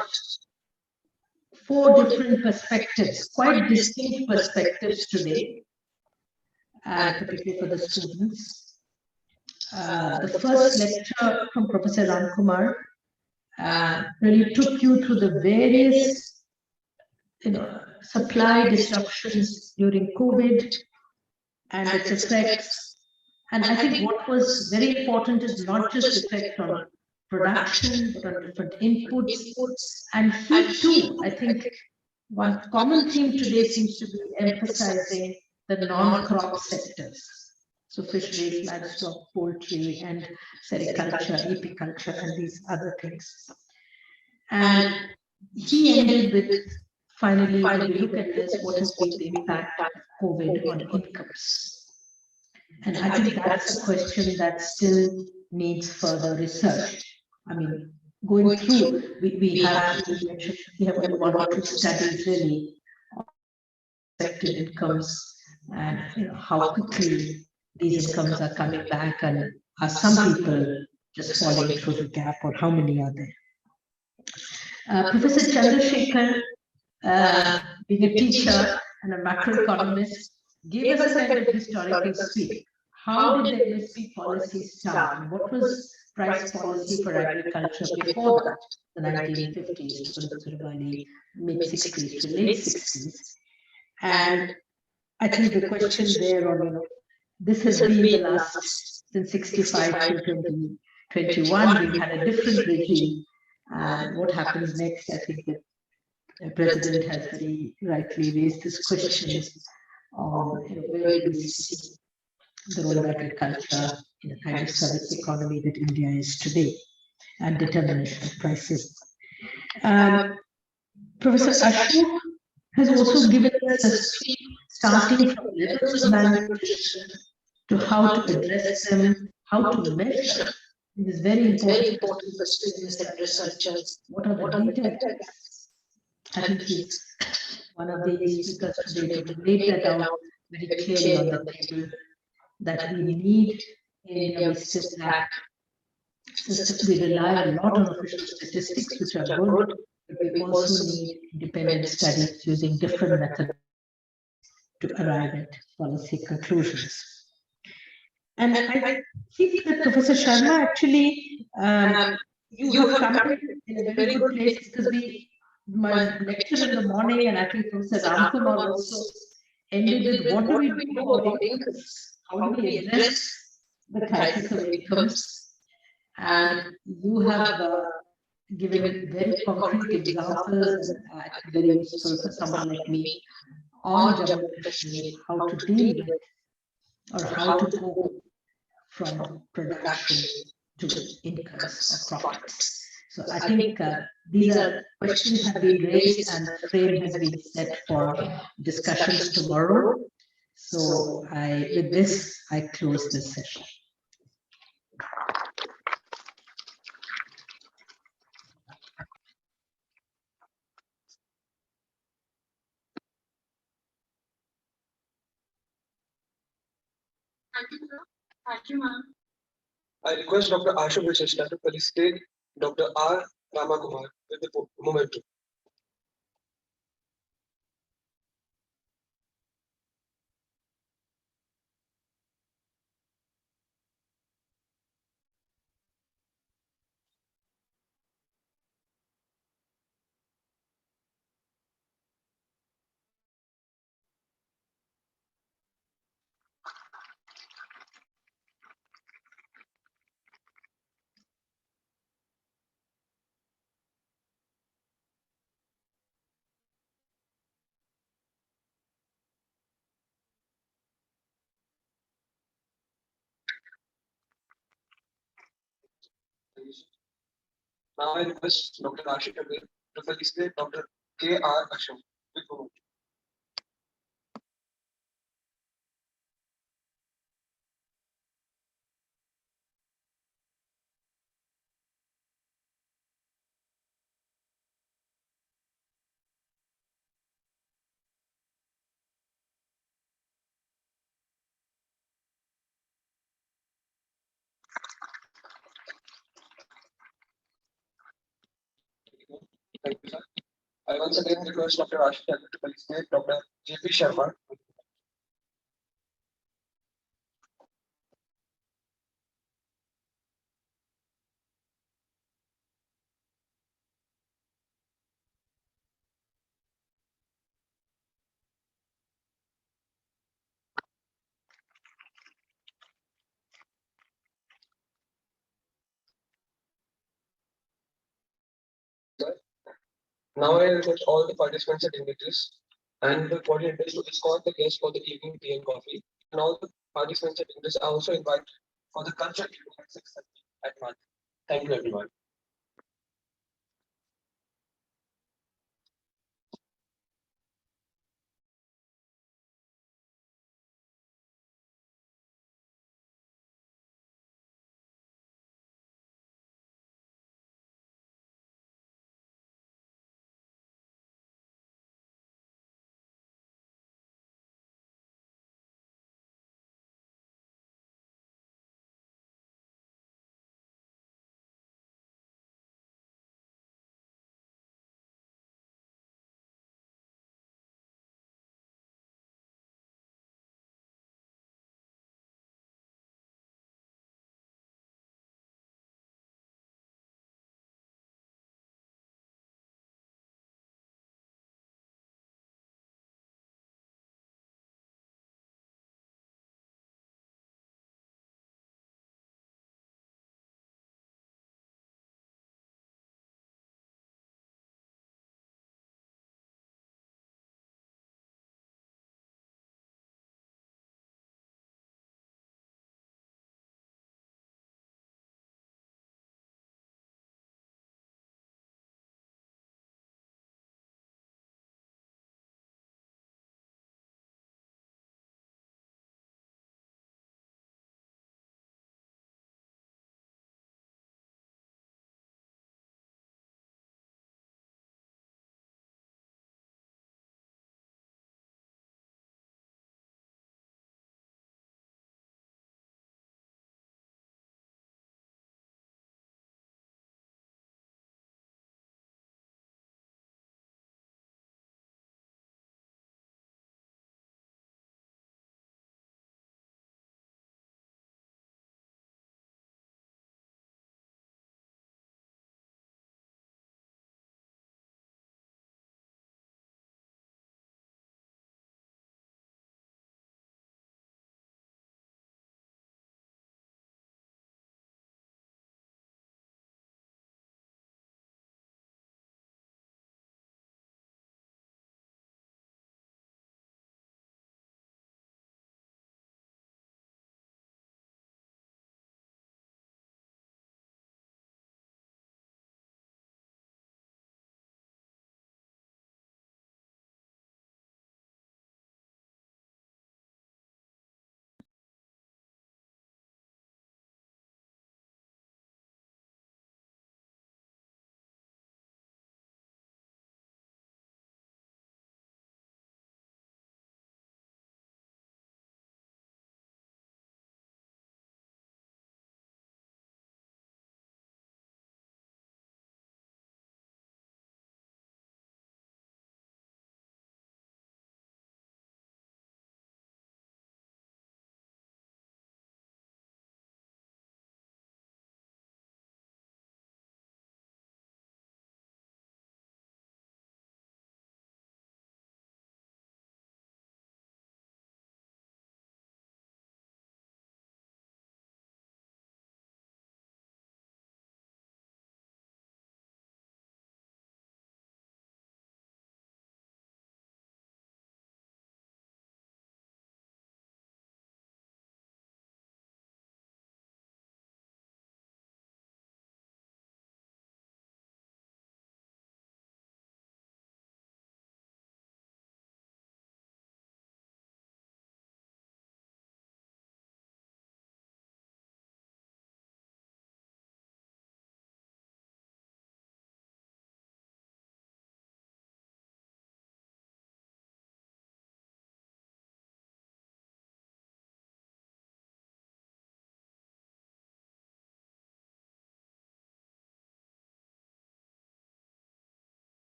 4 different perspectives, quite distinct perspectives today, particularly for the students. The first lecture from Professor Ramkumar really took you through the various, supply disruptions during COVID and its effects. And I think what was very important is not just effect on production, but on different inputs. And he too, I think one common theme today seems to be emphasizing the non-crop sectors. So fisheries, livestock, poultry, and sericulture, apiculture, and these other things. And he ended with, finally, when we look at this, what has been the impact of COVID on incomes? And I think that's a question that still needs further research. I mean, going through, we have only 1 or 2 studies really on expected incomes and how quickly these incomes are coming back, and are some people just falling through the gap, or how many are there? Professor Chandrasekhar, being a teacher and a macroeconomist, gave us a kind of historical sweep. How did the MSP policy start? What was price policy for agriculture before that, the 1950s to the early mid-60s to late 60s? And I think the question there on, this has been the last, since 65 to 2021, we had a different regime. And what happens next? I think the President has very rightly raised this question on where do we see the role of agriculture in the kind of service economy that India is today, and determination of prices. Professor Ashok has also given us a sweep starting from levels of malnutrition to how to address them, how to measure. It is very important for students and researchers. What are the details? I think he's one of the speakers today to lay that out very clearly on the table, that we need in India, we still lack systems. We rely a lot on official statistics, which are good, but we also need independent studies using different methods to arrive at policy conclusions. And I think that Professor Sharma, actually, you have come in a very good place, because my lecture in the morning, and I think Professor Ramkumar also ended with, what do we do about incomes? how do we address the crisis of incomes? And you have given very concrete examples that are very useful for someone like me on Jammu and Kashmir, how to deal with or how to go from production to incomes or profits. So I think these are questions have been raised and the frame has been set for discussions tomorrow. So with this, I close this session. Thank you, sir. Thank you, ma'am. I request Dr. Ashu Visheshta to felicitate Dr. R. Ramakumar with the momentum. Now I request Dr. Ashik to felicitate Dr. K.R. Ashok with momentum. Thank you, sir. I once again request Dr. Ashik to felicitate Dr. J.P. Sharma. Now I request all the participants and dignitaries and the coordinators to escort the guests for the evening tea and coffee. And all the participants and dignitaries are also invited for the culture evening at 6:30 at night. Thank you, everyone.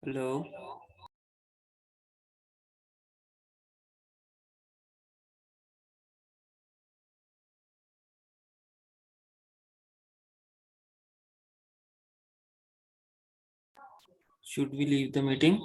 Hello. Should we leave the meeting?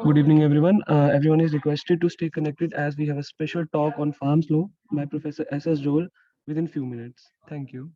Good evening, everyone. Everyone is requested to stay connected as we have a special talk on farms law by Professor S.S. Joel within few minutes. Thank you.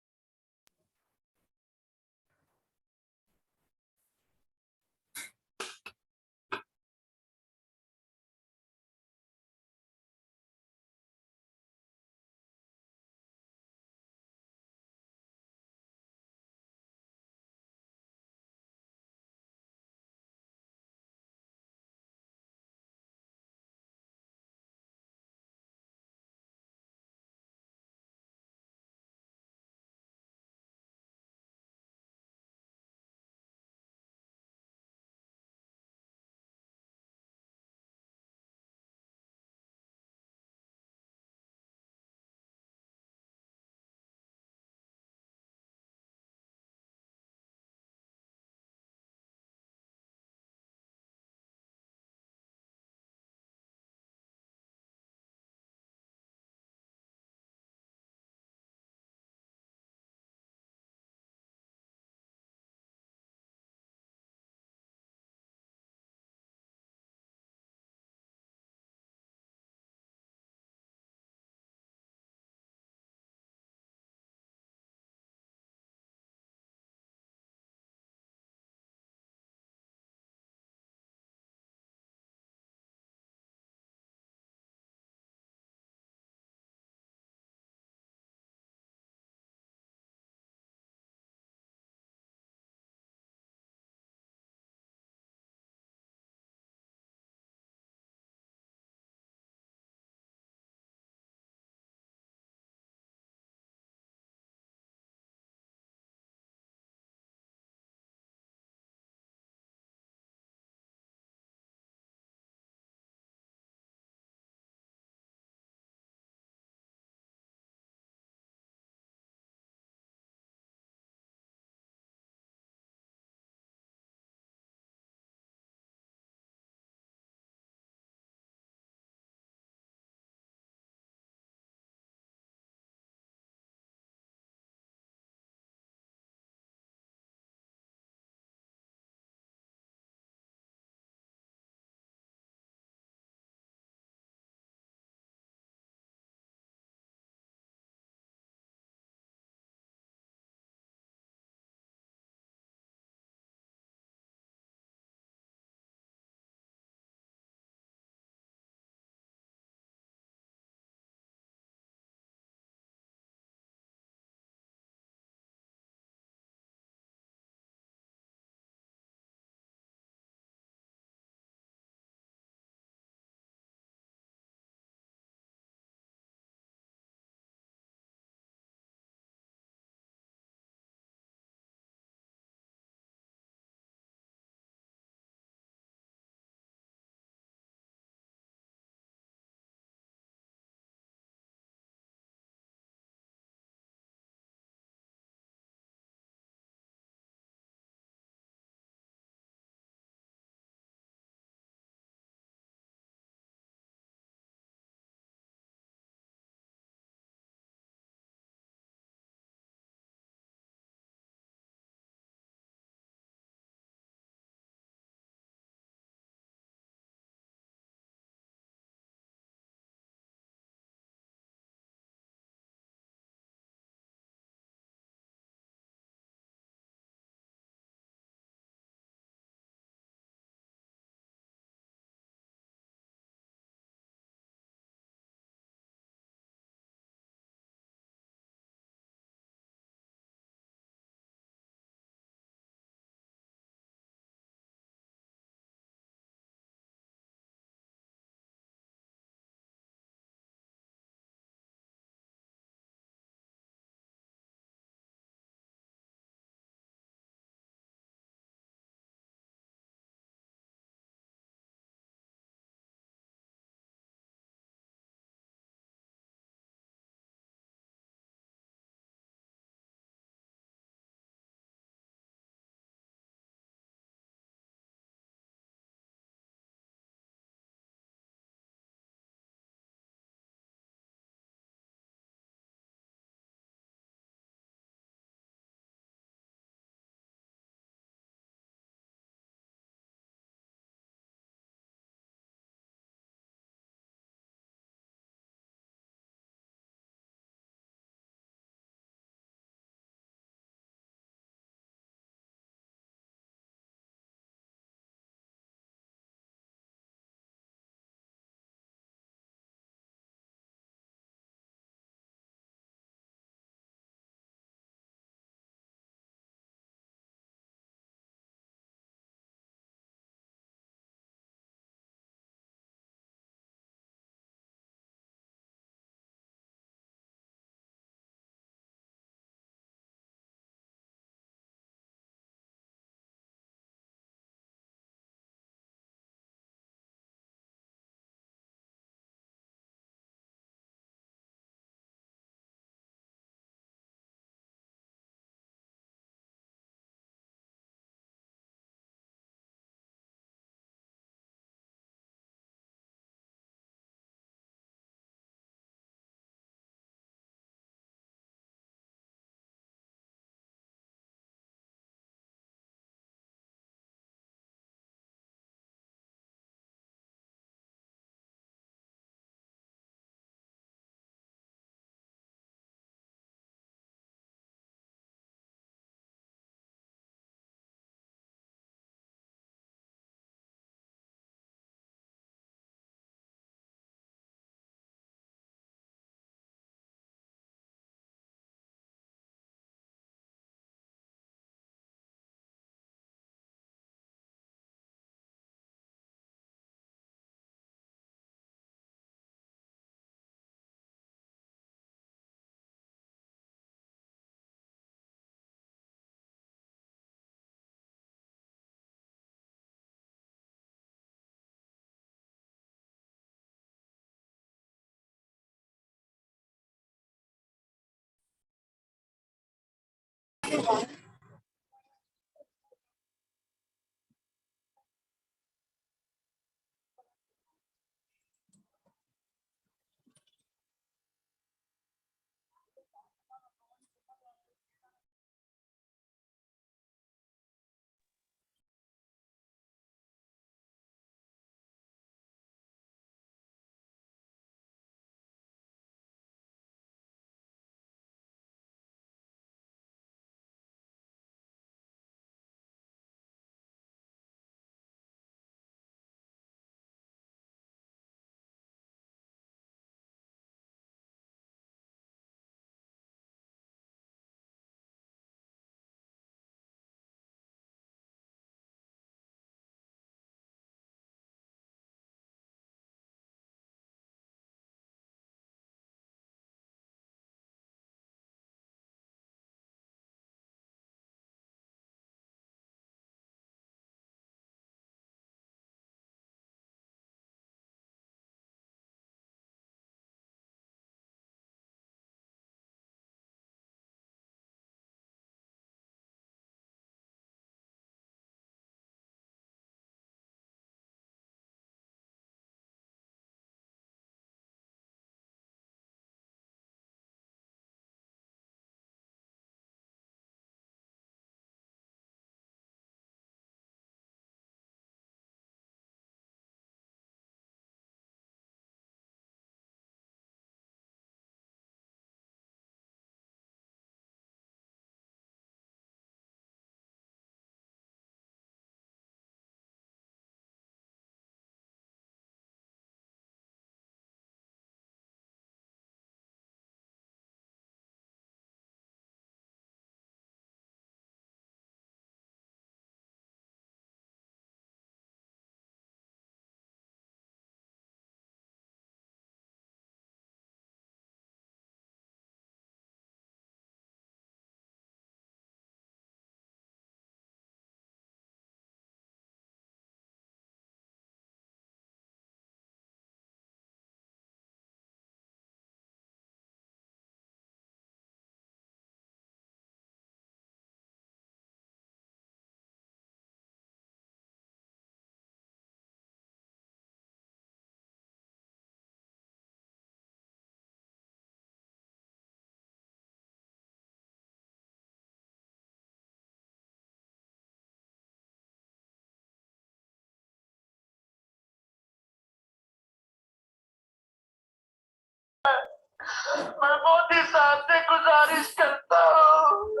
मैं मोदी साहब से गुजारिश करता हूँ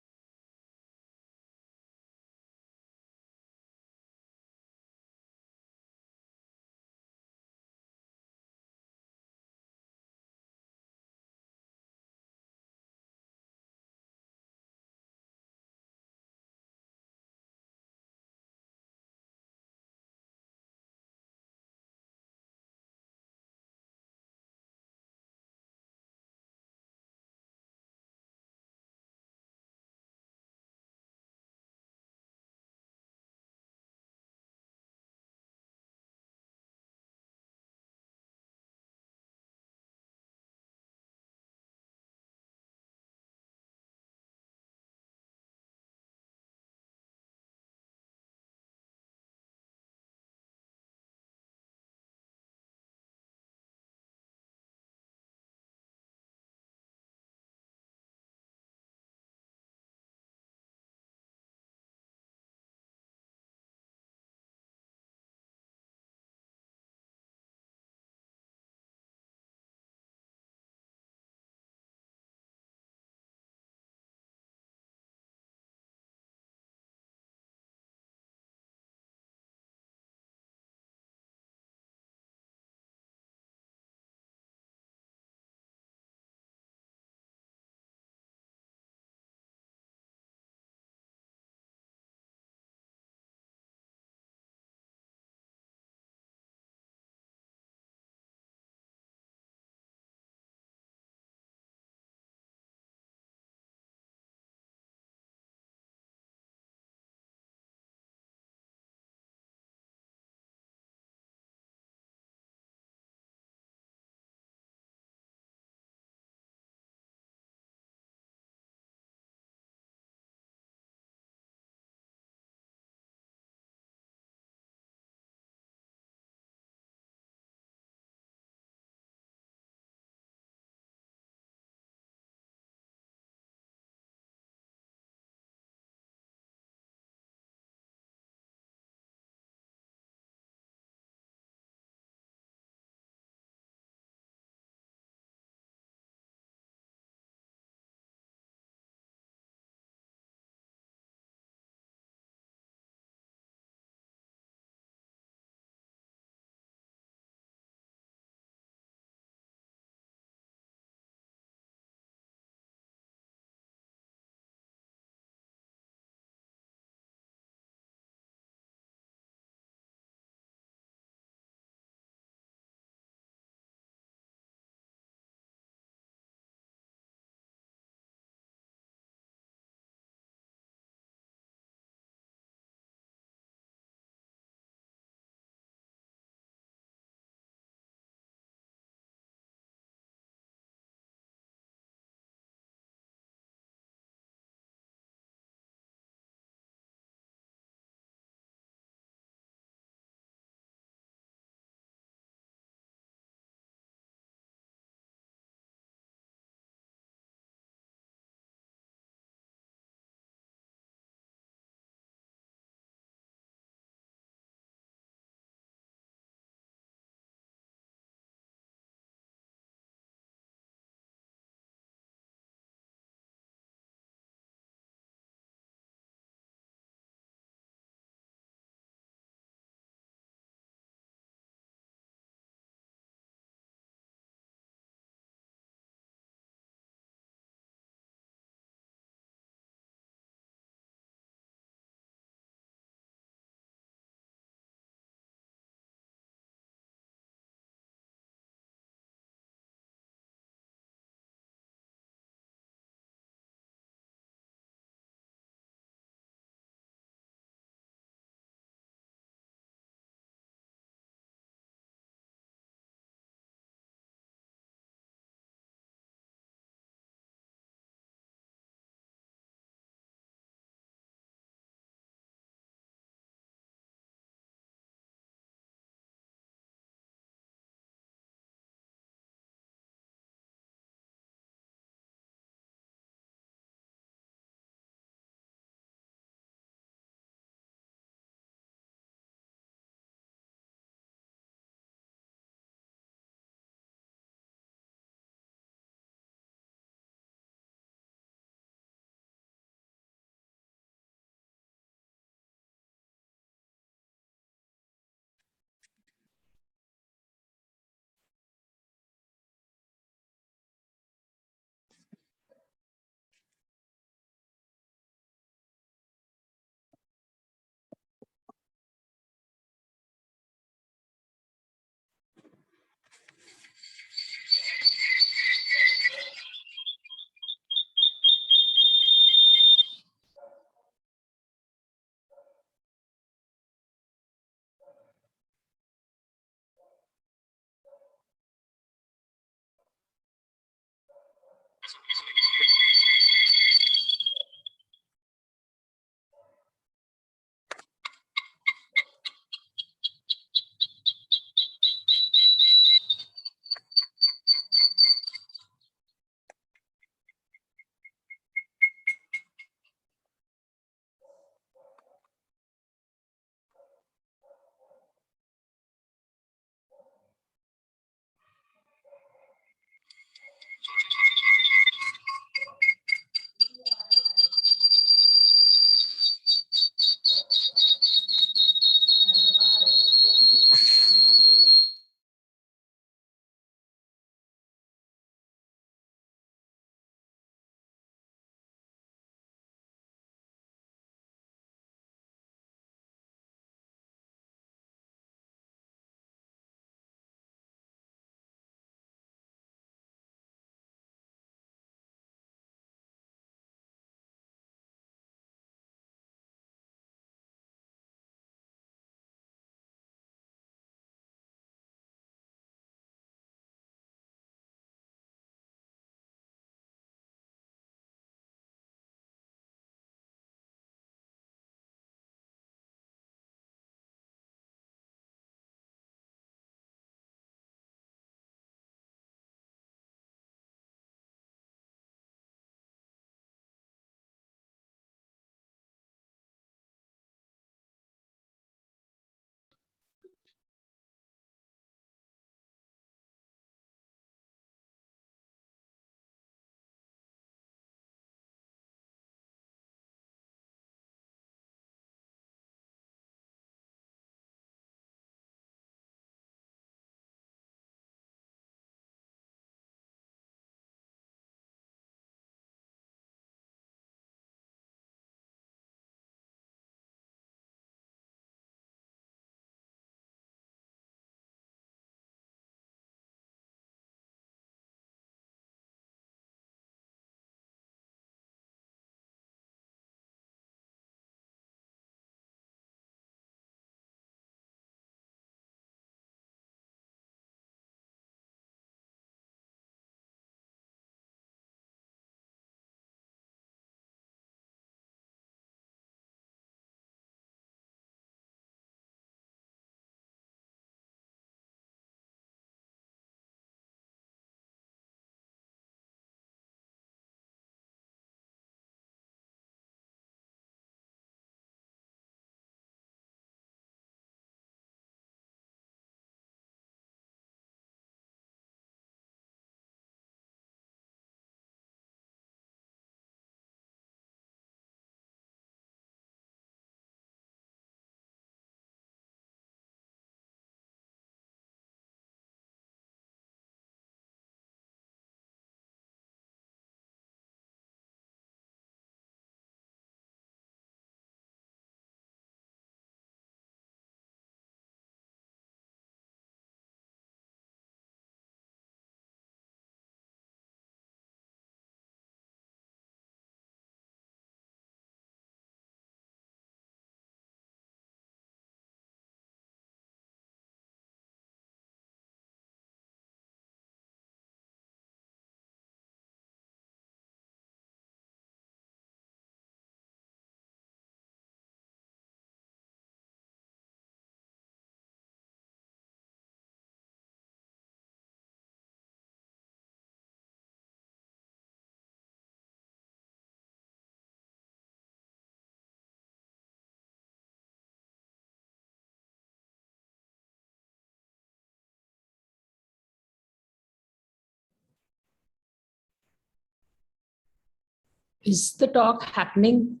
Is the talk happening?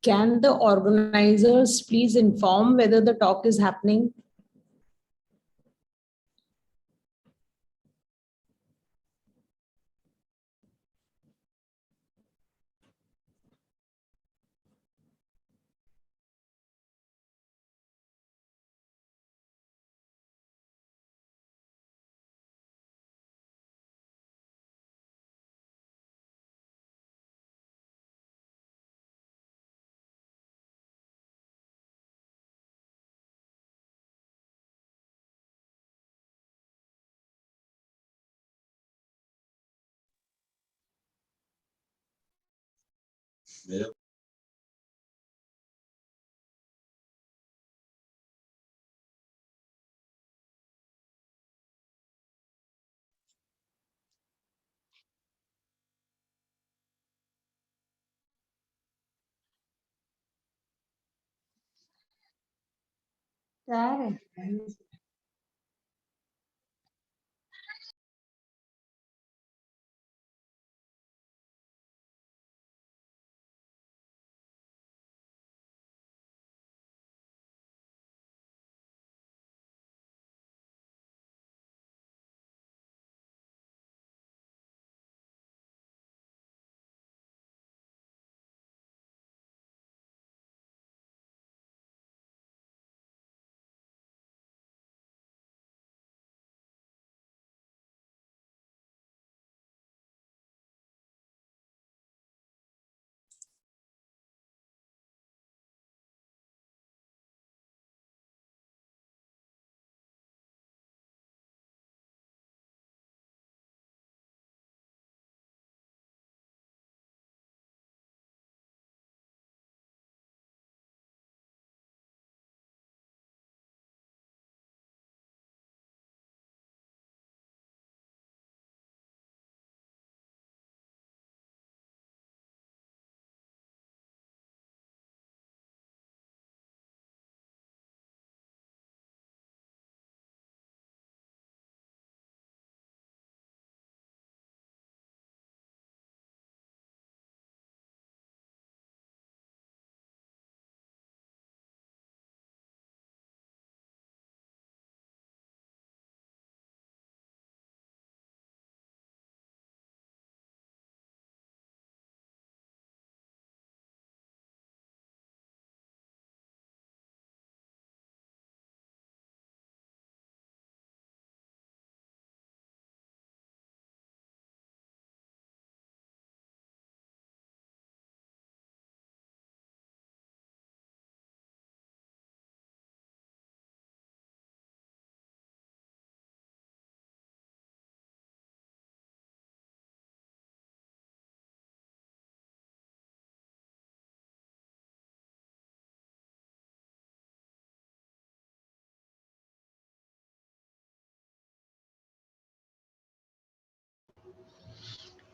Can the organizers please inform whether the talk is happening?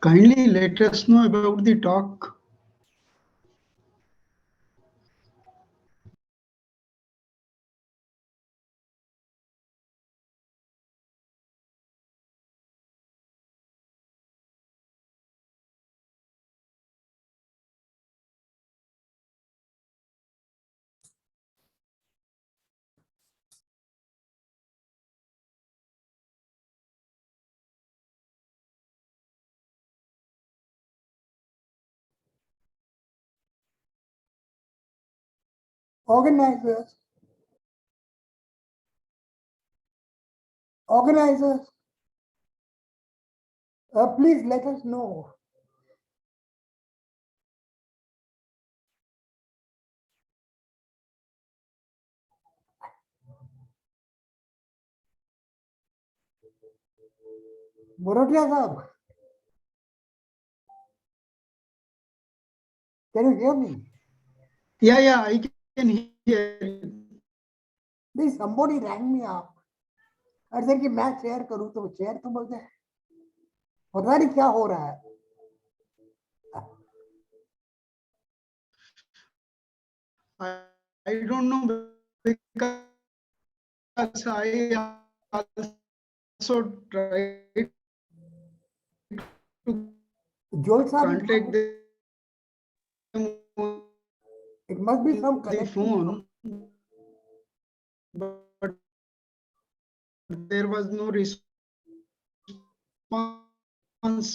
Kindly let us know about the talk. Organizers, please let us know. Borotia Sahab. Can you hear me? Yeah, I can hear you. Please, somebody rang me up. और sir कि मैं share करूं तो share तो बोलते हैं पता नहीं क्या हो रहा है I don't know because I also tried to Joel contact them it must be some the phone, but there was no response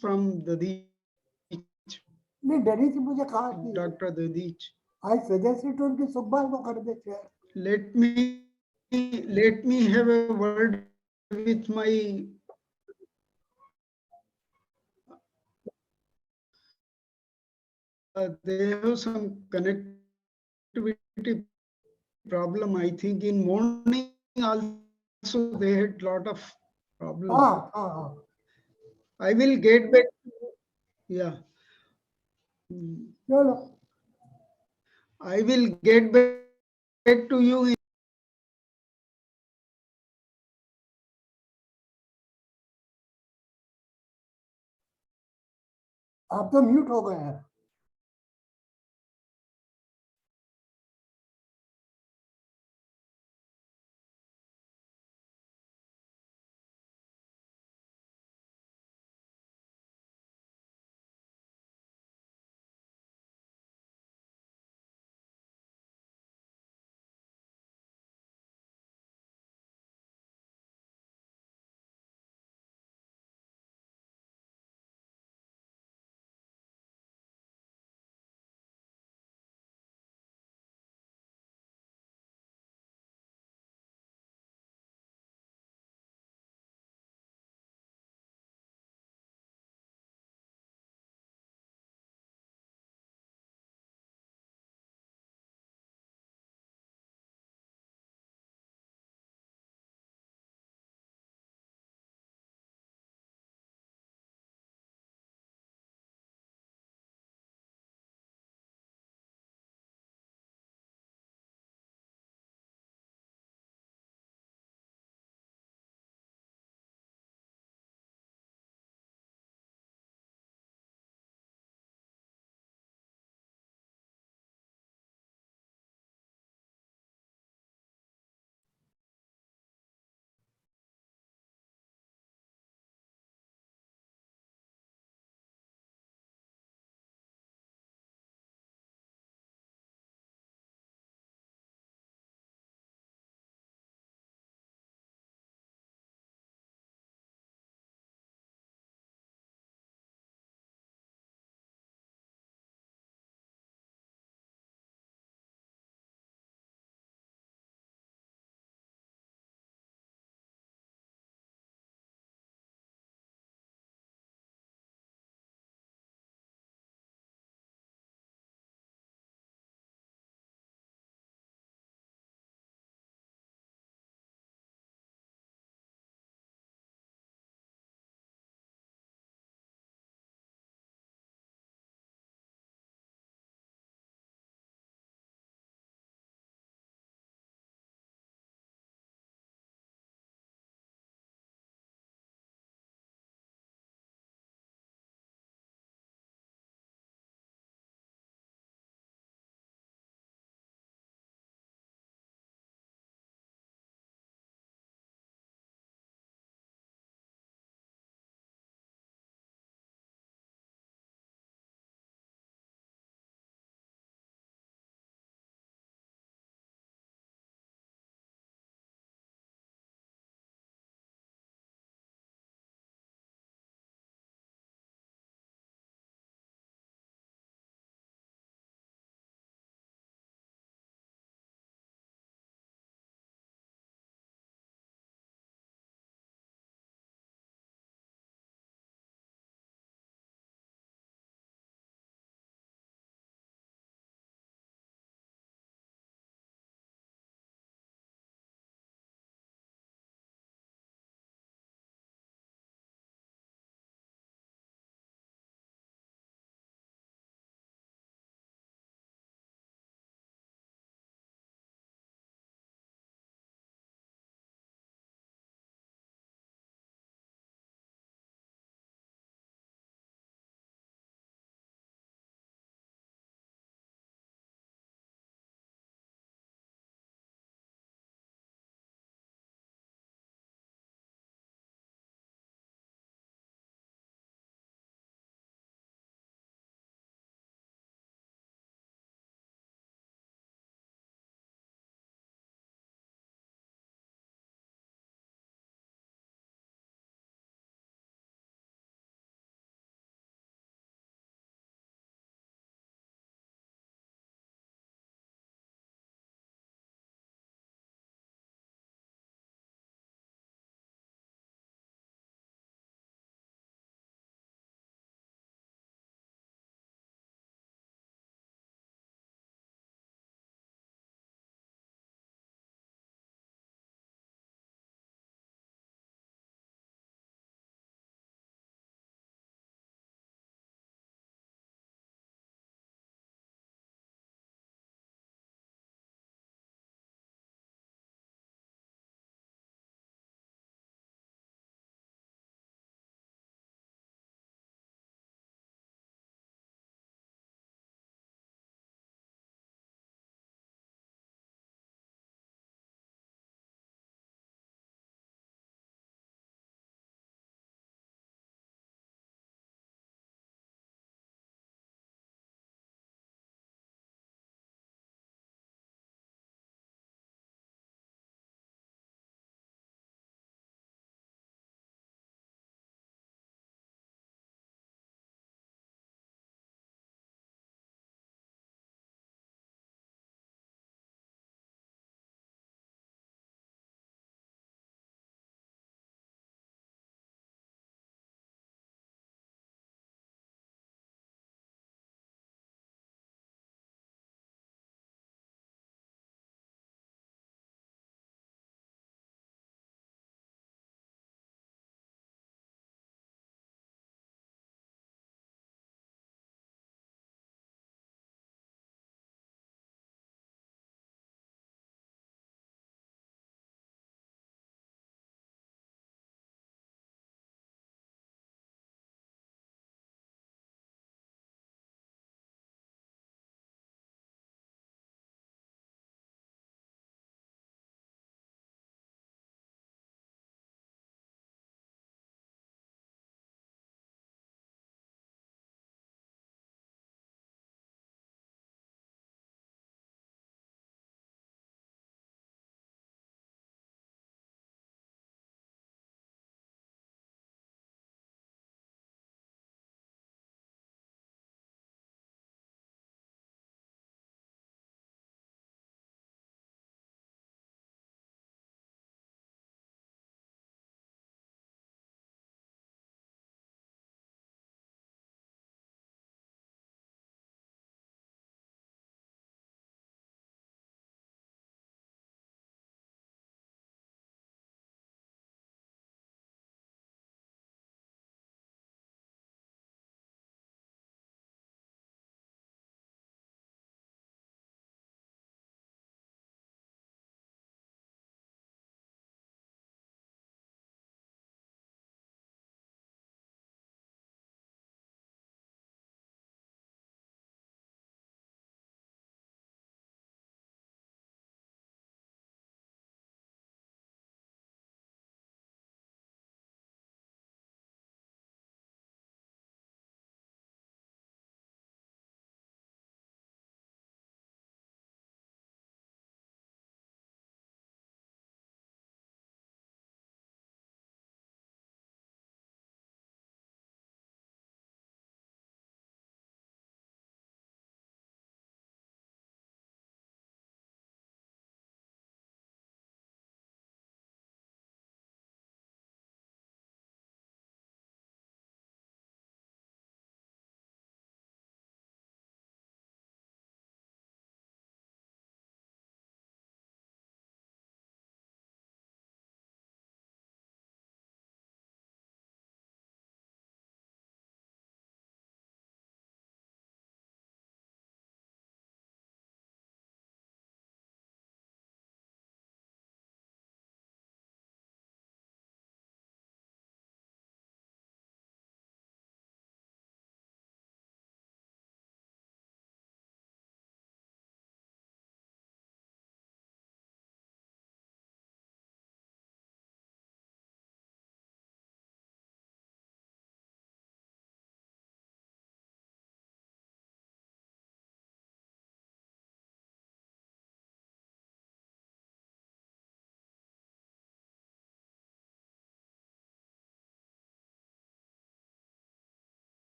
from Dadhich. नहीं डरी थी मुझे कहा कि Dr. Dadhich. I suggested to उनकी सुबह को कर दे share Let me have a word with my they have some connectivity problem. I think in morning also they had lot of problem. I will get back. Yeah. चलो I will get back to you. आप तो mute हो गए हैं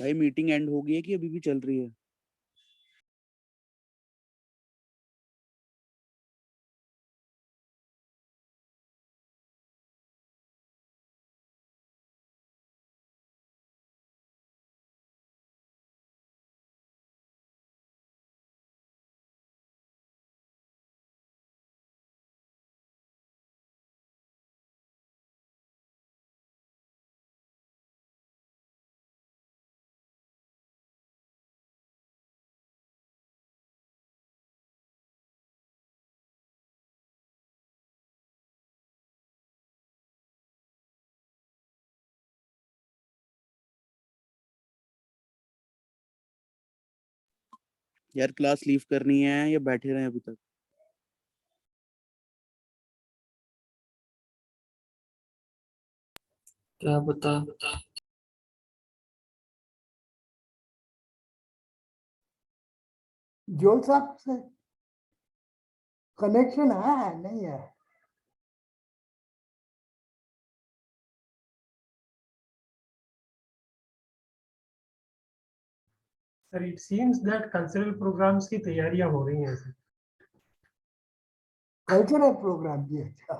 भाई meeting and हो गई है कि अभी भी चल रही है? यार क्लास लीव करनी है या बैठे रहे अभी तक? क्या बता। जोल साहब से कनेक्शन है नहीं है? Sir, it seems that cultural programs की तैयारियां हो रही हैं सर। कल्चरल प्रोग्राम भी अच्छा।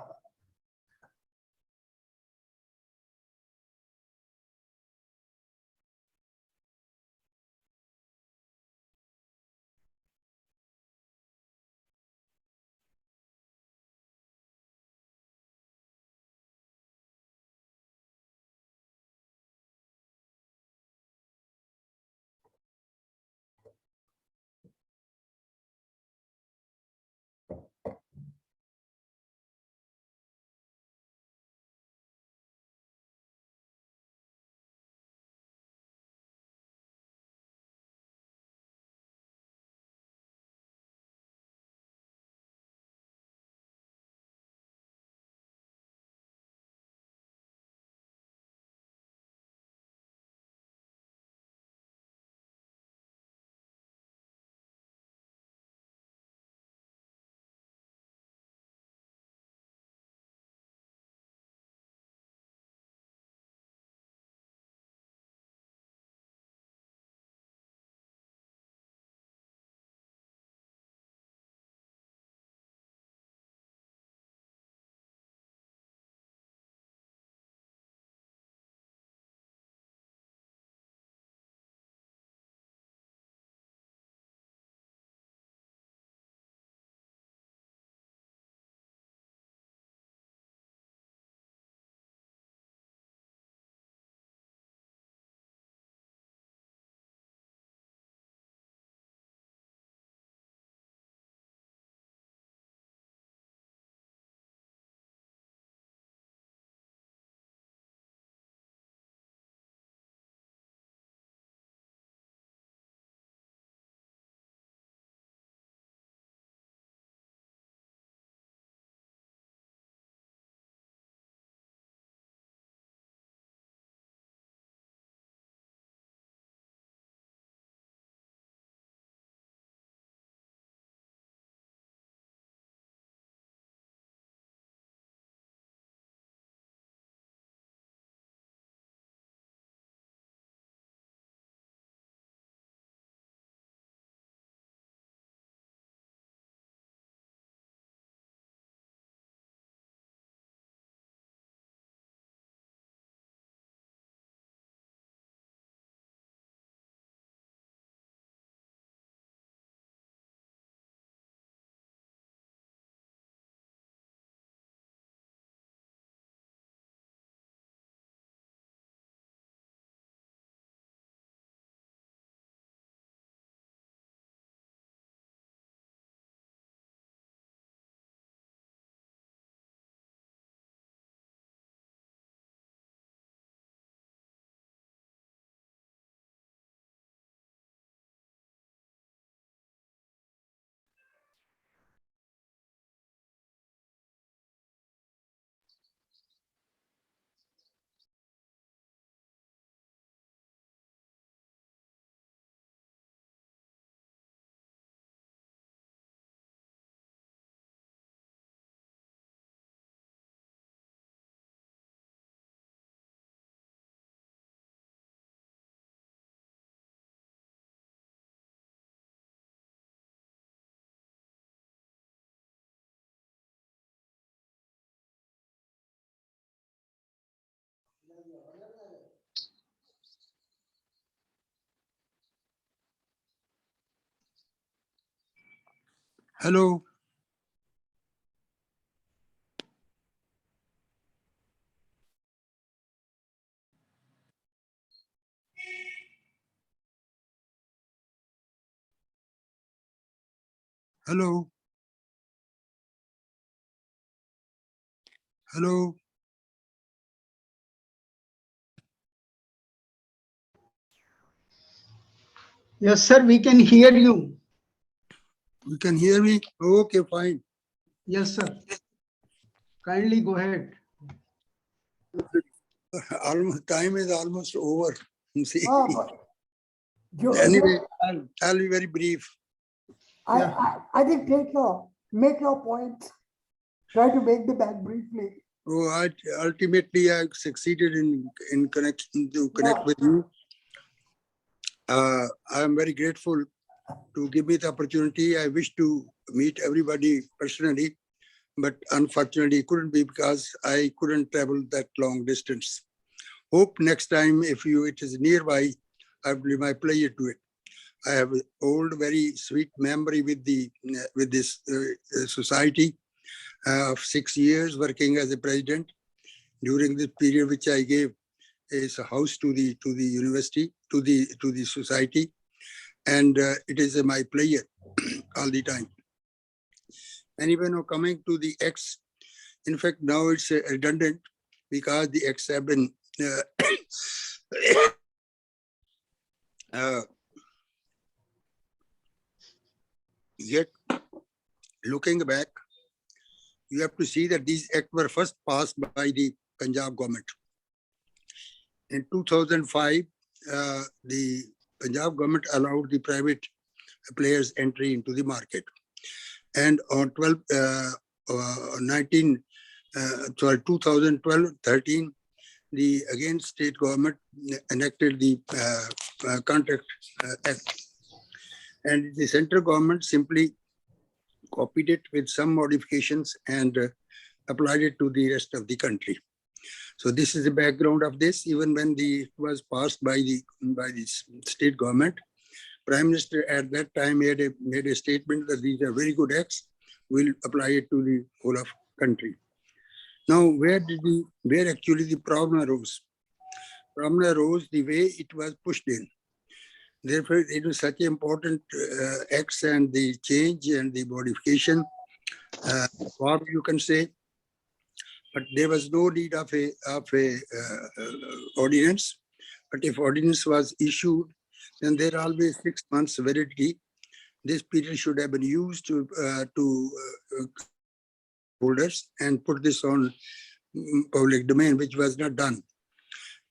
Hello. Hello. Hello. Yes, sir, we can hear you. You can hear me? Okay, fine. Yes, sir. Kindly go ahead. Almost time is almost over. See. Anyway, I'll be very brief. I think make your points. Try to make them back briefly. Oh, ultimately, I succeeded in connect with you. I am very grateful to give me the opportunity. I wish to meet everybody personally, but unfortunately couldn't be because I couldn't travel that long distance. Hope next time, if it is nearby, I will be my pleasure to it. I have an old, very sweet memory with this society of 6 years working as a president. During this period, which I gave as a house to the university, to the society, and it is my pleasure all the time. And even now coming to the X, in fact, now it's redundant because the X have been yet looking back, you have to see that these acts were first passed by the Punjab government. In 2005, the Punjab government allowed the private players entry into the market. And on 2012-13, the again state government enacted the contract act. And the central government simply copied it with some modifications and applied it to the rest of the country. So this is the background of this. Even when it was passed by the state government, Prime Minister at that time made a statement that these are very good acts. We'll apply it to the whole of country. Now, where actually the problem arose? Problem arose the way it was pushed in. Therefore, it was such an important acts and the change and the modification, or you can say, but there was no need of a ordinance. But if ordinance was issued, then there are always 6 months validity. This period should have been used to holders and put this on public domain, which was not done.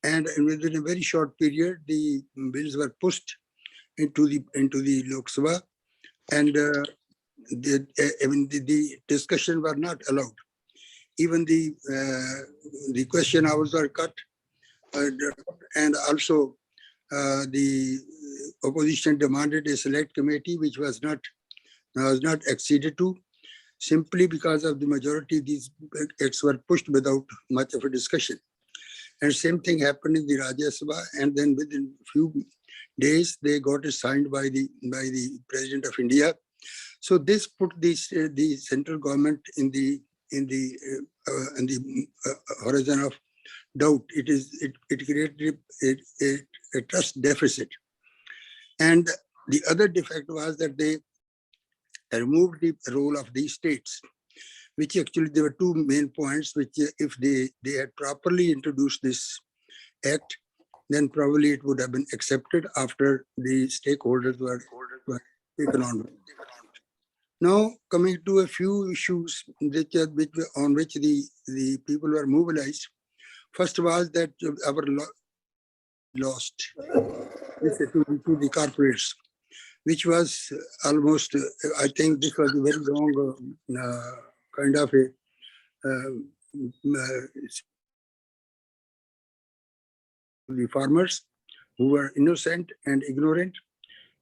And within a very short period, the bills were pushed into the Lok Sabha, and the discussion were not allowed. Even the question hours were cut, and also the opposition demanded a select committee, which was not acceded to. Simply because of the majority, these acts were pushed without much of a discussion. And same thing happened in the Rajya Sabha, and then within a few days they got it signed by the President of India. So this put the central government in the horizon of doubt. It created a trust deficit. And the other defect was that they removed the role of these states, which actually there were two main points, which if they had properly introduced this act, then probably it would have been accepted after the stakeholders were taken on. Now, coming to a few issues on which the people were mobilized. First was that our lost this to the corporates, which was almost, I think this was a very long kind of a the farmers who were innocent and ignorant.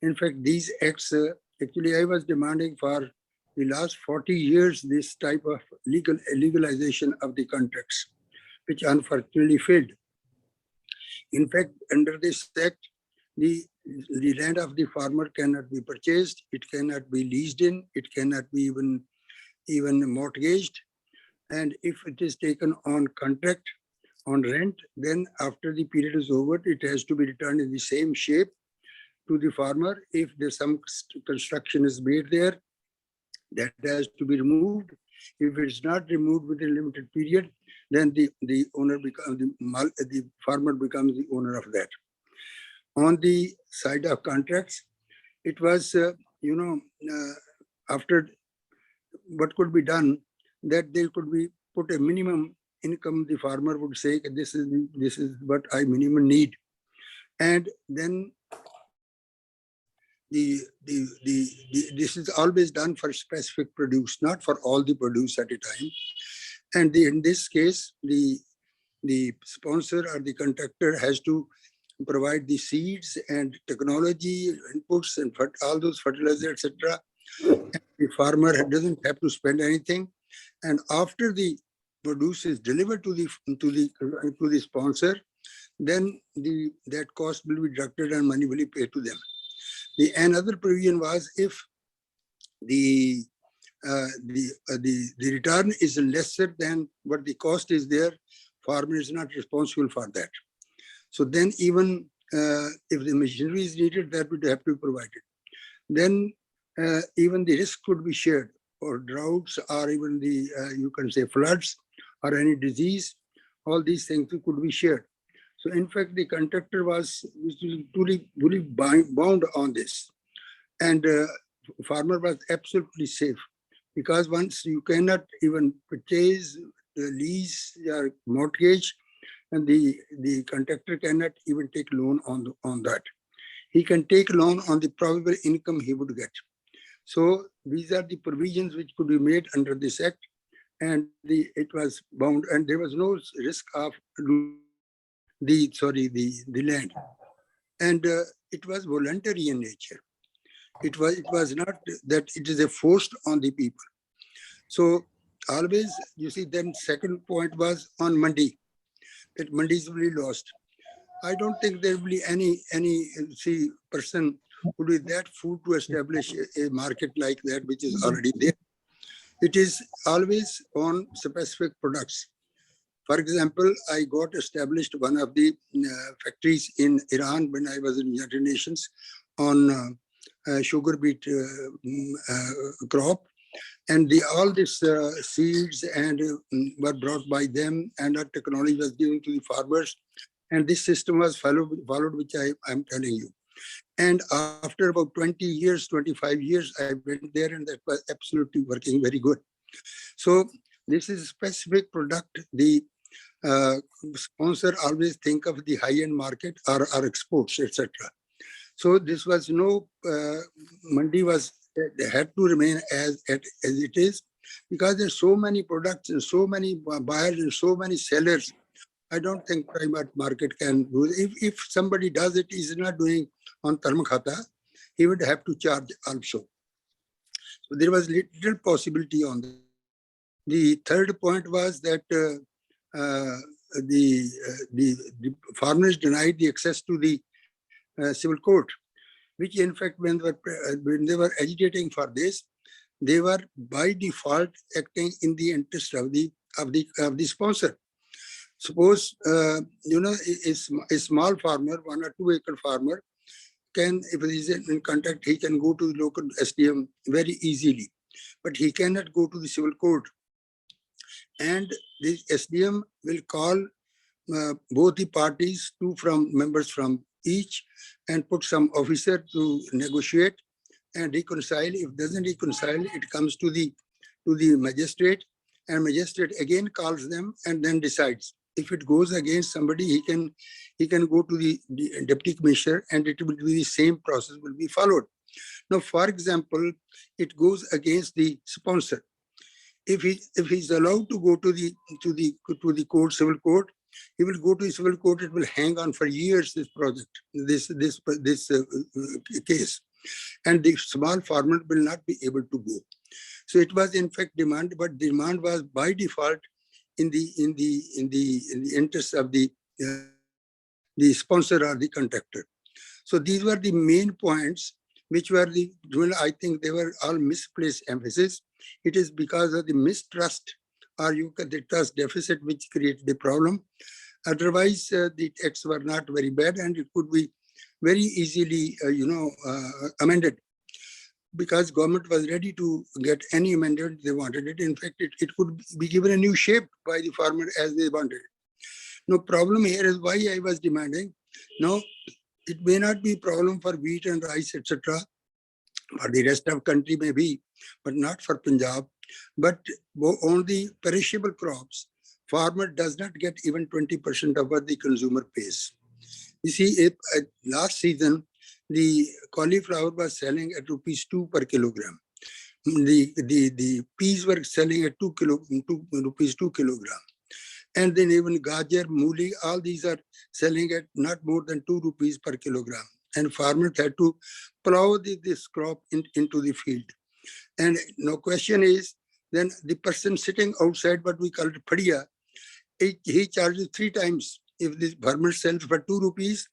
In fact, these acts, actually I was demanding for the last 40 years this type of legalization of the contracts, which unfortunately failed. In fact, under this act, the land of the farmer cannot be purchased, it cannot be leased in, it cannot be even mortgaged. And if it is taken on contract, on rent, then after the period is over, it has to be returned in the same shape to the farmer. If there's some construction is made there, that has to be removed. If it's not removed within a limited period, then the owner becomes the farmer becomes the owner of that. On the side of contracts, it was after what could be done, that there could be put a minimum income. The farmer would say, this is what I minimum need, and then this is always done for specific produce, not for all the produce at a time. And in this case, the sponsor or the contractor has to provide the seeds and technology inputs and all those fertilizers, etc. The farmer doesn't have to spend anything. And after the produce is delivered to the sponsor, then that cost will be deducted and money will be paid to them. Another provision was if the return is lesser than what the cost is there, farmer is not responsible for that. So then even if the machinery is needed, that would have to be provided. Then even the risk could be shared, or droughts, or even you can say floods, or any disease. All these things could be shared. So in fact, the contractor was truly bound on this, and farmer was absolutely safe, because once you cannot even purchase, lease, or mortgage, and the contractor cannot even take loan on that. He can take loan on the probable income he would get. So these are the provisions which could be made under this act, and it was bound, and there was no risk of the land, and it was voluntary in nature. It was not that it is a forced on the people. So always, you see, then second point was on Mandi, that Mandis will be lost. I don't think there will be any person who would be that fool to establish a market like that, which is already there. It is always on specific products. For example, I got established one of the factories in Iran when I was in United Nations on sugar beet crop, and all these seeds and were brought by them, and our technology was given to the farmers, and this system was followed, which I'm telling you. And after about 20 years, 25 years, I went there, and that was absolutely working very good. So this is a specific product. The sponsor always think of the high-end market or exports, etc. So this was no Mandi was had to remain as it is, because there's so many products and so many buyers and so many sellers. I don't think private market can do it. If somebody does it, he's not doing on Dharmakhata, he would have to charge also. So there was little possibility on that. The third point was that the farmers denied the access to the civil court, which in fact, when they were agitating for this, they were by default acting in the interest of the sponsor. Suppose a small farmer, 1 or 2 acre farmer, can, if he is in contact, he can go to the local SDM very easily, but he cannot go to the civil court. And the SDM will call both the parties, 2 members from each, and put some officer to negotiate and reconcile. If doesn't reconcile, it comes to the magistrate, and magistrate again calls them and then decides. If it goes against somebody, he can go to the deputy commissioner, and it will be the same process will be followed. Now, for example, it goes against the sponsor. If he's allowed to go to the court, civil court, he will go to the civil court. It will hang on for years, this project, this case, and the small farmer will not be able to go. So it was in fact demand, but demand was by default in the interest of the the sponsor or the contractor. So these were the main points, which were the, well, I think they were all misplaced emphasis. It is because of the mistrust or the trust deficit which created the problem. Otherwise, the texts were not very bad and it could be very easily, amended, because government was ready to get any amendment they wanted it. In fact, it could be given a new shape by the farmer as they wanted it. No problem here is why I was demanding. No, it may not be problem for wheat and rice, etc. For the rest of country maybe, but not for Punjab. But on the perishable crops, farmer does not get even 20% of what the consumer pays. You see, last season, the cauliflower was selling at ₹2 per kilogram. The peas were selling at rupees 2 kilogram. And then even gajar, mooli, all these are selling at not more than ₹2 per kilogram. And farmers had to plow this crop into the field. And no question is, then the person sitting outside, what we call it padiya, he charges 3 times. If the farmer sells for ₹2,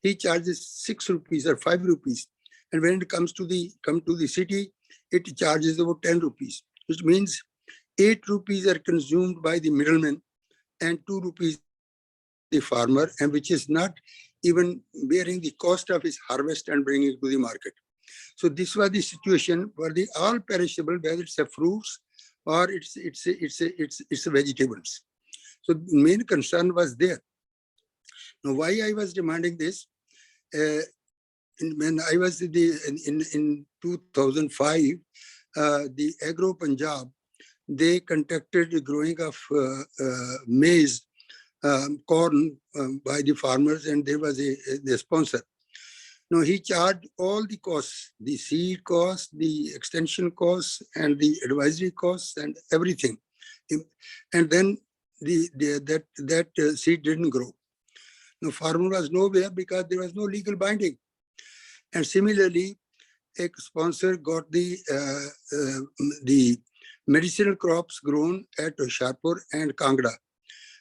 he charges ₹6 or ₹5. And when it comes to the city, it charges about ₹10, which means ₹8 are consumed by the middleman and ₹2 the farmer, and which is not even bearing the cost of his harvest and bringing it to the market. So this was the situation for the all perishable, whether it's a fruits or it's vegetables. So the main concern was there. Now, why I was demanding this? When I was in 2005, the Agro Punjab, they conducted the growing of maize, corn by the farmers, and there was a sponsor. Now he charged all the costs, the seed costs, the extension costs, and the advisory costs, and everything. And then that seed didn't grow. Now farmer was nowhere because there was no legal binding. And similarly, a sponsor got the medicinal crops grown at Hoshiarpur and Kangra.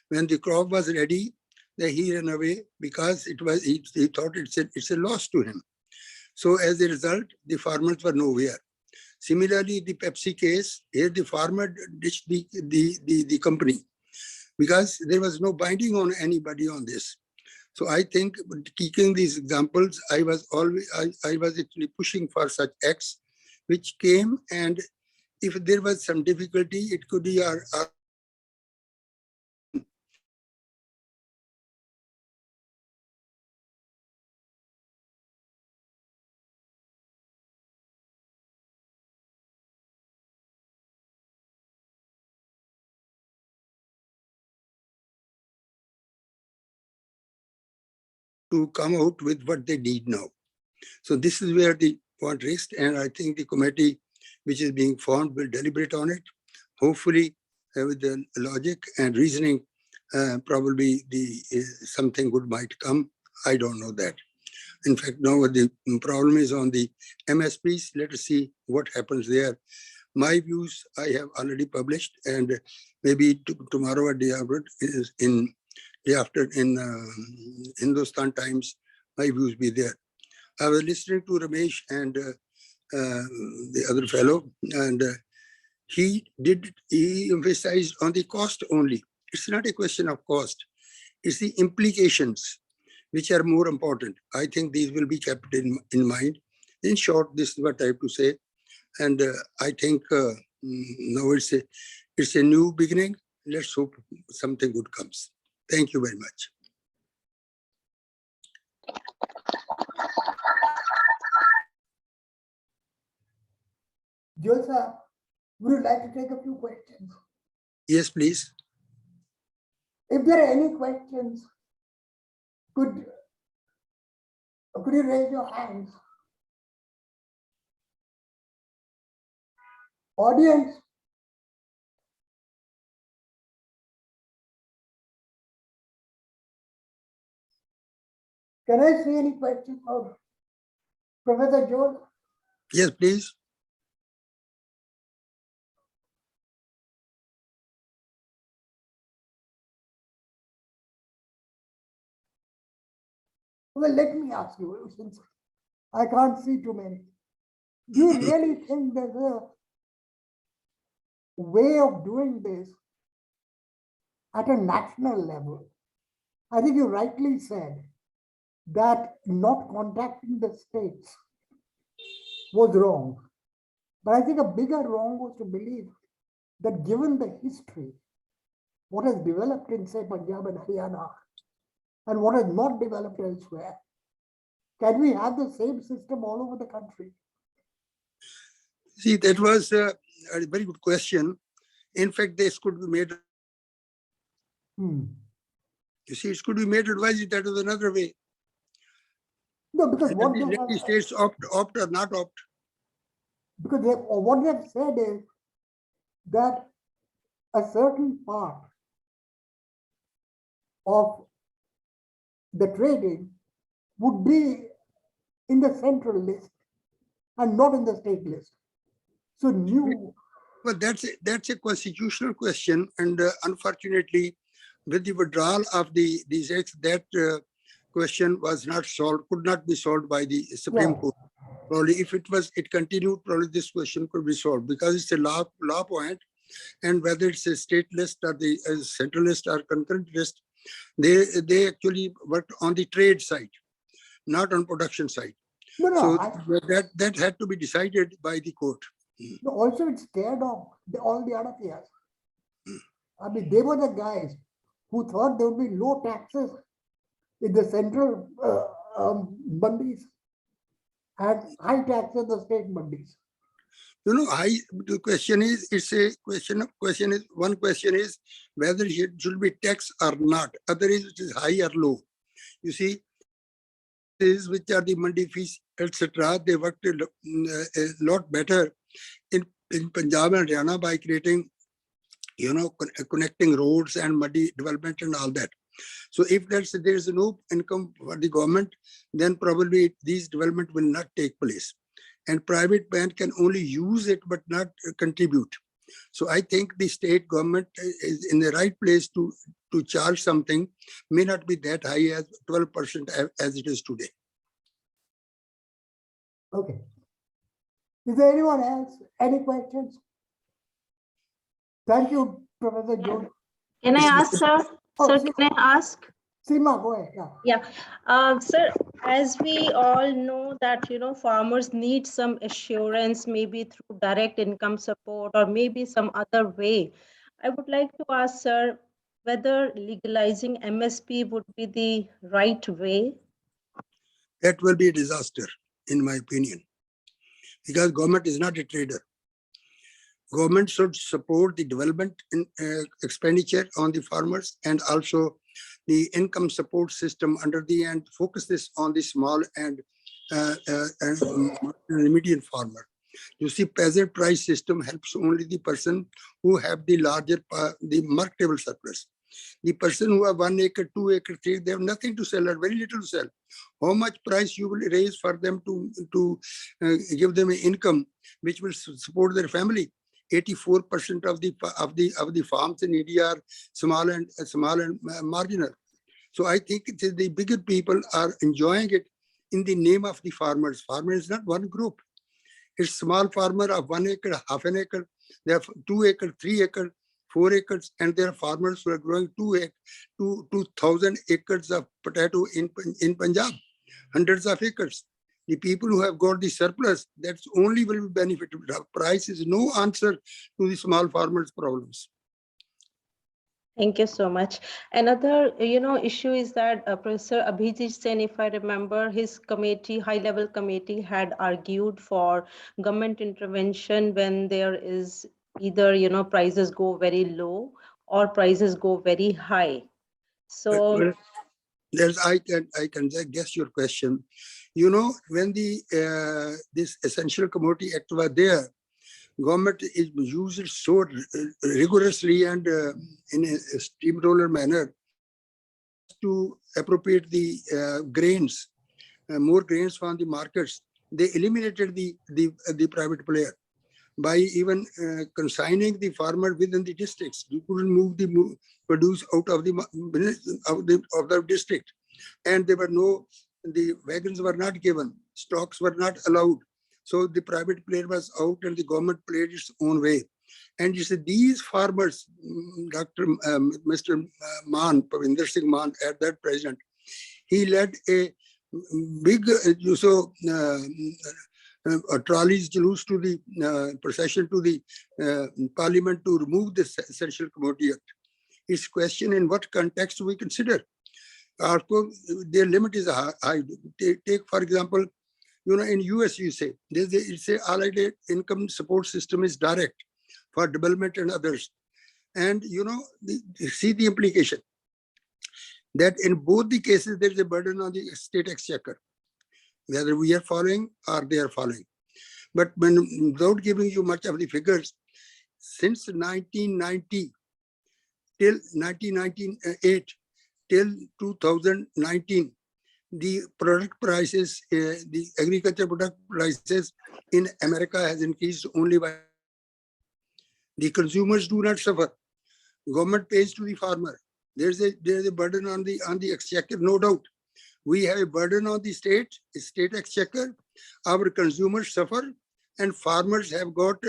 When the crop was ready, he ran away because he thought it's a loss to him. So as a result, the farmers were nowhere. Similarly, the Pepsi case, here the farmer ditched the company because there was no binding on anybody on this. So I think, keeping these examples, I was actually pushing for such acts which came, and if there was some difficulty, it could be our to come out with what they need now. So this is where the point rests, and I think the committee which is being formed will deliberate on it. Hopefully, with the logic and reasoning, probably something good might come. I don't know that. In fact, now the problem is on the MSPs. Let us see what happens there. My views I have already published, and maybe tomorrow or day after in Hindustan Times, my views be there. I was listening to Ramesh and the other fellow, and he emphasized on the cost only. It's not a question of cost. It's the implications which are more important. I think these will be kept in mind. In short, this is what I have to say. And I think now it's a new beginning. Let's hope something good comes. Thank you very much. Joel sir, would you like to take a few questions? Yes, please. If there are any questions, could you raise your hands? Audience. Can I see any questions of Professor Joel? Yes, please. Well, let me ask you, since I can't see too many. Do you really think there's a way of doing this at a national level? I think you rightly said that not contacting the states was wrong. But I think a bigger wrong was to believe that given the history, what has developed in, say, Punjab and Haryana, and what has not developed elsewhere, can we have the same system all over the country? See, that was a very good question. In fact, this could be made. You see, it could be made advisory. That was another way. No, because what they let the have, states opt or not opt. because what they have said is that a certain part of the trading would be in the central list and not in the state list. So new. Well, that's a constitutional question, and unfortunately, with the withdrawal of these acts, that question was not solved, could not be solved by the Supreme Court. Probably, if it continued, probably this question could be solved because it's a law point, and whether it's a state list or the central list or concurrent list, they actually worked on the trade side, not on production side. So that had to be decided by the court. Also, it scared off all the other players. I mean, they were the guys who thought there would be low taxes in the central mandis and high taxes in the state mandis. You know, the question is, it's a question is, one question is whether it should be taxed or not. Other is it is high or low. You see, which are the mandi fees, etc. They worked a lot better in Punjab and Haryana by creating, connecting roads and muddy development and all that. So if there is no income for the government, then probably these development will not take place. And private bank can only use it but not contribute. So I think the state government is in the right place to charge something, may not be that high as 12% as it is today. Okay. Is there anyone else? Any questions? Thank you, Professor George. Can I ask, sir? Sir, can I ask? Seema, go ahead. Yeah. Sir, as we all know that, farmers need some assurance, maybe through direct income support or maybe some other way. I would like to ask, sir, whether legalizing MSP would be the right way? That will be a disaster, in my opinion, because government is not a trader. Government should support the development in expenditure on the farmers and also the income support system under the and focus this on the small and medium farmer. You see, peasant price system helps only the person who have the larger, the marketable surplus. The person who have 1 acre, 2 acre, 3, they have nothing to sell or very little to sell. How much price you will raise for them to give them an income which will support their family? 84% of the farms in India are small and marginal. So I think the bigger people are enjoying it in the name of the farmers. Farmer is not one group. It's small farmer of 1 acre, half an acre. They have 2 acre, 3 acre, 4 acres, and there are farmers who are growing 2,000 acres of potato in Punjab, hundreds of acres. The people who have got the surplus, that's only will be benefited. Price is no answer to the small farmers' problems. Thank you so much. Another, issue is that Professor Abhijit Sen, if I remember, his committee, high-level committee, had argued for government intervention when there is either, prices go very low or prices go very high. So I can guess your question. When this Essential Commodity Act was there, government is used it so rigorously and in a steamroller manner to appropriate the grains, more grains from the markets. They eliminated the private player by even consigning the farmer within the districts. You couldn't move the produce out of the district, and there were no the wagons were not given, stocks were not allowed. So the private player was out and the government played its own way. And you see these farmers, Mr. Maan, Pavinder Singh Maan, at that president, he led a big, trolleys jalous to the procession to the parliament to remove this Essential Commodity Act. It's question in what context we consider. Their limit is high. Take for example, in US you say, it's a allied income support system is direct for development and others. And see the implication that in both the cases there is a burden on the state exchequer, whether we are following or they are following. But without giving you much of the figures, since 1990 till 1998 till 2019, the product prices, the agriculture product prices in America has increased only by. The consumers do not suffer. Government pays to the farmer. There's a burden on the exchequer, no doubt. We have a burden on the state exchequer. Our consumers suffer, and farmers have got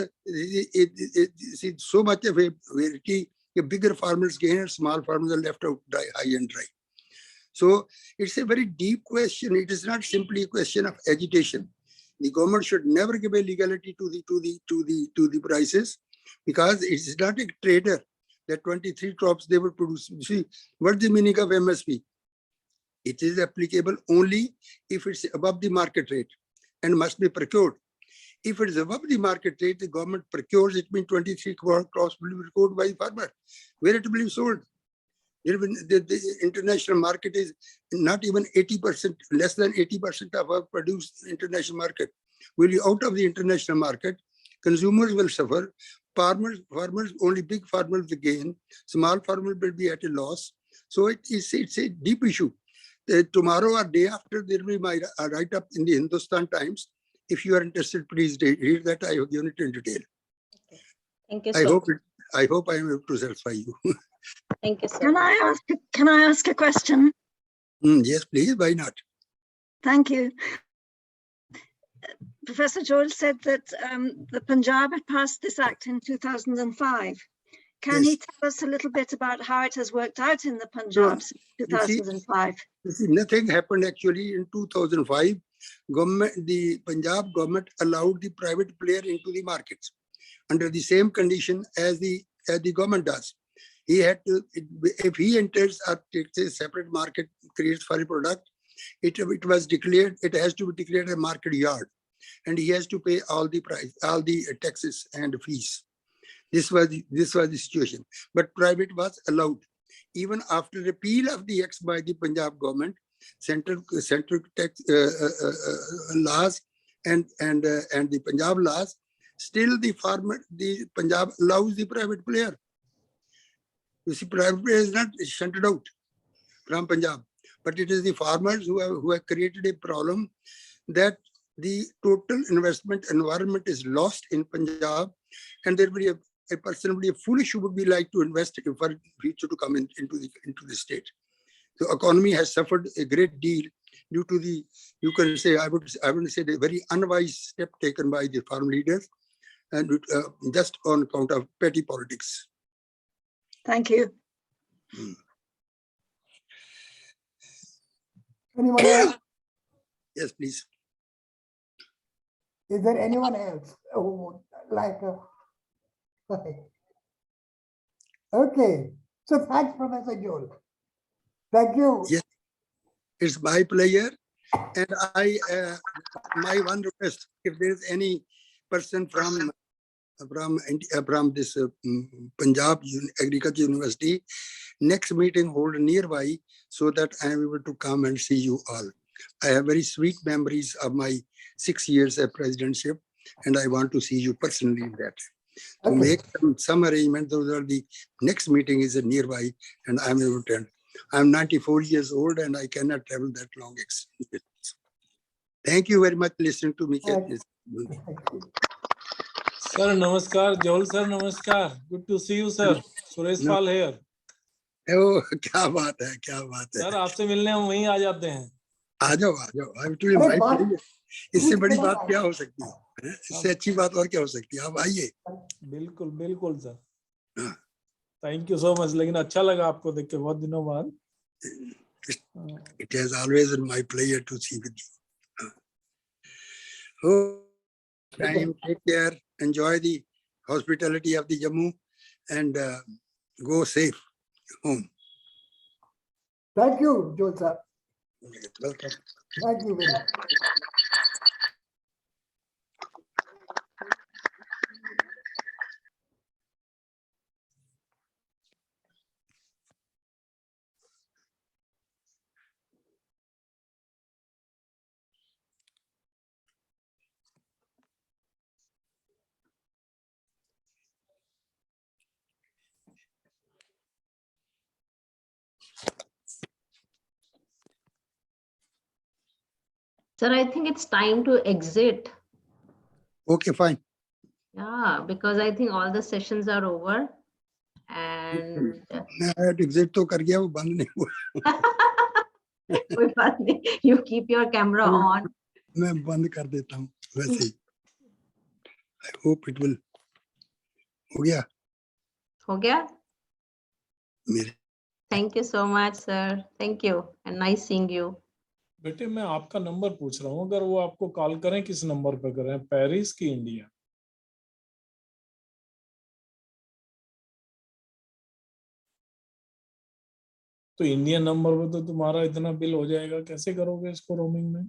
so much of a variety. Bigger farmers gain and small farmers are left out high and dry. So it's a very deep question. It is not simply a question of agitation. The government should never give a legality to the prices, because it is not a trader that 23 crops they will produce. You see, what's the meaning of MSP? It is applicable only if it's above the market rate and must be procured. If it is above the market rate, the government procures, it means 23 crops will be procured by the farmer, where it will be sold. The international market is not even 80%, less than 80% of our produce international market will be out of the international market. Consumers will suffer. Farmers, only big farmers will gain. Small farmers will be at a loss. So it's a deep issue. Tomorrow or day after, there will be my write-up in the Hindustan Times. If you are interested, please read that. I have given it in detail. Okay. Thank you. I hope I am able to satisfy you. Thank you, sir. Can I ask a question? Yes, please. Why not? Thank you. Professor Joel said that the Punjab had passed this act in 2005. Can he tell us a little bit about how it has worked out in the Punjab since 2005? You see, nothing happened actually in 2005. The Punjab government allowed the private player into the markets under the same condition as the government does. He had to, if he enters or takes a separate market, creates for a product, it was declared, it has to be declared a market yard, and he has to pay all the price, all the taxes and fees. This was the situation. But private was allowed. Even after repeal of the Act by the Punjab government, central tax laws and the Punjab laws, still the Punjab allows the private player. You see, private player is not shunted out from Punjab, but it is the farmers who have created a problem that the total investment environment is lost in Punjab, and there will be a person will be foolish who would be like to invest for future to come into the state. The economy has suffered a great deal due to the, you can say, I would say the very unwise step taken by the farm leaders, and just on account of petty politics. Thank you. Anyone else? Yes, please. Is there anyone else who would like Okay. So thanks, Professor Joel. Thank you. Yes, it's my pleasure. And my one request, if there is any person from this Punjab Agriculture University, next meeting hold nearby so that I am able to come and see you all. I have very sweet memories of my 6 years of presidentship, and I want to see you personally in that. To make some arrangement, those are the next meeting is nearby, and I am able to attend. I am 94 years old and I cannot travel that long. Thank you very much for listening to me. Sir, namaskar. Joel sir, namaskar. Good to see you, sir. Suresh Pal here. Oh, क्या बात है, क्या बात है. Sir, आपसे मिलने हम वहीं आ जाते हैं. आ जाओ अरे बात इससे ठीक बड़ी है बात ना। क्या हो सकती है? इससे अच्छी बात और क्या हो सकती है? आप आइए। बिल्कुल बिल्कुल सर, हाँ। Thank you so much. लेकिन अच्छा लगा आपको देख के बहुत दिनों बाद। It has always been my pleasure to see with you. Oh, time, take care, enjoy the hospitality of the Jammu, and go safe home. Thank you, Joel sir. Welcome. Thank you very much. Sir, I think it's time to exit. Okay, fine. Yeah, because I think all the sessions are over. And Exit तो कर गया, वो बंद नहीं हुआ। कोई बात नहीं, you keep your camera on. मैं बंद कर देता हूँ वैसे ही। I hope it will. हो गया? हो गया? मेरे Thank you so much, sir. Thank you and nice seeing you. बेटे मैं आपका नंबर पूछ रहा हूँ, अगर वो आपको कॉल करें किस नंबर पे करें, पेरिस की इंडिया? तो इंडियन नंबर पे तो तुम्हारा इतना बिल हो जाएगा, कैसे करोगे इसको रोमिंग में?